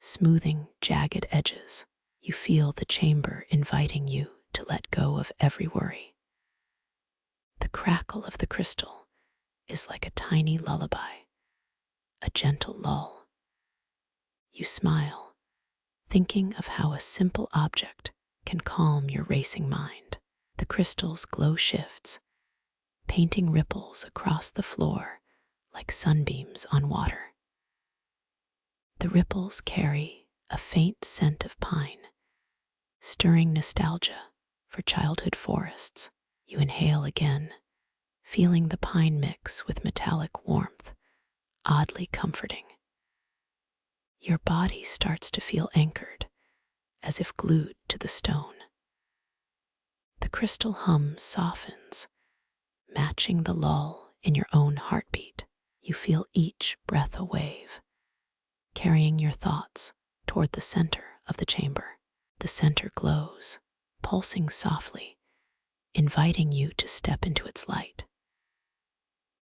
S1: smoothing jagged edges. You feel the chamber inviting you to let go of every worry. The crackle of the crystal is like a tiny lullaby, a gentle lull. You smile, thinking of how a simple object can calm your racing mind. The crystal's glow shifts, painting ripples across the floor like sunbeams on water. The ripples carry a faint scent of pine, stirring nostalgia for childhood forests. You inhale again, feeling the pine mix with metallic warmth, oddly comforting. Your body starts to feel anchored, as if glued to the stone. The crystal hum softens, matching the lull in your own heartbeat. You feel each breath a wave, carrying your thoughts toward the center of the chamber. The center glows, pulsing softly, inviting you to step into its light.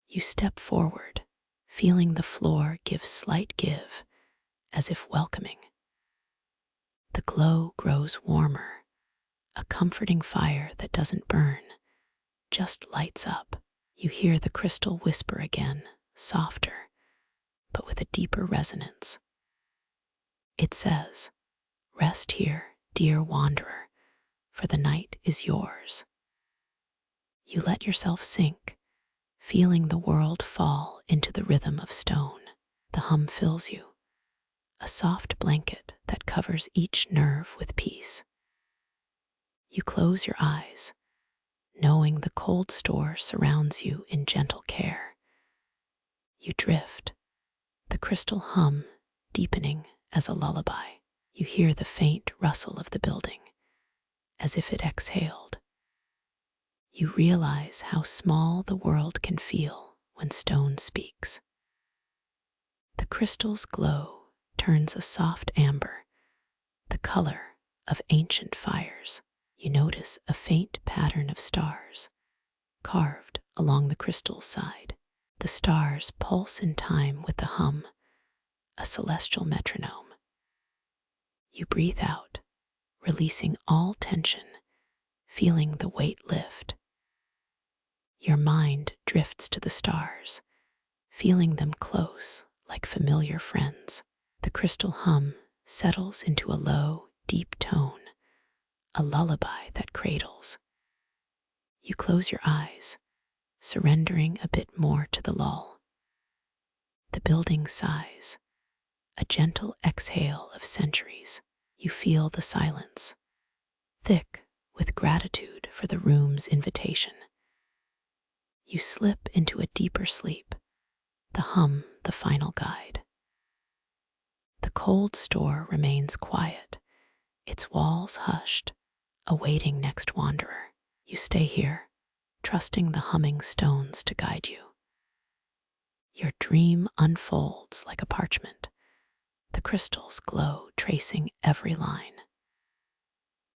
S1: You step forward, feeling the floor give slight give, as if welcoming. The glow grows warmer, a comforting fire that doesn't burn, just lights up. You hear the crystal whisper again, softer, but with a deeper resonance. It says, "Rest here, dear wanderer, for the night is yours." You let yourself sink, feeling the world fall into the rhythm of stone. The hum fills you, a soft blanket that covers each nerve with peace. You close your eyes, knowing the cold store surrounds you in gentle care. You drift, the crystal hum deepening as a lullaby. You hear the faint rustle of the building, as if it exhaled. You realize how small the world can feel when stone speaks. The crystal's glow turns a soft amber, the color of ancient fires. You notice a faint pattern of stars carved along the crystal's side. The stars pulse in time with the hum, a celestial metronome. You breathe out, releasing all tension, feeling the weight lift. Your mind drifts to the stars, feeling them close like familiar friends. The crystal hum settles into a low, deep tone, a lullaby that cradles. You close your eyes, surrendering a bit more to the lull. The building sighs, a gentle exhale of centuries. You feel the silence, thick with gratitude for the room's invitation. You slip into a deeper sleep, the hum the final guide. The cold store remains quiet, its walls hushed, awaiting next wanderer. You stay here, trusting the humming stones to guide you. Your dream unfolds like a parchment, the crystals glow tracing every line.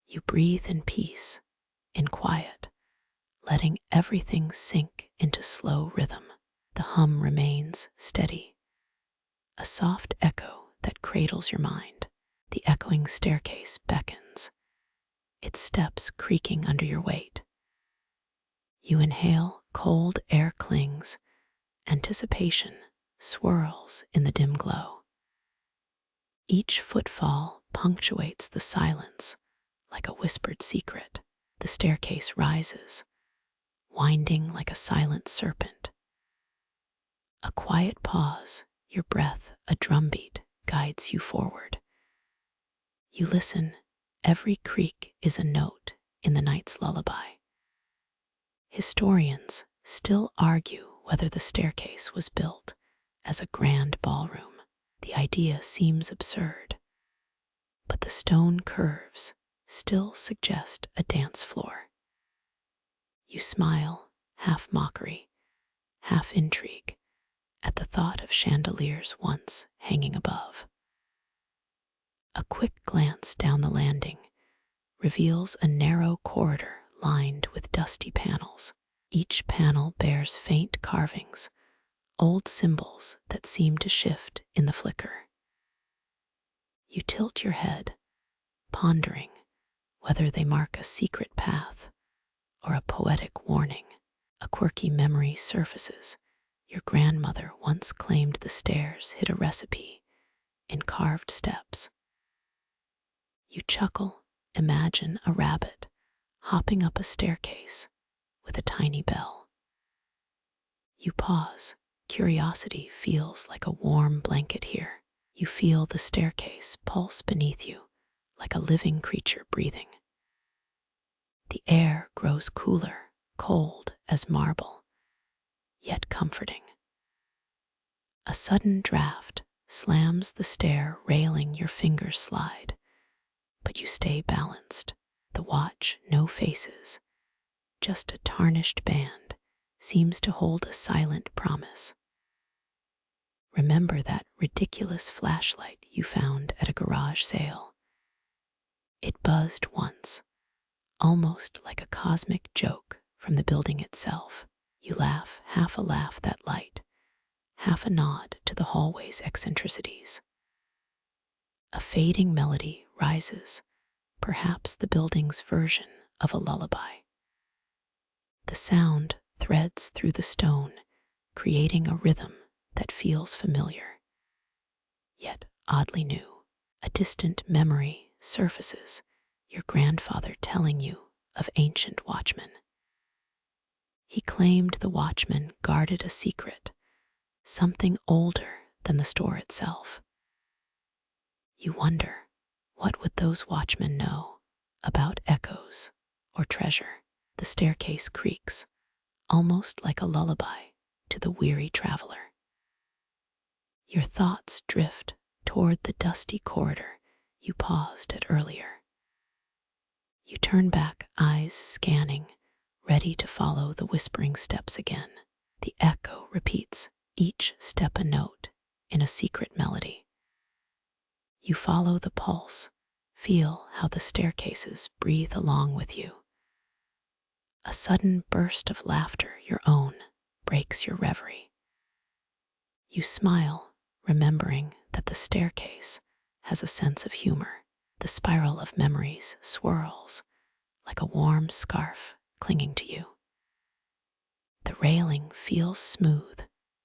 S1: You breathe in peace, in quiet, letting everything sink into slow rhythm. The hum remains steady, a soft echo that cradles your mind. The echoing staircase beckons, its steps creaking under your weight. You inhale, cold air clings, anticipation swirls in the dim glow. Each footfall punctuates the silence like a whispered secret. The staircase rises, winding like a silent serpent. A quiet pause, your breath a drumbeat, guides you forward. You listen, every creak is a note in the night's lullaby. Historians still argue whether the staircase was built as a grand ballroom. The idea seems absurd, but the stone curves still suggest a dance floor. You smile, half mockery, half intrigue, at the thought of chandeliers once hanging above. A quick glance down the landing reveals a narrow corridor lined with dusty panels. Each panel bears faint carvings, old symbols that seem to shift in the flicker. You tilt your head, pondering whether they mark a secret path or a poetic warning. A quirky memory surfaces. Your grandmother once claimed the stairs hid a recipe in carved steps. You chuckle, imagine a rabbit hopping up a staircase with a tiny bell. You pause. Curiosity feels like a warm blanket here. You feel the staircase pulse beneath you, like a living creature breathing. The air grows cooler, cold as marble, yet comforting. A sudden draft slams the stair railing, your fingers slide, but you stay balanced. The watch, no faces, just a tarnished band, seems to hold a silent promise. Remember that ridiculous flashlight you found at a garage sale. It buzzed once, almost like a cosmic joke from the building itself. You laugh, half a laugh at that light, half a nod to the hallway's eccentricities. A fading melody rises, perhaps the building's version of a lullaby. The sound threads through the stone, creating a rhythm that feels familiar, yet oddly new. A distant memory surfaces, your grandfather telling you of ancient watchmen. He claimed the watchman guarded a secret, something older than the store itself. You wonder, what would those watchmen know about echoes or treasure? The staircase creaks, almost like a lullaby to the weary traveler. Your thoughts drift toward the dusty corridor you paused at earlier. You turn back, eyes scanning, ready to follow the whispering steps again. The echo repeats, each step a note in a secret melody. You follow the pulse, feel how the staircases breathe along with you. A sudden burst of laughter, your own, breaks your reverie. You smile, remembering that the staircase has a sense of humor. The spiral of memories swirls like a warm scarf clinging to you. The railing feels smooth,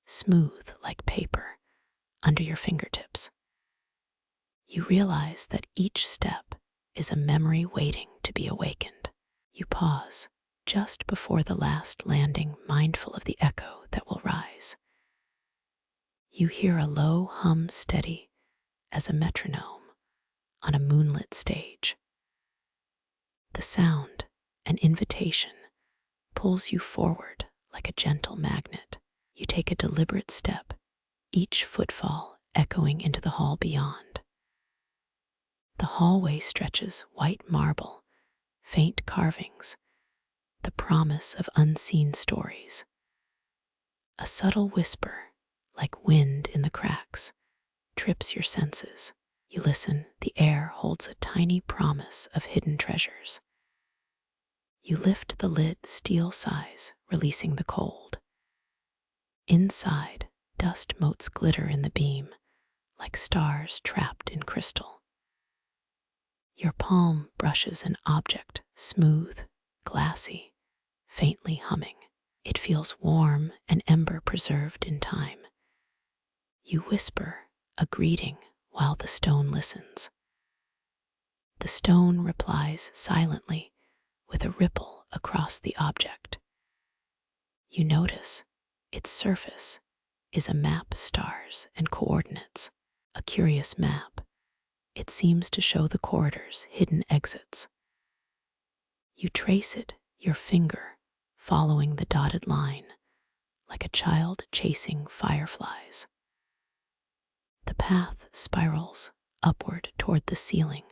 S1: smooth like paper under your fingertips. You realize that each step is a memory waiting to be awakened. You pause just before the last landing, mindful of the echo that will rise. You hear a low hum, steady as a metronome on a moonlit stage. The sound, an invitation, pulls you forward like a gentle magnet. You take a deliberate step, each footfall echoing into the hall beyond. The hallway stretches, white marble, faint carvings, the promise of unseen stories. A subtle whisper, like wind in the cracks, trips your senses. You listen, the air holds a tiny promise of hidden treasures. You lift the lid, steel size, releasing the cold. Inside, dust motes glitter in the beam, like stars trapped in crystal. Your palm brushes an object, smooth, glassy, faintly humming. It feels warm, an ember preserved in time. You whisper a greeting while the stone listens. The stone replies silently with a ripple across the object. You notice its surface is a map, stars and coordinates, a curious map. It seems to show the corridor's hidden exits. You trace it, your finger following the dotted line, like a child chasing fireflies. The path spirals upward toward the ceiling,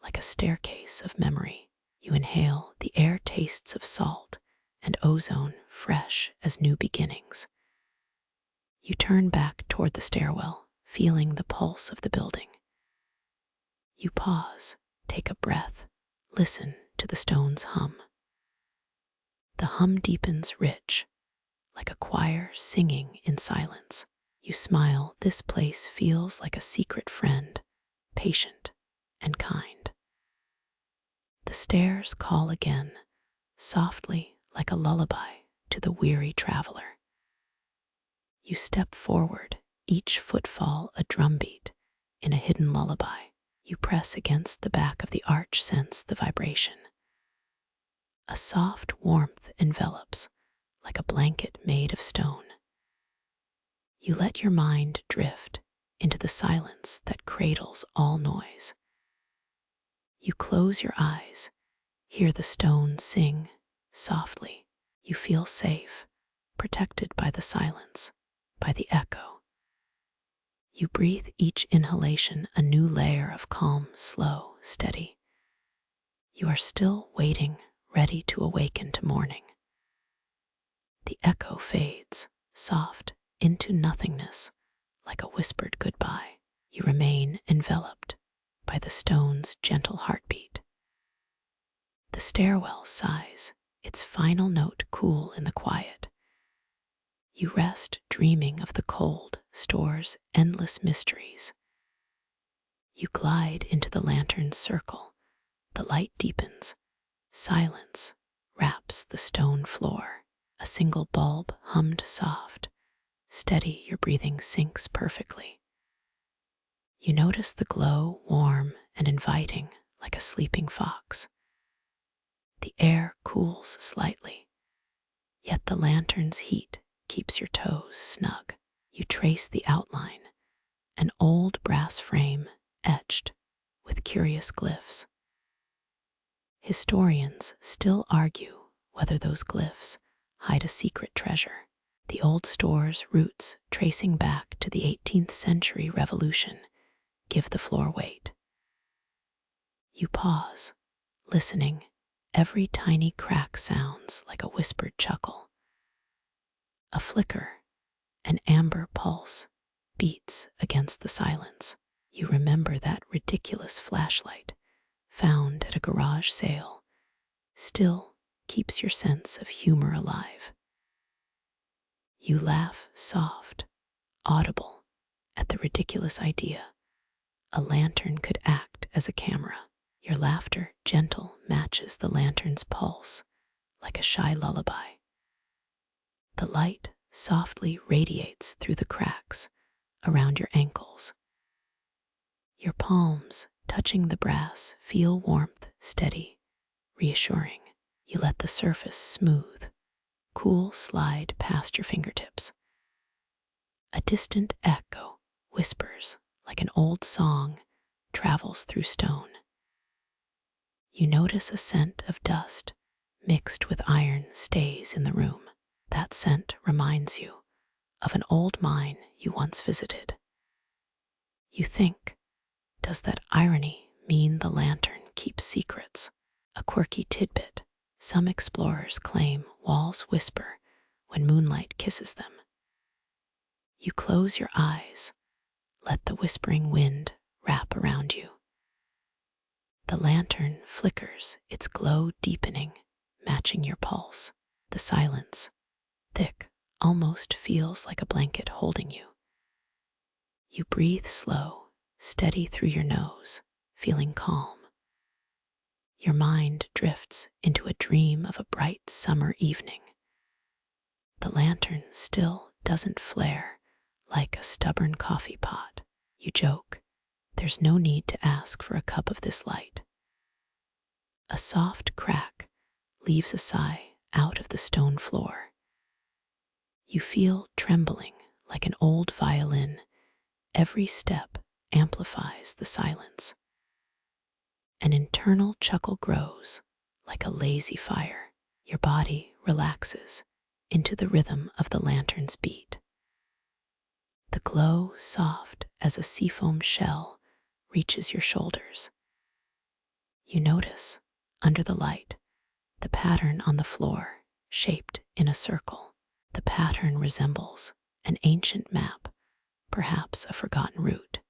S1: like a staircase of memory. You inhale, the air tastes of salt and ozone, fresh as new beginnings. You turn back toward the stairwell, feeling the pulse of the building. You pause, take a breath, listen to the stone's hum. The hum deepens, rich, like a choir singing in silence. You smile, this place feels like a secret friend, patient and kind. The stairs call again, softly like a lullaby to the weary traveler. You step forward, each footfall a drumbeat in a hidden lullaby. You press against the back of the arch, sense the vibration. A soft warmth envelops, like a blanket made of stone. You let your mind drift into the silence that cradles all noise. You close your eyes, hear the stone sing softly. You feel safe, protected by the silence, by the echo. You breathe, each inhalation a new layer of calm, slow, steady. You are still waiting, ready to awaken to morning. The echo fades, soft, into nothingness, like a whispered goodbye. You remain enveloped by the stone's gentle heartbeat. The stairwell sighs, its final note cool in the quiet. You rest, dreaming of the cold store's endless mysteries. You glide into the lantern's circle. The light deepens. Silence wraps the stone floor. A single bulb hummed soft. Steady, your breathing sinks perfectly. You notice the glow, warm and inviting, like a sleeping fox. The air cools slightly. yet the lantern's heat keeps your toes snug. You trace the outline, an old brass frame etched with curious glyphs. Historians still argue whether those glyphs hide a secret treasure. The old store's roots, tracing back to the 18th century revolution, give the floor weight. You pause, listening. Every tiny crack sounds like a whispered chuckle. A flicker, an amber pulse, beats against the silence. You remember that ridiculous flashlight found at a garage sale still keeps your sense of humor alive. You laugh soft, audible, at the ridiculous idea a lantern could act as a camera. Your laughter, gentle, matches the lantern's pulse like a shy lullaby. The light softly radiates through the cracks around your ankles. Your palms, touching the brass, feel warmth, steady, reassuring. You let the surface smooth, cool slide past your fingertips. A distant echo whispers like an old song travels through stone. You notice a scent of dust mixed with iron stays in the room. That scent reminds you of an old mine you once visited. You think, does that irony mean the lantern keeps secrets? A quirky tidbit. Some explorers claim walls whisper when moonlight kisses them. You close your eyes, let the whispering wind wrap around you. The lantern flickers, its glow deepening, matching your pulse. The silence, thick, almost feels like a blanket holding you. You breathe slow, steady through your nose, feeling calm. Your mind drifts into a dream of a bright summer evening. The lantern still doesn't flare like a stubborn coffee pot. You joke, there's no need to ask for a cup of this light. A soft crack leaves a sigh out of the stone floor. You feel trembling like an old violin. Every step amplifies the silence. An internal chuckle grows like a lazy fire. Your body relaxes into the rhythm of the lantern's beat. The glow, soft as a seafoam shell, reaches your shoulders. You notice, under the light, the pattern on the floor, shaped in a circle. The pattern resembles an ancient map, perhaps a forgotten route.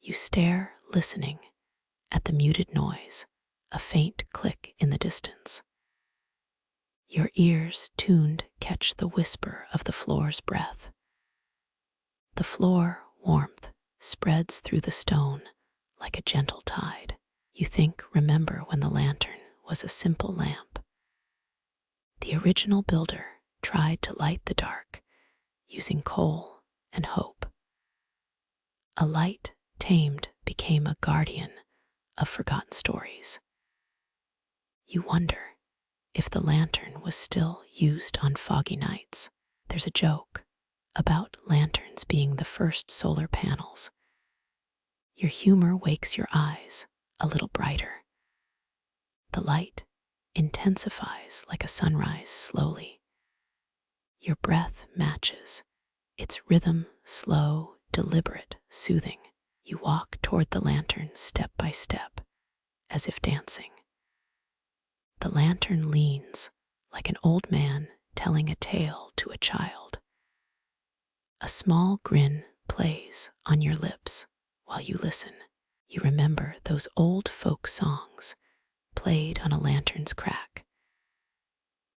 S1: You stare, listening, at the muted noise, a faint click in the distance. Your ears, tuned, catch the whisper of the floor's breath. The floor, warmth, spreads through the stone like a gentle tide. You think, remember when the lantern was a simple lamp. The original builder tried to light the dark using coal and hope. A light tamed became a guardian of forgotten stories. You wonder if the lantern was still used on foggy nights. There's a joke about lanterns being the first solar panels. Your humor wakes your eyes a little brighter. The light intensifies like a sunrise slowly. Your breath matches, its rhythm slow, deliberate, soothing. You walk toward the lantern step by step, as if dancing. The lantern leans like an old man telling a tale to a child. A small grin plays on your lips while you listen. You remember those old folk songs played on a lantern's crack.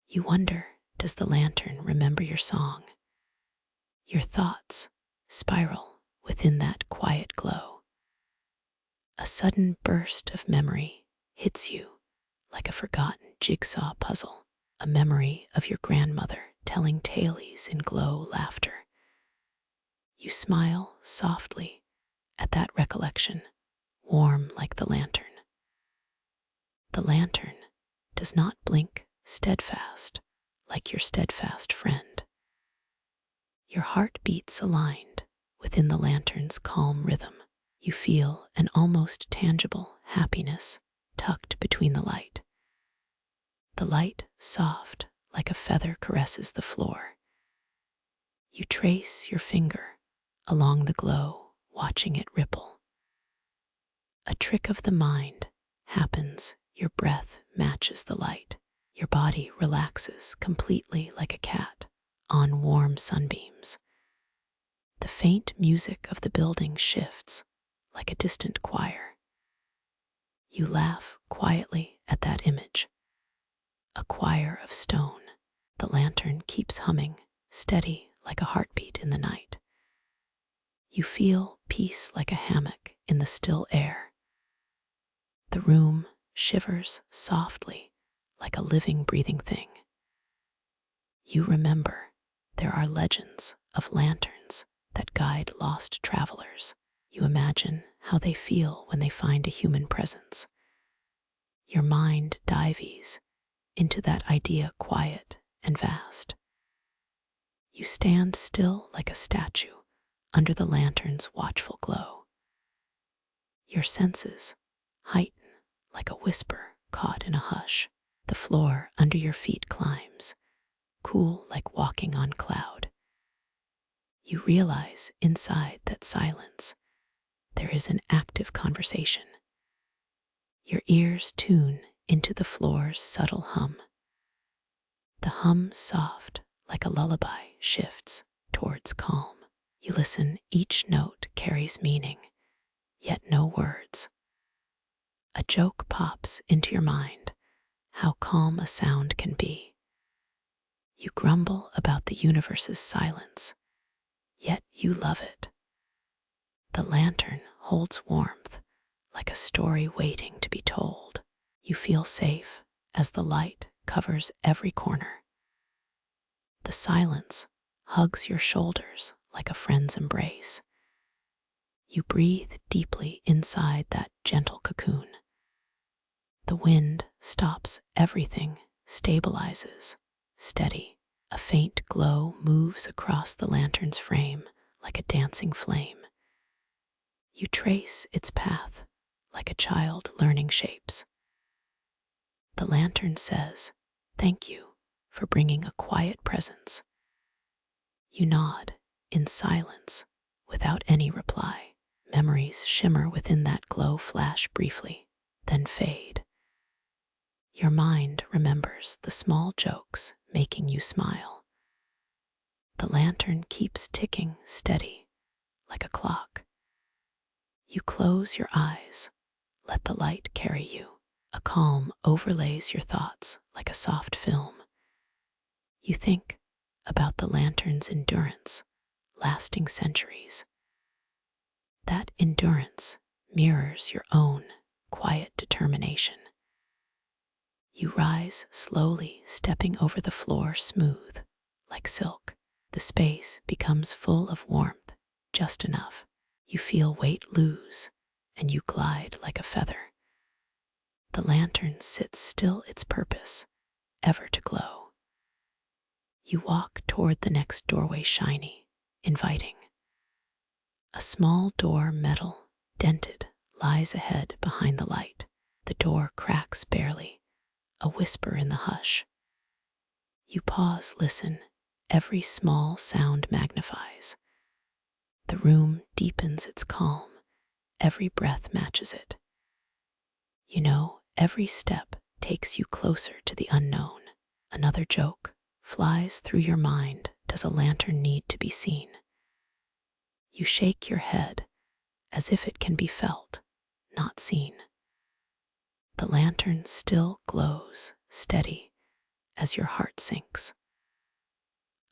S1: You wonder, does the lantern remember your song? Your thoughts spiral within that quiet glow. A sudden burst of memory hits you like a forgotten jigsaw puzzle, a memory of your grandmother telling tales in glow laughter. You smile softly at that recollection, warm like the lantern. The lantern does not blink, steadfast like your steadfast friend. Your heart beats aligned within the lantern's calm rhythm. You feel an almost tangible happiness tucked between the light. The light, soft like a feather, caresses the floor. You trace your finger along the glow, watching it ripple. A trick of the mind happens. Your breath matches the light. Your body relaxes completely like a cat on warm sunbeams. The faint music of the building shifts like a distant choir. You laugh quietly at that image, a choir of stone. The lantern keeps humming, steady like a heartbeat in the night. You feel peace like a hammock in the still air. The room shivers softly like a living, breathing thing. You remember there are legends of lanterns that guide lost travelers. You imagine how they feel when they find a human presence. Your mind dives into that idea, quiet and vast. You stand still like a statue under the lantern's watchful glow. Your senses heighten like a whisper caught in a hush. The floor under your feet climbs, cool like walking on cloud. You realize inside that silence there is an active conversation. Your ears tune into the floor's subtle hum. The hum, soft like a lullaby, shifts towards calm. You listen, each note carries meaning, yet no words. A joke pops into your mind, how calm a sound can be. You grumble about the universe's silence, yet you love it. The lantern holds warmth, like a story waiting to be told. You feel safe as the light covers every corner. The silence hugs your shoulders like a friend's embrace. You breathe deeply inside that gentle cocoon. The wind stops everything, stabilizes, steady. A faint glow moves across the lantern's frame like a dancing flame. You trace its path like a child learning shapes. The lantern says, "Thank you for bringing a quiet presence." You nod in silence without any reply. Memories shimmer within that glow, flash briefly, then fade. Your mind remembers the small jokes making you smile. The lantern keeps ticking steady like a clock. You close your eyes, let the light carry you. A calm overlays your thoughts like a soft film. You think about the lantern's endurance, lasting centuries. That endurance mirrors your own quiet determination. You rise slowly, stepping over the floor smooth like silk. The space becomes full of warmth, just enough. You feel weight lose, and you glide like a feather. The lantern sits still, its purpose ever to glow. You walk toward the next doorway, shiny, inviting. A small door, metal, dented, lies ahead behind the light. The door cracks barely, a whisper in the hush. You pause, listen. Every small sound magnifies. The room deepens its calm. Every breath matches it. You know, every step takes you closer to the unknown. Another joke flies through your mind. Does a lantern need to be seen? You shake your head as if it can be felt, not seen. The lantern still glows, steady as your heart sinks.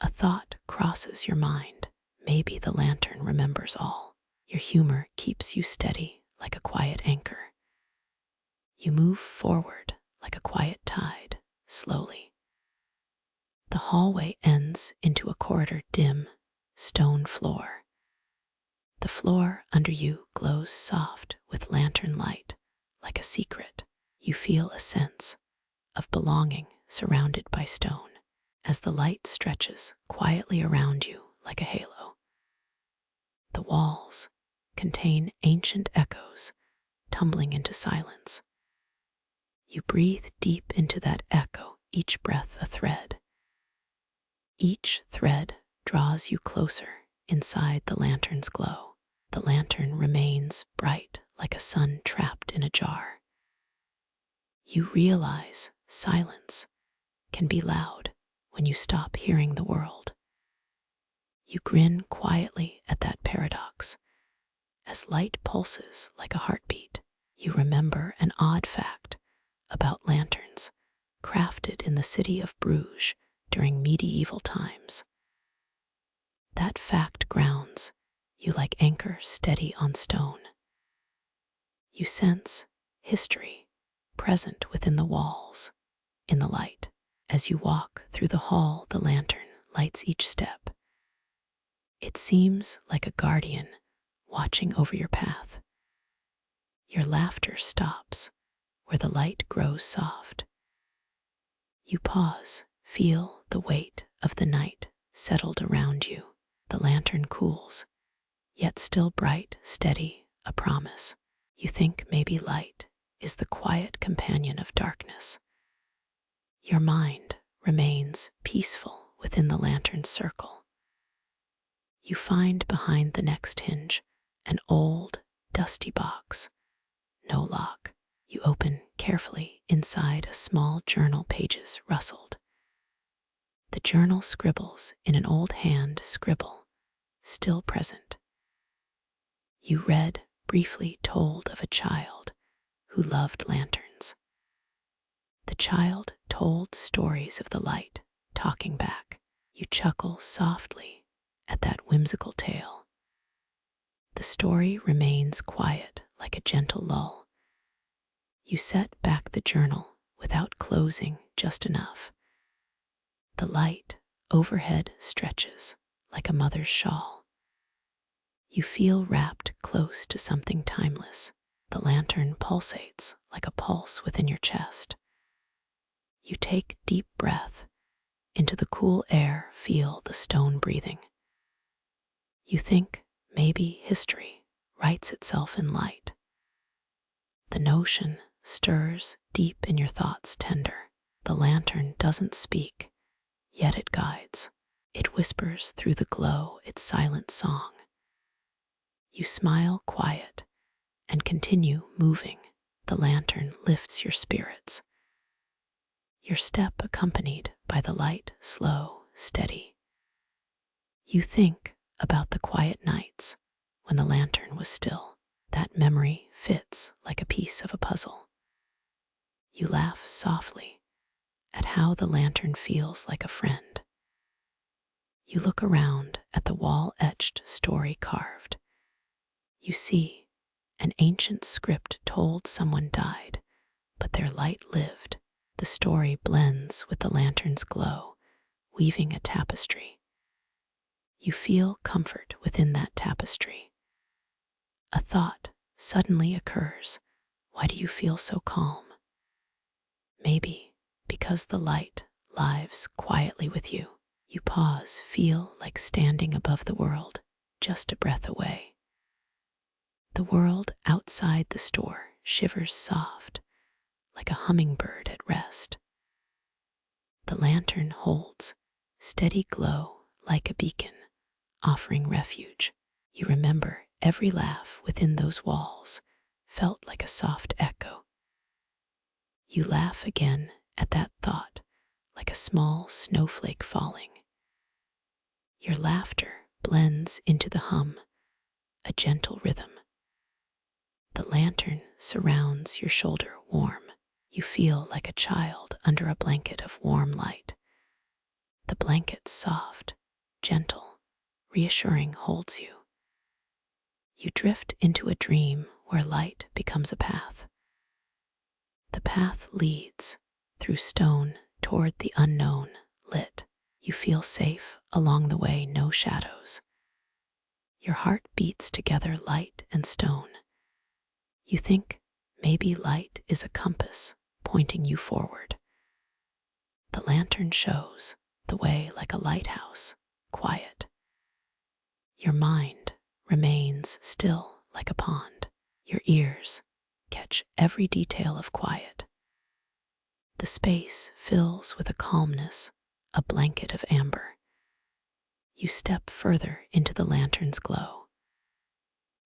S1: A thought crosses your mind. Maybe the lantern remembers all. Your humor keeps you steady like a quiet anchor. You move forward like a quiet tide, slowly. The hallway ends into a corridor, dim, stone floor. The floor under you glows soft with lantern light, like a secret. You feel a sense of belonging surrounded by stone. as the light stretches quietly around you like a halo. The walls contain ancient echoes tumbling into silence. You breathe deep into that echo, each breath a thread. Each thread draws you closer inside the lantern's glow. The lantern remains bright like a sun trapped in a jar. You realize silence can be loud when you stop hearing the world. You grin quietly at that paradox. As light pulses like a heartbeat, you remember an odd fact about lanterns crafted in the city of Bruges during medieval times. That fact grounds you like anchor steady on stone. You sense history present within the walls, in the light. As you walk through the hall, the lantern lights each step. It seems like a guardian watching over your path. Your laughter stops where the light grows soft. You pause, feel the weight of the night settled around you. The lantern cools, yet still bright, steady, a promise. You think maybe light is the quiet companion of darkness. Your mind remains peaceful within the lantern's circle. You find behind the next hinge an old, dusty box. No lock. You open carefully. Inside, a small journal, pages rustled. The journal scribbles in an old hand, scribble, still present. You read, briefly told of a child who loved lanterns. The child told stories of the light, talking back. You chuckle softly at that whimsical tale. The story remains quiet like a gentle lull. You set back the journal without closing, just enough. The light overhead stretches like a mother's shawl. You feel wrapped close to something timeless. The lantern pulsates like a pulse within your chest. You take deep breath into the cool air, feel the stone breathing. You think maybe history writes itself in light. The notion stirs deep in your thoughts, tender. The lantern doesn't speak, yet it guides. It whispers through the glow its silent song. You smile quiet and continue moving. The lantern lifts your spirits. Your step accompanied by the light, slow, steady. You think about the quiet nights when the lantern was still. That memory fits like a piece of a puzzle. You laugh softly at how the lantern feels like a friend. You look around at the wall-etched story carved. You see an ancient script told someone died, but their light lived. The story blends with the lantern's glow, weaving a tapestry. You feel comfort within that tapestry. A thought suddenly occurs. Why do you feel so calm? Maybe because the light lives quietly with you. You pause, feel like standing above the world, just a breath away. The world outside the store shivers soft, like a hummingbird at rest. The lantern holds steady glow like a beacon, offering refuge. You remember every laugh within those walls felt like a soft echo. You laugh again at that thought, like a small snowflake falling. Your laughter blends into the hum, a gentle rhythm. The lantern surrounds your shoulder warm. You feel like a child under a blanket of warm light. The blanket soft, gentle, reassuring holds you. You drift into a dream where light becomes a path. The path leads through stone toward the unknown, lit. You feel safe along the way, no shadows. Your heart beats together, light and stone. You think maybe light is a compass pointing you forward. The lantern shows the way like a lighthouse, quiet. Your mind remains still like a pond. Your ears catch every detail of quiet. The space fills with a calmness, a blanket of amber. You step further into the lantern's glow.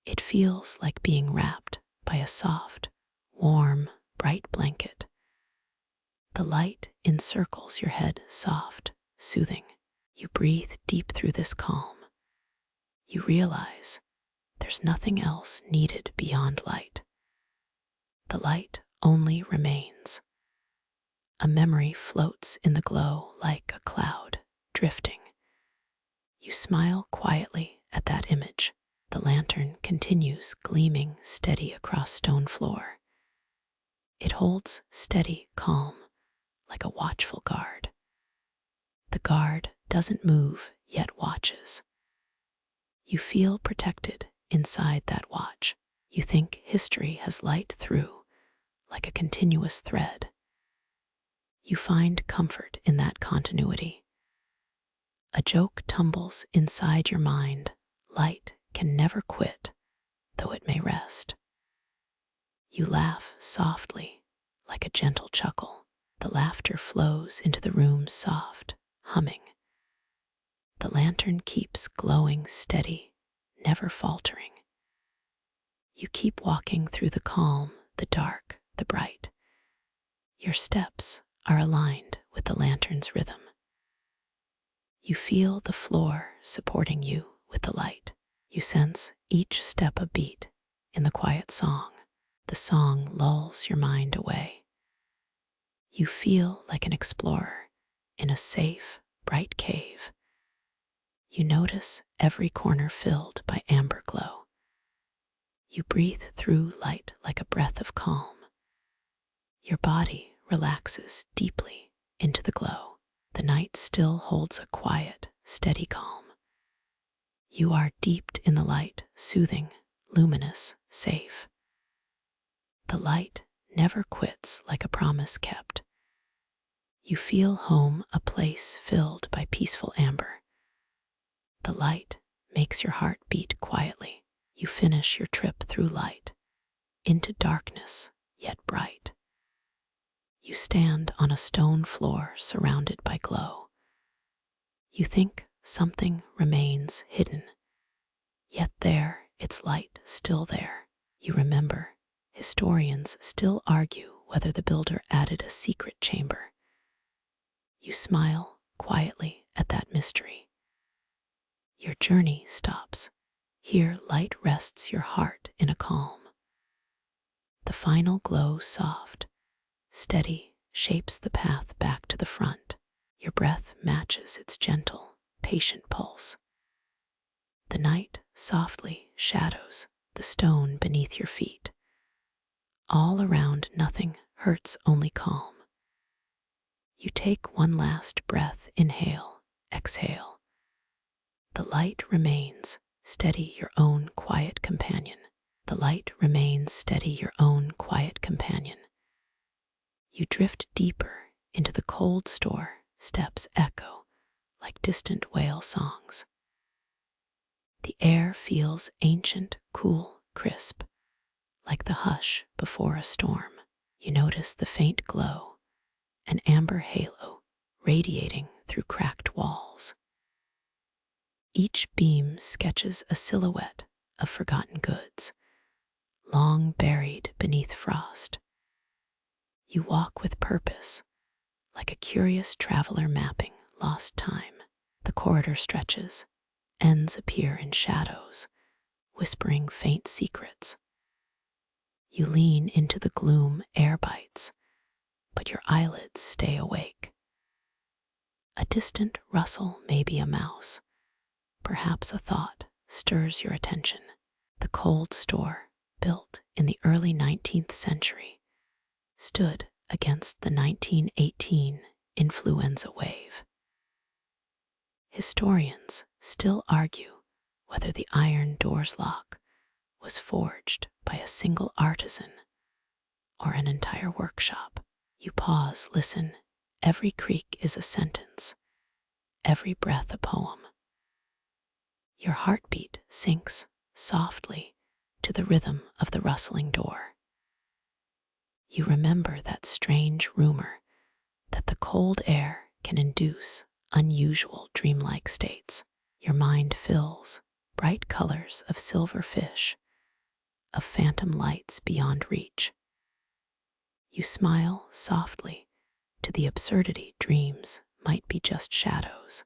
S1: It feels like being wrapped by a soft, warm, bright blanket. The light encircles your head, soft, soothing. You breathe deep through this calm. You realize there's nothing else needed beyond light. The light only remains. A memory floats in the glow like a cloud, drifting. You smile quietly at that image. The lantern continues gleaming steady across stone floor. It holds steady, calm, like a watchful guard. The guard doesn't move, yet watches. You feel protected inside that watch. You think history has light through, like a continuous thread. You find comfort in that continuity. A joke tumbles inside your mind. Light can never quit, though it may rest. You laugh softly, like a gentle chuckle. The laughter flows into the room's soft humming. The lantern keeps glowing steady, never faltering. You keep walking through the calm, the dark, the bright. Your steps are aligned with the lantern's rhythm. You feel the floor supporting you with the light. You sense each step a beat in the quiet song. The song lulls your mind away. You feel like an explorer in a safe, bright cave. You notice every corner filled by amber glow. You breathe through light like a breath of calm. Your body relaxes deeply into the glow. The night still holds a quiet, steady calm. You are deep in the light, soothing, luminous, safe. The light never quits like a promise kept. You feel home, a place filled by peaceful amber. The light makes your heart beat quietly. You finish your trip through light, into darkness, yet bright. You stand on a stone floor surrounded by glow. You think something remains hidden, yet there, its light still there. You remember, historians still argue whether the builder added a secret chamber. You smile quietly at that mystery. Your journey stops. Here light rests your heart in a calm. The final glow, soft, steady, shapes the path back to the front. Your breath matches its gentle, patient pulse. The night softly shadows the stone beneath your feet. All around nothing hurts, only calm. You take one last breath, inhale, exhale. The light remains steady, your own quiet companion. The light remains steady, your own quiet companion. You drift deeper into the cold store. Steps echo like distant whale songs. The air feels ancient, cool, crisp, like the hush before a storm. You notice the faint glow, an amber halo radiating through cracked walls. Each beam sketches a silhouette of forgotten goods, long buried beneath frost. You walk with purpose, like a curious traveler mapping lost time. The corridor stretches, ends appear in shadows, whispering faint secrets. You lean into the gloom, air bites, but your eyelids stay awake. A distant rustle, maybe a mouse, perhaps a thought, stirs your attention. The cold store, built in the early 19th century, stood against the 1918 influenza wave. Historians still argue whether the iron door's lock was forged by a single artisan or an entire workshop. You pause, listen. Every creak is a sentence. every breath a poem. Your heartbeat sinks softly to the rhythm of the rustling door. You remember that strange rumor that the cold air can induce unusual dreamlike states. Your mind fills bright colors of silver fish, of phantom lights beyond reach. You smile softly to the absurdity dreams might be just shadows.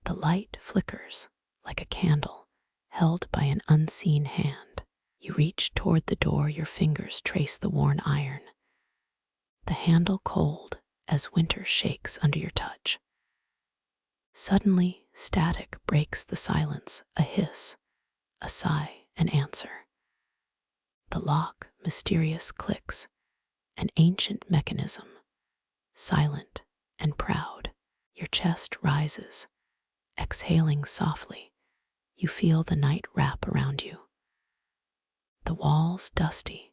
S1: The light flickers like a candle held by an unseen hand. You reach toward the door, your fingers trace the worn iron, the handle cold as winter shakes under your touch. Suddenly, static breaks the silence, a hiss, a sigh, an answer. The lock, mysterious, clicks, an ancient mechanism, silent and proud. Your chest rises, exhaling softly. You feel the night wrap around you. The walls, dusty,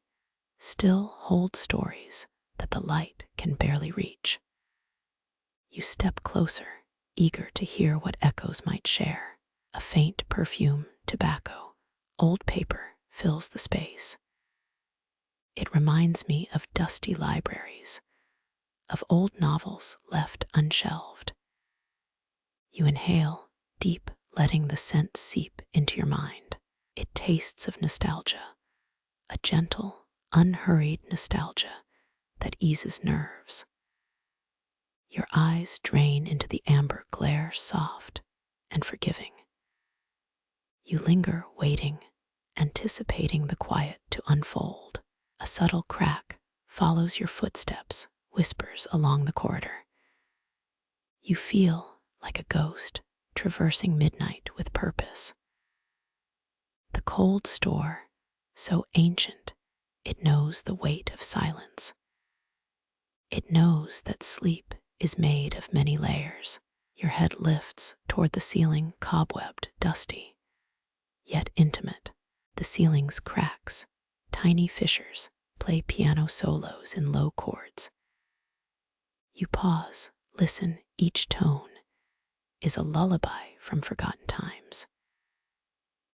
S1: still hold stories that the light can barely reach. You step closer, eager to hear what echoes might share. A faint perfume, tobacco, old paper fills the space. It reminds me of dusty libraries, of old novels left unshelved. You inhale deep, letting the scent seep into your mind. It tastes of nostalgia, a gentle, unhurried nostalgia that eases nerves. Your eyes drain into the amber glare, soft and forgiving. You linger, waiting, anticipating the quiet to unfold. A subtle crack follows your footsteps, whispers along the corridor. You feel like a ghost traversing midnight with purpose. The cold store, so ancient, it knows the weight of silence. It knows that sleep is made of many layers. Your head lifts toward the ceiling, cobwebbed, dusty, yet intimate. The ceiling's cracks, tiny fissures, play piano solos in low chords. You pause, listen, each tone is a lullaby from forgotten times.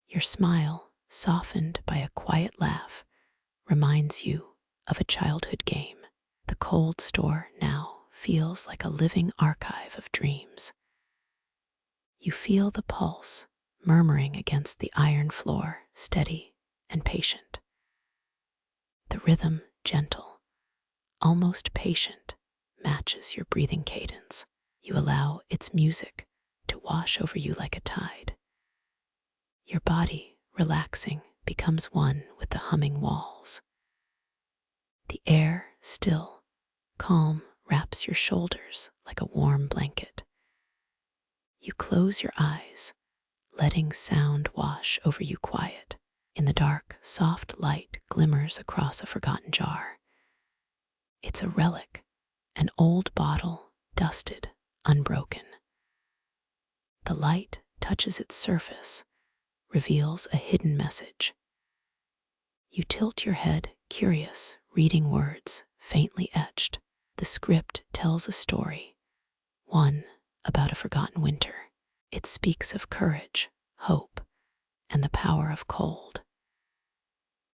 S1: Your smile, softened by a quiet laugh, reminds you of a childhood game. The cold store now feels like a living archive of dreams. You feel the pulse murmuring against the iron floor, steady and patient. The rhythm, gentle, almost patient, matches your breathing cadence. You allow its music to wash over you like a tide. Your body, relaxing, becomes one with the humming walls. The air, still, calm, wraps your shoulders like a warm blanket. You close your eyes, letting sound wash over you quiet. In the dark, soft light glimmers across a forgotten jar. It's a relic, an old bottle, dusted, unbroken. The light touches its surface, reveals a hidden message. You tilt your head, curious, reading words faintly etched. The script tells a story, one about a forgotten winter. It speaks of courage, hope, and the power of cold.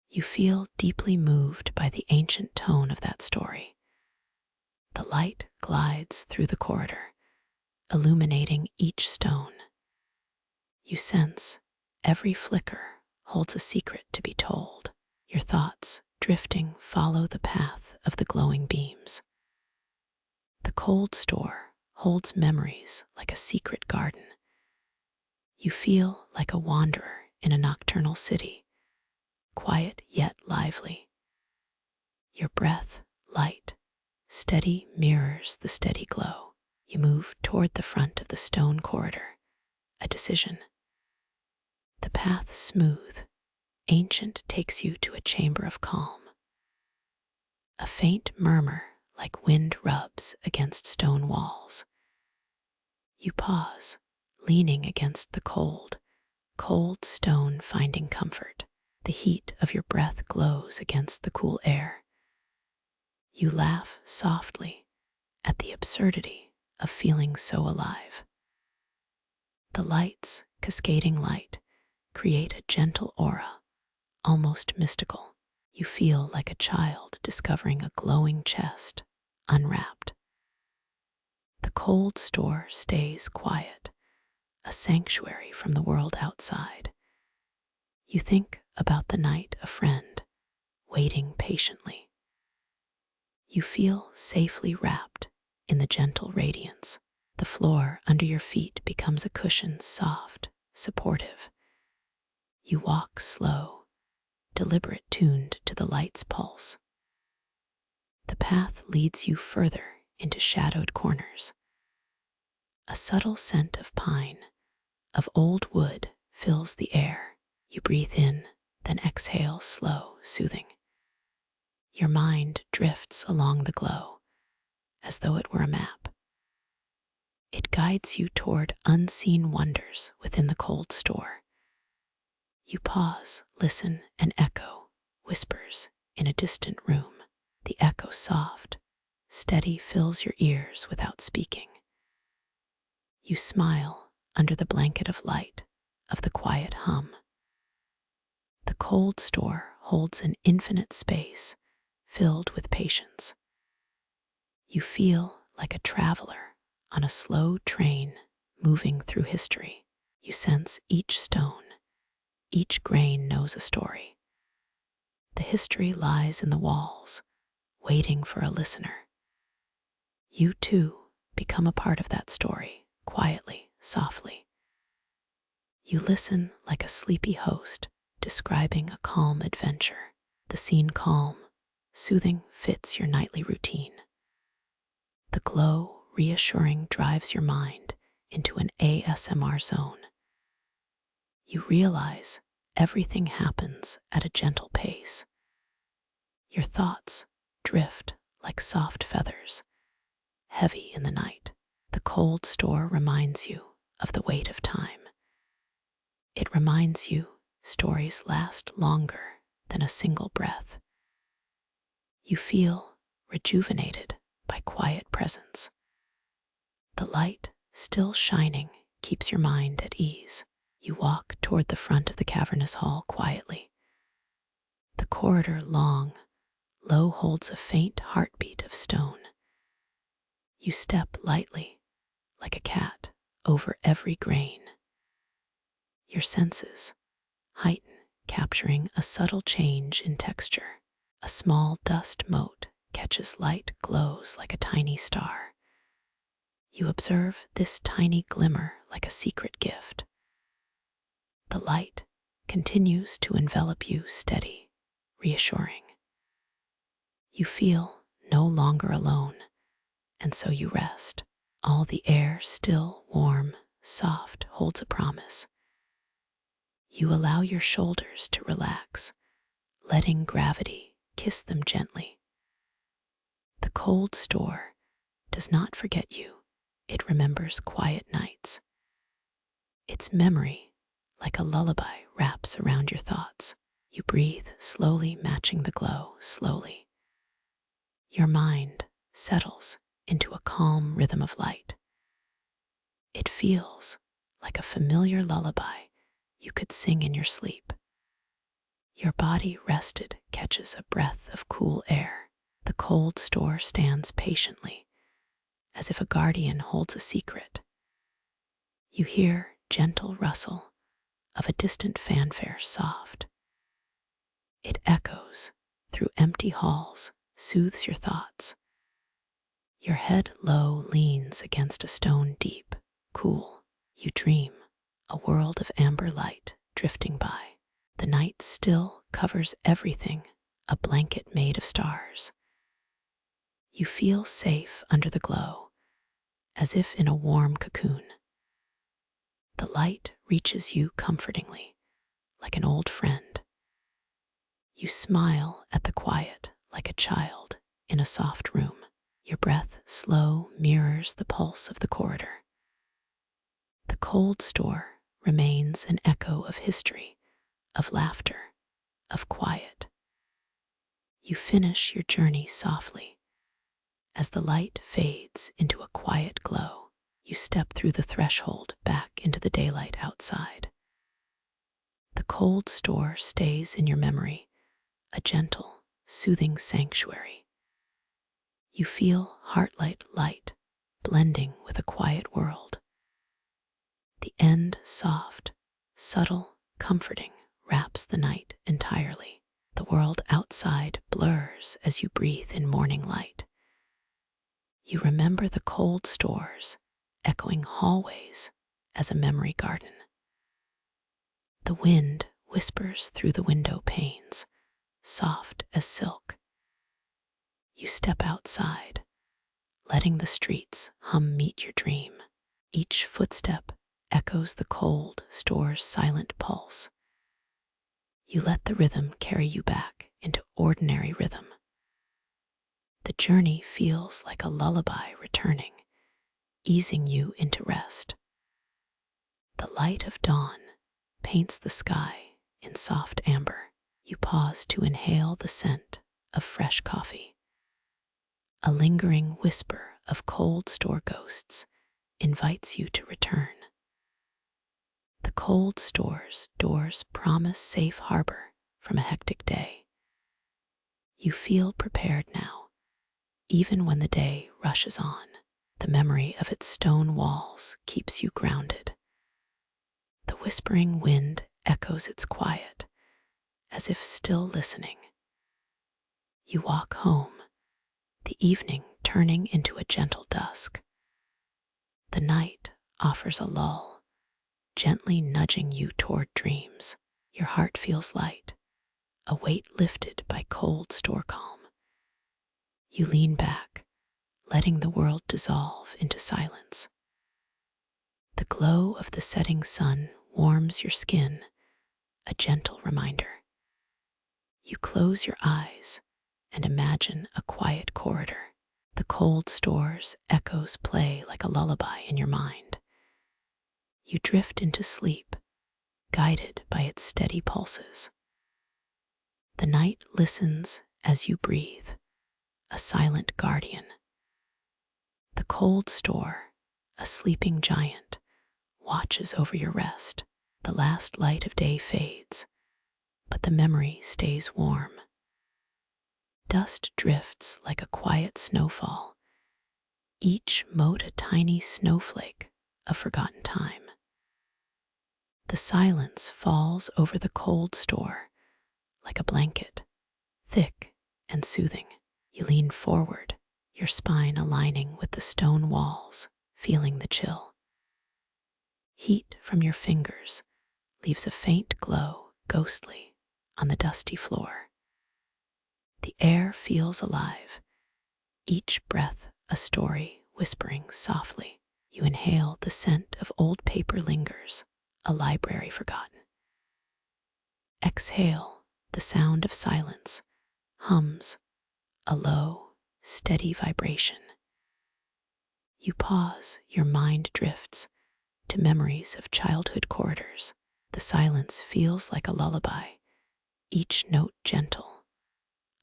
S1: You feel deeply moved by the ancient tone of that story. The light glides through the corridor, illuminating each stone. You sense every flicker holds a secret to be told. Your thoughts, drifting, follow the path of the glowing beams. The cold store holds memories like a secret garden. You feel like a wanderer in a nocturnal city, quiet yet lively. Your breath, light, steady, mirrors the steady glow. You move toward the front of the stone corridor, a decision. The path smooth, ancient, takes you to a chamber of calm. A faint murmur like wind rubs against stone walls. You pause, leaning against the cold, cold stone, finding comfort. The heat of your breath glows against the cool air. You laugh softly at the absurdity of feeling so alive. The lights, cascading light, create a gentle aura, almost mystical. You feel like a child discovering a glowing chest, unwrapped. The cold store stays quiet, a sanctuary from the world outside. You think about the night a friend, waiting patiently. You feel safely wrapped in the gentle radiance. The floor under your feet becomes a cushion, soft, supportive. You walk slow, deliberate, tuned to the light's pulse. The path leads you further into shadowed corners. A subtle scent of pine, of old wood, fills the air. You breathe in, then exhale, slow, soothing. Your mind drifts along the glow, as though it were a map. It guides you toward unseen wonders within the cold store. You pause, listen, an echo whispers in a distant room. The echo, soft, steady, fills your ears without speaking. You smile under the blanket of light of the quiet hum. The cold store holds an infinite space filled with patience. You feel like a traveler on a slow train moving through history. You sense each stone, each grain knows a story. The history lies in the walls, waiting for a listener. You too become a part of that story, quietly, softly. You listen like a sleepy host describing a calm adventure. The scene, calm, soothing, fits your nightly routine. The glow, reassuring, drives your mind into an ASMR zone. You realize everything happens at a gentle pace. Your thoughts drift like soft feathers, heavy in the night. The cold store reminds you of the weight of time. It reminds you stories last longer than a single breath. You feel rejuvenated by quiet presence. The light, still shining, keeps your mind at ease. You walk toward the front of the cavernous hall quietly. The corridor, long, low, holds a faint heartbeat of stone. You step lightly, like a cat, over every grain. Your senses heighten, capturing a subtle change in texture. A small dust mote catches light, glows like a tiny star. You observe this tiny glimmer like a secret gift. The light continues to envelop you, steady, reassuring. You feel no longer alone, and so you rest. All the air, still, warm, soft, holds a promise. You allow your shoulders to relax, letting gravity kiss them gently. The cold store does not forget you. It remembers quiet nights. Its memory, like a lullaby, wraps around your thoughts. You breathe, slowly matching the glow, slowly. Your mind settles into a calm rhythm of light. It feels like a familiar lullaby you could sing in your sleep. Your body, rested, catches a breath of cool air. The cold store stands patiently, as if a guardian holds a secret. You hear gentle rustle of a distant fanfare, soft. It echoes through empty halls, soothes your thoughts. Your head low leans against a stone, deep, cool. You dream, a world of amber light drifting by. The night still covers everything, a blanket made of stars. You feel safe under the glow, as if in a warm cocoon. The light reaches you comfortingly, like an old friend. You smile at the quiet like a child in a soft room. Your breath, slow, mirrors the pulse of the corridor. The cold store remains an echo of history, of laughter, of quiet. You finish your journey softly as the light fades into a quiet glow. step through the threshold back into the daylight outside. The cold store stays in your memory, a gentle, soothing sanctuary. You feel heartlight light blending with a quiet world. The end soft, subtle, comforting wraps the night entirely. The world outside blurs as you breathe in morning light. You remember the cold stores, echoing hallways as a memory garden. The wind whispers through the window panes, soft as silk. You step outside, letting the streets hum meet your dream. Each footstep echoes the cold store's silent pulse. You let the rhythm carry you back into ordinary rhythm. The journey feels like a lullaby returning, easing you into rest. The light of dawn paints the sky in soft amber. You pause to inhale the scent of fresh coffee. A lingering whisper of cold store ghosts invites you to return. The cold store's doors promise safe harbor from a hectic day. You feel prepared now, even when the day rushes on. The memory of its stone walls keeps you grounded. The whispering wind echoes its quiet, as if still listening. You walk home, the evening turning into a gentle dusk. The night offers a lull, gently nudging you toward dreams. Your heart feels light, a weight lifted by cold store calm. You lean back, letting the world dissolve into silence. The glow of the setting sun warms your skin, a gentle reminder. You close your eyes and imagine a quiet corridor. The cold store's echoes play like a lullaby in your mind. You drift into sleep, guided by its steady pulses. The night listens as you breathe, a silent guardian. The cold store, a sleeping giant, watches over your rest. The last light of day fades, but the memory stays warm. Dust drifts like a quiet snowfall, each mote a tiny snowflake of forgotten time. The silence falls over the cold store like a blanket, thick and soothing. You lean forward, your spine aligning with the stone walls, feeling the chill. Heat from your fingers leaves a faint glow, ghostly, on the dusty floor. The air feels alive, each breath a story whispering softly. You inhale the scent of old paper lingers, a library forgotten. Exhale, the sound of silence hums, a low, steady vibration. You pause, your mind drifts to memories of childhood corridors. The silence feels like a lullaby, each note gentle,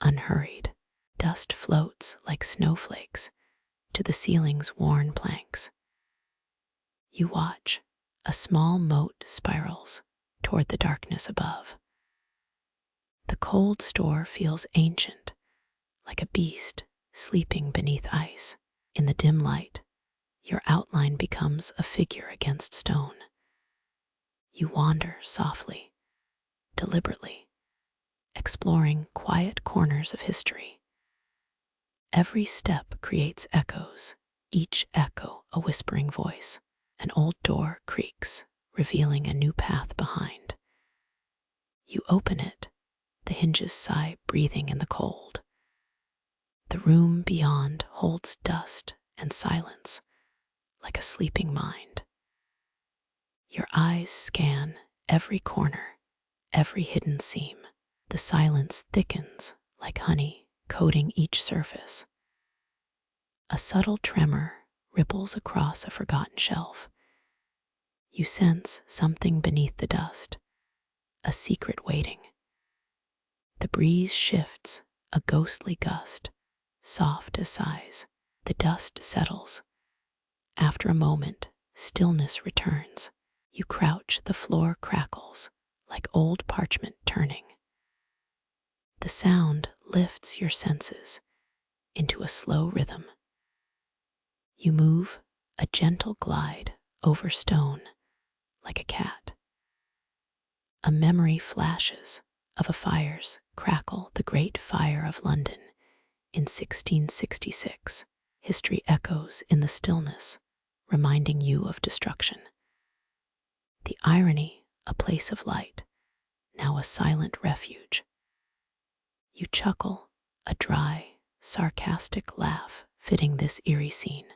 S1: unhurried. Dust floats like snowflakes to the ceiling's worn planks. You watch, a small mote spirals toward the darkness above. The cold store feels ancient, like a beast sleeping beneath ice. In the dim light, your outline becomes a figure against stone. You wander softly, deliberately, exploring quiet corners of history. Every step creates echoes, each echo a whispering voice. An old door creaks, revealing a new path behind. You open it, the hinges sigh, breathing in the cold. The room beyond holds dust and silence, like a sleeping mind. Your eyes scan every corner, every hidden seam. The silence thickens like honey, coating each surface. A subtle tremor ripples across a forgotten shelf. You sense something beneath the dust, a secret waiting. The breeze shifts, a ghostly gust, soft as sighs. The dust settles, After a moment, stillness returns. You crouch, the floor crackles, like old parchment turning. The sound lifts your senses into a slow rhythm. You move, a gentle glide over stone, like a cat. A memory flashes of a fire's crackle, the Great Fire of London in 1666. History echoes in the stillness, reminding you of destruction. The irony, a place of light, now a silent refuge. You chuckle, a dry, sarcastic laugh fitting this eerie scene.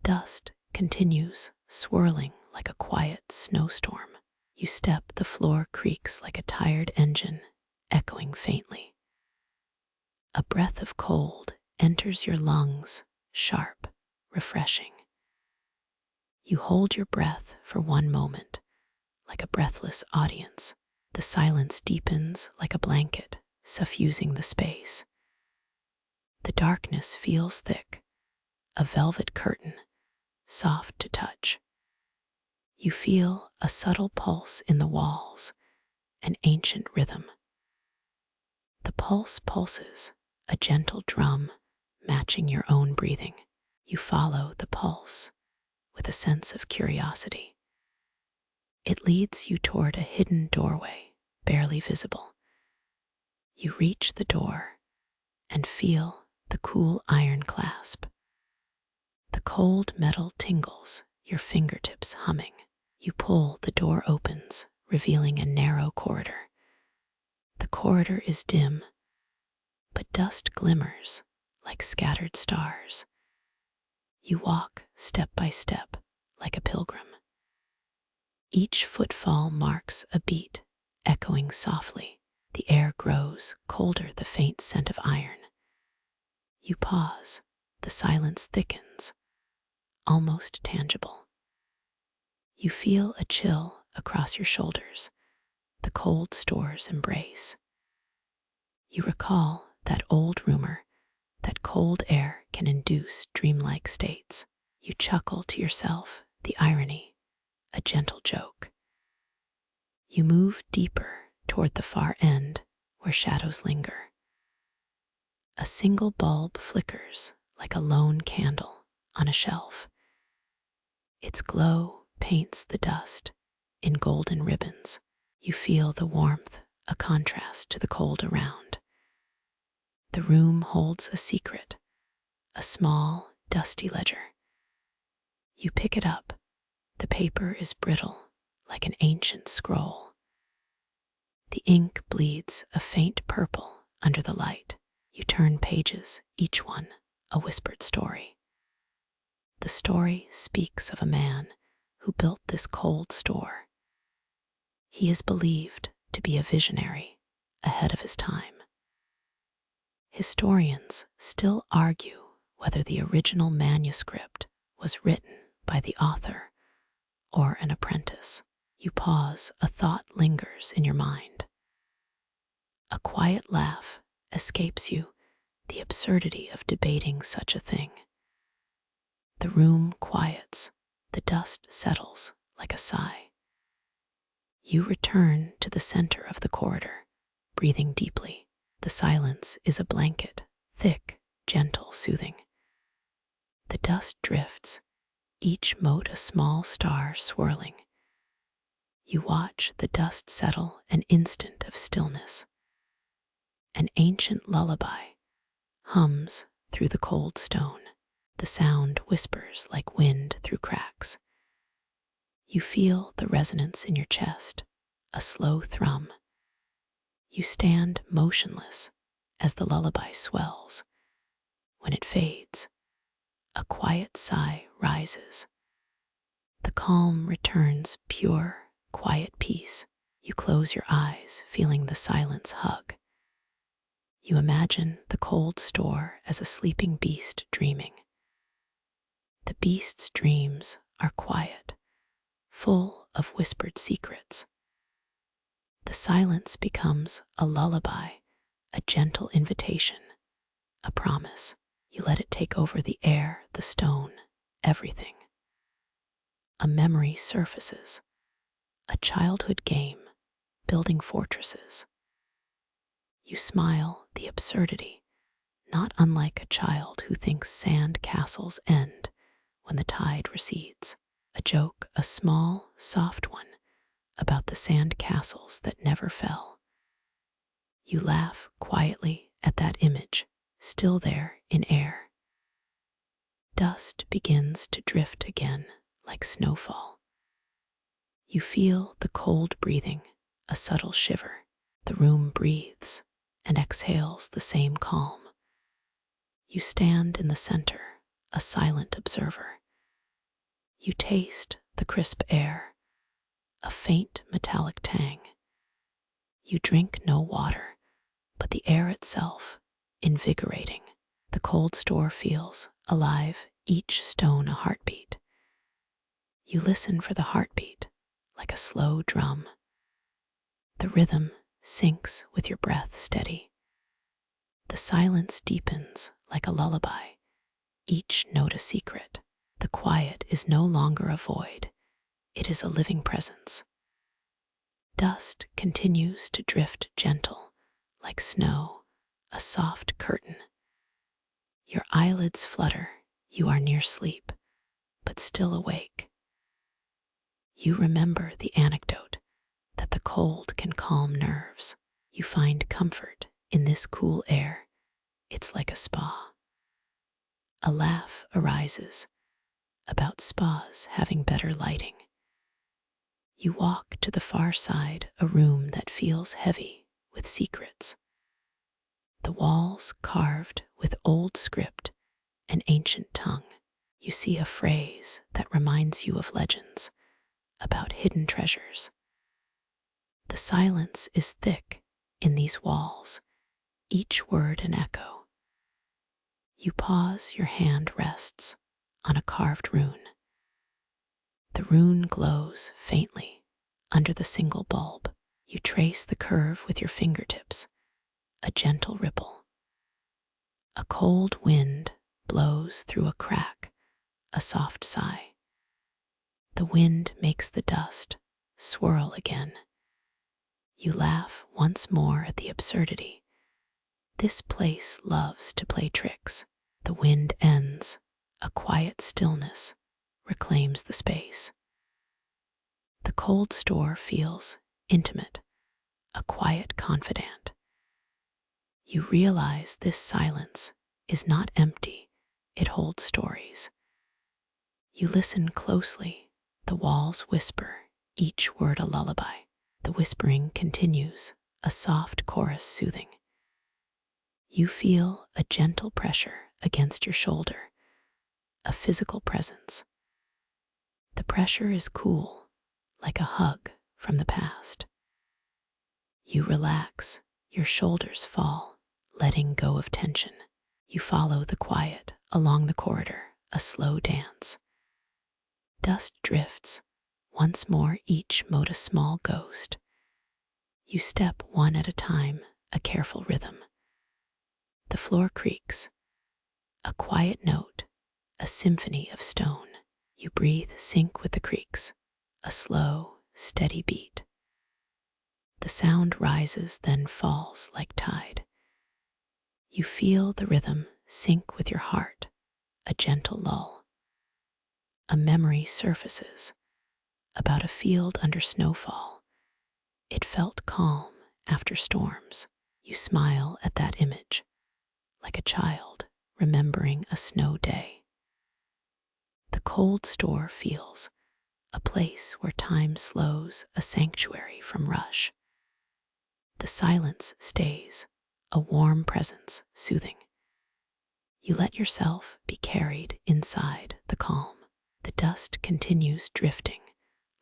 S1: Dust continues, swirling like a quiet snowstorm. You step, the floor creaks like a tired engine, echoing faintly. A breath of cold enters your lungs, sharp, refreshing. You hold your breath for one moment, like a breathless audience. The silence deepens like a blanket, suffusing the space. The darkness feels thick, a velvet curtain, soft to touch. You feel a subtle pulse in the walls, an ancient rhythm. The pulse pulses, a gentle drum, matching your own breathing. You follow the pulse with a sense of curiosity. It leads you toward a hidden doorway, barely visible. You reach the door and feel the cool iron clasp. The cold metal tingles, your fingertips humming. You pull, the door opens, revealing a narrow corridor. The corridor is dim, but dust glimmers like scattered stars. You walk step by step like a pilgrim. Each footfall marks a beat, echoing softly. The air grows colder, the faint scent of iron. You pause, the silence thickens, almost tangible. You feel a chill across your shoulders, the cold store's embrace. You recall that old rumor that cold air can induce dreamlike states. You chuckle to yourself, the irony, a gentle joke. You move deeper toward the far end where shadows linger. A single bulb flickers like a lone candle on a shelf. Its glow paints the dust in golden ribbons. You feel the warmth, a contrast to the cold around. The room holds a secret, a small, dusty ledger. You pick it up. The paper is brittle, like an ancient scroll. The ink bleeds a faint purple under the light. You turn pages, each one a whispered story. The story speaks of a man who built this cold store. He is believed to be a visionary, ahead of his time. Historians still argue whether the original manuscript was written by the author or an apprentice. You pause, a thought lingers in your mind. A quiet laugh escapes you, the absurdity of debating such a thing. The room quiets, the dust settles like a sigh. You return to the center of the corridor, breathing deeply. The silence is a blanket, thick, gentle, soothing. The dust drifts, each mote a small star swirling. You watch the dust settle, an instant of stillness. An ancient lullaby hums through the cold stone. The sound whispers like wind through cracks. You feel the resonance in your chest, a slow thrum. You stand motionless as the lullaby swells. When it fades, a quiet sigh rises. The calm returns, pure, quiet peace. You close your eyes, feeling the silence hug. You imagine the cold store as a sleeping beast dreaming. The beast's dreams are quiet, full of whispered secrets. The silence becomes a lullaby, a gentle invitation, a promise. You let it take over the air, the stone, everything. A memory surfaces, a childhood game, building fortresses. You smile the absurdity, not unlike a child who thinks sand castles end when the tide recedes. A joke, a small, soft one, about the sand castles that never fell. You laugh quietly at that image, still there in air. Dust begins to drift again like snowfall. You feel the cold breathing, a subtle shiver. The room breathes and exhales the same calm. You stand in the center, a silent observer. You taste the crisp air, a faint metallic tang. You drink no water, but the air itself, invigorating. The cold store feels alive, each stone a heartbeat. You listen for the heartbeat, like a slow drum. The rhythm syncs with your breath steady. The silence deepens like a lullaby, each note a secret. The quiet is no longer a void, it is a living presence. Dust continues to drift gentle, like snow, a soft curtain. Your eyelids flutter, you are near sleep, but still awake. You remember the anecdote that the cold can calm nerves. You find comfort in this cool air. It's like a spa. A laugh arises about spas having better lighting. You walk to the far side, a room that feels heavy with secrets. The walls carved with old script and ancient tongue. You see a phrase that reminds you of legends about hidden treasures. The silence is thick in these walls, each word an echo. You pause, your hand rests on a carved rune. The rune glows faintly under the single bulb. You trace the curve with your fingertips, a gentle ripple. A cold wind blows through a crack, a soft sigh. The wind makes the dust swirl again. You laugh once more at the absurdity. This place loves to play tricks. The wind ends, a quiet stillness reclaims the space. The cold store feels intimate, a quiet confidant. You realize this silence is not empty, it holds stories. You listen closely, the walls whisper, each word a lullaby. The whispering continues, a soft chorus soothing. You feel a gentle pressure against your shoulder, a physical presence. The pressure is cool, like a hug from the past. You relax, your shoulders fall, letting go of tension. You follow the quiet along the corridor, a slow dance. Dust drifts, once more each mote a small ghost. You step one at a time, a careful rhythm. The floor creaks, a quiet note, a symphony of stone. You breathe, sync with the creaks, a slow, steady beat. The sound rises, then falls like tide. You feel the rhythm sync with your heart, a gentle lull. A memory surfaces about a field under snowfall. It felt calm after storms. You smile at that image, like a child remembering a snow day. The cold store feels a place where time slows, a sanctuary from rush. The silence stays, a warm presence soothing. You let yourself be carried inside the calm. The dust continues drifting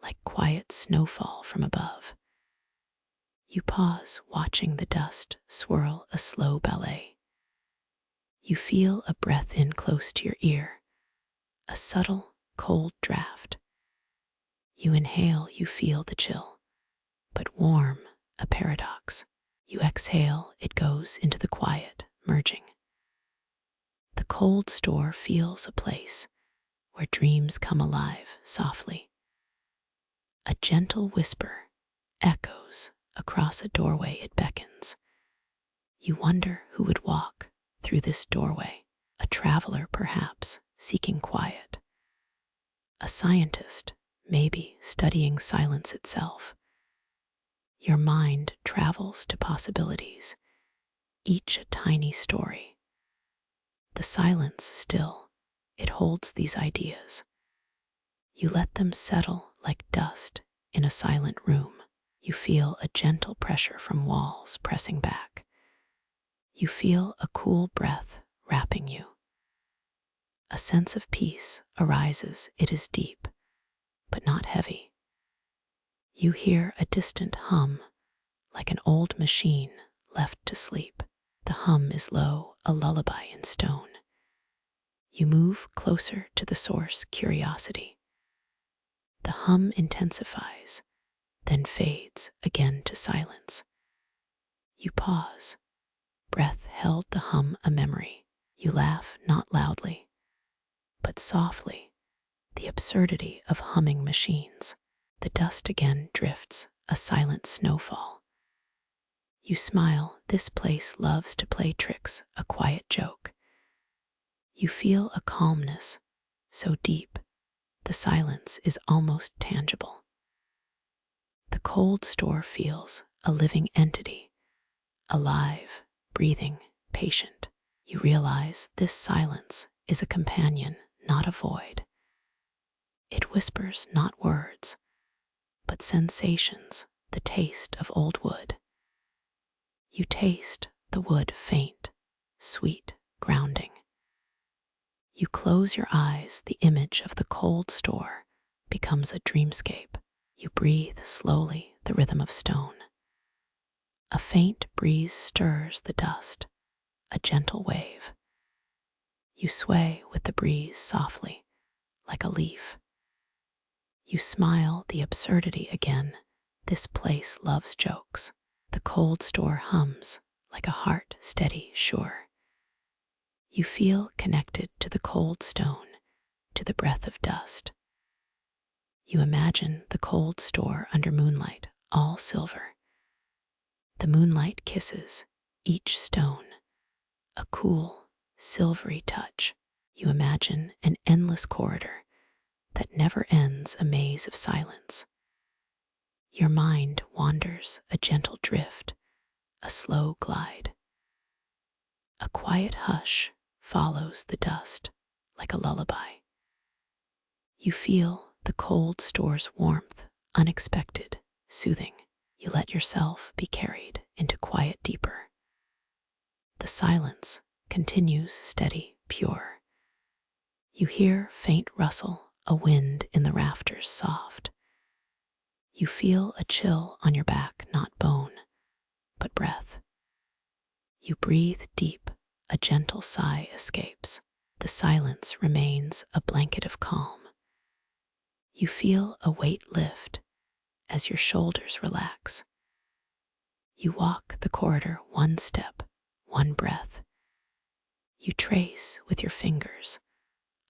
S1: like quiet snowfall from above. You pause, watching the dust swirl a slow ballet. You feel a breath in close to your ear, a subtle, cold draft. You inhale, you feel the chill, but warm, a paradox. You exhale, it goes into the quiet, merging. The cold store feels a place where dreams come alive softly. A gentle whisper echoes across a doorway. It beckons. You wonder who would walk through this doorway. A traveler, perhaps, seeking quiet. A scientist, maybe studying silence itself. Your mind travels to possibilities, each a tiny story. The silence still, it holds these ideas. You let them settle like dust in a silent room. You feel a gentle pressure from walls pressing back. You feel a cool breath wrapping you. A sense of peace arises. It is deep, but not heavy. You hear a distant hum, like an old machine left to sleep. The hum is low, a lullaby in stone. You move closer to the source, curiosity. The hum intensifies, then fades again to silence. You pause, breath held, the hum a memory. You laugh, not loudly, but softly, the absurdity of humming machines. The dust again drifts, a silent snowfall. You smile, this place loves to play tricks, a quiet joke. You feel a calmness so deep, the silence is almost tangible. The cold store feels a living entity, alive, breathing, patient. You realize this silence is a companion, not a void. It whispers not words, but sensations, the taste of old wood. You taste the wood, faint, sweet, grounding. You close your eyes, the image of the cold store becomes a dreamscape. You breathe slowly, the rhythm of stone. A faint breeze stirs the dust, a gentle wave. You sway with the breeze softly, like a leaf. You smile, the absurdity again. This place loves jokes. The cold store hums like a heart, steady, sure. You feel connected to the cold stone, to the breath of dust. You imagine the cold store under moonlight, all silver. The moonlight kisses each stone, a cool, silvery touch. You imagine an endless corridor that never ends, a maze of silence. Your mind wanders, a gentle drift, a slow glide. A quiet hush follows the dust like a lullaby. You feel the cold store's warmth, unexpected, soothing. You let yourself be carried into quiet deeper. The silence continues steady, pure. You hear faint rustle, a wind in the rafters soft. You feel a chill on your back, not bone, but breath. You breathe deep, a gentle sigh escapes. The silence remains a blanket of calm. You feel a weight lift as your shoulders relax. You walk the corridor, one step, one breath. You trace with your fingers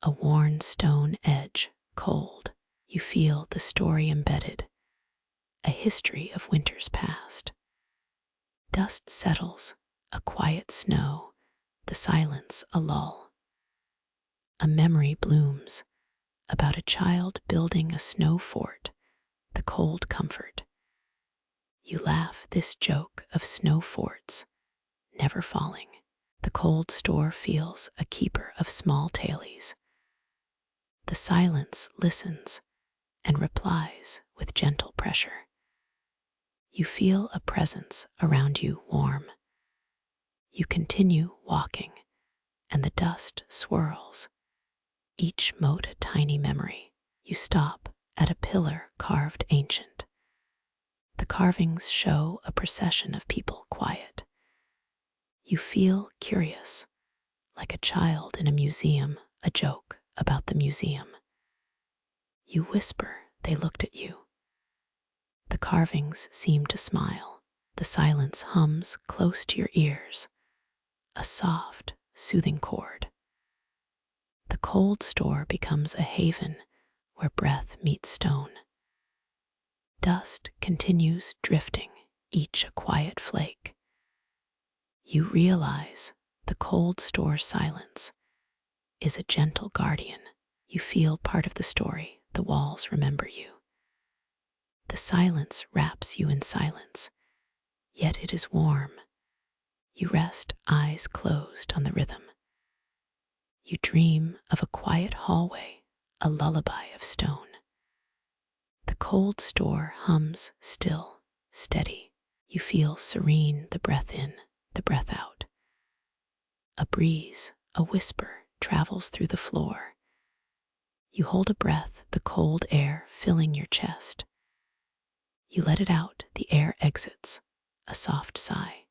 S1: a worn stone edge, cold. You feel the story embedded, a history of winters past. Dust settles, a quiet snow, the silence a lull. A memory blooms about a child building a snow fort, the cold comfort. You laugh, this joke of snow forts, never falling. The cold store feels a keeper of small tailies. The silence listens and replies with gentle pressure. You feel a presence around you, warm. You continue walking, and the dust swirls, each mote a tiny memory. You stop at a pillar carved ancient. The carvings show a procession of people quiet. You feel curious, like a child in a museum, a joke about the museum. You whisper, they looked at you. The carvings seem to smile. The silence hums close to your ears, a soft, soothing chord. The The cold store becomes a haven where breath meets stone. Dust continues drifting, each a quiet flake. You realize the cold store's silence is a gentle guardian. You feel part of the story, the walls remember you. The silence wraps you in silence, yet it is warm. You rest, eyes closed on the rhythm. You dream of a quiet hallway, a lullaby of stone. The cold store hums still, steady. You feel serene, the breath in, the breath out. A breeze, a whisper, travels through the floor. You hold a breath, the cold air filling your chest. You let it out, the air exits, a soft sigh.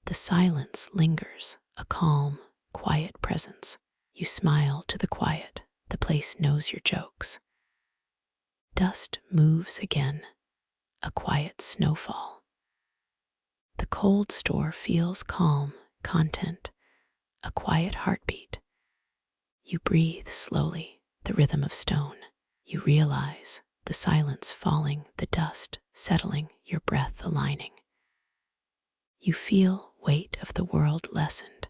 S1: The silence lingers, a calm, quiet presence. You smile to the quiet, the place knows your jokes. Dust moves again, a quiet snowfall. The cold store feels calm, content, a quiet heartbeat. You breathe slowly, the rhythm of stone. You realize the silence falling, the dust settling, your breath aligning. You feel weight of the world lessened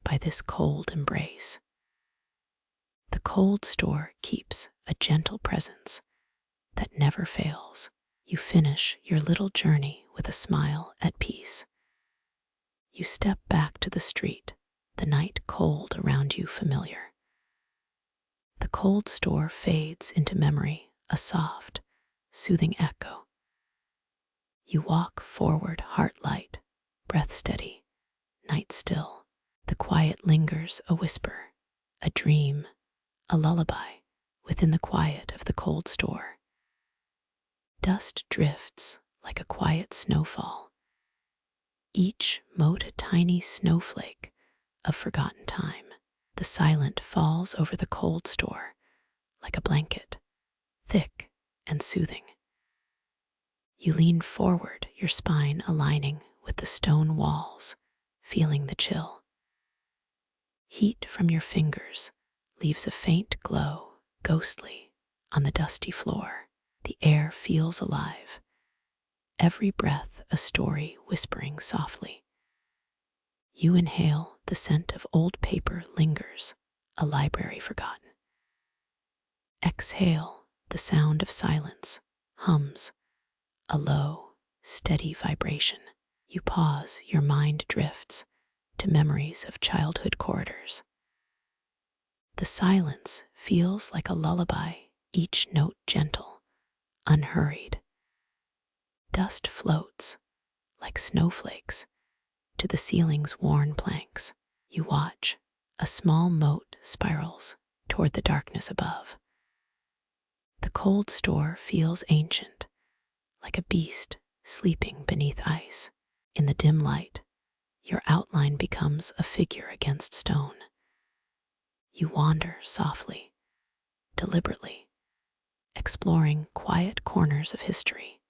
S1: by this cold embrace. The cold store keeps a gentle presence that never fails. You finish your little journey with a smile at peace. You step back to the street, the night cold around you familiar. The cold store fades into memory, a soft, soothing echo. You walk forward, heart light, breath steady, night still. The quiet lingers, a whisper, a dream, a lullaby within the quiet of the cold store. Dust drifts like a quiet snowfall, each mote a tiny snowflake of forgotten time. The silent falls over the cold store like a blanket, thick and soothing. You lean forward, your spine aligning with the stone walls, feeling the chill. Heat from your fingers leaves a faint glow, ghostly, on the dusty floor. The air feels alive, every breath a story whispering softly. You inhale, the scent of old paper lingers, a library forgotten. Exhale, the sound of silence hums, a low, steady vibration. You pause, your mind drifts to memories of childhood corridors. The silence feels like a lullaby, each note gentle, unhurried. Dust floats like snowflakes to the ceiling's worn planks. You watch, a small mote spirals toward the darkness above. The cold store feels ancient, like a beast sleeping beneath ice. In the dim light, your outline becomes a figure against stone. You wander softly, deliberately, exploring quiet corners of history.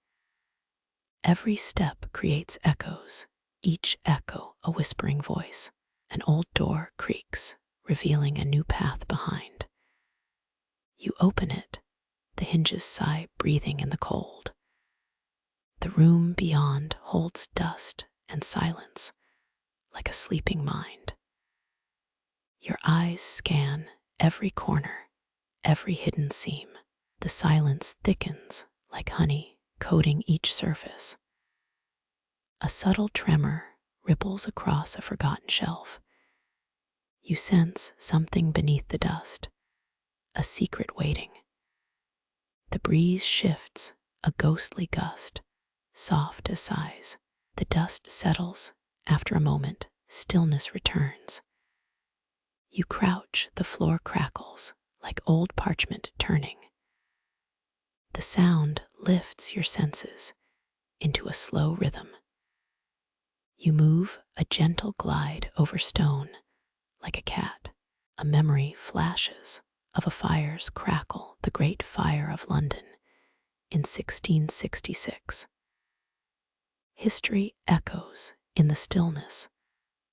S1: Every step creates echoes, each echo a whispering voice. An old door creaks, revealing a new path behind. You open it, the hinges sigh, breathing in the cold. The room beyond holds dust and silence, like a sleeping mind. Your eyes scan every corner, every hidden seam. The silence thickens like honey, coating each surface. A subtle tremor ripples across a forgotten shelf. You sense something beneath the dust, a secret waiting. The breeze shifts, a ghostly gust, soft as sighs. The dust settles. After a moment, stillness returns. You crouch, the floor crackles like old parchment turning. The sound lifts your senses into a slow rhythm. You move, a gentle glide over stone like a cat. A memory flashes of a fire's crackle, the Great Fire of London in 1666. History echoes in the stillness,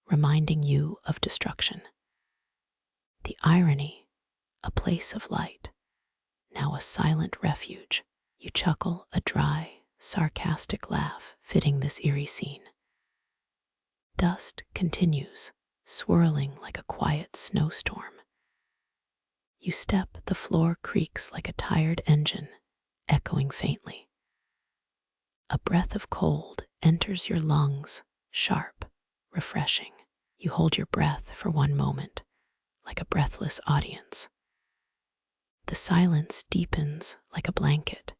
S1: reminding you of destruction. The irony, a place of light, now a silent refuge. You chuckle, a dry, sarcastic laugh fitting this eerie scene. Dust continues, swirling like a quiet snowstorm. You step, the floor creaks like a tired engine, echoing faintly. A breath of cold enters your lungs, sharp, refreshing. You hold your breath for one moment, like a breathless audience. The silence deepens like a blanket,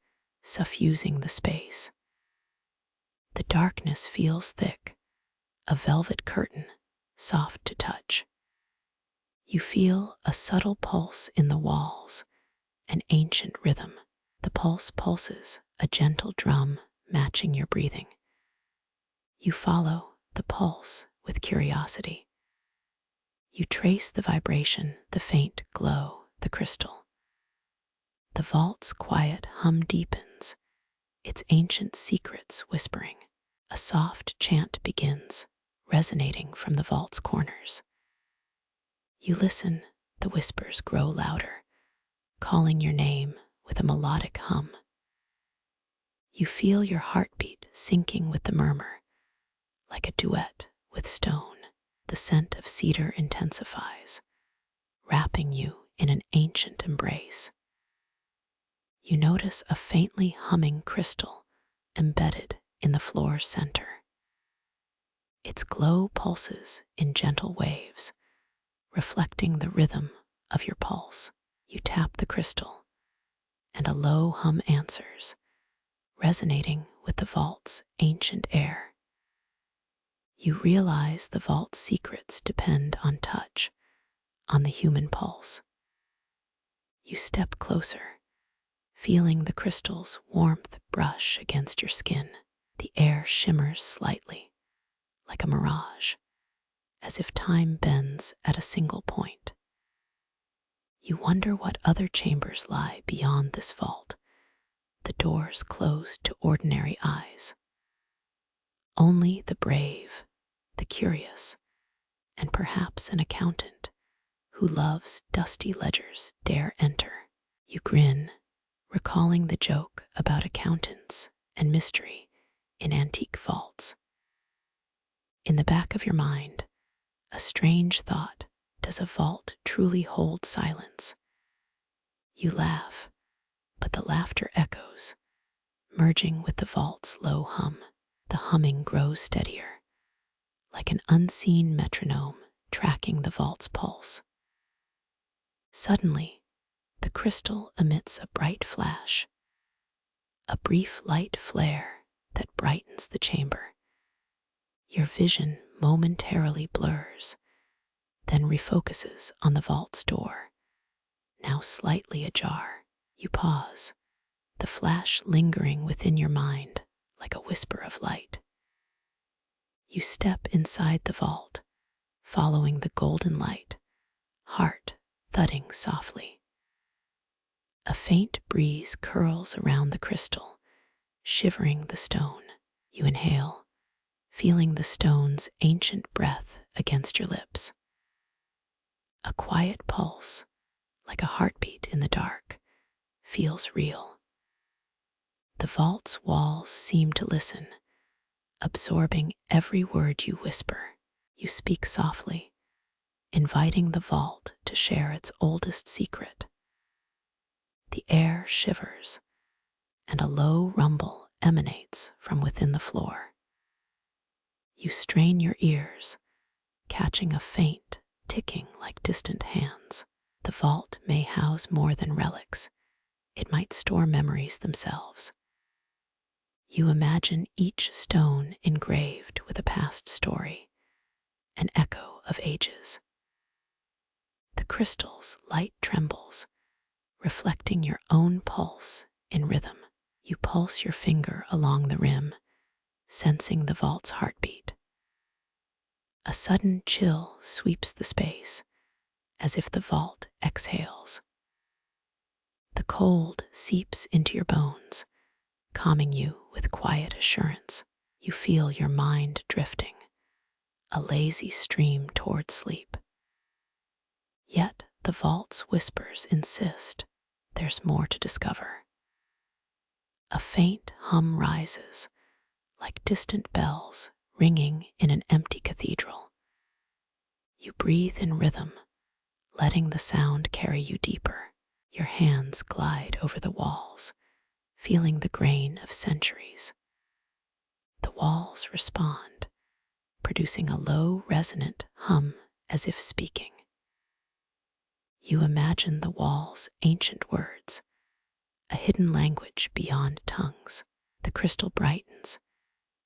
S1: suffusing the space. The darkness feels thick, a velvet curtain, soft to touch. You feel a subtle pulse in the walls, an ancient rhythm. The pulse pulses, a gentle drum matching your breathing. You follow the pulse with curiosity. You trace the vibration, the faint glow, the crystal. The vault's quiet hum deepens, its ancient secrets whispering. A soft chant begins, resonating from the vault's corners. You listen, the whispers grow louder, calling your name with a melodic hum. You feel your heartbeat syncing with the murmur, like a duet with stone. The scent of cedar intensifies, wrapping you in an ancient embrace. You notice a faintly humming crystal embedded in the floor's center. Its glow pulses in gentle waves, reflecting the rhythm of your pulse. You tap the crystal, and a low hum answers, resonating with the vault's ancient air. You realize the vault's secrets depend on touch, on the human pulse. You step closer, feeling the crystal's warmth brush against your skin. The air shimmers slightly, like a mirage, as if time bends at a single point. You wonder what other chambers lie beyond this vault, the doors closed to ordinary eyes. Only the brave, the curious, and perhaps an accountant who loves dusty ledgers dare enter. You grin, recalling the joke about accountants and mystery in antique vaults. In the back of your mind, a strange thought: does a vault truly hold silence? You laugh, but the laughter echoes, merging with the vault's low hum. The humming grows steadier, like an unseen metronome tracking the vault's pulse. Suddenly, the crystal emits a bright flash, a brief light flare that brightens the chamber. Your vision momentarily blurs, then refocuses on the vault's door, now slightly ajar. You pause, the flash lingering within your mind like a whisper of light. You step inside the vault, following the golden light, heart thudding softly. A faint breeze curls around the crystal, shivering the stone. You inhale, feeling the stone's ancient breath against your lips. A quiet pulse, like a heartbeat in the dark, feels real. The vault's walls seem to listen, absorbing every word you whisper. You speak softly, inviting the vault to share its oldest secret. The air shivers, and a low rumble emanates from within the floor. You strain your ears, catching a faint ticking like distant hands. The vault may house more than relics. It might store memories themselves. You imagine each stone engraved with a past story, an echo of ages. The crystal's light trembles, reflecting your own pulse in rhythm. You pulse your finger along the rim, sensing the vault's heartbeat. A sudden chill sweeps the space, as if the vault exhales. The cold seeps into your bones, calming you with quiet assurance. You feel your mind drifting, a lazy stream toward sleep. Yet the vault's whispers insist there's more to discover. A faint hum rises, like distant bells ringing in an empty cathedral. You breathe in rhythm, letting the sound carry you deeper. Your hands glide over the walls, feeling the grain of centuries. The walls respond, producing a low, resonant hum as if speaking. You imagine the walls' ancient words, a hidden language beyond tongues. The crystal brightens,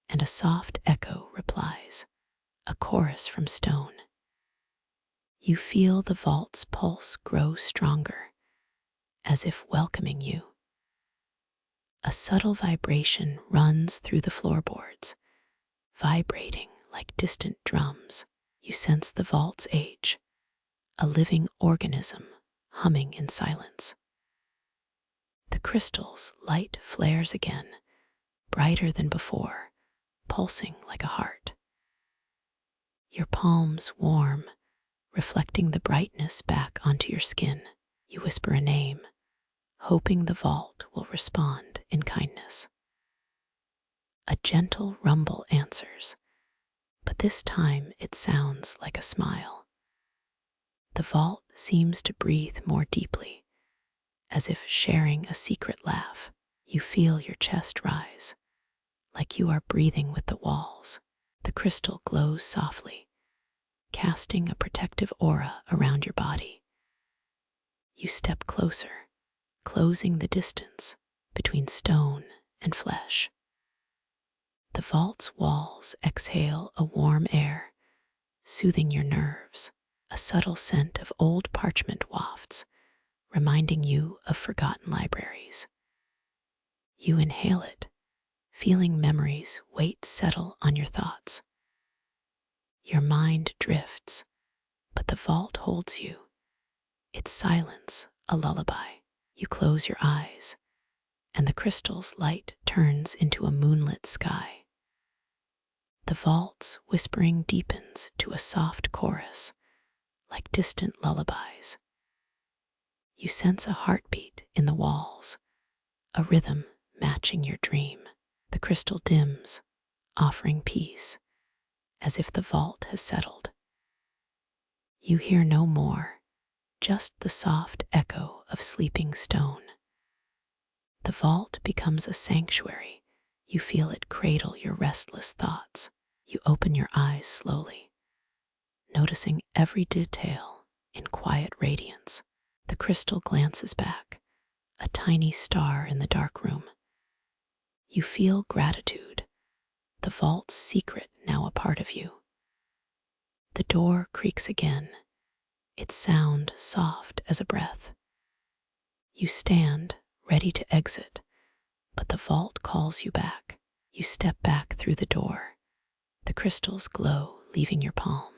S1: and a soft echo replies, a chorus from stone. You feel the vault's pulse grow stronger, as if welcoming you. A subtle vibration runs through the floorboards, vibrating like distant drums. You sense the vault's age, a living organism humming in silence. The crystal's light flares again, brighter than before, pulsing like a heart. Your palms warm, reflecting the brightness back onto your skin. You whisper a name, hoping the vault will respond in kindness. A gentle rumble answers, but this time it sounds like a smile. The vault seems to breathe more deeply, as if sharing a secret laugh. You feel your chest rise, like you are breathing with the walls. The crystal glows softly, casting a protective aura around your body. You step closer, closing the distance between stone and flesh. The vault's walls exhale a warm air, soothing your nerves. A subtle scent of old parchment wafts, reminding you of forgotten libraries. You inhale it, feeling memories' weight settle on your thoughts. Your mind drifts, but the vault holds you, its silence a lullaby. You close your eyes, and the crystal's light turns into a moonlit sky. The vault's whispering deepens to a soft chorus, like distant lullabies. You sense a heartbeat in the walls, a rhythm matching your dream. The crystal dims, offering peace, as if the vault has settled. You hear no more, just the soft echo of sleeping stone. The vault becomes a sanctuary. You feel it cradle your restless thoughts. You open your eyes slowly, noticing every detail in quiet radiance. The crystal glances back, a tiny star in the dark room. You feel gratitude, the vault's secret now a part of you. The door creaks again, its sound soft as a breath. You stand, ready to exit, but the vault calls you back. You step back through the door, the crystals glow, leaving your palm.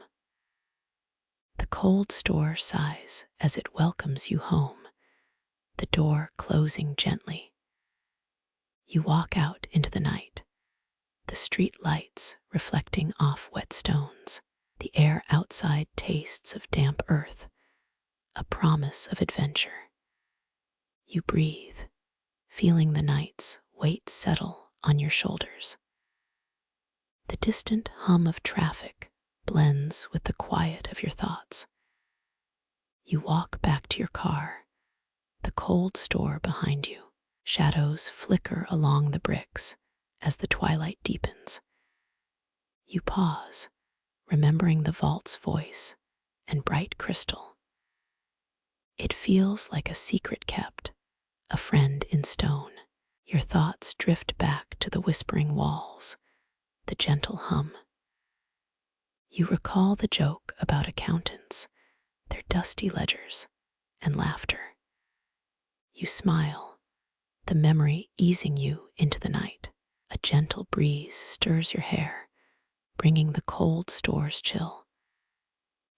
S1: The cold store sighs as it welcomes you home, the door closing gently. You walk out into the night, the street lights reflecting off wet stones. The air outside tastes of damp earth, a promise of adventure. You breathe, feeling the night's weight settle on your shoulders. The distant hum of traffic blends with the quiet of your thoughts. You walk back to your car, the cold store behind you. Shadows flicker along the bricks as the twilight deepens. You pause, remembering the vault's voice and bright crystal. It feels like a secret kept, a friend in stone. Your thoughts drift back to the whispering walls, the gentle hum. You recall the joke about accountants, their dusty ledgers, and laughter. You smile, the memory easing you into the night. A gentle breeze stirs your hair, bringing the cold store's chill.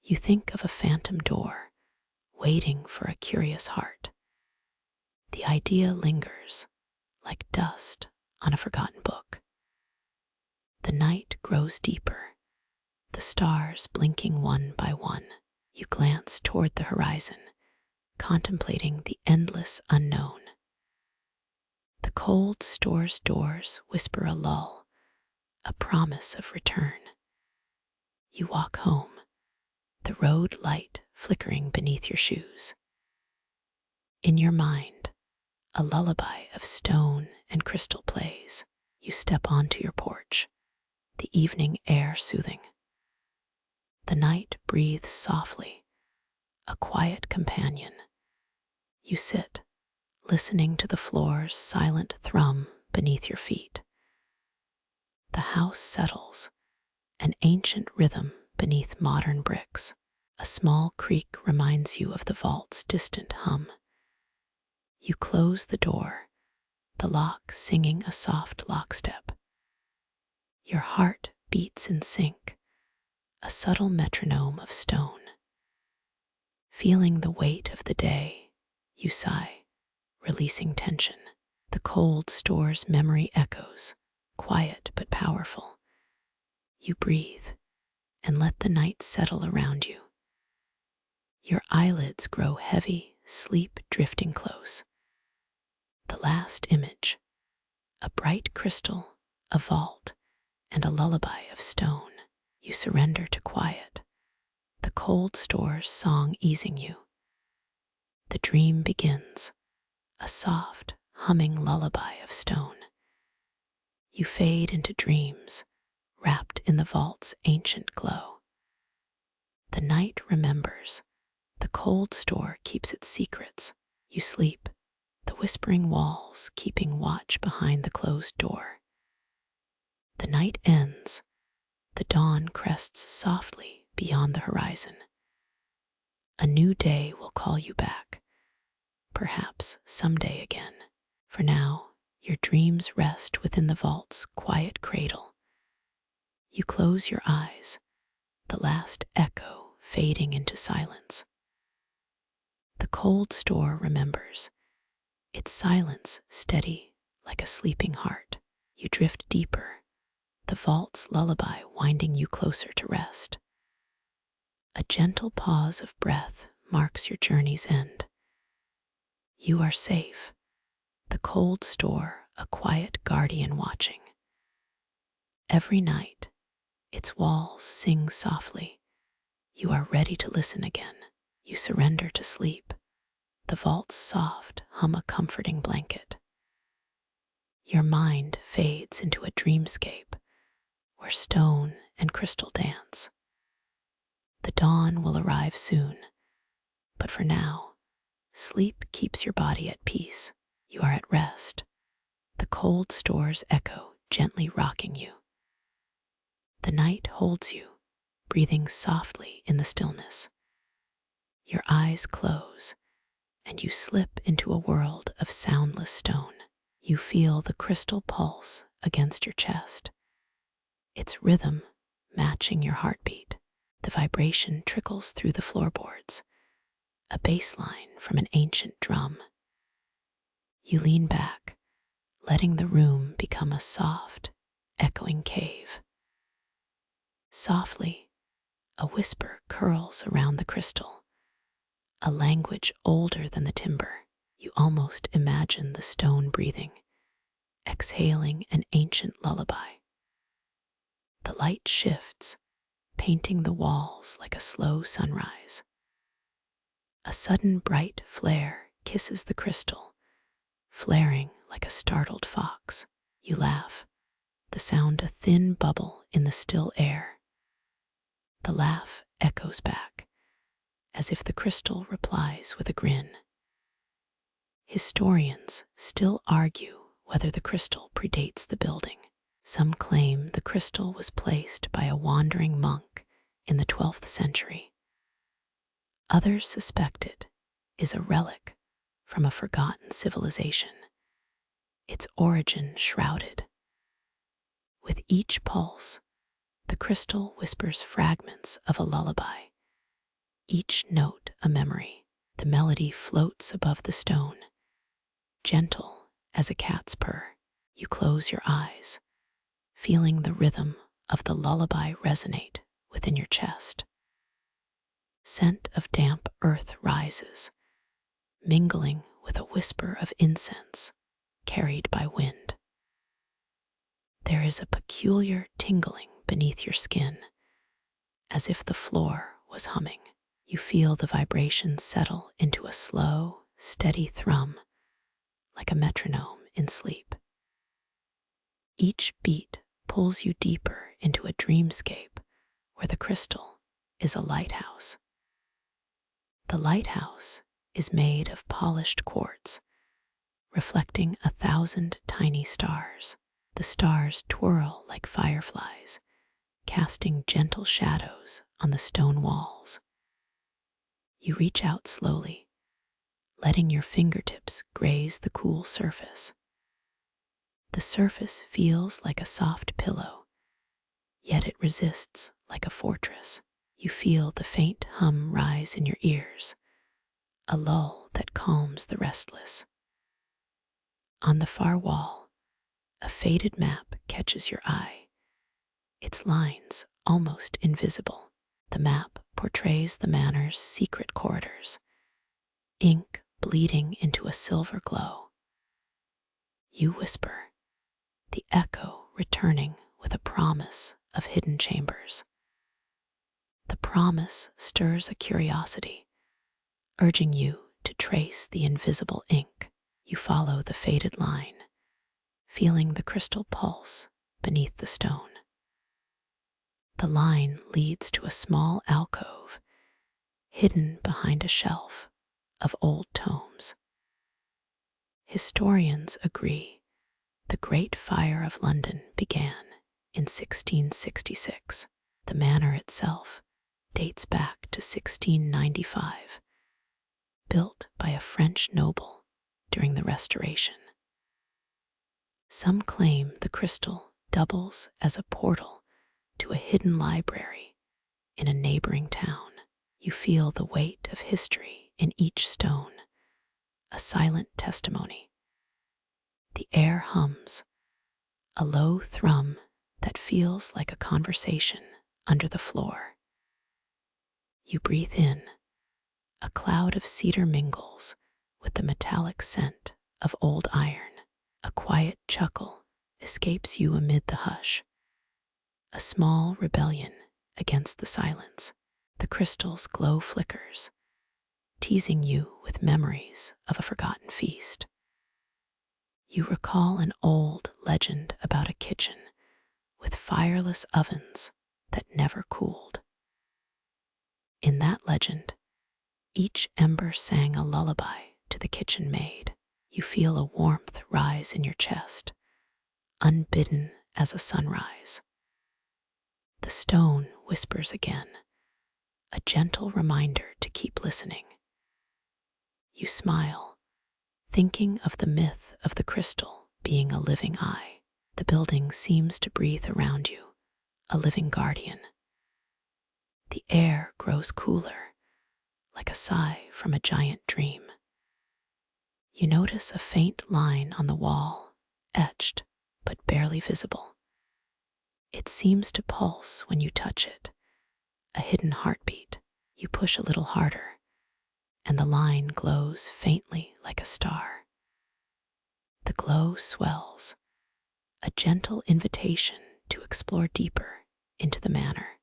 S1: You think of a phantom door, waiting for a curious heart. The idea lingers, like dust on a forgotten book. The night grows deeper, the stars blinking one by one. You glance toward the horizon, contemplating the endless unknown. The cold store's doors whisper a lull, a promise of return. You walk home, the road light flickering beneath your shoes. In your mind, a lullaby of stone and crystal plays. You step onto your porch, the evening air soothing. The night breathes softly, a quiet companion. You sit, listening to the floor's silent thrum beneath your feet. The house settles, an ancient rhythm beneath modern bricks. A small creak reminds you of the vault's distant hum. You close the door, the lock singing a soft lockstep. Your heart beats in sync, a subtle metronome of stone. Feeling the weight of the day, you sigh, releasing tension. The cold store's memory echoes, quiet but powerful. You breathe and let the night settle around you. Your eyelids grow heavy, sleep drifting close. The last image, a bright crystal, a vault, and a lullaby of stone. You surrender to quiet, the cold store's song easing you. The dream begins, a soft, humming lullaby of stone. You fade into dreams, wrapped in the vault's ancient glow. The night remembers, the cold store keeps its secrets. You sleep, the whispering walls keeping watch behind the closed door. The night ends, the dawn crests softly beyond the horizon. A new day will call you back, perhaps someday again. For now, your dreams rest within the vault's quiet cradle. You close your eyes, the last echo fading into silence. The cold store remembers, its silence steady like a sleeping heart. You drift deeper, the vault's lullaby winding you closer to rest. A gentle pause of breath marks your journey's end. You are safe, the cold store a quiet guardian watching. Every night, its walls sing softly. You are ready to listen again. You surrender to sleep, the vault's soft hum a comforting blanket. Your mind fades into a dreamscape where stone and crystal dance. The dawn will arrive soon, but for now, sleep keeps your body at peace. You are at rest, the cold store's echo gently rocking you. The night holds you, breathing softly in the stillness. Your eyes close, and you slip into a world of soundless stone. You feel the crystal pulse against your chest, its rhythm matching your heartbeat. The vibration trickles through the floorboards, a bass line from an ancient drum. You lean back, letting the room become a soft, echoing cave. Softly, a whisper curls around the crystal, a language older than the timber. You almost imagine the stone breathing, exhaling an ancient lullaby. The light shifts, painting the walls like a slow sunrise. A sudden bright flare kisses the crystal, flaring like a startled fox. You laugh, the sound a thin bubble in the still air. The laugh echoes back, as if the crystal replies with a grin. Historians still argue whether the crystal predates the building. Some claim the crystal was placed by a wandering monk in the 12th century. Others suspect it is a relic from a forgotten civilization, its origin shrouded. With each pulse, the crystal whispers fragments of a lullaby, each note a memory. The melody floats above the stone, gentle as a cat's purr. You close your eyes, feeling the rhythm of the lullaby resonate within your chest. Scent of damp earth rises, mingling with a whisper of incense carried by wind. There is a peculiar tingling beneath your skin, as if the floor was humming. You feel the vibrations settle into a slow, steady thrum, like a metronome in sleep. Each beat pulls you deeper into a dreamscape where the crystal is a lighthouse. The lighthouse is made of polished quartz, reflecting 1,000 tiny stars. The stars twirl like fireflies, casting gentle shadows on the stone walls. You reach out slowly, letting your fingertips graze the cool surface. The surface feels like a soft pillow, yet it resists like a fortress. You feel the faint hum rise in your ears, a lull that calms the restless. On the far wall, a faded map catches your eye, its lines almost invisible. The map portrays the manor's secret corridors, ink bleeding into a silver glow. You whisper, the echo returning with a promise of hidden chambers. The promise stirs a curiosity, urging you to trace the invisible ink. You follow the faded line, feeling the crystal pulse beneath the stone. The line leads to a small alcove, hidden behind a shelf of old tomes. Historians agree the Great Fire of London began in 1666. The manor itself dates back to 1695, built by a French noble during the Restoration. Some claim the crystal doubles as a portal to a hidden library in a neighboring town. You feel the weight of history in each stone, a silent testimony. The air hums, a low thrum that feels like a conversation under the floor. You breathe in, a cloud of cedar mingles with the metallic scent of old iron. A quiet chuckle escapes you amid the hush, a small rebellion against the silence. The crystal's glow flickers, teasing you with memories of a forgotten feast. You recall an old legend about a kitchen with fireless ovens that never cooled. In that legend, each ember sang a lullaby to the kitchen maid. You feel a warmth rise in your chest, unbidden as a sunrise. The stone whispers again, a gentle reminder to keep listening. You smile, thinking of the myth of the crystal being a living eye. The building seems to breathe around you, a living guardian. The air grows cooler, like a sigh from a giant dream. You notice a faint line on the wall, etched but barely visible. It seems to pulse when you touch it, a hidden heartbeat. You push a little harder, and the line glows faintly like a star. The glow swells, a gentle invitation to explore deeper into the manor.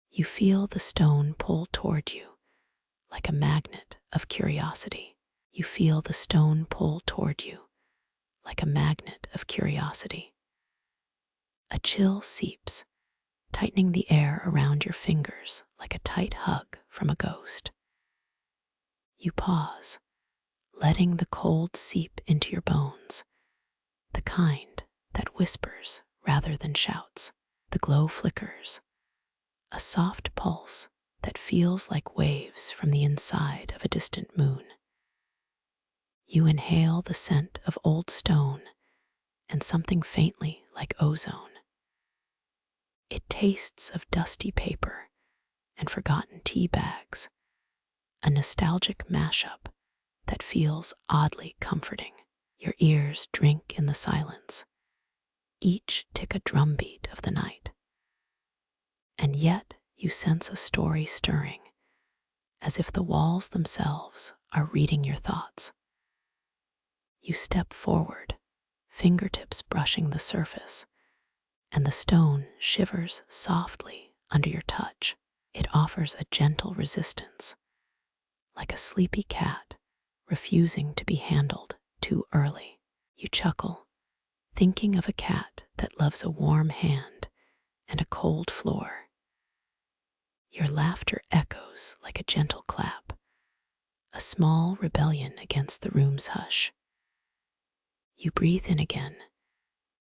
S1: You feel the stone pull toward you, like a magnet of curiosity. You feel the stone pull toward you, like a magnet of curiosity. A chill seeps, tightening the air around your fingers like a tight hug from a ghost. You pause, letting the cold seep into your bones, the kind that whispers rather than shouts. The glow flickers, a soft pulse that feels like waves from the inside of a distant moon. You inhale the scent of old stone and something faintly like ozone. It tastes of dusty paper and forgotten tea bags, a nostalgic mashup that feels oddly comforting. Your ears drink in the silence, each tick a drumbeat of the night. And yet you sense a story stirring, as if the walls themselves are reading your thoughts. You step forward, fingertips brushing the surface, and the stone shivers softly under your touch. It offers a gentle resistance, like a sleepy cat refusing to be handled too early. You chuckle, thinking of a cat that loves a warm hand and a cold floor. Your laughter echoes like a gentle clap, a small rebellion against the room's hush. You breathe in again,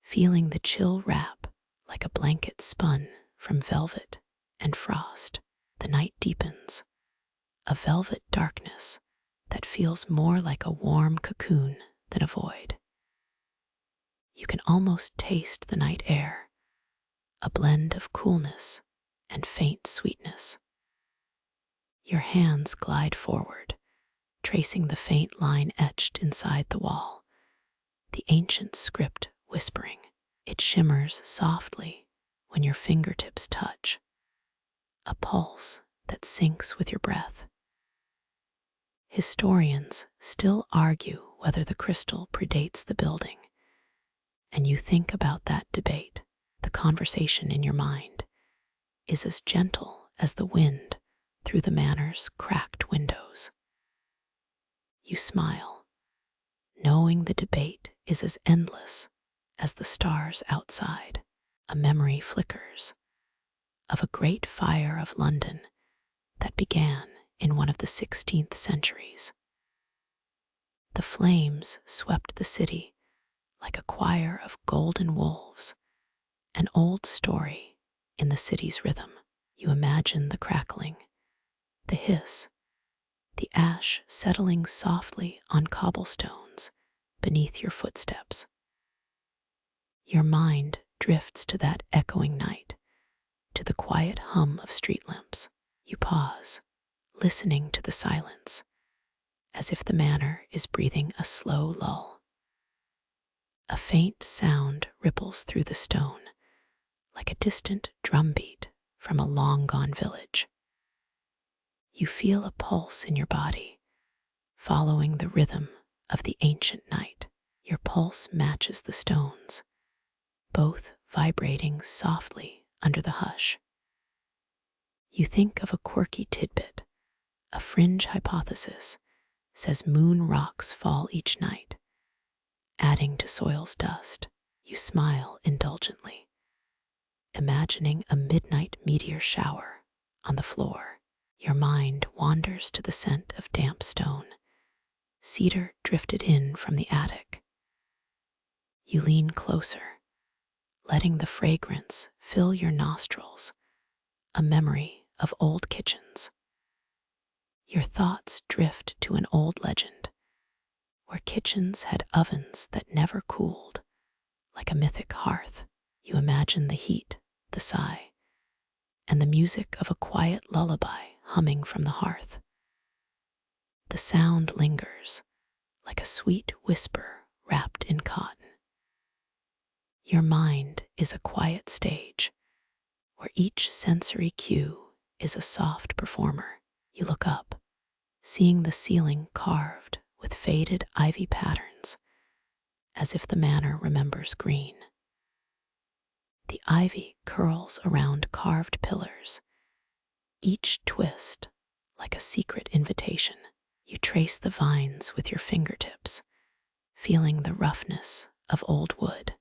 S1: feeling the chill wrap like a blanket spun from velvet and frost. The night deepens, a velvet darkness that feels more like a warm cocoon than a void. You can almost taste the night air, a blend of coolness and faint sweetness. Your hands glide forward, tracing the faint line etched inside the wall, the ancient script whispering. It shimmers softly when your fingertips touch, a pulse that syncs with your breath. Historians still argue whether the crystal predates the building, and you think about that debate. The conversation in your mind is as gentle as the wind through the manor's cracked windows. You smile, knowing the debate is as endless as the stars outside. A memory flickers of a great fire of London that began in one of the 16th centuries. The flames swept the city like a choir of golden wolves, an old story in the city's rhythm. You imagine the crackling, the hiss, the ash settling softly on cobblestones beneath your footsteps. Your mind drifts to that echoing night, to the quiet hum of street lamps. You pause, listening to the silence, as if the manor is breathing a slow lull. A faint sound ripples through the stone, like a distant drumbeat from a long-gone village. You feel a pulse in your body, following the rhythm of the ancient night. Your pulse matches the stones, both vibrating softly under the hush. You think of a quirky tidbit. A fringe hypothesis says moon rocks fall each night, adding to soil's dust. You smile indulgently, imagining a midnight meteor shower on the floor. Your mind wanders to the scent of damp stone, cedar drifted in from the attic. You lean closer, letting the fragrance fill your nostrils, a memory of old kitchens. Your thoughts drift to an old legend, where kitchens had ovens that never cooled, like a mythic hearth. You imagine the heat, the sigh, and the music of a quiet lullaby humming from the hearth. The sound lingers, like a sweet whisper wrapped in cotton. Your mind is a quiet stage, where each sensory cue is a soft performer. You look up, seeing the ceiling carved with faded ivy patterns, as if the manor remembers green. The ivy curls around carved pillars, each twist like a secret invitation. You trace the vines with your fingertips, feeling the roughness of old wood.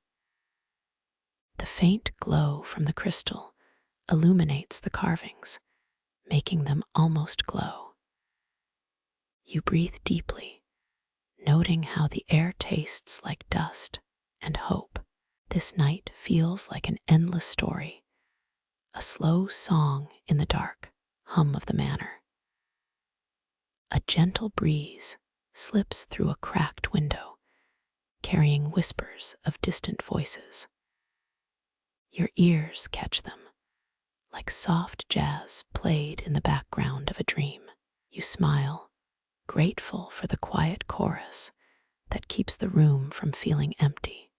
S1: The faint glow from the crystal illuminates the carvings, making them almost glow. You breathe deeply, noting how the air tastes like dust and hope. This night feels like an endless story, a slow song in the dark hum of the manor. A gentle breeze slips through a cracked window, carrying whispers of distant voices. Your ears catch them, like soft jazz played in the background of a dream. You smile, grateful for the quiet chorus that keeps the room from feeling empty.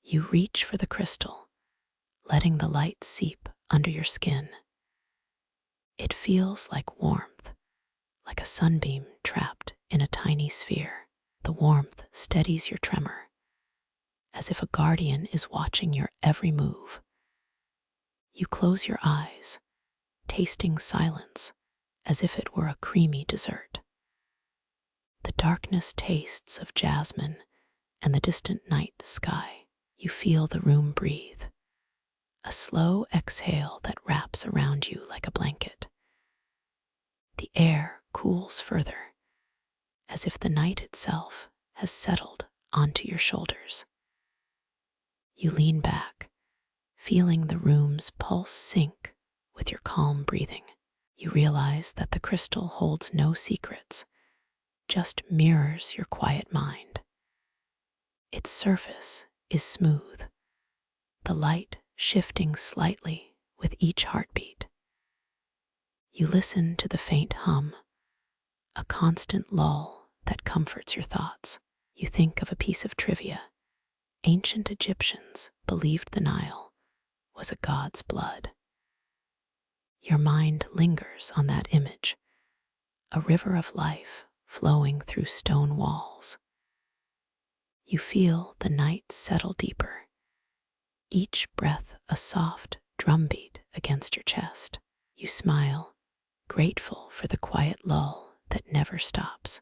S1: You reach for the crystal, letting the light seep under your skin. It feels like warmth, like a sunbeam trapped in a tiny sphere. The warmth steadies your tremor, as if a guardian is watching your every move. You close your eyes, tasting silence as if it were a creamy dessert. The darkness tastes of jasmine and the distant night sky. You feel the room breathe, a slow exhale that wraps around you like a blanket. The air cools further, as if the night itself has settled onto your shoulders. You lean back, feeling the room's pulse sync with your calm breathing. You realize that the crystal holds no secrets, just mirrors your quiet mind. Its surface is smooth, the light shifting slightly with each heartbeat. You listen to the faint hum, a constant lull that comforts your thoughts. You think of a piece of trivia. Ancient Egyptians believed the Nile was a god's blood. Your mind lingers on that image, a river of life flowing through stone walls. You feel the night settle deeper, each breath a soft drumbeat against your chest. You smile, grateful for the quiet lull that never stops.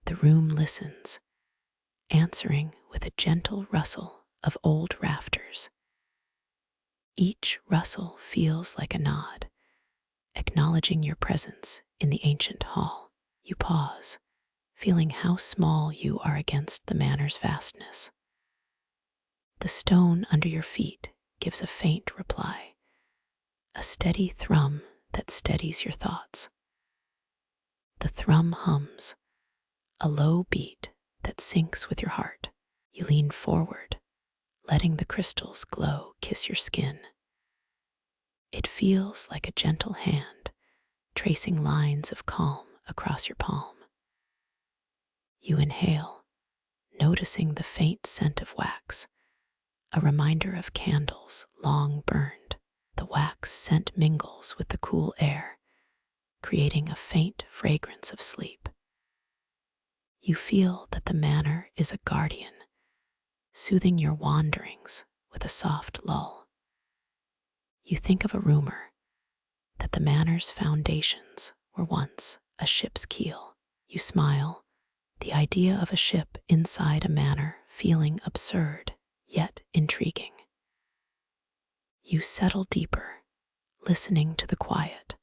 S1: The room listens, answering with a gentle rustle of old rafters. Each rustle feels like a nod, acknowledging your presence in the ancient hall. You pause, feeling how small you are against the manor's vastness. The stone under your feet gives a faint reply, a steady thrum that steadies your thoughts. The thrum hums, a low beat that syncs with your heart. You lean forward, letting the crystal's glow kiss your skin. It feels like a gentle hand tracing lines of calm across your palm. You inhale, noticing the faint scent of wax, a reminder of candles long burned. The wax scent mingles with the cool air, creating a faint fragrance of sleep. You feel that the manor is a guardian, soothing your wanderings with a soft lull. You think of a rumor that the manor's foundations were once a ship's keel. You smile, the idea of a ship inside a manor feeling absurd yet intriguing. You settle deeper, listening to the quiet,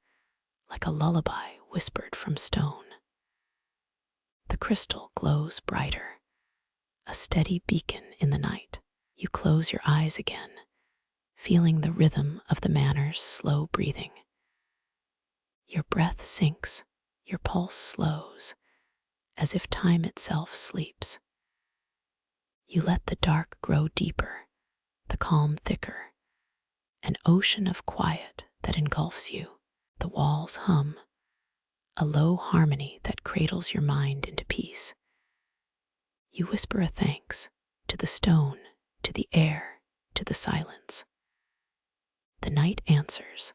S1: like a lullaby whispered from stone. The crystal glows brighter, a steady beacon in the night. You close your eyes again, feeling the rhythm of the manor's slow breathing. Your breath sinks, your pulse slows, as if time itself sleeps. You let the dark grow deeper, the calm thicker, an ocean of quiet that engulfs you. The walls hum, a low harmony that cradles your mind into peace. You whisper a thanks to the stone, to the air, to the silence. The night answers,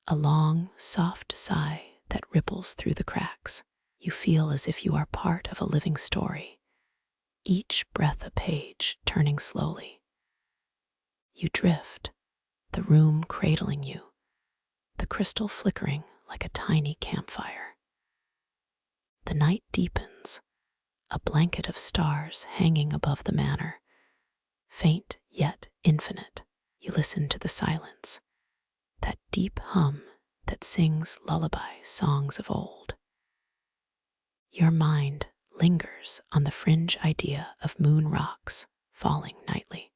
S1: a long, soft sigh that ripples through the cracks. You feel as if you are part of a living story, each breath a page turning slowly. You drift, the room cradling you, the crystal flickering like a tiny campfire. The night deepens, a blanket of stars hanging above the manor, faint yet infinite. You listen to the silence, that deep hum that sings lullaby songs of old. Your mind lingers on the fringe idea of moon rocks falling nightly.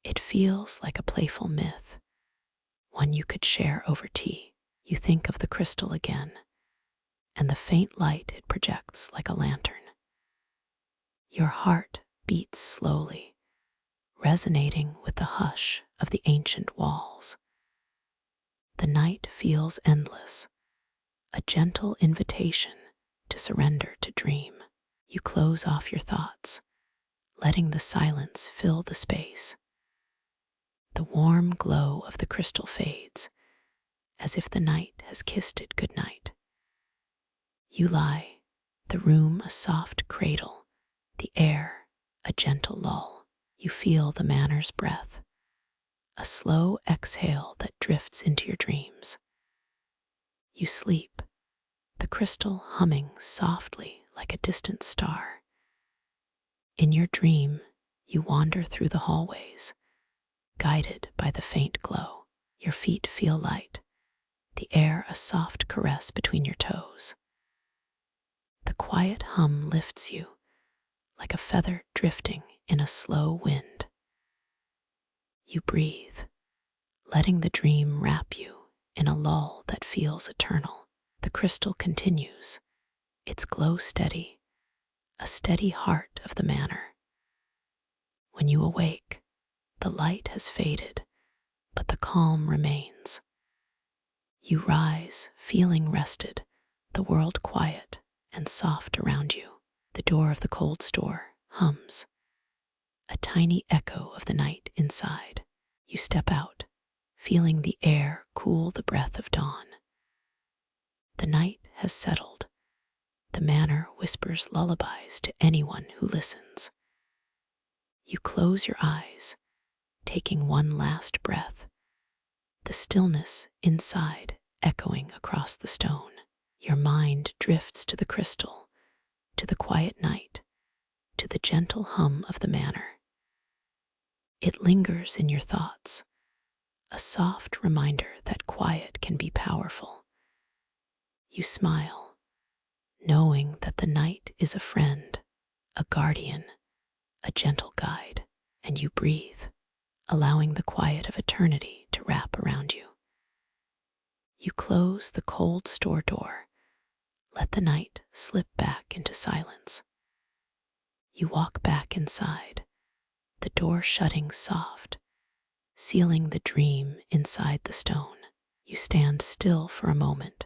S1: It feels like a playful myth, one you could share over tea. You think of the crystal again, and the faint light it projects like a lantern. Your heart beats slowly, resonating with the hush of the ancient walls. The night feels endless, a gentle invitation to surrender to dream. You close off your thoughts, letting the silence fill the space. The warm glow of the crystal fades, as if the night has kissed it goodnight. You lie, the room a soft cradle, the air a gentle lull. You feel the Manor's breath, a slow exhale that drifts into your dreams. You sleep, the crystal humming softly like a distant star. In your dream, you wander through the hallways, guided by the faint glow. Your feet feel light, the air a soft caress between your toes. The quiet hum lifts you, like a feather drifting in a slow wind. You breathe, letting the dream wrap you in a lull that feels eternal. The crystal continues, its glow steady, a steady heart of the Manor. When you awake, the light has faded, but the calm remains. You rise, feeling rested, the world quiet and soft around you. The door of the cold store hums, a tiny echo of the night inside. You step out, feeling the air cool the breath of dawn. The night has settled. The Manor whispers lullabies to anyone who listens. You close your eyes, taking one last breath, the stillness inside echoing across the stone. Your mind drifts to the crystal, to the quiet night, to the gentle hum of the Manor. It lingers in your thoughts, a soft reminder that quiet can be powerful. You smile, knowing that the night is a friend, a guardian, a gentle guide, and you breathe, allowing the quiet of eternity to wrap around you. You close the cold store door, let the night slip back into silence. You walk back inside, the door shutting soft, sealing the dream inside the stone. You stand still for a moment,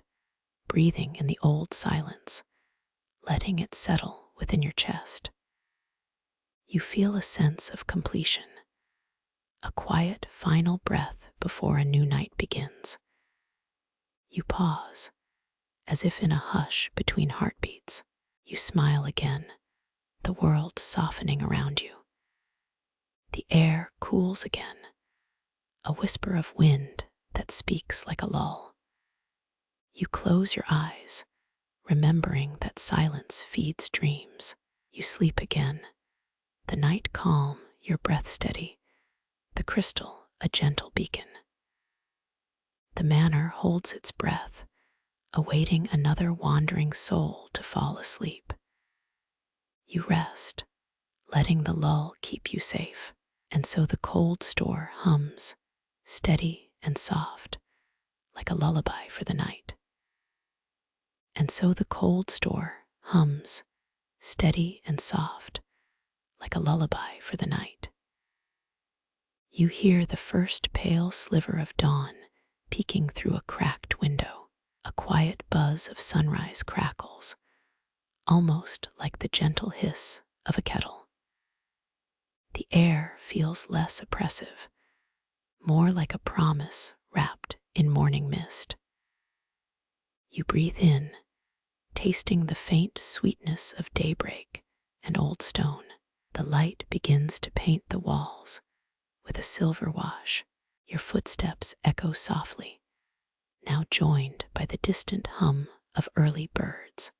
S1: breathing in the old silence, letting it settle within your chest. You feel a sense of completion, a quiet final breath before a new night begins. You pause, as if in a hush between heartbeats. You smile again, the world softening around you. The air cools again, a whisper of wind that speaks like a lull. You close your eyes, remembering that silence feeds dreams. You sleep again, the night calm, your breath steady, the crystal a gentle beacon. The Manor holds its breath, awaiting another wandering soul to fall asleep. You rest, letting the lull keep you safe, and so the cold store hums, steady and soft, like a lullaby for the night. And so the cold store hums, steady and soft, like a lullaby for the night. You hear the first pale sliver of dawn peeking through a cracked window. A quiet buzz of sunrise crackles, almost like the gentle hiss of a kettle. The air feels less oppressive, more like a promise wrapped in morning mist. You breathe in, tasting the faint sweetness of daybreak and old stone. The light begins to paint the walls with a silver wash. Your footsteps echo softly, now joined by the distant hum of early birds.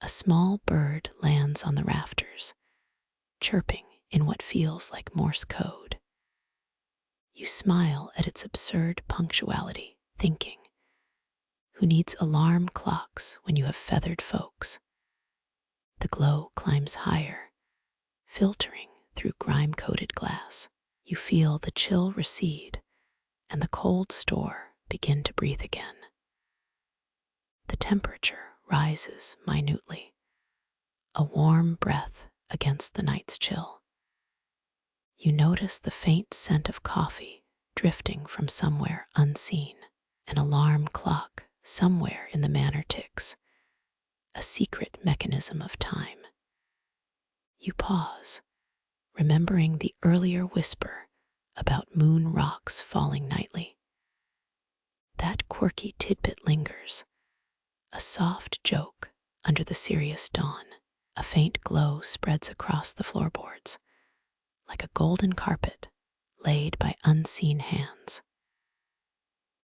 S1: A small bird lands on the rafters, chirping in what feels like Morse code. You smile at its absurd punctuality, thinking, who needs alarm clocks when you have feathered folks? The glow climbs higher, filtering through grime-coated glass. You feel the chill recede, and the cold store begin to breathe again. The temperature rises minutely, a warm breath against the night's chill. You notice the faint scent of coffee drifting from somewhere unseen. An alarm clock somewhere in the Manor ticks, a secret mechanism of time. You pause, remembering the earlier whisper about moon rocks falling nightly. That quirky tidbit lingers, a soft joke under the serious dawn. A faint glow spreads across the floorboards, like a golden carpet laid by unseen hands.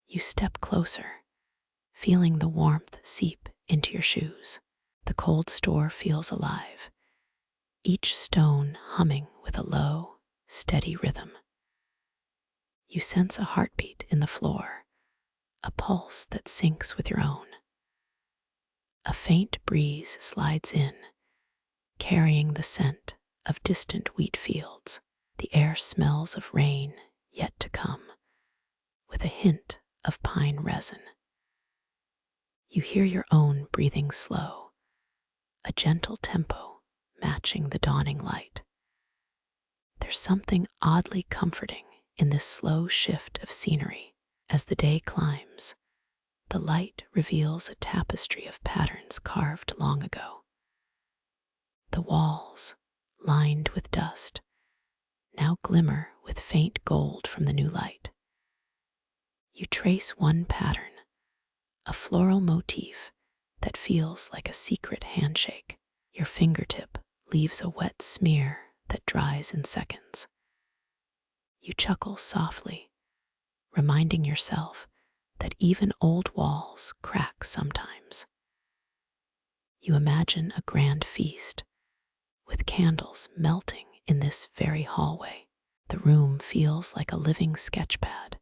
S1: You step closer, feeling the warmth seep into your shoes. The cold store feels alive, each stone humming with a low, steady rhythm. You sense a heartbeat in the floor, a pulse that syncs with your own. A faint breeze slides in, carrying the scent of distant wheat fields. The air smells of rain yet to come, with a hint of pine resin. You hear your own breathing slow, a gentle tempo matching the dawning light. There's something oddly comforting in this slow shift of scenery. As the day climbs, the light reveals a tapestry of patterns carved long ago. The walls, lined with dust, now glimmer with faint gold from the new light. You trace one pattern, a floral motif that feels like a secret handshake. Your fingertip leaves a wet smear that dries in seconds. You chuckle softly, reminding yourself that even old walls crack sometimes. You imagine a grand feast, with candles melting in this very hallway. The room feels like a living sketchpad,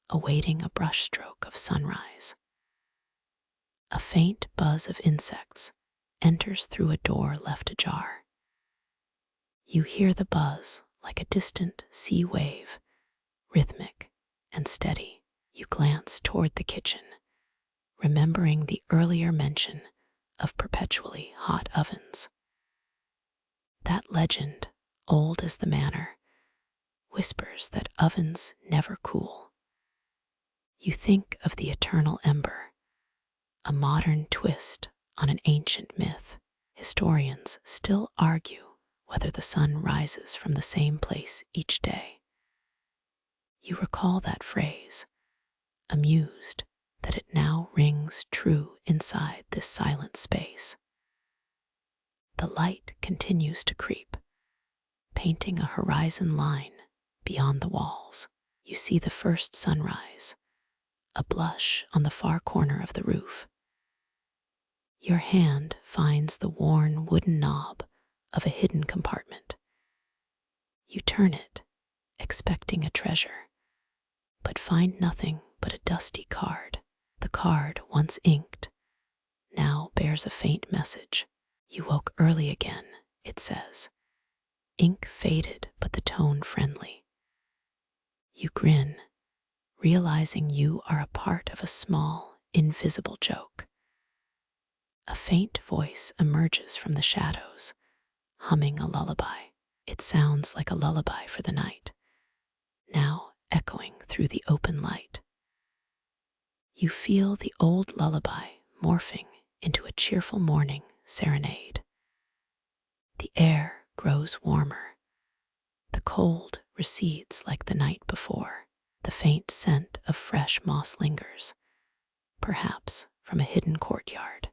S1: awaiting a brushstroke of sunrise. A faint buzz of insects enters through a door left ajar. You hear the buzz like a distant sea wave, rhythmic and steady. You glance toward the kitchen, remembering the earlier mention of perpetually hot ovens. That legend, old as the manor, whispers that ovens never cool. You think of the eternal ember, a modern twist on an ancient myth. Historians still argue whether the sun rises from the same place each day. You recall that phrase, amused that it now rings true inside this silent space. The light continues to creep, painting a horizon line beyond the walls. You see the first sunrise, a blush on the far corner of the roof. Your hand finds the worn wooden knob of a hidden compartment. You turn it, expecting a treasure, but find nothing but a dusty card. The card, once inked, now bears a faint message. You woke early again, it says. Ink faded, but the tone friendly. You grin, realizing you are a part of a small, invisible joke. A faint voice emerges from the shadows, humming a lullaby. It sounds like a lullaby for the night, now echoing through the open light. You feel the old lullaby morphing into a cheerful morning serenade. The air grows warmer. The cold recedes like the night before. The faint scent of fresh moss lingers, perhaps from a hidden courtyard.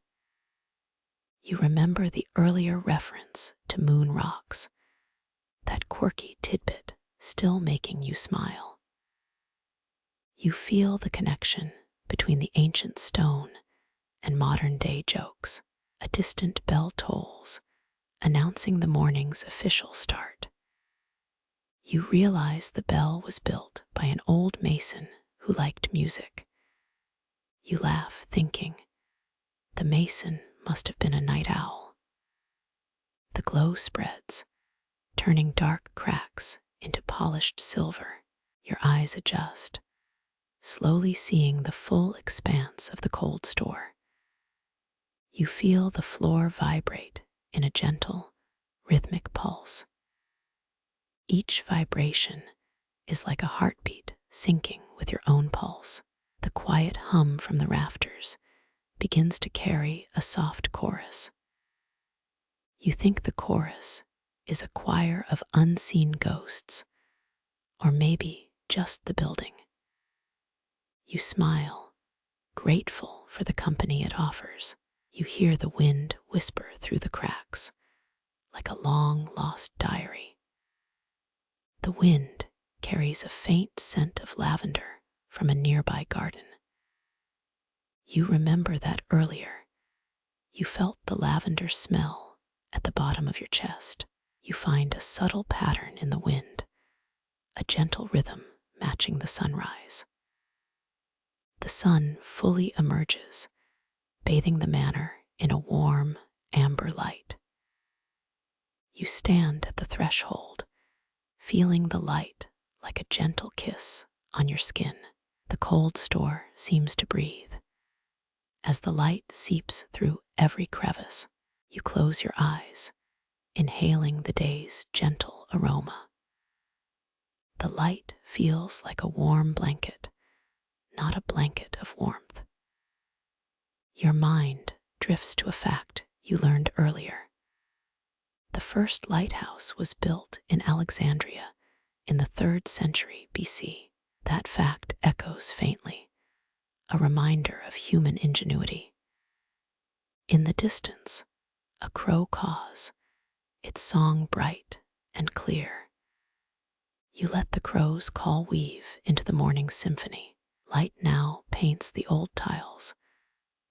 S1: You remember the earlier reference to moon rocks, that quirky tidbit still making you smile. You feel the connection between the ancient stone and modern-day jokes. A distant bell tolls, announcing the morning's official start. You realize the bell was built by an old mason who liked music. You laugh, thinking, the mason must have been a night owl. The glow spreads, turning dark cracks into polished silver. Your eyes adjust, slowly seeing the full expanse of the cold store. You feel the floor vibrate in a gentle, rhythmic pulse. Each vibration is like a heartbeat syncing with your own pulse. The quiet hum from the rafters begins to carry a soft chorus. You think the chorus is a choir of unseen ghosts, or maybe just the building. You smile, grateful for the company it offers. You hear the wind whisper through the cracks, like a long-lost diary. The wind carries a faint scent of lavender from a nearby garden. You remember that earlier, you felt the lavender smell at the bottom of your chest. You find a subtle pattern in the wind, a gentle rhythm matching the sunrise. The sun fully emerges, bathing the manor in a warm, amber light. You stand at the threshold, feeling the light like a gentle kiss on your skin. The cold store seems to breathe. As the light seeps through every crevice, you close your eyes, inhaling the day's gentle aroma. The light feels like a warm blanket, not a blanket of warmth. Your mind drifts to a fact you learned earlier. The first lighthouse was built in Alexandria in the 3rd century BC. That fact echoes faintly, a reminder of human ingenuity. In the distance, a crow caws, its song bright and clear. You let the crow's call weave into the morning symphony. Light now paints the old tiles,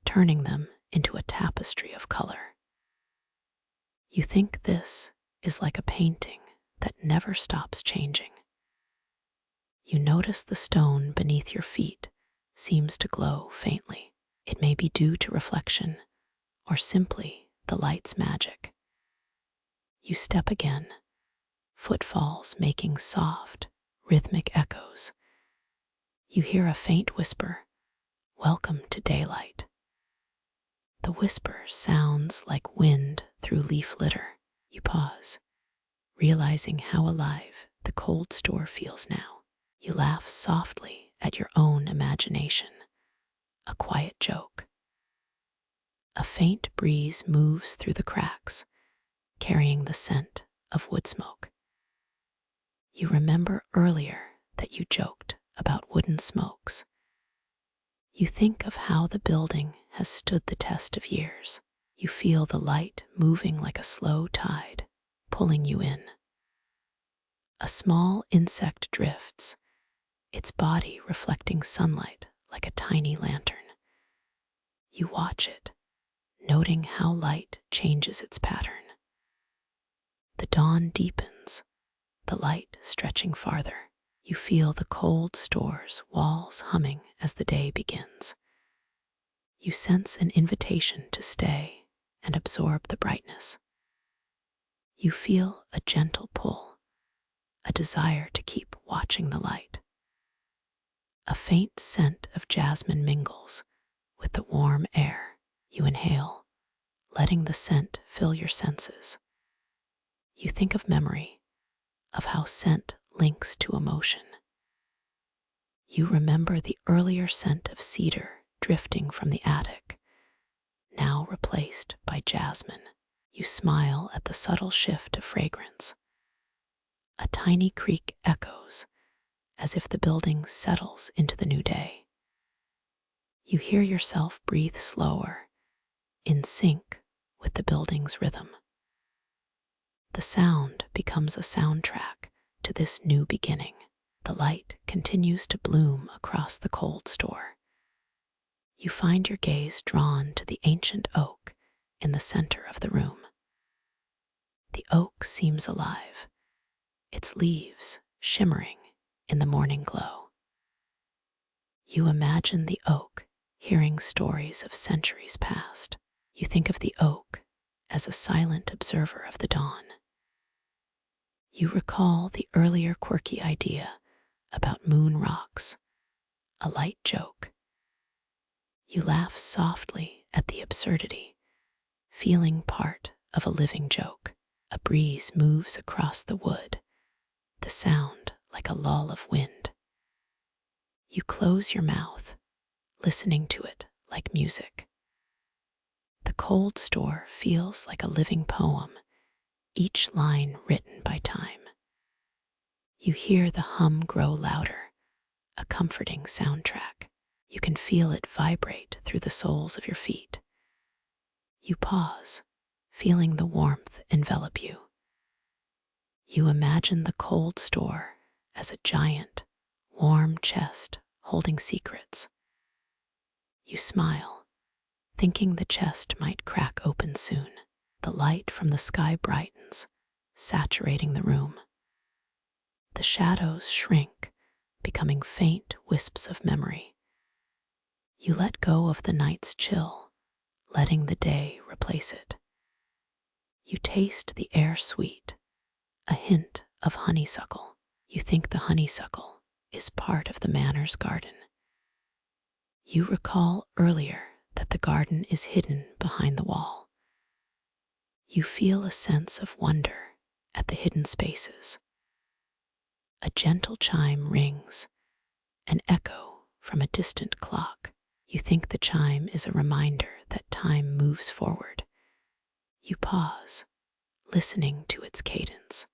S1: turning them into a tapestry of color. You think this is like a painting that never stops changing. You notice the stone beneath your feet seems to glow faintly. It may be due to reflection or simply the light's magic. You step again, footfalls making soft, rhythmic echoes. You hear a faint whisper, "Welcome to daylight." The whisper sounds like wind through leaf litter. You pause, realizing how alive the cold store feels now. You laugh softly at your own imagination, a quiet joke. A faint breeze moves through the cracks, carrying the scent of wood smoke. You remember earlier that you joked about wooden smokes. You think of how the building has stood the test of years. You feel the light moving like a slow tide, pulling you in. A small insect drifts, its body reflecting sunlight like a tiny lantern. You watch it, noting how light changes its pattern. The dawn deepens, the light stretching farther. You feel the cold store's walls humming as the day begins. You sense an invitation to stay and absorb the brightness. You feel a gentle pull, a desire to keep watching the light. A faint scent of jasmine mingles with the warm air. You inhale, letting the scent fill your senses. You think of memory, of how scent links to emotion. You remember the earlier scent of cedar drifting from the attic, now replaced by jasmine. You smile at the subtle shift of fragrance. A tiny creak echoes, as if the building settles into the new day. You hear yourself breathe slower, in sync with the building's rhythm. The sound becomes a soundtrack to this new beginning. The light continues to bloom across the cold store. You find your gaze drawn to the ancient oak in the center of the room. The oak seems alive, its leaves shimmering in the morning glow. You imagine the oak hearing stories of centuries past. You think of the oak as a silent observer of the dawn. You recall the earlier quirky idea about moon rocks, a light joke. You laugh softly at the absurdity, feeling part of a living joke. A breeze moves across the wood, the sound like a lull of wind. You close your mouth, listening to it like music. The cold store feels like a living poem, each line written by time. You hear the hum grow louder, a comforting soundtrack. You can feel it vibrate through the soles of your feet. You pause, feeling the warmth envelop you. You imagine the cold store as a giant, warm chest holding secrets. You smile, thinking the chest might crack open soon. The light from the sky brightens, saturating the room. The shadows shrink, becoming faint wisps of memory. You let go of the night's chill, letting the day replace it. You taste the air sweet, a hint of honeysuckle. You think the honeysuckle is part of the Manor's garden. You recall earlier that the garden is hidden behind the wall. You feel a sense of wonder at the hidden spaces. A gentle chime rings, an echo from a distant clock. You think the chime is a reminder that time moves forward. You pause, listening to its cadence.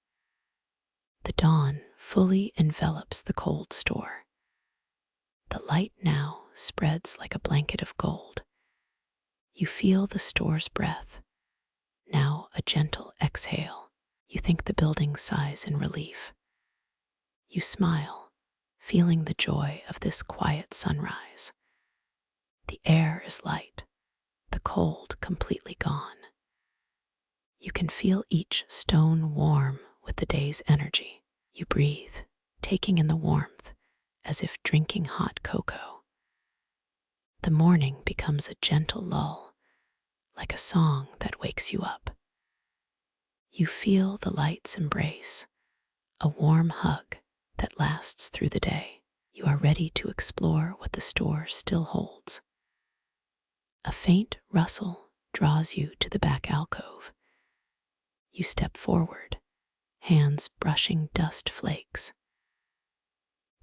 S1: The dawn fully envelops the cold store. The light now spreads like a blanket of gold. You feel the store's breath, now a gentle exhale. You think the building sighs in relief. You smile, feeling the joy of this quiet sunrise. The air is light, the cold completely gone. You can feel each stone warm with the day's energy. You breathe, taking in the warmth as if drinking hot cocoa. The morning becomes a gentle lull, like a song that wakes you up. You feel the light's embrace, a warm hug that lasts through the day. You are ready to explore what the store still holds. A faint rustle draws you to the back alcove. You step forward, hands brushing dust flakes.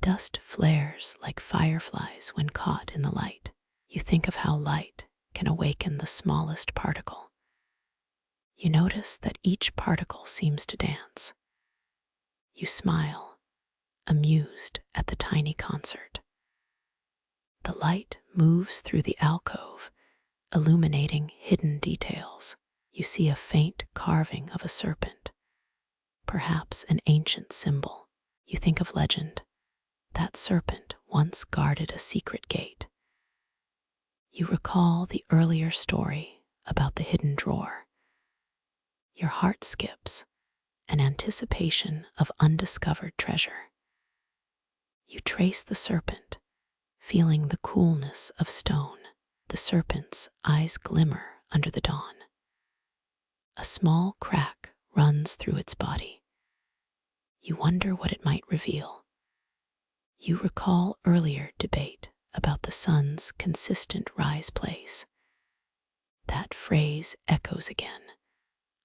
S1: Dust flares like fireflies when caught in the light. You think of how light can awaken the smallest particle. You notice that each particle seems to dance. You smile, amused at the tiny concert. The light moves through the alcove, illuminating hidden details. You see a faint carving of a serpent, perhaps an ancient symbol. You think of legend. That serpent once guarded a secret gate. You recall the earlier story about the hidden drawer. Your heart skips, an anticipation of undiscovered treasure. You trace the serpent, feeling the coolness of stone. The serpent's eyes glimmer under the dawn. A small crack runs through its body. You wonder what it might reveal. You recall earlier debate about the sun's consistent rise place. That phrase echoes again,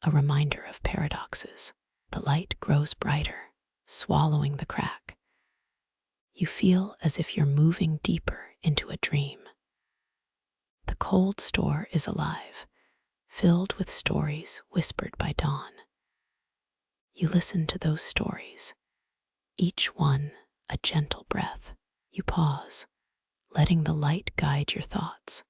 S1: a reminder of paradoxes. The light grows brighter, swallowing the crack. You feel as if you're moving deeper into a dream. The cold store is alive, filled with stories whispered by dawn. You listen to those stories, each one a gentle breath. You pause, letting the light guide your thoughts.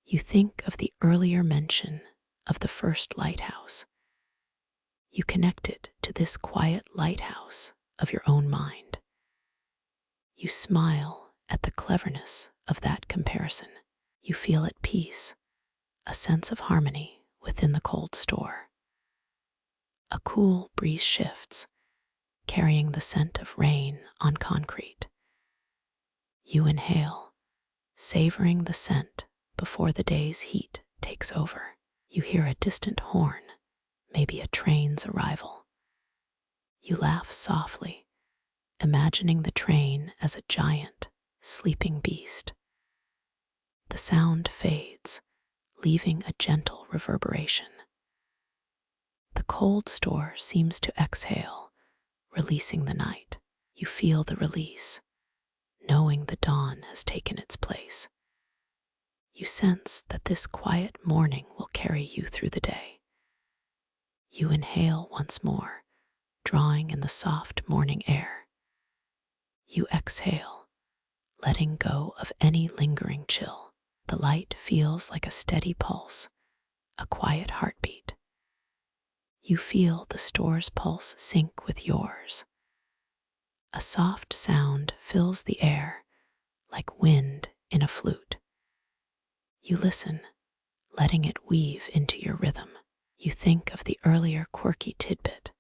S1: You think of the earlier mention of the first lighthouse. You connect it to this quiet lighthouse of your own mind. You smile at the cleverness of that comparison. You feel at peace, a sense of harmony within the cold store. A cool breeze shifts, carrying the scent of rain on concrete. You inhale, savoring the scent before the day's heat takes over. You hear a distant horn, maybe a train's arrival. You laugh softly, imagining the train as a giant, sleeping beast. The sound fades, leaving a gentle reverberation. The cold store seems to exhale, releasing the night. You feel the release, knowing the dawn has taken its place. You sense that this quiet morning will carry you through the day. You inhale once more, drawing in the soft morning air. You exhale, letting go of any lingering chill. The light feels like a steady pulse, a quiet heartbeat. You feel the store's pulse sync with yours. A soft sound fills the air, like wind in a flute. You listen, letting it weave into your rhythm. You think of the earlier quirky tidbit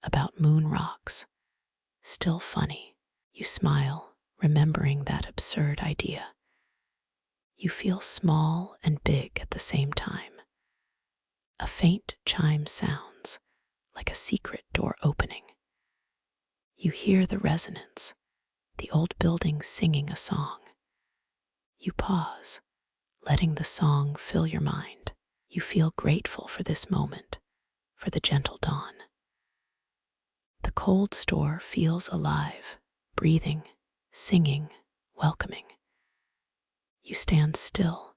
S1: about moon rocks, still funny. You smile, remembering that absurd idea. You feel small and big at the same time. A faint chime sounds, like a secret door opening. You hear the resonance, the old building singing a song. You pause, letting the song fill your mind. You feel grateful for this moment, for the gentle dawn. The cold store feels alive, breathing, singing, welcoming. You stand still,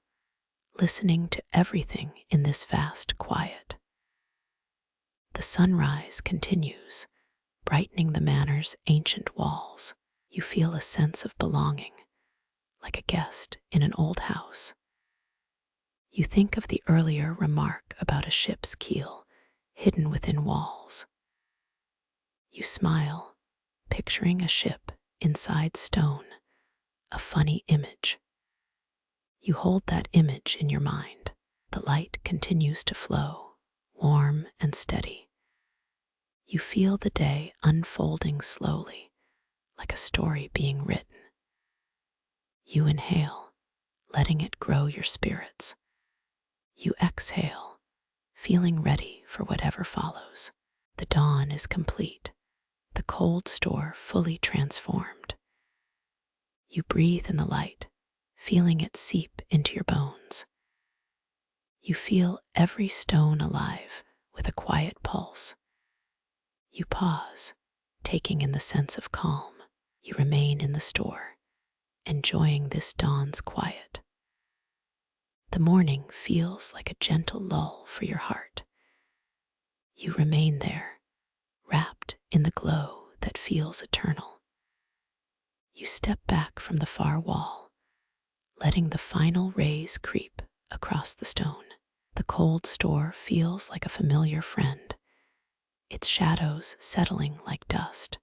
S1: listening to everything in this vast quiet. The sunrise continues, brightening the manor's ancient walls. You feel a sense of belonging, like a guest in an old house. You think of the earlier remark about a ship's keel hidden within walls. You smile, picturing a ship inside stone, a funny image. You hold that image in your mind. The light continues to flow, warm and steady. You feel the day unfolding slowly, like a story being written. You inhale, letting it grow your spirits. You exhale, feeling ready for whatever follows. The dawn is complete, the cold store fully transformed. You breathe in the light, feeling it seep into your bones. You feel every stone alive with a quiet pulse. You pause, taking in the sense of calm. You remain in the store, enjoying this dawn's quiet. The morning feels like a gentle lull for your heart. You remain there, wrapped in the glow that feels eternal. You step back from the far wall, letting the final rays creep across the stone. The cold store feels like a familiar friend, its shadows settling like dust.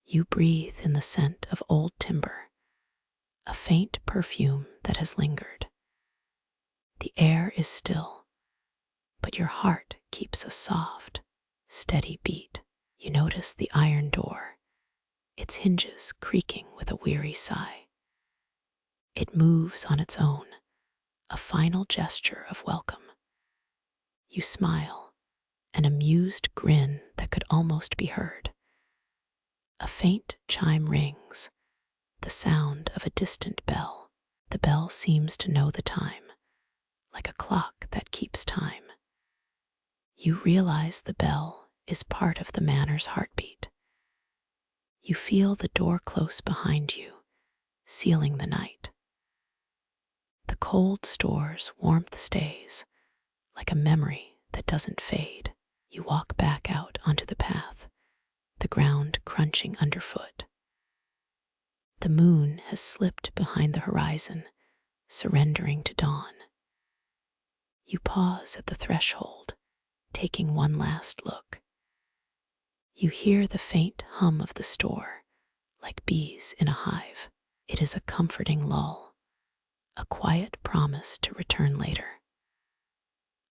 S1: You breathe in the scent of old timber, a faint perfume that has lingered. The air is still, but your heart keeps a soft, steady beat. You notice the iron door, its hinges creaking with a weary sigh. It moves on its own, a final gesture of welcome. You smile, an amused grin that could almost be heard. A faint chime rings, the sound of a distant bell. The bell seems to know the time, like a clock that keeps time. You realize the bell is part of the manor's heartbeat. You feel the door close behind you, sealing the night. The cold store's warmth stays, like a memory that doesn't fade. You walk back out onto the path, the ground crunching underfoot. The moon has slipped behind the horizon, surrendering to dawn. You pause at the threshold, taking one last look. You hear the faint hum of the store, like bees in a hive. It is a comforting lull, a quiet promise to return later.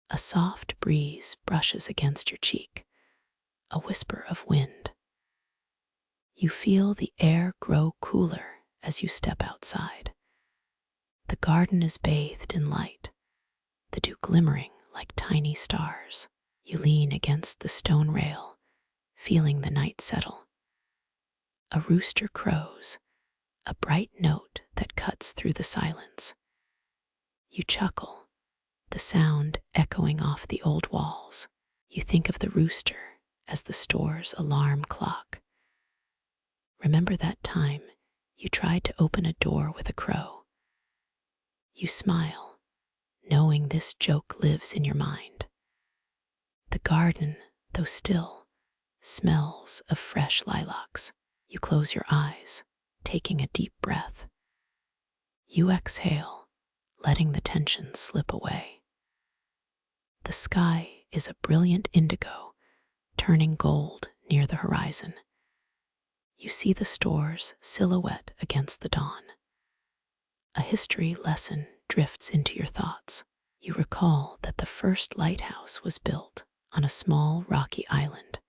S1: A soft breeze brushes against your cheek, a whisper of wind. You feel the air grow cooler as you step outside. The garden is bathed in light, the dew glimmering like tiny stars. You lean against the stone rail, feeling the night settle. A rooster crows, a bright note that cuts through the silence. You chuckle, the sound echoing off the old walls. You think of the rooster as the store's alarm clock. Remember that time you tried to open a door with a crow. You smile, knowing this joke lives in your mind. The garden, though still, smells of fresh lilacs. You close your eyes, taking a deep breath. You exhale, letting the tension slip away. The sky is a brilliant indigo, turning gold near the horizon. You see the store's silhouette against the dawn. A history lesson drifts into your thoughts. You recall that the first lighthouse was built on a small rocky island.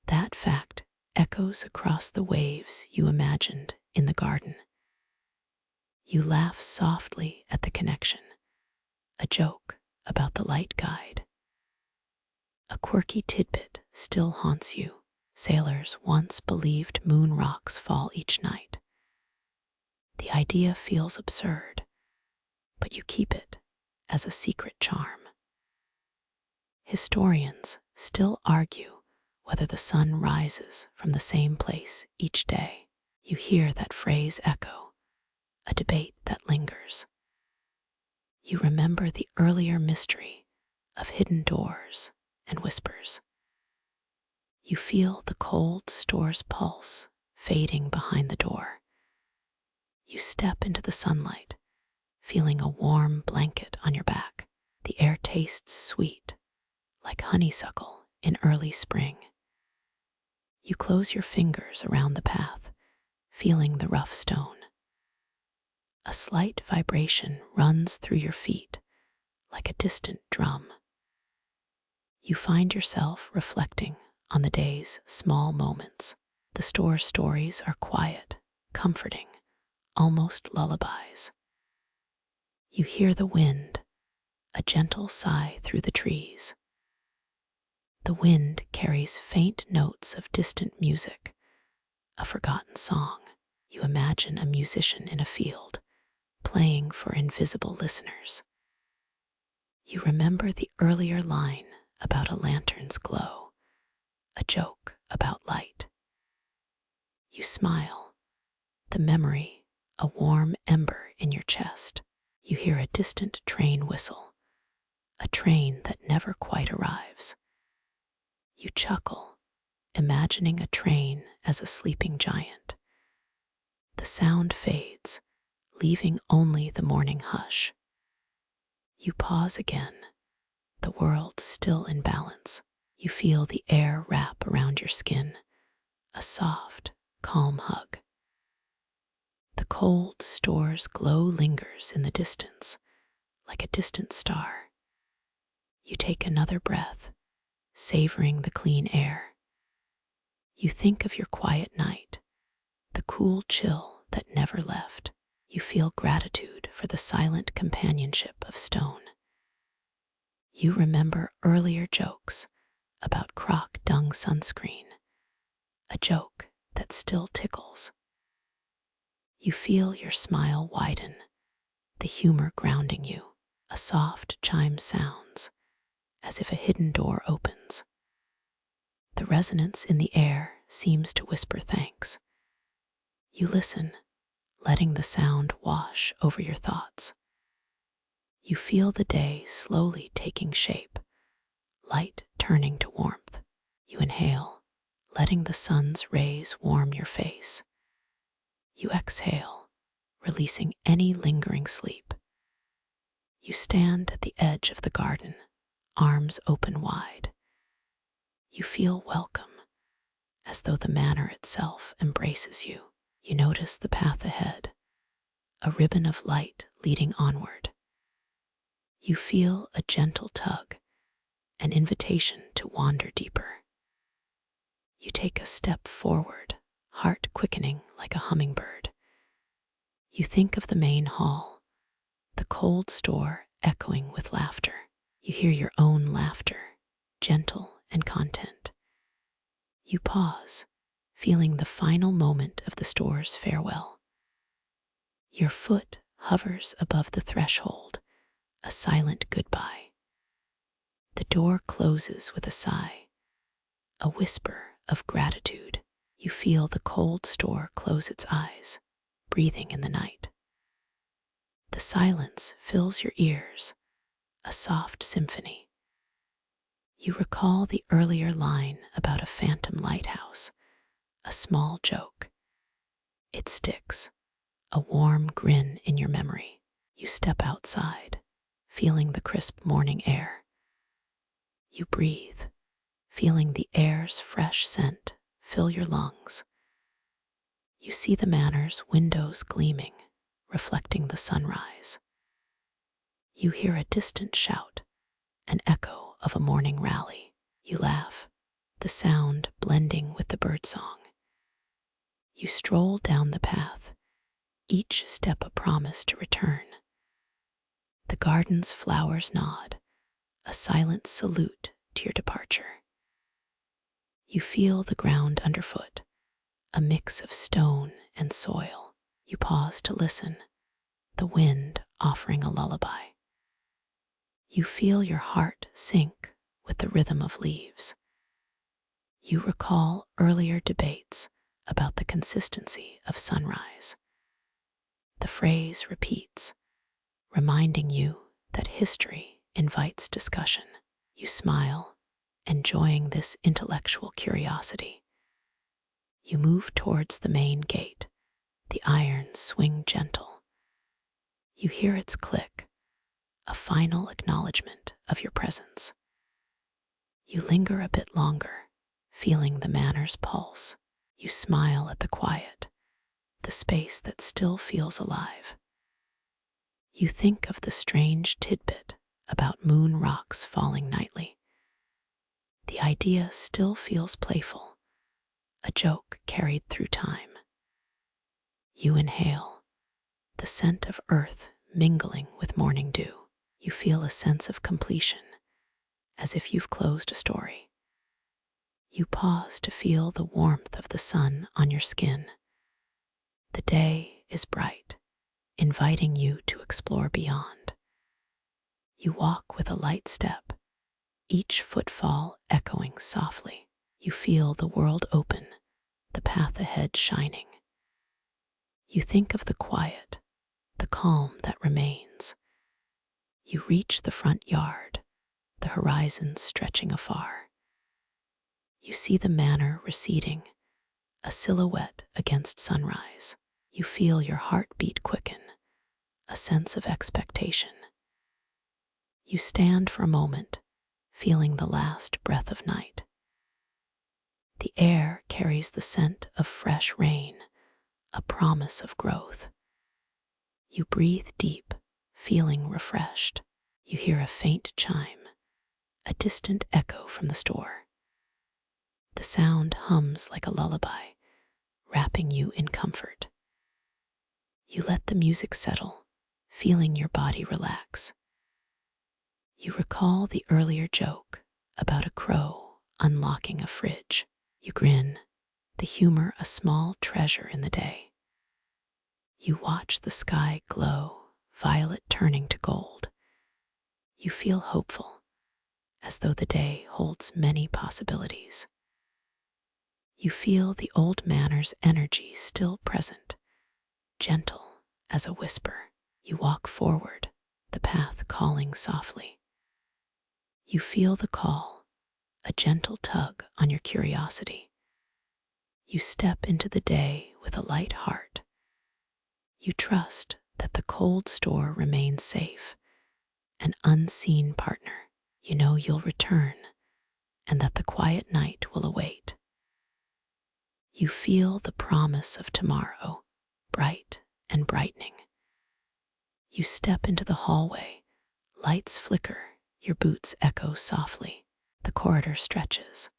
S1: That fact echoes across the waves you imagined in the garden. You laugh softly at the connection, a joke about the light guide. A quirky tidbit still haunts you. Sailors once believed moon rocks fall each night. The idea feels absurd, but you keep it as a secret charm. Historians still argue whether the sun rises from the same place each day. You hear that phrase echo, a debate that lingers. You remember the earlier mystery of hidden doors and whispers. You feel the cold store's pulse fading behind the door. You step into the sunlight, feeling a warm blanket on your back. The air tastes sweet, like honeysuckle in early spring. You close your fingers around the path, feeling the rough stone. A slight vibration runs through your feet, like a distant drum. You find yourself reflecting on the day's small moments. The store's stories are quiet, comforting, almost lullabies. You hear the wind, a gentle sigh through the trees. The wind carries faint notes of distant music, a forgotten song. You imagine a musician in a field, playing for invisible listeners. You remember the earlier line about a lantern's glow, a joke about light. You smile, the memory a warm ember in your chest. You hear a distant train whistle, a train that never quite arrives. You chuckle, imagining a train as a sleeping giant. The sound fades, leaving only the morning hush. You pause again, the world still in balance. You feel the air wrap around your skin, a soft, calm hug. The cold store's glow lingers in the distance, like a distant star. You take another breath, savoring the clean air. You think of your quiet night, the cool chill that never left. You feel gratitude for the silent companionship of stone. You remember earlier jokes about croc dung sunscreen, a joke that still tickles. You feel your smile widen, the humor grounding you. A soft chime sounds, as if a hidden door opens. The resonance in the air seems to whisper thanks. You listen, letting the sound wash over your thoughts. You feel the day slowly taking shape, light turning to warmth. You inhale, letting the sun's rays warm your face. You exhale, releasing any lingering sleep. You stand at the edge of the garden, arms open wide. You feel welcome, as though the manor itself embraces you. You notice the path ahead, a ribbon of light leading onward. You feel a gentle tug, an invitation to wander deeper. You take a step forward, heart quickening like a hummingbird. You think of the main hall, the cold store echoing with laughter. You hear your own laughter, gentle and content. You pause, feeling the final moment of the store's farewell. Your foot hovers above the threshold, a silent goodbye. The door closes with a sigh, a whisper of gratitude. You feel the cold store close its eyes, breathing in the night. The silence fills your ears, a soft symphony. You recall the earlier line about a phantom lighthouse, a small joke. It sticks, a warm grin in your memory. You step outside, feeling the crisp morning air. You breathe, feeling the air's fresh scent fill your lungs. You see the manor's windows gleaming, reflecting the sunrise. You hear a distant shout, an echo of a morning rally. You laugh, the sound blending with the birdsong. You stroll down the path, each step a promise to return. The garden's flowers nod, a silent salute to your departure. You feel the ground underfoot, a mix of stone and soil. You pause to listen, the wind offering a lullaby. You feel your heart sink with the rhythm of leaves. You recall earlier debates about the consistency of sunrise. The phrase repeats, reminding you that history invites discussion. You smile, enjoying this intellectual curiosity. You move towards the main gate, the irons swing gentle. You hear its click, a final acknowledgement of your presence. You linger a bit longer, feeling the manor's pulse. You smile at the quiet, the space that still feels alive. You think of the strange tidbit about moon rocks falling nightly. The idea still feels playful, a joke carried through time. You inhale, the scent of earth mingling with morning dew. You feel a sense of completion, as if you've closed a story. You pause to feel the warmth of the sun on your skin. The day is bright, inviting you to explore beyond. You walk with a light step, each footfall echoing softly. You feel the world open, the path ahead shining. You think of the quiet, the calm that remains. You reach the front yard, the horizon stretching afar. You see the manor receding, a silhouette against sunrise. You feel your heartbeat quicken, a sense of expectation. You stand for a moment, feeling the last breath of night. The air carries the scent of fresh rain, a promise of growth. You breathe deep, feeling refreshed. You hear a faint chime, a distant echo from the store. The sound hums like a lullaby, wrapping you in comfort. You let the music settle, feeling your body relax. You recall the earlier joke about a crow unlocking a fridge. You grin, the humor a small treasure in the day. You watch the sky glow, violet turning to gold. You feel hopeful, as though the day holds many possibilities. You feel the old manor's energy still present, gentle as a whisper. You walk forward, the path calling softly. You feel the call, a gentle tug on your curiosity. You step into the day with a light heart. You trust that the cold store remains safe, an unseen partner. You know you'll return, and that the quiet night will await. You feel the promise of tomorrow, bright and brightening. You step into the hallway, lights flicker, your boots echo softly. The corridor stretches,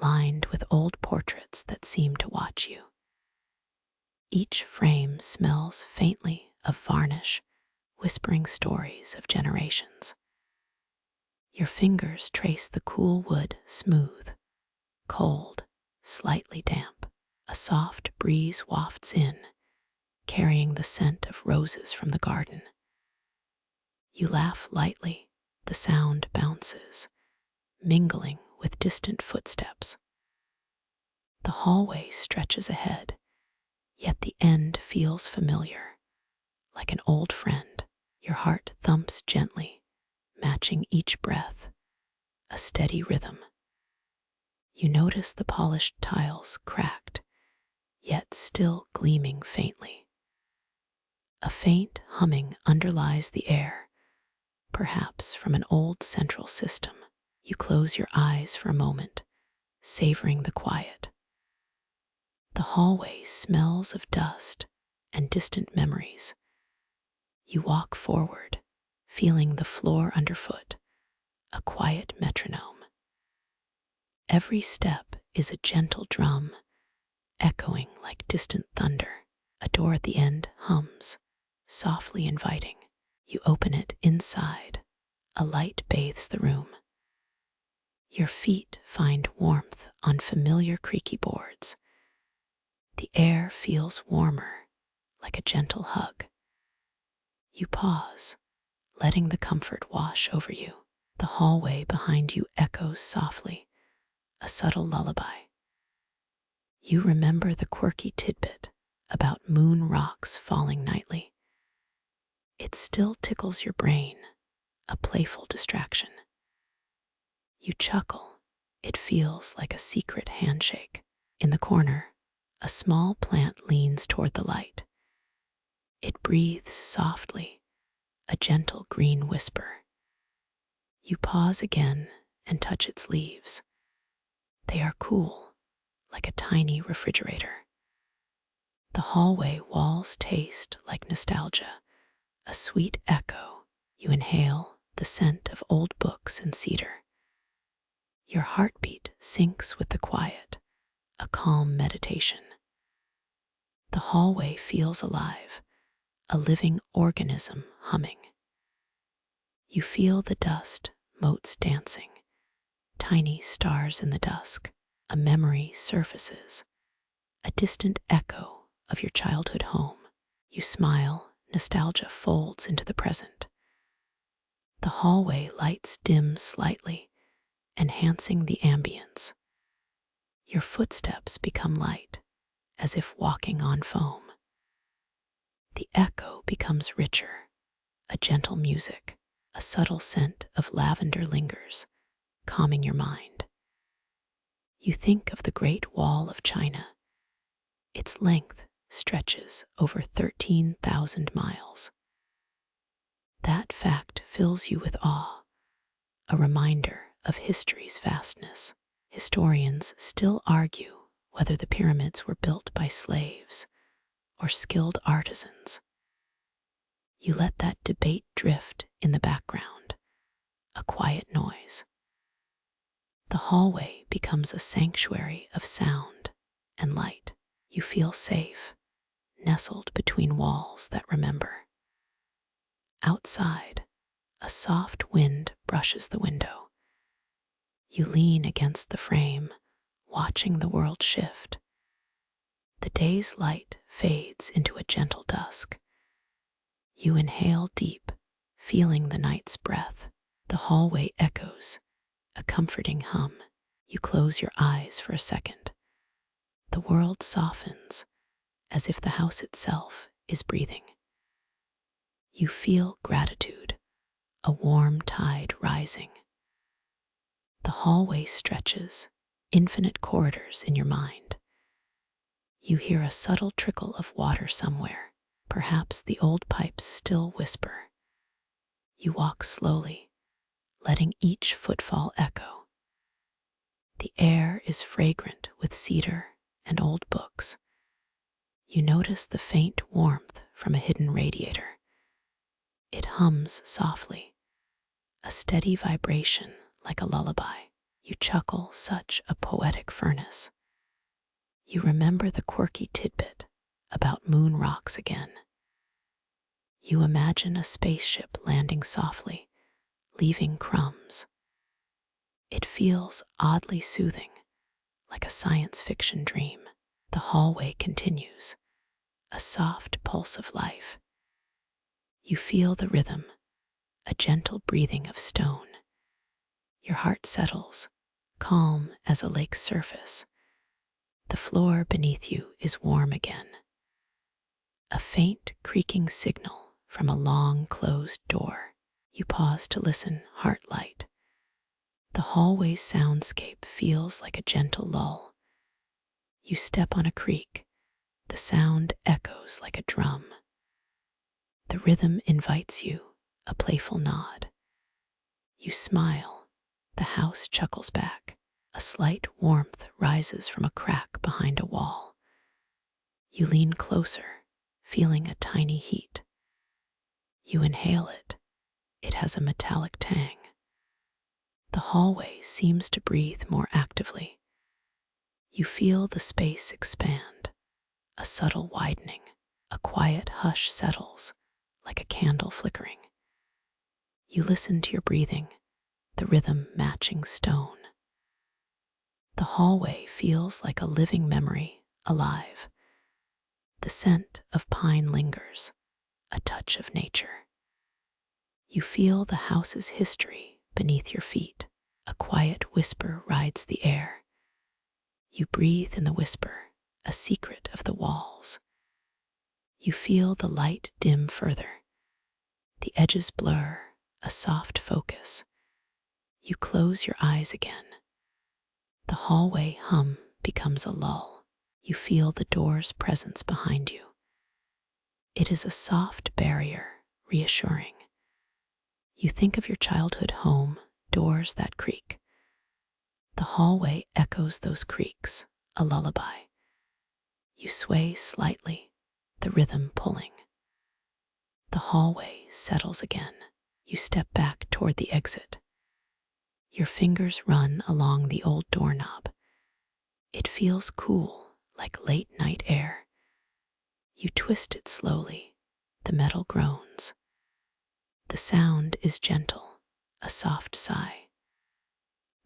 S1: lined with old portraits that seem to watch you. Each frame smells faintly of varnish, whispering stories of generations. Your fingers trace the cool wood smooth, cold, slightly damp. A soft breeze wafts in, carrying the scent of roses from the garden. You laugh lightly, the sound bounces, mingling with distant footsteps. The hallway stretches ahead, yet the end feels familiar, like an old friend. Your heart thumps gently, matching each breath, a steady rhythm. You notice the polished tiles cracked, yet still gleaming faintly. A faint humming underlies the air, perhaps from an old central system. You close your eyes for a moment, savoring the quiet. The hallway smells of dust and distant memories. You walk forward, feeling the floor underfoot, a quiet metronome. Every step is a gentle drum, echoing like distant thunder. A door at the end hums, softly inviting. You open it inside. A light bathes the room. Your feet find warmth on familiar creaky boards. The air feels warmer, like a gentle hug. You pause, letting the comfort wash over you. The hallway behind you echoes softly, a subtle lullaby. You remember the quirky tidbit about moon rocks falling nightly. It still tickles your brain, a playful distraction. You chuckle. It feels like a secret handshake. In the corner, a small plant leans toward the light. It breathes softly, a gentle green whisper. You pause again and touch its leaves. They are cool, like a tiny refrigerator. The hallway walls taste like nostalgia, a sweet echo. You inhale the scent of old books and cedar. Your heartbeat syncs with the quiet, a calm meditation. The hallway feels alive, a living organism humming. You feel the dust, motes dancing, tiny stars in the dusk. A memory surfaces, a distant echo of your childhood home. You smile, nostalgia folds into the present. The hallway lights dim slightly, enhancing the ambience. Your footsteps become light, as if walking on foam. The echo becomes richer, a gentle music. A subtle scent of lavender lingers, calming your mind. You think of the Great Wall of China. Its length stretches over 13,000 miles. That fact fills you with awe, a reminder of history's vastness. Historians still argue whether the pyramids were built by slaves or skilled artisans. You let that debate drift in the background, a quiet noise. The hallway becomes a sanctuary of sound and light. You feel safe, nestled between walls that remember. Outside, a soft wind brushes the window. You lean against the frame, watching the world shift. The day's light fades into a gentle dusk. You inhale deep, feeling the night's breath. The hallway echoes, a comforting hum. You close your eyes for a second. The world softens, as if the house itself is breathing. You feel gratitude, a warm tide rising. The hallway stretches, infinite corridors in your mind. You hear a subtle trickle of water somewhere. Perhaps the old pipes still whisper. You walk slowly, letting each footfall echo. The air is fragrant with cedar and old books. You notice the faint warmth from a hidden radiator. It hums softly, a steady vibration like a lullaby. You chuckle, such a poetic furnace. You remember the quirky tidbit about moon rocks again. You imagine a spaceship landing softly, leaving crumbs. It feels oddly soothing, like a science fiction dream. The hallway continues, a soft pulse of life. You feel the rhythm, a gentle breathing of stone. Your heart settles, calm as a lake's surface. The floor beneath you is warm again. A faint creaking signal from a long closed door. You pause to listen, heart light. The hallway's soundscape feels like a gentle lull. You step on a creak, The sound echoes like a drum. The rhythm invites you, a playful nod. You smile. The house chuckles back. A slight warmth rises from a crack behind a wall. You lean closer, feeling a tiny heat. You inhale it. It has a metallic tang. The hallway seems to breathe more actively. You feel the space expand, a subtle widening. A quiet hush settles, like a candle flickering. You listen to your breathing, the rhythm matching stone. The hallway feels like a living memory, alive. The scent of pine lingers, a touch of nature. You feel the house's history beneath your feet. A quiet whisper rides the air. You breathe in the whisper, a secret of the walls. You feel the light dim further. The edges blur, a soft focus. You close your eyes again. The hallway hum becomes a lull. You feel the door's presence behind you. It is a soft barrier, reassuring. You think of your childhood home, doors that creak. The hallway echoes those creaks, a lullaby. You sway slightly, the rhythm pulling. The hallway settles again. You step back toward the exit. Your fingers run along the old doorknob. It feels cool, like late night air. You twist it slowly. The metal groans. The sound is gentle, a soft sigh.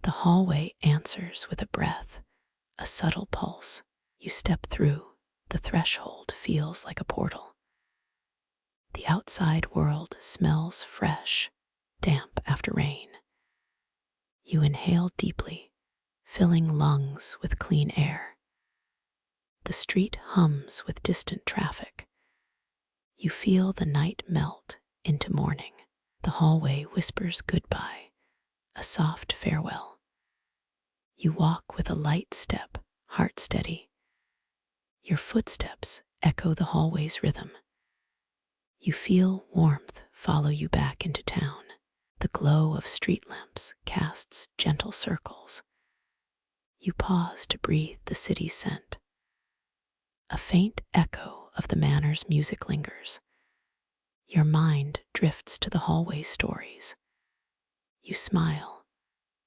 S1: The hallway answers with a breath, a subtle pulse. You step through. The threshold feels like a portal. The outside world smells fresh, damp after rain. You inhale deeply, filling lungs with clean air. The street hums with distant traffic. You feel the night melt into morning. The hallway whispers goodbye, a soft farewell. You walk with a light step, heart steady. Your footsteps echo the hallway's rhythm. You feel warmth follow you back into town. The glow of street lamps casts gentle circles. You pause to breathe the city's scent. A faint echo of the Manor's music lingers. Your mind drifts to the hallway stories. You smile,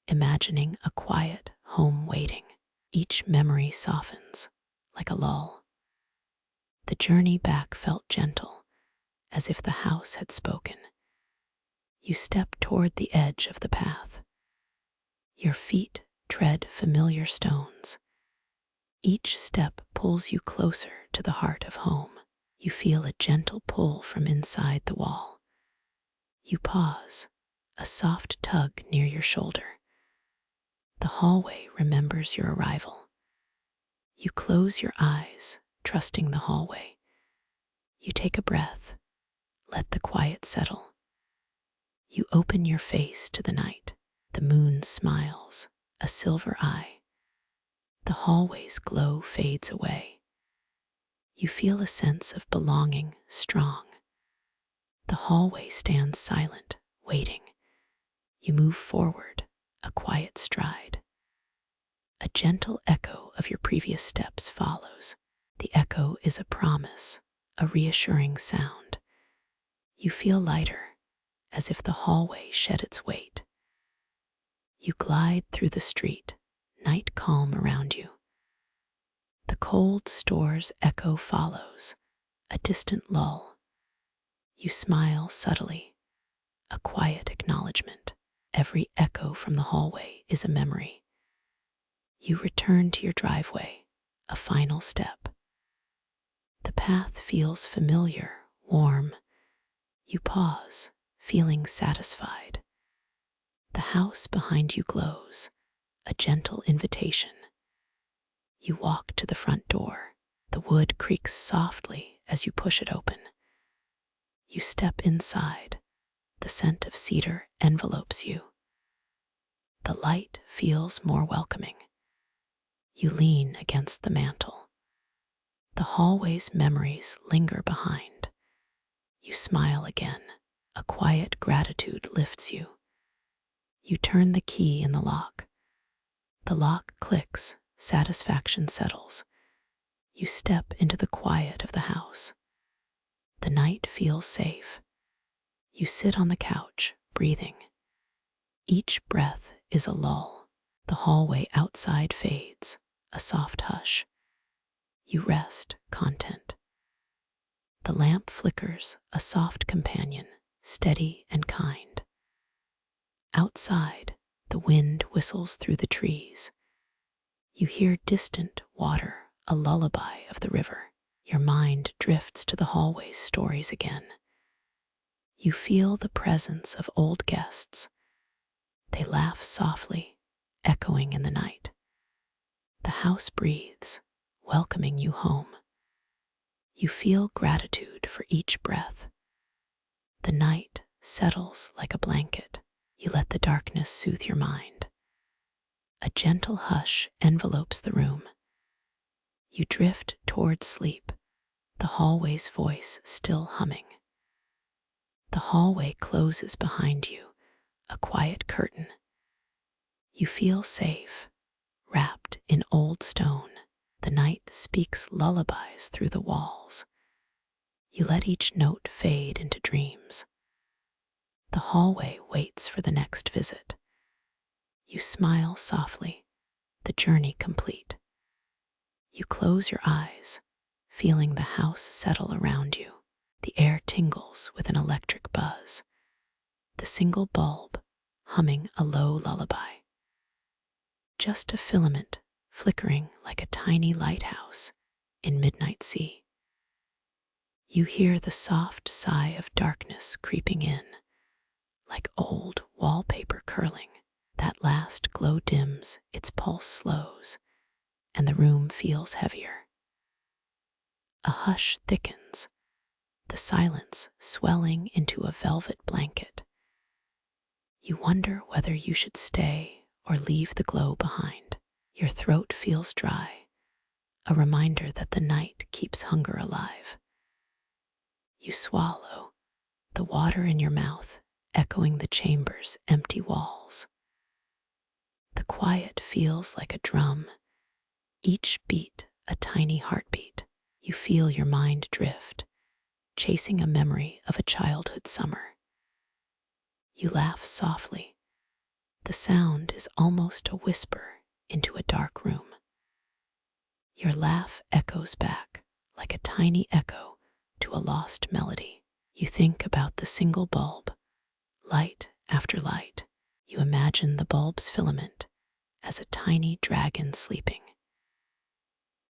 S1: imagining a quiet home waiting. Each memory softens, like a lull. The journey back felt gentle, as if the house had spoken. You step toward the edge of the path. Your feet tread familiar stones. Each step pulls you closer to the heart of home. You feel a gentle pull from inside the wall. You pause, a soft tug near your shoulder. The hallway remembers your arrival. You close your eyes, trusting the hallway. You take a breath, let the quiet settle. You open your face to the night. The moon smiles, a silver eye. The hallway's glow fades away. You feel a sense of belonging strong. The hallway stands silent, waiting. You move forward, a quiet stride. A gentle echo of your previous steps follows. The echo is a promise, a reassuring sound. You feel lighter, as if the hallway shed its weight. You glide through the street, night calm around you. The cold store's echo follows, a distant lull. You smile subtly, a quiet acknowledgement. Every echo from the hallway is a memory. You return to your driveway, a final step. The path feels familiar, warm. You pause, feeling satisfied. The house behind you glows, a gentle invitation. You walk to the front door. The wood creaks softly as you push it open. You step inside. The scent of cedar envelopes you. The light feels more welcoming. You lean against the mantel. The hallway's memories linger behind. You smile again. A quiet gratitude lifts you. You turn the key in the lock. The lock clicks, satisfaction settles. You step into the quiet of the house. The night feels safe. You sit on the couch, breathing. Each breath is a lull. The hallway outside fades, a soft hush. You rest, content. The lamp flickers, a soft companion, steady and kind. Outside, the wind whistles through the trees. You hear distant water, a lullaby of the river. Your mind drifts to the hallway's stories again. You feel the presence of old guests. They laugh softly, echoing in the night. The house breathes, welcoming you home. You feel gratitude for each breath. The night settles like a blanket. You let the darkness soothe your mind. A gentle hush envelopes the room. You drift towards sleep, the hallway's voice still humming. The hallway closes behind you, a quiet curtain. You feel safe, wrapped in old stone. The night speaks lullabies through the walls. You let each note fade into dreams. The hallway waits for the next visit. You smile softly, the journey complete. You close your eyes, feeling the house settle around you. The air tingles with an electric buzz. The single bulb humming a low lullaby. Just a filament flickering like a tiny lighthouse in midnight sea. You hear the soft sigh of darkness creeping in, like old wallpaper curling. That last glow dims, its pulse slows, and the room feels heavier. A hush thickens, the silence swelling into a velvet blanket. You wonder whether you should stay or leave the glow behind. Your throat feels dry, a reminder that the night keeps hunger alive. You swallow, the water in your mouth echoing the chamber's empty walls. The quiet feels like a drum, each beat a tiny heartbeat. You feel your mind drift, chasing a memory of a childhood summer. You laugh softly. The sound is almost a whisper into a dark room. Your laugh echoes back like a tiny echo to a lost melody. You think about the single bulb, light after light. You imagine the bulb's filament as a tiny dragon sleeping.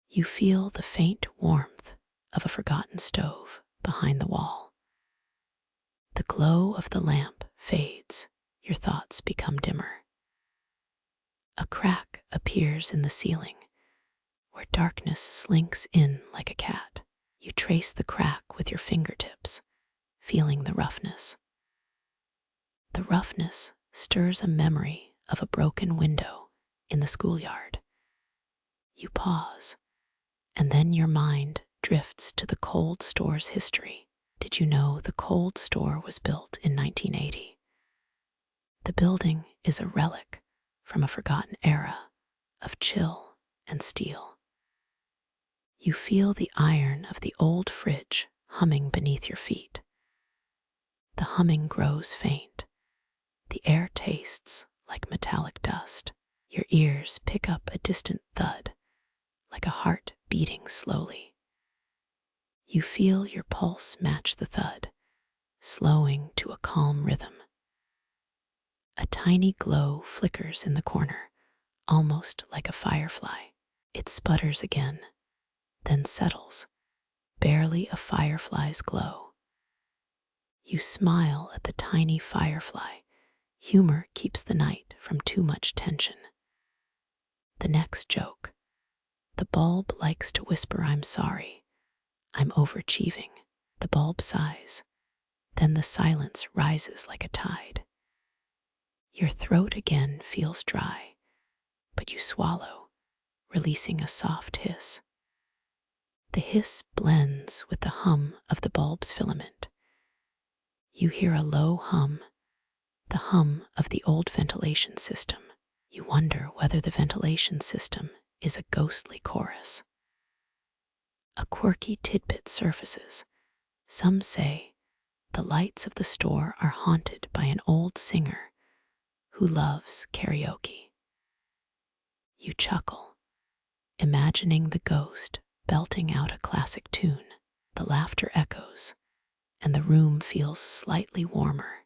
S1: You feel the faint warmth of a forgotten stove behind the wall. The glow of the lamp fades, your thoughts become dimmer. A crack appears in the ceiling, where darkness slinks in like a cat. You trace the crack with your fingertips, feeling the roughness. The roughness stirs a memory of a broken window in the schoolyard. You pause, and then your mind drifts to the cold store's history. Did you know the cold store was built in 1980? The building is a relic from a forgotten era of chill and steel. You feel the iron of the old fridge humming beneath your feet. The humming grows faint. The air tastes like metallic dust. Your ears pick up a distant thud, like a heart beating slowly. You feel your pulse match the thud, slowing to a calm rhythm. A tiny glow flickers in the corner, almost like a firefly. It sputters again, then settles, barely a firefly's glow. You smile at the tiny firefly. Humor keeps the night from too much tension. The next joke. The bulb likes to whisper, "I'm sorry. I'm overachieving." The bulb sighs. Then the silence rises like a tide. Your throat again feels dry, but you swallow, releasing a soft hiss. The hiss blends with the hum of the bulb's filament. You hear a low hum, the hum of the old ventilation system. You wonder whether the ventilation system is a ghostly chorus. A quirky tidbit surfaces. Some say the lights of the store are haunted by an old singer who loves karaoke. You chuckle, imagining the ghost belting out a classic tune. The laughter echoes, and the room feels slightly warmer.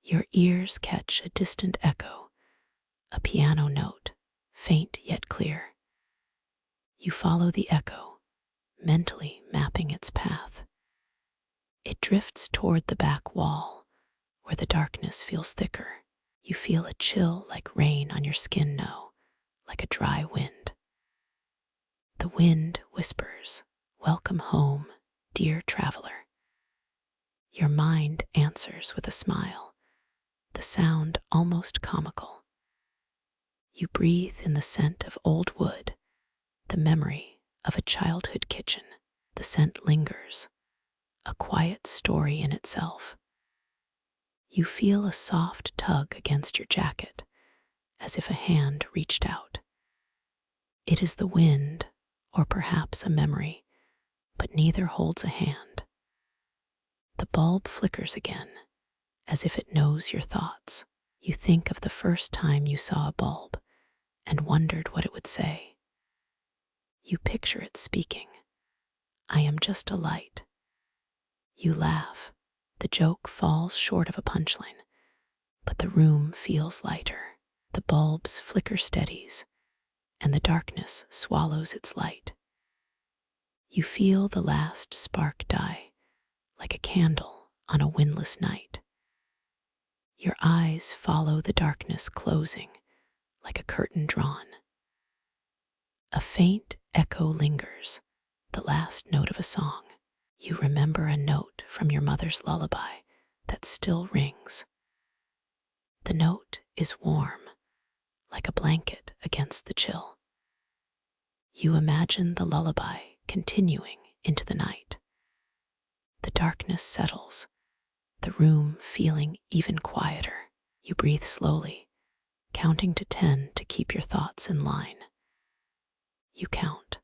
S1: Your ears catch a distant echo, a piano note, faint yet clear. You follow the echo, mentally mapping its path. It drifts toward the back wall, where the darkness feels thicker. You feel a chill like rain on your skin, no, like a dry wind. The wind whispers, "Welcome home, dear traveler." Your mind answers with a smile, the sound almost comical. You breathe in the scent of old wood, the memory of a childhood kitchen. The scent lingers, a quiet story in itself. You feel a soft tug against your jacket, as if a hand reached out. It is the wind, or perhaps a memory, but neither holds a hand. The bulb flickers again, as if it knows your thoughts. You think of the first time you saw a bulb and wondered what it would say. You picture it speaking, "I am just a light." You laugh. The joke falls short of a punchline, but the room feels lighter. The bulb's flicker steadies, and the darkness swallows its light. You feel the last spark die, like a candle on a windless night. Your eyes follow the darkness closing, like a curtain drawn. A faint echo lingers, the last note of a song. You remember a note from your mother's lullaby that still rings. The note is warm, like a blanket against the chill. You imagine the lullaby continuing into the night. The darkness settles, the room feeling even quieter. You breathe slowly, counting to 10 to keep your thoughts in line. You count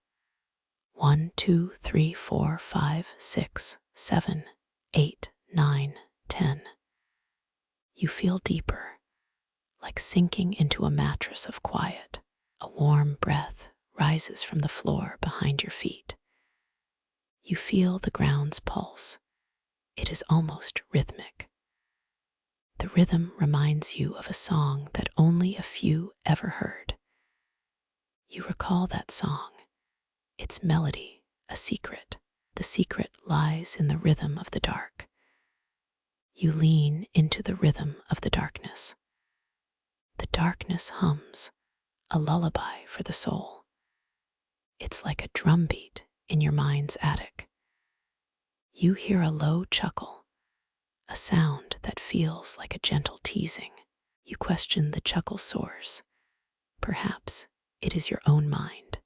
S1: 1, 2, 3, 4, 5, 6, 7, 8, 9, 10. You feel deeper, like sinking into a mattress of quiet. A warm breath rises from the floor behind your feet. You feel the ground's pulse. It is almost rhythmic. The rhythm reminds you of a song that only a few ever heard. You recall that song, its melody, a secret. The secret lies in the rhythm of the dark. You lean into the rhythm of the darkness. The darkness hums, a lullaby for the soul. It's like a drumbeat in your mind's attic. You hear a low chuckle, a sound that feels like a gentle teasing. You question the chuckle source. Perhaps it is your own mind.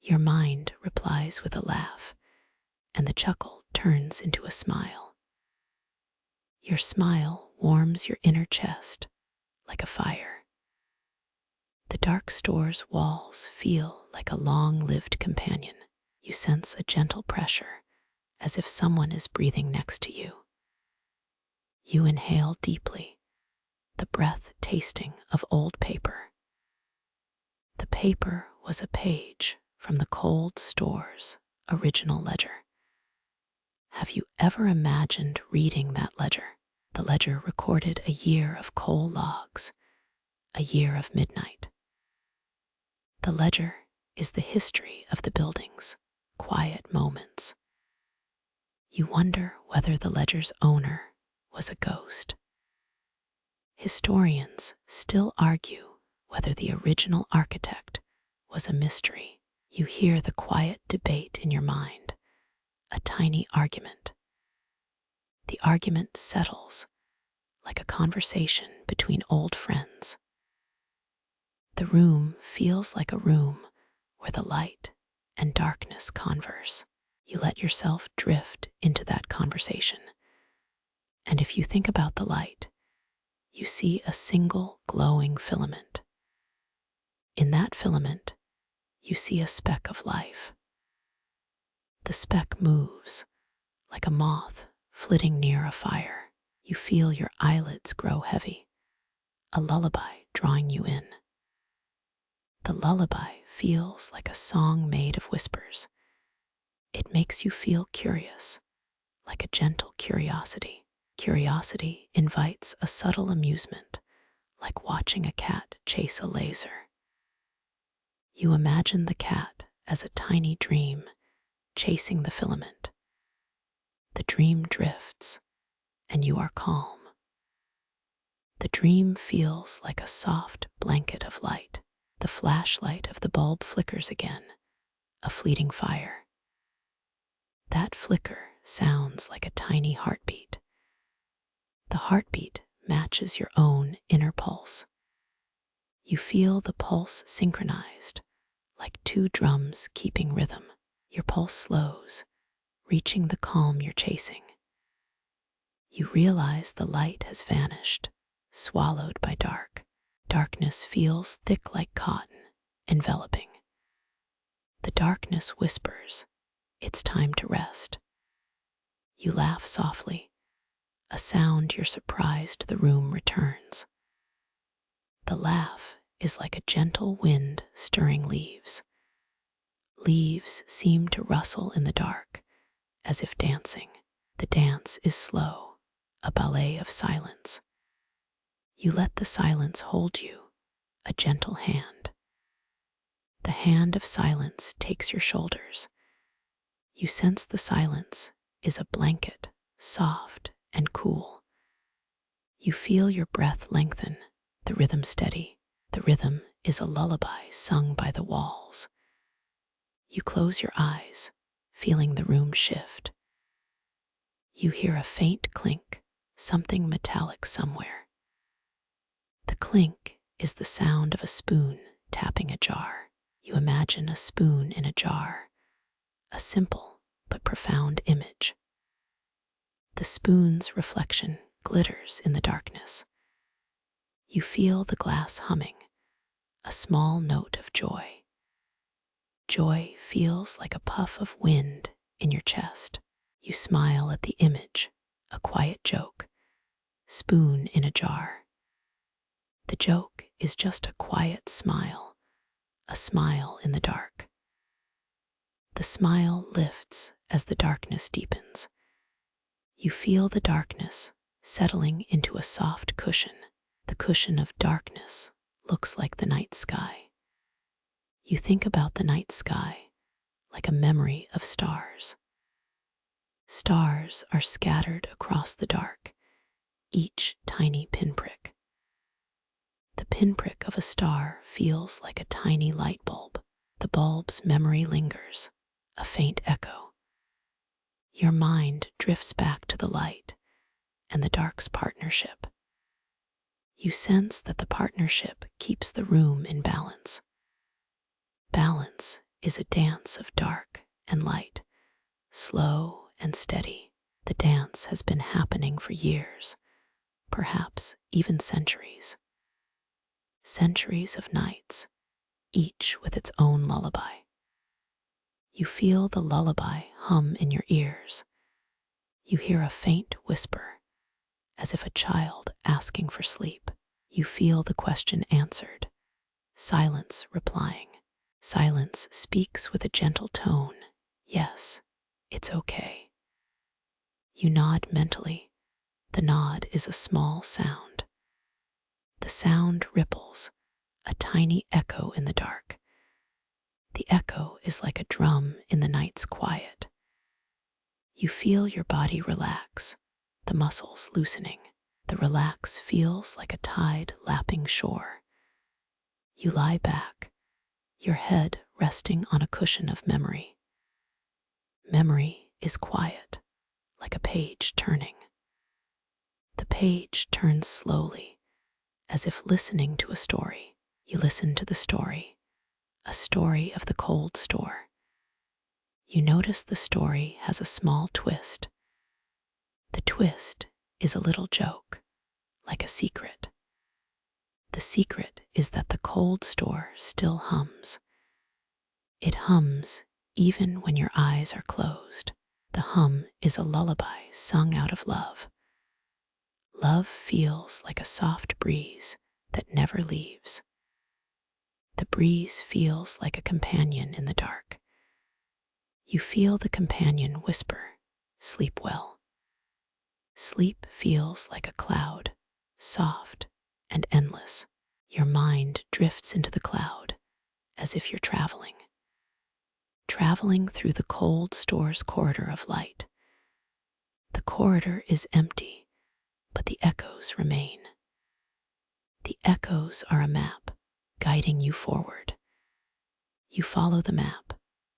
S1: Your mind replies with a laugh, and the chuckle turns into a smile. Your smile warms your inner chest like a fire. The dark store's walls feel like a long-lived companion. You sense a gentle pressure, as if someone is breathing next to you. You inhale deeply, the breath tasting of old paper. The paper was a page from the cold store's original ledger. Have you ever imagined reading that ledger? The ledger recorded a year of coal logs, a year of midnight. The ledger is the history of the building's quiet moments. You wonder whether the ledger's owner was a ghost. Historians still argue whether the original architect was a mystery. You hear the quiet debate in your mind, a tiny argument. The argument settles like a conversation between old friends. The room feels like a room where the light and darkness converse. You let yourself drift into that conversation. And if you think about the light, you see a single glowing filament. In that filament, you see a speck of life. The speck moves like a moth flitting near a fire. You feel your eyelids grow heavy, a lullaby drawing you in. The lullaby feels like a song made of whispers. It makes you feel curious, like a gentle curiosity. Curiosity invites a subtle amusement, like watching a cat chase a laser. You imagine the cat as a tiny dream chasing the filament. The dream drifts, and you are calm. The dream feels like a soft blanket of light. The flashlight of the bulb flickers again, a fleeting fire. That flicker sounds like a tiny heartbeat. The heartbeat matches your own inner pulse. You feel the pulse synchronized, like two drums keeping rhythm. Your pulse slows, reaching the calm you're chasing. You realize the light has vanished, swallowed by dark. Darkness feels thick like cotton, enveloping. The darkness whispers, "It's time to rest." You laugh softly, a sound you're surprised the room returns. The laugh is like a gentle wind stirring leaves. Leaves seem to rustle in the dark, as if dancing. The dance is slow, a ballet of silence. You let the silence hold you, a gentle hand. The hand of silence takes your shoulders. You sense the silence is a blanket, soft and cool. You feel your breath lengthen, the rhythm steady. The rhythm is a lullaby sung by the walls. You close your eyes, feeling the room shift. You hear a faint clink, something metallic somewhere. The clink is the sound of a spoon tapping a jar. You imagine a spoon in a jar, a simple but profound image. The spoon's reflection glitters in the darkness. You feel the glass humming, a small note of joy. Joy feels like a puff of wind in your chest. You smile at the image, a quiet joke, spoon in a jar. The joke is just a quiet smile, a smile in the dark. The smile lifts as the darkness deepens. You feel the darkness settling into a soft cushion. The cushion of darkness looks like the night sky. You think about the night sky like a memory of stars. Stars are scattered across the dark, each tiny pinprick. The pinprick of a star feels like a tiny light bulb. The bulb's memory lingers, a faint echo. Your mind drifts back to the light and the dark's partnership. You sense that the partnership keeps the room in balance. Balance is a dance of dark and light, slow and steady. The dance has been happening for years, perhaps even centuries. Centuries of nights, each with its own lullaby. You feel the lullaby hum in your ears. You hear a faint whisper, as if a child asking for sleep. You feel the question answered, silence replying. Silence speaks with a gentle tone. Yes, it's okay. You nod mentally. The nod is a small sound. The sound ripples, a tiny echo in the dark. The echo is like a drum in the night's quiet. You feel your body relax, the muscles loosening. The relax feels like a tide lapping shore. You lie back, your head resting on a cushion of memory. Memory is quiet, like a page turning. The page turns slowly, as if listening to a story. You listen to the story, a story of the cold store. You notice the story has a small twist. The twist is a little joke, like a secret. The secret is that the cold store still hums. It hums even when your eyes are closed. The hum is a lullaby sung out of love. Love feels like a soft breeze that never leaves. The breeze feels like a companion in the dark. You feel the companion whisper, "Sleep well." Sleep feels like a cloud, soft and endless. Your mind drifts into the cloud as if you're traveling through the cold store's corridor of light. The corridor is empty, but the echoes remain. The echoes are a map guiding you forward. You follow the map,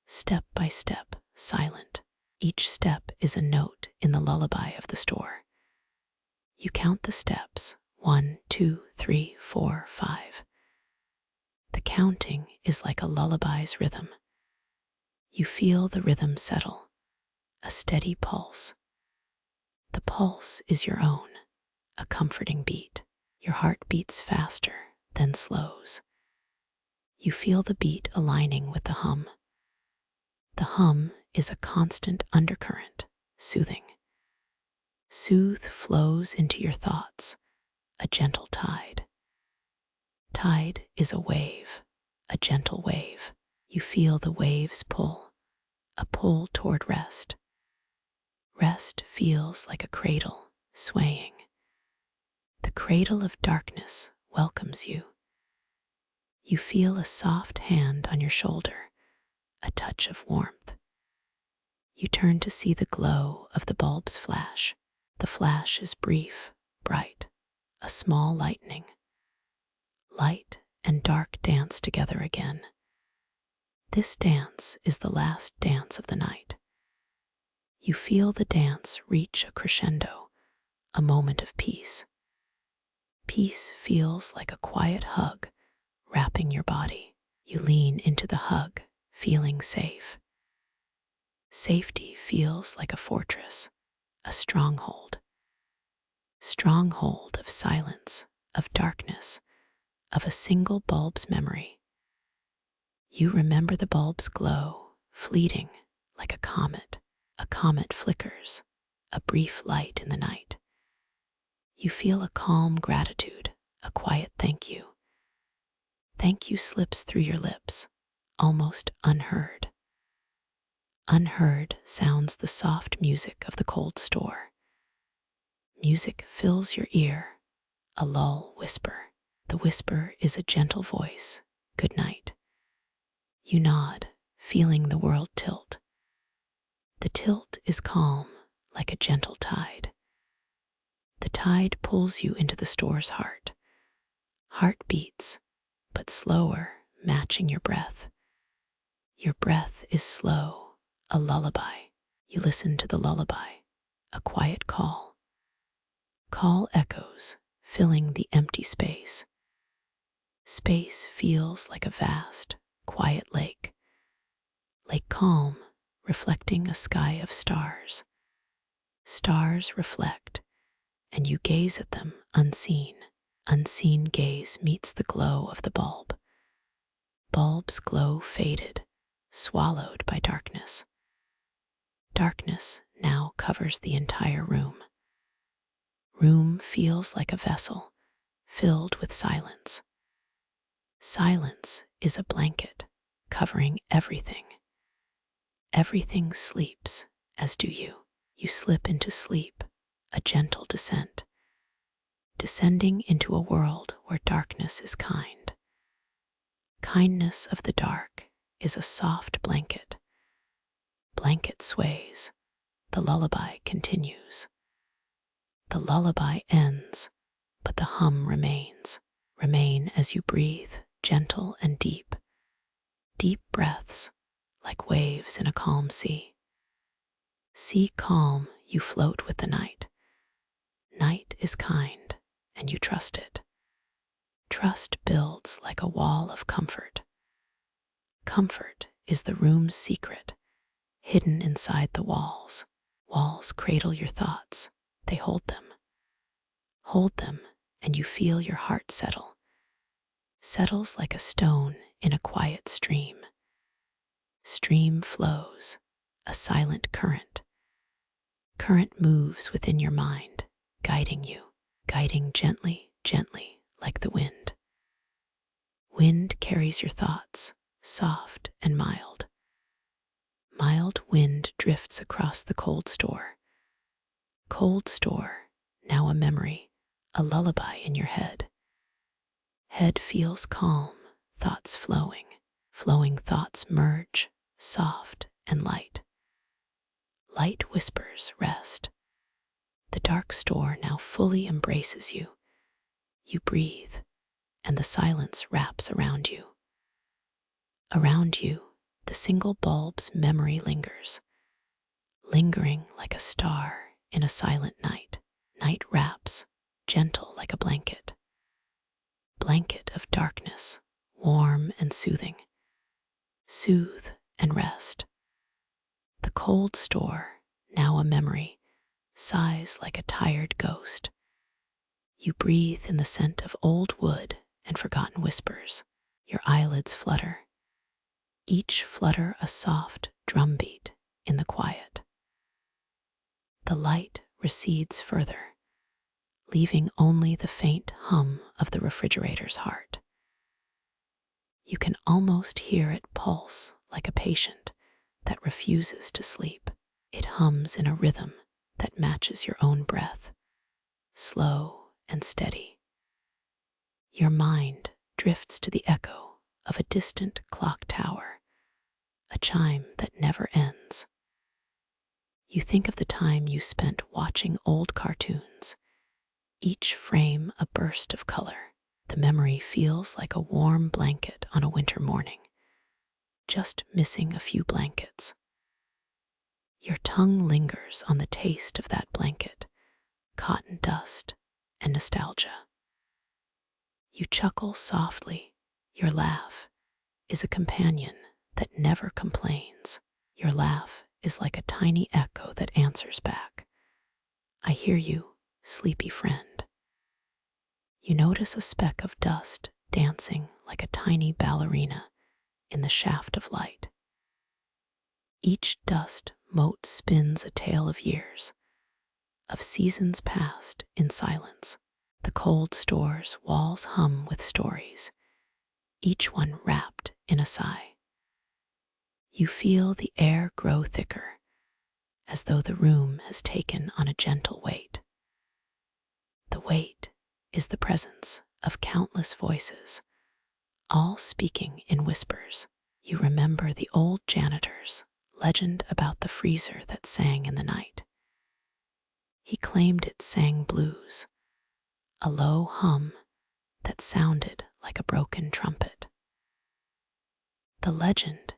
S1: step by step, silent. Each step is a note in the lullaby of the store. You count the steps, 1, 2, 3, 4, 5. The counting is like a lullaby's rhythm. You feel the rhythm settle, a steady pulse. The pulse is your own, a comforting beat. Your heart beats faster, then slows. You feel the beat aligning with the hum. The hum is a constant undercurrent, soothing. Soothe flows into your thoughts, a gentle tide. Tide is a wave, a gentle wave. You feel the waves pull, a pull toward rest. Rest feels like a cradle, swaying. The cradle of darkness welcomes you. You feel a soft hand on your shoulder, a touch of warmth. You turn to see the glow of the bulb's flash. The flash is brief, bright, a small lightning. Light and dark dance together again. This dance is the last dance of the night. You feel the dance reach a crescendo, a moment of peace. Peace feels like a quiet hug wrapping your body. You lean into the hug, feeling safe. Safety feels like a fortress, a stronghold. Stronghold of silence, of darkness, of a single bulb's memory. You remember the bulb's glow, fleeting like a comet. A comet flickers, a brief light in the night. You feel a calm gratitude, a quiet thank you. Thank you slips through your lips, almost unheard. Unheard sounds the soft music of the cold store. Music fills your ear, a lull whisper. The whisper is a gentle voice, "Good night." You nod, feeling the world tilt. The tilt is calm, like a gentle tide. The tide pulls you into the store's heart. Heart beats, but slower, matching your breath. Your breath is slow, a lullaby. You listen to the lullaby, a quiet call. Call echoes, filling the empty space. Space feels like a vast, quiet lake. Lake calm, reflecting a sky of stars. Stars reflect, and you gaze at them unseen. Unseen gaze meets the glow of the bulb. Bulb's glow faded, swallowed by darkness. Darkness now covers the entire room. Room feels like a vessel, filled with silence. Silence is a blanket, covering everything. Everything sleeps, as do you. You slip into sleep, a gentle descent, descending into a world where darkness is kind. Kindness of the dark is a soft blanket. Blanket sways, the lullaby continues. The lullaby ends, but the hum remains. Remain as you breathe, gentle and deep. Deep breaths, like waves in a calm sea. Sea calm, you float with the night. Night is kind, and you trust it. Trust builds like a wall of comfort. Comfort is the room's secret, hidden inside the walls. Walls cradle your thoughts. They hold them. Hold them, and you feel your heart settle. Settles like a stone in a quiet stream. Stream flows, a silent current. Current moves within your mind, guiding you, guiding gently, gently, like the wind. Wind carries your thoughts, soft and mild. Mild wind drifts across the cold store. Cold store, now a memory, a lullaby in your head. Head feels calm, thoughts flowing. Flowing thoughts merge, soft and light. Light whispers rest. The dark store now fully embraces you. You breathe, and the silence wraps around you. Around you, the single bulb's memory lingers, lingering like a star in a silent night. Night wraps, gentle like a blanket. Blanket of darkness, warm and soothing. Soothe and rest. The cold store, now a memory, sighs like a tired ghost. You breathe in the scent of old wood and forgotten whispers. Your eyelids flutter, each flutter a soft drumbeat in the quiet. The light recedes further, leaving only the faint hum of the refrigerator's heart. You can almost hear it pulse like a patient that refuses to sleep. It hums in a rhythm that matches your own breath, slow and steady. Your mind drifts to the echo of a distant clock tower, a chime that never ends. You think of the time you spent watching old cartoons, each frame a burst of color. The memory feels like a warm blanket on a winter morning, just missing a few blankets. Your tongue lingers on the taste of that blanket, cotton dust and nostalgia. You chuckle softly. Your laugh is a companion that never complains. Your laugh is like a tiny echo that answers back. I hear you, sleepy friend. You notice a speck of dust dancing like a tiny ballerina in the shaft of light. Each dust mote spins a tale of years, of seasons past in silence. The cold store's walls hum with stories, each one wrapped in a sigh. You feel the air grow thicker, as though the room has taken on a gentle weight. The weight is the presence of countless voices, all speaking in whispers. You remember the old janitor's legend about the freezer that sang in the night. He claimed it sang blues, a low hum that sounded like a broken trumpet. The legend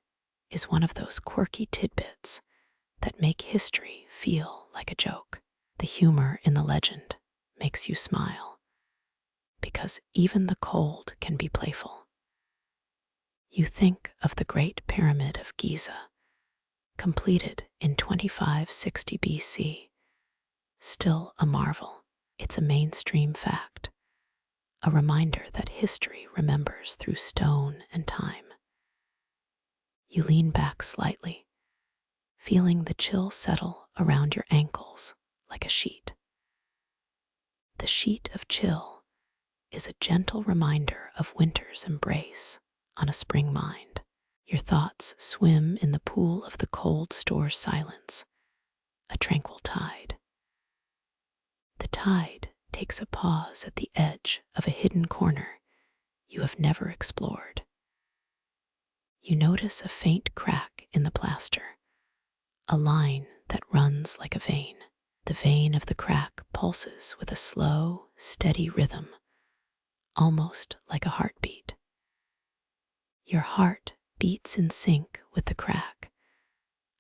S1: is one of those quirky tidbits that make history feel like a joke. The humor in the legend makes you smile, because even the cold can be playful. You think of the Great Pyramid of Giza, completed in 2560 BC, still a marvel. It's a mainstream fact, a reminder that history remembers through stone and time. You lean back slightly, feeling the chill settle around your ankles like a sheet. The sheet of chill is a gentle reminder of winter's embrace on a spring mind. Your thoughts swim in the pool of the cold store's silence, a tranquil tide. The tide takes a pause at the edge of a hidden corner you have never explored. You notice a faint crack in the plaster, a line that runs like a vein. The vein of the crack pulses with a slow, steady rhythm, almost like a heartbeat. Your heart beats in sync with the crack,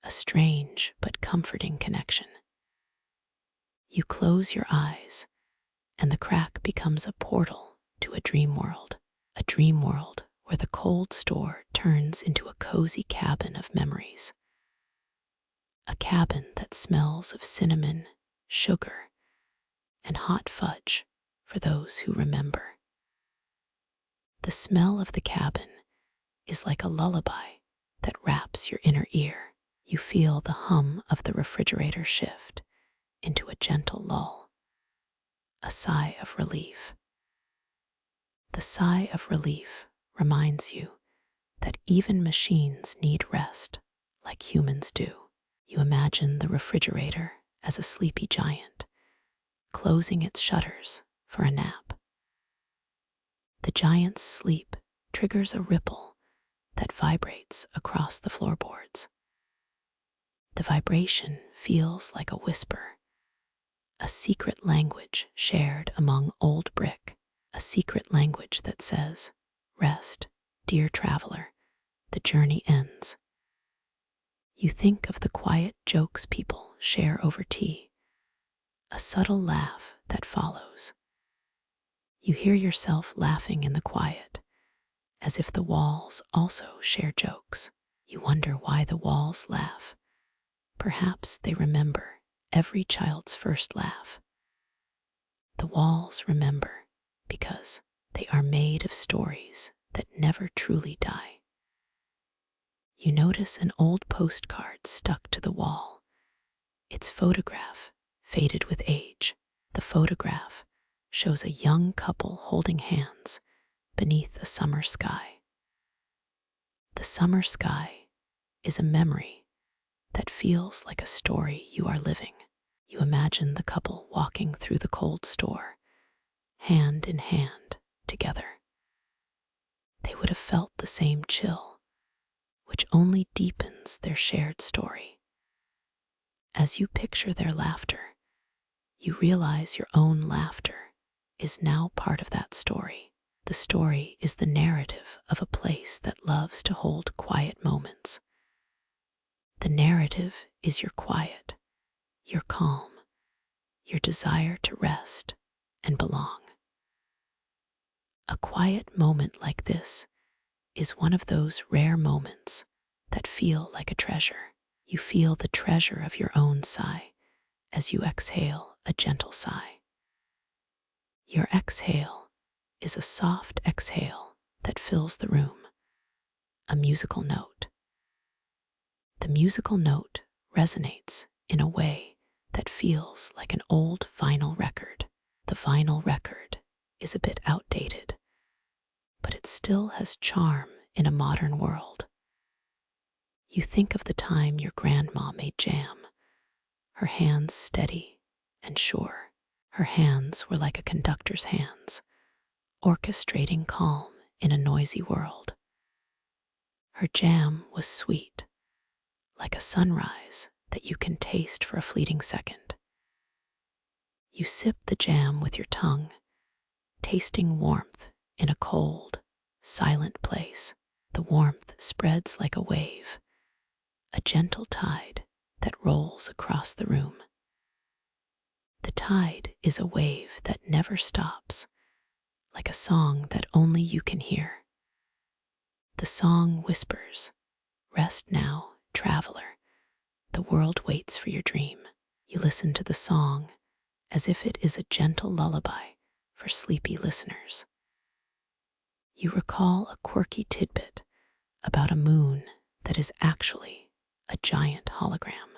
S1: a strange but comforting connection. You close your eyes, and the crack becomes a portal to a dream world where the cold store turns into a cozy cabin of memories. a cabin that smells of cinnamon, sugar, and hot fudge for those who remember. The smell of the cabin is like a lullaby that wraps your inner ear. You feel the hum of the refrigerator shift into a gentle lull, a sigh of relief. The sigh of relief reminds you that even machines need rest like humans do. You imagine the refrigerator as a sleepy giant, closing its shutters for a nap. The giant's sleep triggers a ripple that vibrates across the floorboards. The vibration feels like a whisper, a secret language shared among old brick, a secret language that says, "Rest, dear traveler, the journey ends." You think of the quiet jokes people share over tea, a subtle laugh that follows. You hear yourself laughing in the quiet, as if the walls also share jokes. You wonder why the walls laugh. Perhaps they remember every child's first laugh. The walls remember because they are made of stories that never truly die. You notice an old postcard stuck to the wall, its photograph faded with age. The photograph shows a young couple holding hands beneath a summer sky. The summer sky is a memory that feels like a story you are living. You imagine the couple walking through the cold store, hand in hand, together. They would have felt the same chill, which only deepens their shared story. As you picture their laughter, you realize your own laughter is now part of that story. The story is the narrative of a place that loves to hold quiet moments. The narrative is your quiet, your calm, your desire to rest and belong. A quiet moment like this is one of those rare moments that feel like a treasure. You feel the treasure of your own sigh as you exhale a gentle sigh. Your exhale is a soft exhale that fills the room, a musical note. The musical note resonates in a way that feels like an old vinyl record. The vinyl record is a bit outdated, but it still has charm in a modern world. You think of the time your grandma made jam, her hands steady and sure. Her hands were like a conductor's hands, orchestrating calm in a noisy world. Her jam was sweet, like a sunrise that you can taste for a fleeting second. You sip the jam with your tongue, tasting warmth in a cold, silent place. The warmth spreads like a wave, a gentle tide that rolls across the room. The tide is a wave that never stops, like a song that only you can hear. The song whispers, "Rest now, traveler. The world waits for your dream." You listen to the song as if it is a gentle lullaby for sleepy listeners. You recall a quirky tidbit about a moon that is actually a giant hologram.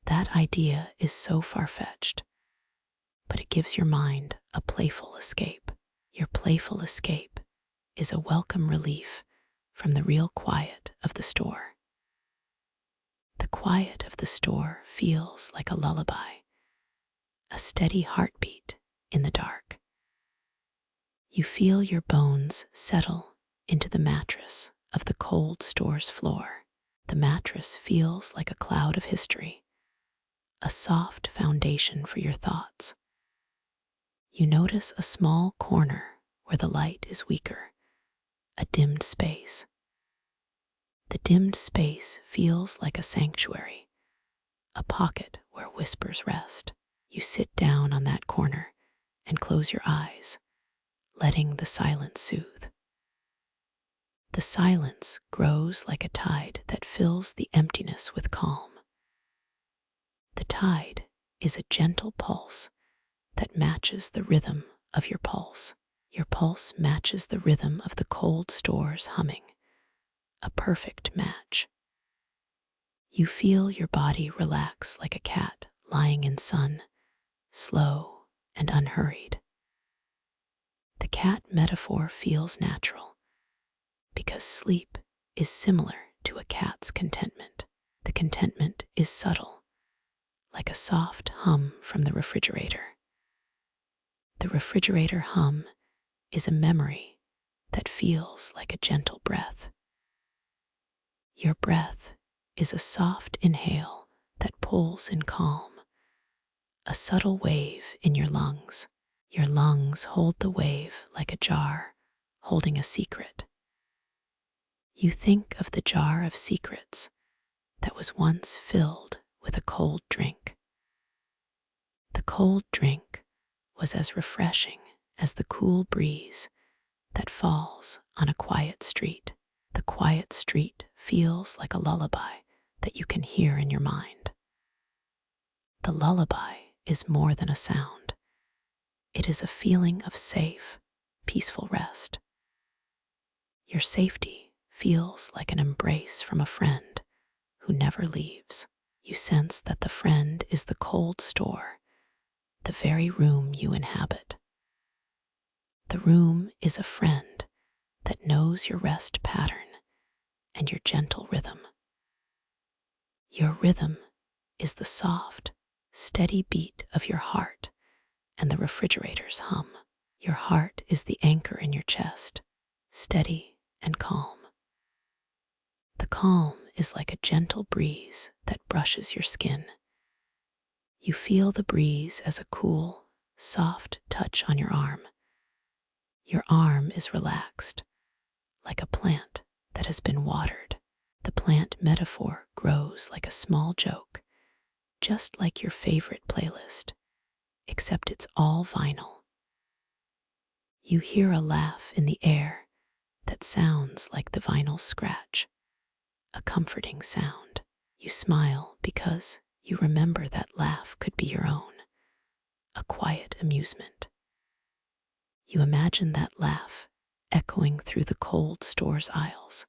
S1: That idea is so far-fetched, but it gives your mind a playful escape. Your playful escape is a welcome relief from the real quiet of the store. The quiet of the store feels like a lullaby, a steady heartbeat in the dark. You feel your bones settle into the mattress of the cold store's floor. The mattress feels like a cloud of history, a soft foundation for your thoughts. You notice a small corner where the light is weaker, a dimmed space. The dimmed space feels like a sanctuary, a pocket where whispers rest. You sit down on that corner and close your eyes, letting the silence soothe. The silence grows like a tide that fills the emptiness with calm. The tide is a gentle pulse that matches the rhythm of your pulse. Your pulse matches the rhythm of the cold store's humming, a perfect match. You feel your body relax like a cat lying in sun, slow and unhurried. The cat metaphor feels natural because sleep is similar to a cat's contentment. The contentment is subtle, like a soft hum from the refrigerator. The refrigerator hum is a memory that feels like a gentle breath. Your breath is a soft inhale that pulls in calm, a subtle wave in your lungs. Your lungs hold the wave like a jar holding a secret. You think of the jar of secrets that was once filled with a cold drink. The cold drink was as refreshing as the cool breeze that falls on a quiet street. The quiet street feels like a lullaby that you can hear in your mind. The lullaby is more than a sound. It is a feeling of safe, peaceful rest. Your safety feels like an embrace from a friend who never leaves. You sense that the friend is the cold store, the very room you inhabit. The room is a friend that knows your rest pattern and your gentle rhythm. Your rhythm is the soft, steady beat of your heart and the refrigerator's hum. Your heart is the anchor in your chest, steady and calm. The calm is like a gentle breeze that brushes your skin. You feel the breeze as a cool, soft touch on your arm. Your arm is relaxed, like a plant that has been watered. The plant metaphor grows like a small joke, just like your favorite playlist, except it's all vinyl. You hear a laugh in the air that sounds like the vinyl scratch, a comforting sound. You smile because you remember that laugh could be your own, a quiet amusement. You imagine that laugh echoing through the cold store's aisles.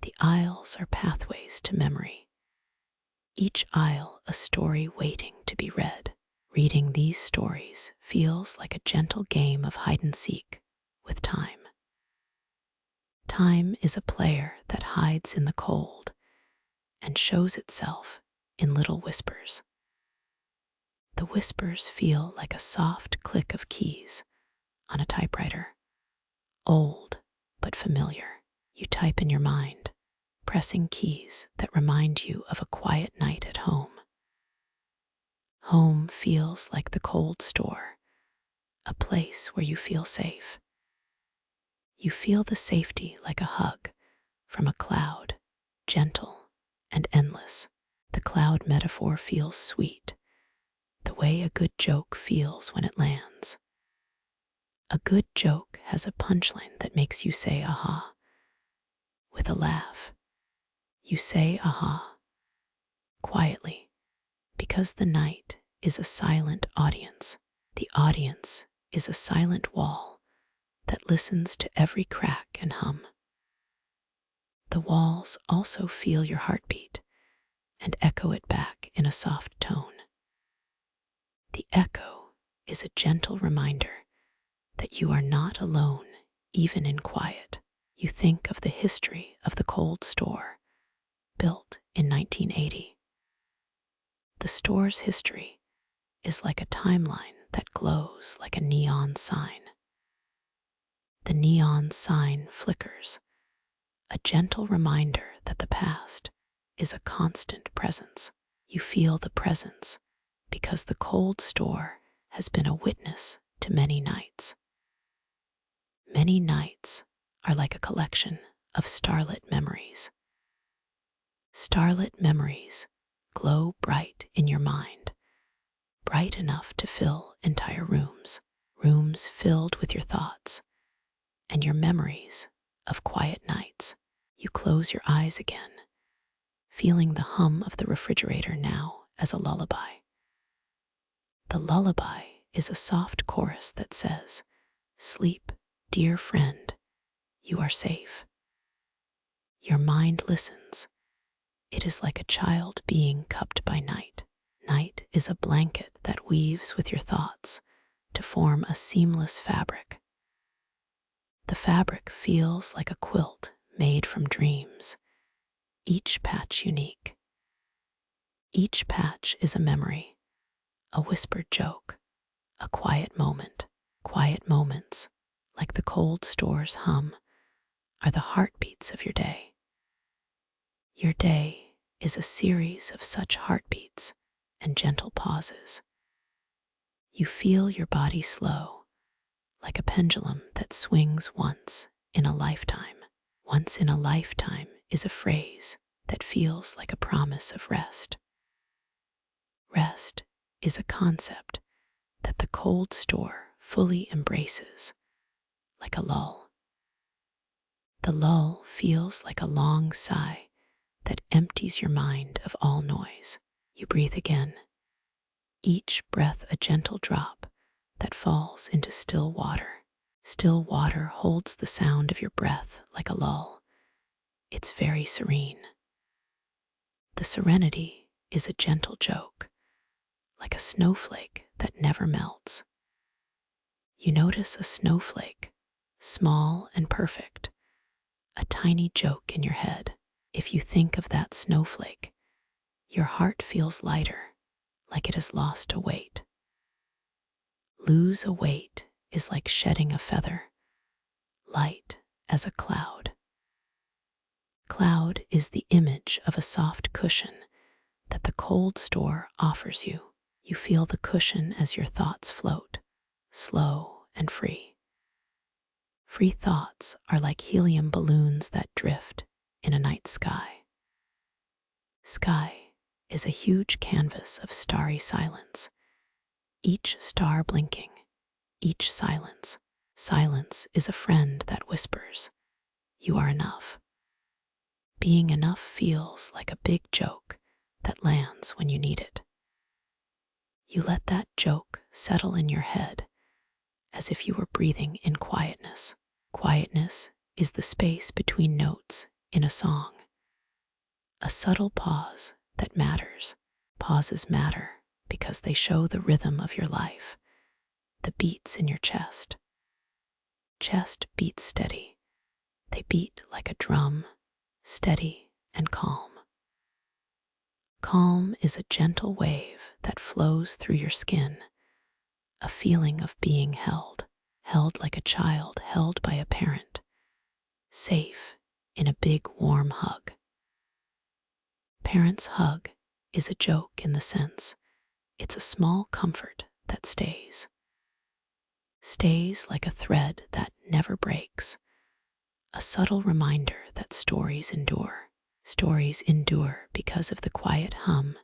S1: The aisles are pathways to memory, each aisle a story waiting to be read. Reading these stories feels like a gentle game of hide and seek with time. Time is a player that hides in the cold and shows itself in little whispers. The whispers feel like a soft click of keys on a typewriter, old but familiar. You type in your mind, pressing keys that remind you of a quiet night at home. Home feels like the cold store, a place where you feel safe. You feel the safety like a hug from a cloud, gentle and endless. The cloud metaphor feels sweet, the way a good joke feels when it lands. A good joke has a punchline that makes you say aha. With a laugh, you say aha, quietly, because the night is a silent audience. The audience is a silent wall that listens to every crack and hum. The walls also feel your heartbeat and echo it back in a soft tone. The echo is a gentle reminder that you are not alone, even in quiet. You think of the history of the cold store, built in 1980. The store's history is like a timeline that glows like a neon sign. The neon sign flickers, a gentle reminder that the past is a constant presence. You feel the presence because the cold store has been a witness to many nights. Many nights are like a collection of starlit memories. Starlit memories glow bright in your mind, bright enough to fill entire rooms, rooms filled with your thoughts and your memories of quiet nights. You close your eyes again, feeling the hum of the refrigerator now as a lullaby. The lullaby is a soft chorus that says, "Sleep, dear friend, you are safe." Your mind listens. It is like a child being cupped by night. Night is a blanket that weaves with your thoughts to form a seamless fabric. The fabric feels like a quilt made from dreams, each patch unique. Each patch is a memory, a whispered joke, a quiet moment. Quiet moments, like the cold store's hum, are the heartbeats of your day. Your day is a series of such heartbeats and gentle pauses. You feel your body slow, like a pendulum that swings once in a lifetime. Once in a lifetime is a phrase that feels like a promise of rest. Rest is a concept that the cold store fully embraces, like a lull. The lull feels like a long sigh that empties your mind of all noise. You breathe again, each breath a gentle drop that falls into still water. Still water holds the sound of your breath like a lull. It's very serene. The serenity is a gentle joke, like a snowflake that never melts. You notice a snowflake, small and perfect, a tiny joke in your head. If you think of that snowflake, your heart feels lighter, like it has lost a weight. Lose a weight is like shedding a feather, light as a cloud. Cloud is the image of a soft cushion that the cold store offers you. You feel the cushion as your thoughts float, slow and free. Free thoughts are like helium balloons that drift in a night sky. Sky is a huge canvas of starry silence, each star blinking, each silence. Silence is a friend that whispers, "You are enough." Being enough feels like a big joke that lands when you need it. You let that joke settle in your head as if you were breathing in quietness. Quietness is the space between notes in a song, a subtle pause that matters. Pauses matter because they show the rhythm of your life, the beats in your chest. Chest beats steady. They beat like a drum, steady and calm. Calm is a gentle wave that flows through your skin, a feeling of being held like a child held by a parent, safe in a big warm hug. Parents' hug is a joke in the sense it's a small comfort that stays like a thread that never breaks, a subtle reminder that stories endure. Stories endure because of the quiet hum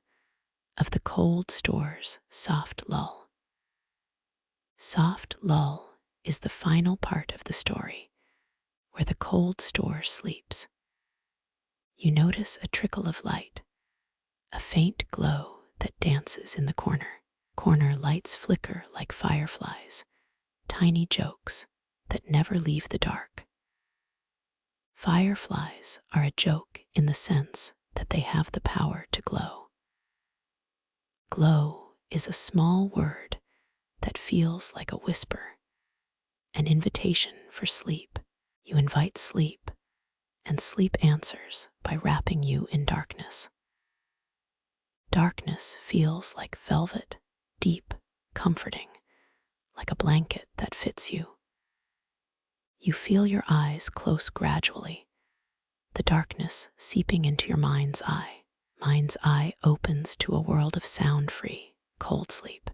S1: of the cold store's soft lull. Soft lull is the final part of the story, where the cold store sleeps. You notice a trickle of light, a faint glow that dances in the corner. Corner lights flicker like fireflies, tiny jokes that never leave the dark. Fireflies are a joke in the sense that they have the power to glow. Glow is a small word that feels like a whisper, an invitation for sleep. You invite sleep, and sleep answers by wrapping you in darkness. Darkness feels like velvet, deep, comforting, like a blanket that fits you. You feel your eyes close gradually, the darkness seeping into your mind's eye. Mind's eye opens to a world of sound-free, cold sleep.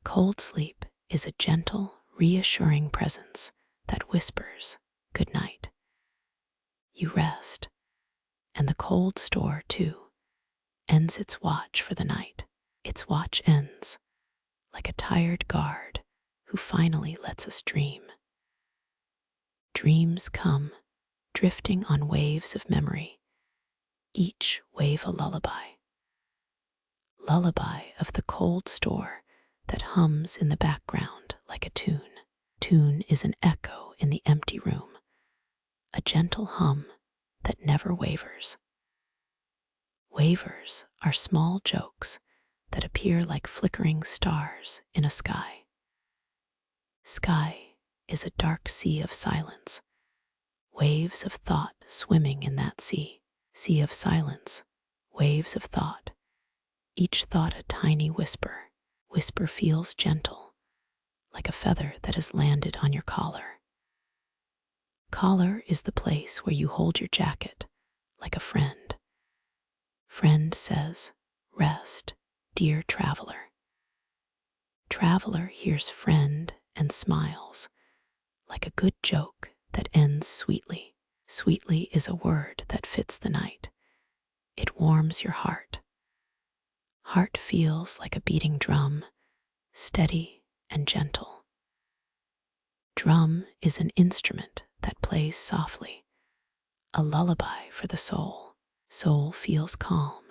S1: Cold sleep is a gentle, reassuring presence that whispers, "Good night." You rest, and the cold store, too, ends its watch for the night. Its watch ends, like a tired guard who finally lets us dream. Dreams come, drifting on waves of memory, each wave a lullaby. Lullaby of the cold store that hums in the background like a tune. Tune is an echo in the empty room, a gentle hum that never wavers. Wavers are small jokes that appear like flickering stars in a sky. Sky is a dark sea of silence, waves of thought swimming in that sea. Sea of silence, waves of thought, each thought a tiny whisper. Whisper feels gentle, like a feather that has landed on your collar. Collar is the place where you hold your jacket, like a friend. Friend says, "Rest, dear traveler." Traveler hears friend and smiles, like a good joke that ends sweetly. Sweetly is a word that fits the night. It warms your heart. Heart feels like a beating drum, steady and gentle. Drum is an instrument that plays softly, a lullaby for the soul. Soul feels calm,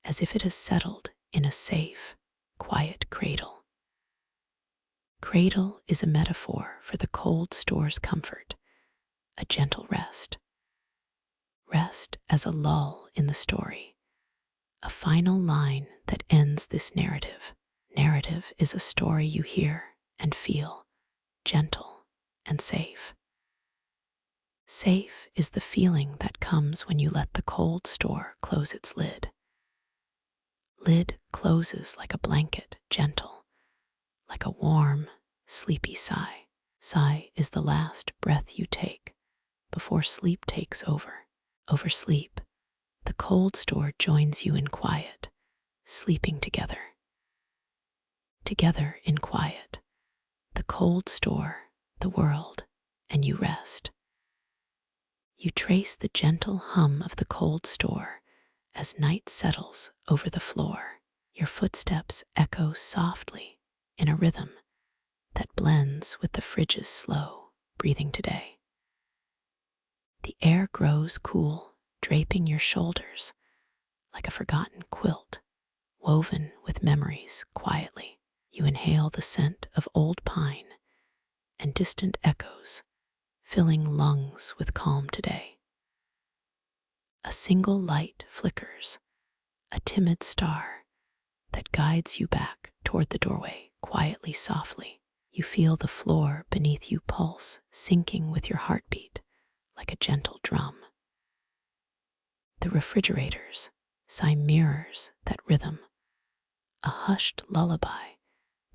S1: as if it has settled in a safe, quiet cradle. Cradle is a metaphor for the cold store's comfort, a gentle rest. Rest as a lull in the story, a final line that ends this narrative. Narrative is a story you hear and feel, gentle and safe. Safe is the feeling that comes when you let the cold store close its lid. Lid closes like a blanket, gentle, like a warm, sleepy sigh. Sigh is the last breath you take before sleep takes over. Over sleep, the cold store joins you in quiet, sleeping together. Together in quiet, the cold store, the world, and you rest. You trace the gentle hum of the cold store as night settles over the floor. Your footsteps echo softly in a rhythm that blends with the fridge's slow breathing today. The air grows cool, draping your shoulders like a forgotten quilt woven with memories quietly. You inhale the scent of old pine and distant echoes, filling lungs with calm today. A single light flickers, a timid star that guides you back toward the doorway quietly, softly. You feel the floor beneath you pulse, syncing with your heartbeat like a gentle drum. The refrigerators sigh mirrors that rhythm, a hushed lullaby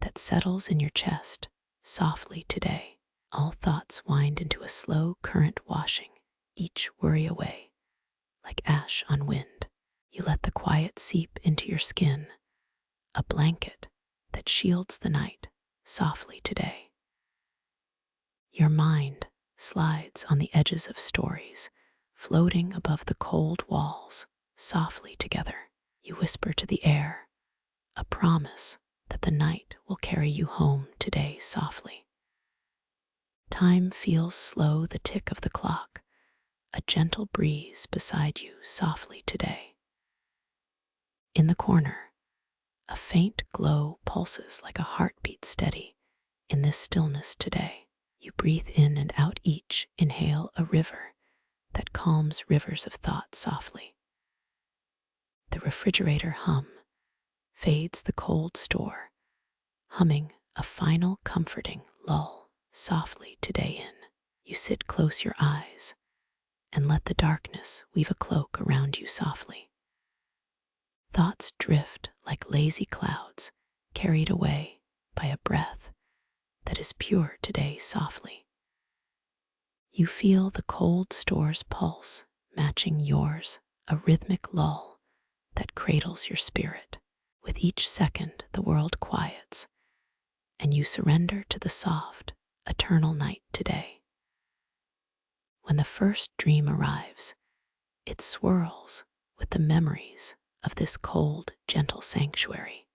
S1: that settles in your chest softly today. All thoughts wind into a slow current washing each worry away like ash on wind. You let the quiet seep into your skin, a blanket that shields the night softly today. Your mind slides on the edges of stories, floating above the cold walls, softly together. You whisper to the air, a promise that the night will carry you home today softly. Time feels slow, the tick of the clock, a gentle breeze beside you softly today. In the corner, a faint glow pulses like a heartbeat steady in this stillness today. You breathe in and out, each inhale a river that calms rivers of thought softly. The refrigerator hum fades the cold store, humming a final comforting lull softly today in. You sit close your eyes and let the darkness weave a cloak around you softly. Thoughts drift like lazy clouds carried away by a breath that is pure today softly. You feel the cold store's pulse matching yours, a rhythmic lull that cradles your spirit. With each second, the world quiets, and you surrender to the soft, eternal night today. When the first dream arrives, it swirls with the memories of this cold, gentle sanctuary.